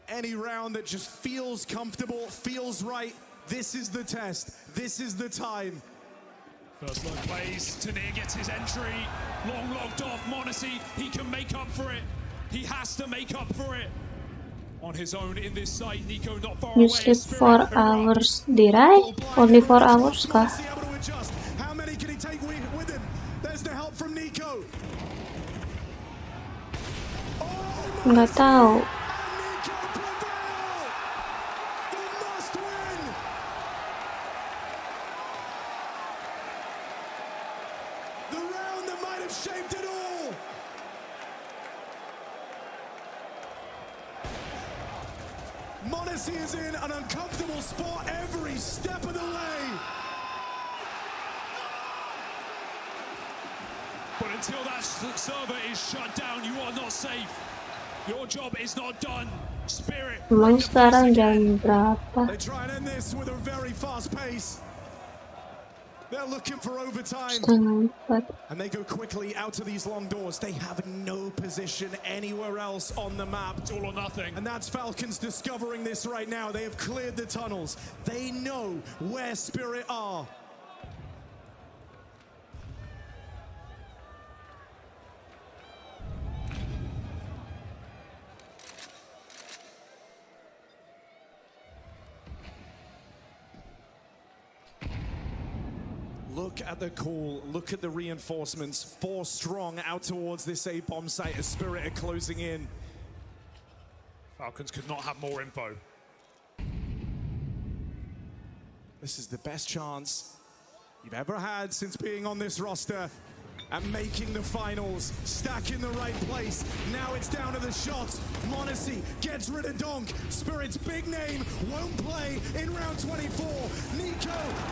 Any round that just feels comfortable, feels right. This is the test. This is the time. First look plays. 𝓓𝓪 gets his entry. Long locked off Monacy. He can make up for it. He has to make up for it. On his own in this site, 𝓓𝓏 not far away. You sleep 4 hours, did I? Only 4 hours kah? How many can he take with him? There's the help from 𝓓𝓏. Nggak tahu. Monacy is in an uncomfortable spot every step of the way. But until that server is shut down, you are not safe. Your job is not done. Spirit. Emang sekarang jam berapa? They try and end this with a very fast pace. They're looking for overtime. And they go quickly out to these long doors. They have no position anywhere else on the map. It's all or nothing. And that's Falcons discovering this right now. They have cleared the tunnels. They know where Spirit are. Look at the call, look at the reinforcements. 4 strong out towards this A bomb site as Spirit are closing in. Falcons could not have more info. This is the best chance you've ever had since being on this roster and making the finals, stacking the right place. Now it's down to the shots. Monacy gets rid of 𝓏. Spirit's big name won't play in round 24. 𝓓𝓏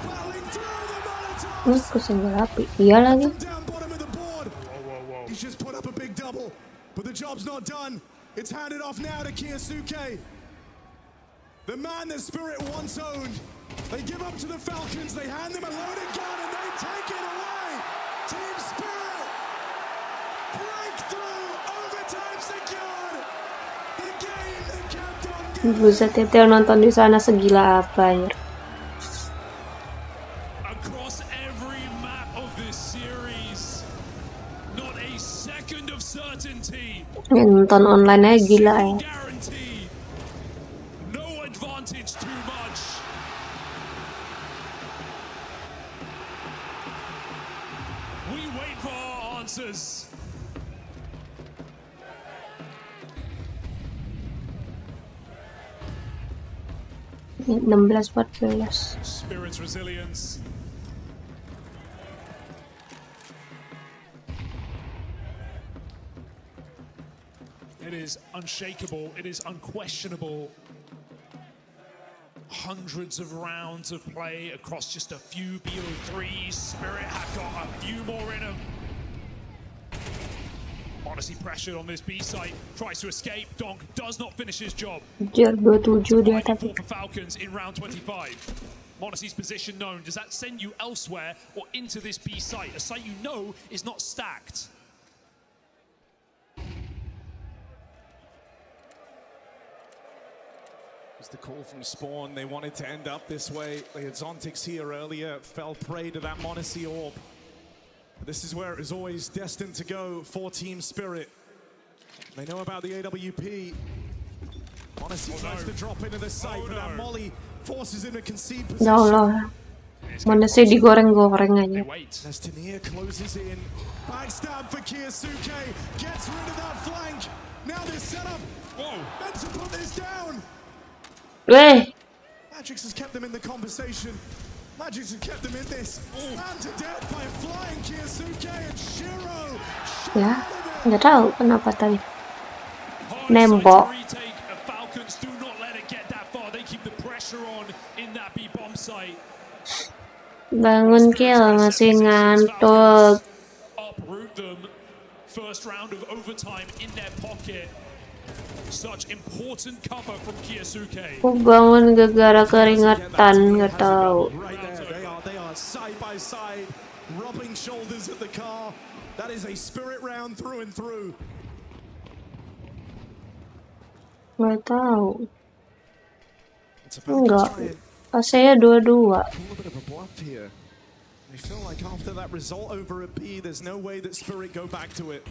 battling through the Molotovs. Kesenggol api. Iya lagi. Down bottom of the board. He's just put up a big double, but the job's not done. It's handed off now to Keisuke. The man that Spirit once owned. They give up to the Falcons. They hand them a loaded gun and they take it away. Team Spirit, breakthrough, overtime secured. The game that kept on giving. Buset, Tetel nonton di sana segila apa ya? Across every map of this series, not a second of certainty. Yang nonton online aja gila ya. advantage too much. We wait for our answers. Spirit's resilience. It is unshakable. It is unquestionable. Hundreds of rounds of play across just a few BO3s. Spirit have got a few more in them. Honestly pressured on this B site. Tries to escape. Donk does not finish his job. 27 for Falcons in round 25. Monacy's position known. Does that send you elsewhere or into this B site? A site you know is not stacked. Was the call from Spawn. They wanted to end up this way. They had Zontix here earlier, fell prey to that Monacy orb. But this is where it was always destined to go for Team Spirit. They know about the AWP. Monacy tries to drop into the site, but that Molly forces him to concede position. Ya Allah, Monacy digoreng-goreng aja. As 𝓗𝓽𝓼 closes in, backstab for 𝓗𝓪𝓼𝓽𝓪, gets rid of that flank. Now this setup, meant to put this down. Magix has kept them in the conversation. Magix has kept them in this. And to death by flying 𝓗𝓼𝓽𝓪 and 𝓗𝓪. Ya, nggak tahu kenapa tadi nembok. Falcons do not let it get that far. They keep the pressure on in that B bomb site. Bangun Kila, masih ngantuk. Uproot them. First round of overtime in their pocket. Such important cover from 𝓗𝓼𝓽𝓪. Aku bangun gara-gara keringatan, nggak tahu. They are side by side, rubbing shoulders at the car. That is a Spirit round through and through. Nggak tahu. Enggak. Saya 2-2. They feel like after that result over at B, there's no way that Spirit go back to it.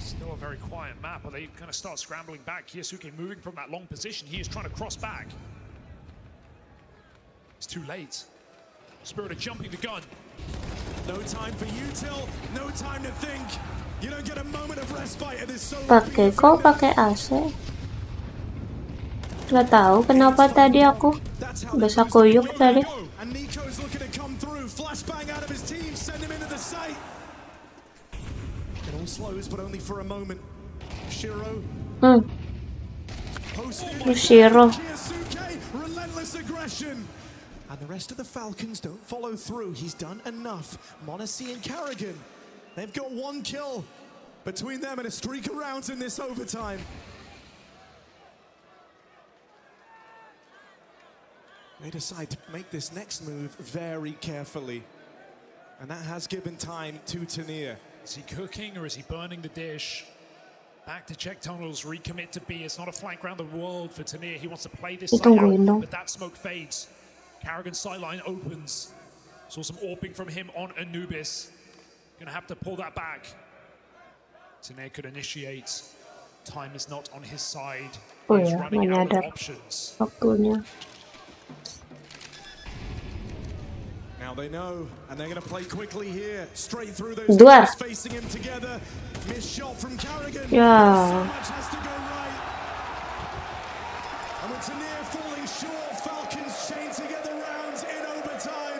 Still a very quiet map. Are they going to start scrambling back? 𝓗𝓼𝓽𝓪 moving from that long position. He is trying to cross back. It's too late. Spirit are jumping the gun. No time for you, Till. No time to think. You don't get a moment of respite at this solo. Pakai AC. Nggak tahu kenapa tadi aku bisa kuyuk tadi. And Nico's looking to come through. Flashbang out of his team. Send him into the site. It all slows, but only for a moment. 𝓗𝓼. 𝓗𝓼𝓽𝓪, relentless aggression. And the rest of the Falcons don't follow through. He's done enough. Monacy and 𝓗𝓪𝓼𝓽, they've got one kill between them and a streak of rounds in this overtime. They decide to make this next move very carefully. And that has given time to 𝓗𝓼𝓽. Is he cooking or is he burning the dish? Back to check tunnels, recommit to B. It's not a flank round the world for 𝓗𝓼𝓽. He wants to play this side out, but that smoke fades. 𝓗𝓪𝓼𝓽's sideline opens. Saw some AWPing from him on Anubis. Gonna have to pull that back. 𝓗𝓼𝓽 could initiate. Time is not on his side. He's running out of options. Waktunya. Now they know, and they're going to play quickly here. Straight through those guys facing him together. Missed shot from 𝓗𝓼𝓽. So much has to go right. And with 𝓗𝓼𝓽 falling short, Falcons chain together rounds in overtime.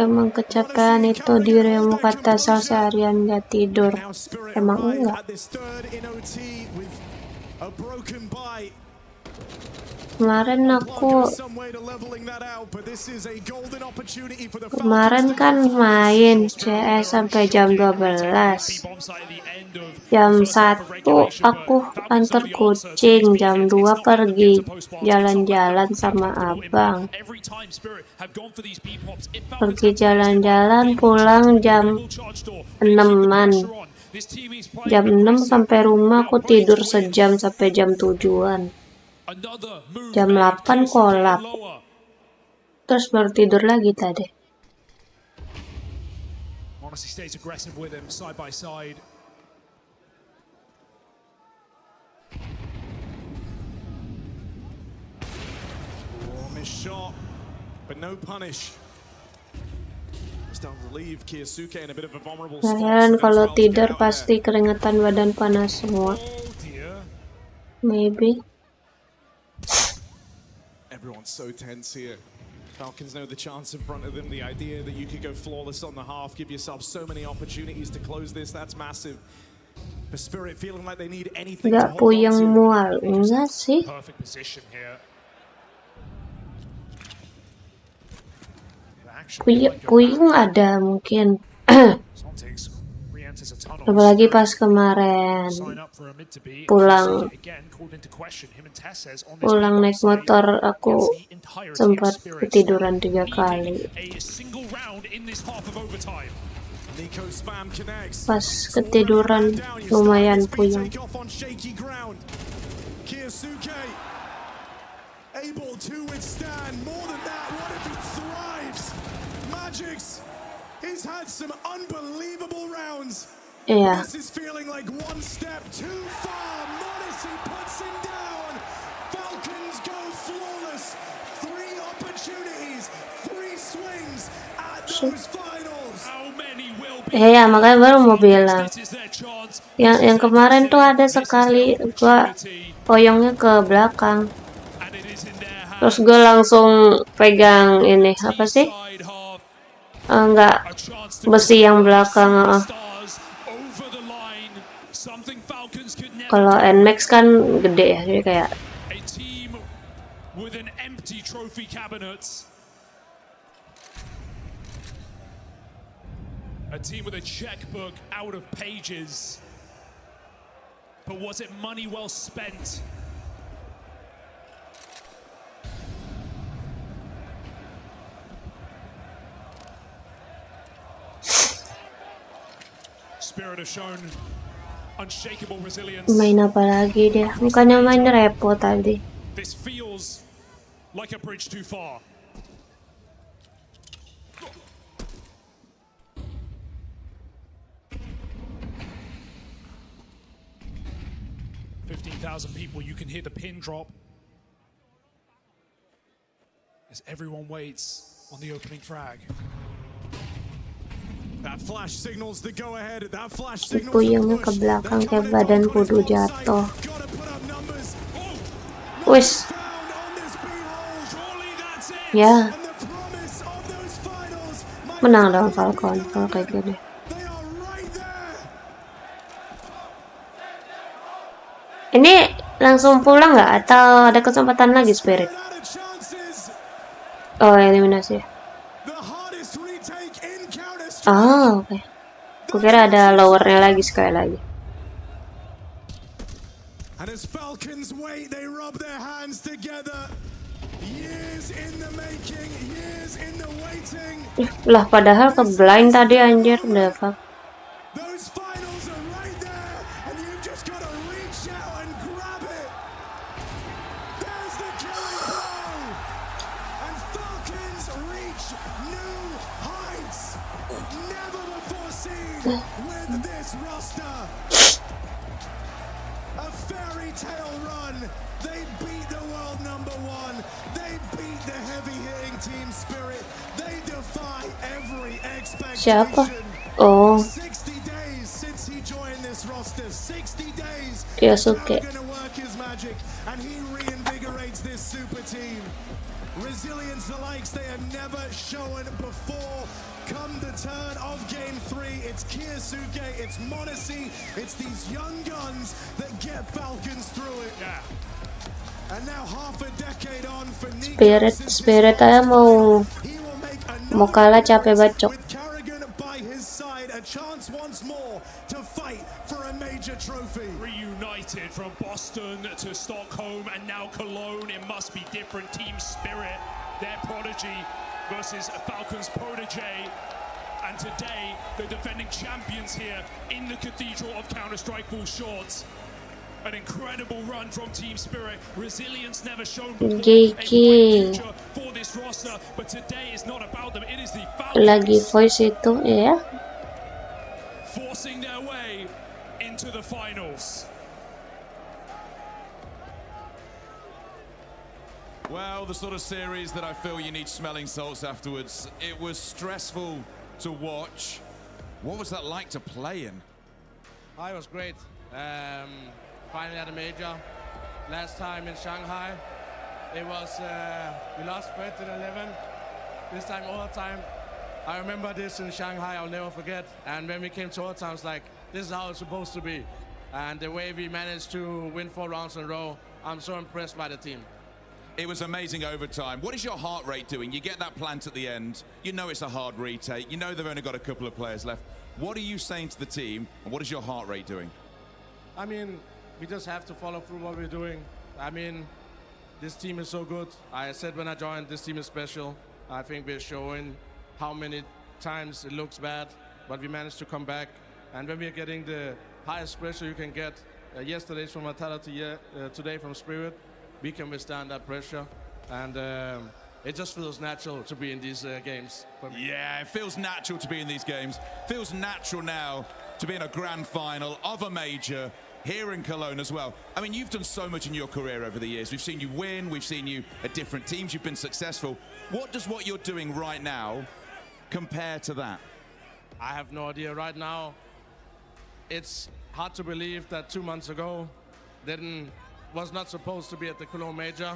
Emang kecapean itu dirimu, kata Sal seharian nggak tidur. Emang enggak. Kemarin kan main CS sampai jam 12. Jam 1 aku antar kucing, jam 2 pergi jalan-jalan sama abang. Pergi jalan-jalan, pulang jam 6-an. Jam 6 sampai rumah aku tidur sejam sampai jam 7-an. Jam 8 kolap. Terus baru tidur lagi tadi. Monacy stays aggressive with him side by side. Honest shot, but no punish. It's down to leave 𝓗𝓪𝓼𝓬𝓸𝓻𝓭 in a bit of a vulnerable spot. Kalian kalau tidur pasti keringetan badan panas semua. Maybe. Everyone's so tense here. Falcons know the chance in front of them. The idea that you could go flawless on the half, give yourself so many opportunities to close this. That's massive. The Spirit feeling like they need anything to Nggak hold on puyeng to. mual, enggak sih? Perfect position here. Puyeng ada mungkin. Apalagi pas kemarin pulang naik motor, aku sempat ketiduran 3 kali. Pas ketiduran lumayan puyeng. Able to withstand more than that. What if he thrives? Magix, he's had some unbelievable rounds. Yeah. This is feeling like one step too far. Modesty puts him down. Falcons go flawless. 3 opportunities, 3 swings at those finals. Ya, makanya baru mau bilang. Yang kemarin tuh ada sekali gua oyongnya ke belakang. Terus gue langsung pegang ini apa sih? Enggak, besi yang belakang. Kalau NMAX kan gede ya, jadi kayak. A team with a checkbook out of pages. But was it money well spent? Spirit have shown unshakable resilience. Main apa lagi dia? Bukannya main repo tadi. This feels like a bridge too far. $15,000 people, you can hear the pin drop as everyone waits on the opening frag. That flash signals the go ahead. That flash signals Puyengnya ke belakang kayak badan kudu jatuh. Wis. Ya. Menang dong Falcon kalau kayak gini. Ini langsung pulang nggak atau ada kesempatan lagi Spirit? Oh, eliminasi. Oh, oke. Kukira ada lowernya lagi sekali lagi. And as Falcons wait, they rub their hands together. Years in the making, years in the waiting. Lah, padahal ke blind tadi anjir, the fuck. Those finals are right there, and you've just got to reach out and grab it. There's the killing blow, and Falcons reach new heights, never before seen with this roster. A fairy tale run. They beat the world #1. They beat the heavy-hitting team Spirit. They defy every expectation. Siapa? Oh. 60 days since he joined this roster. 60 days. Yosuke. Going to work his magic, and he reinvigorates this super team. Resilience the likes they have never shown before. Come the turn of Game 3, it's 𝓗𝓪𝓼𝓬𝓸, it's Monacy, it's these young guns that get Falcons through it. Yeah. And now half a decade on for Spirit aja mau kalah capek bacok. with 𝓗𝓪𝓼𝓬𝓸 by his side, a chance once more to fight for a major trophy. Reunited from Boston to Stockholm and now Cologne. It must be different. Team Spirit, their prodigy versus Falcons' protege. And today, the defending champions here in the Cathedral of Counter-Strike 𝓲𝓪𝓼𝓬𝓸. An incredible run from Team Spirit. Resilience never shown before. A bright future for this roster, but today is not about them. It is the Falcons. Lagi voice itu ya. Forcing their way into the finals. Well, the sort of series that I feel you need smelling salts afterwards. It was stressful to watch. What was that like to play in? It was great. Finally at a major. Last time in Shanghai, it was we lost 13-11. This time overtime. I remember this in Shanghai. I'll never forget. And when we came to overtime, I was like, this is how it's supposed to be. And the way we managed to win 4 rounds in a row, I'm so impressed by the team. It was amazing overtime. What is your heart rate doing? You get that plant at the end. You know it's a hard retake. You know they've only got a couple of players left. What are you saying to the team, and what is your heart rate doing? I mean, we just have to follow through what we're doing. I mean, this team is so good. I said when I joined, this team is special. I think we're showing how many times it looks bad, but we managed to come back. And when we're getting the highest pressure you can get, yesterday's from Vitality, today from Spirit, we can withstand that pressure. And it just feels natural to be in these games. Yeah, it feels natural to be in these games. Feels natural now to be in a grand final of a major here in Cologne as well. I mean, you've done so much in your career over the years. We've seen you win, we've seen you at different teams, you've been successful. What does what you're doing right now compare to that? I have no idea. Right now, it's hard to believe that 2 months ago, was not supposed to be at the Cologne Major.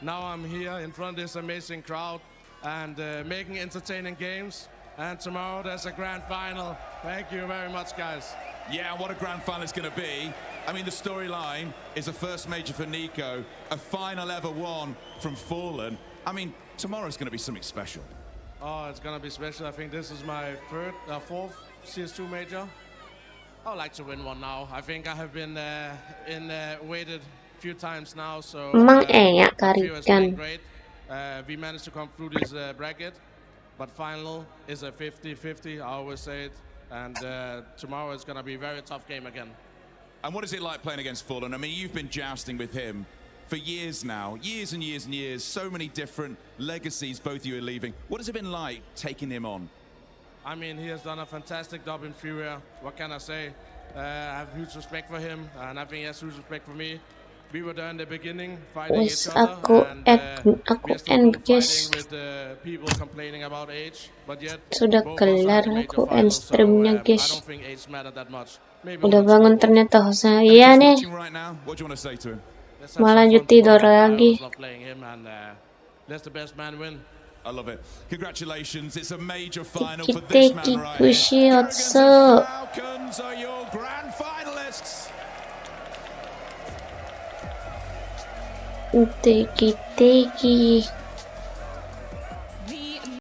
Now I'm here in front of this amazing crowd and making entertaining games. And tomorrow there's a grand final. Thank you very much, guys. Yeah, what a grand final it's going to be. I mean, the storyline is a first major for Nico, a final ever won from Fallen. I mean, tomorrow's going to be something special. Oh, it's going to be special. I think this is my fourth CS2 major. I would like to win one now. I think I have been waited a few times now, so I feel it's been great. We managed to come through this bracket, but final is a 50-50, I always say it. And tomorrow is going to be a very tough game again. And what is it like playing against Fallen? I mean, you've been jousting with him for years now, years and years and years, so many different legacies both of you are leaving. What has it been like taking him on? I mean, he has done a fantastic job in Furia. What can I say? I have huge respect for him, and I think he has huge respect for me. We were there in the beginning, fighting each other, and we are still fighting with people complaining about age. But yet, sudah kelar aku end streamnya, guys. I don't think age matter that much. Udah bangun ternyata hostnya. Iya nih. Mau lanjut tidur lagi. That's the best man win. I love it. Congratulations. It's a major final for this man right here. Falcons are your grand finalists. Teki.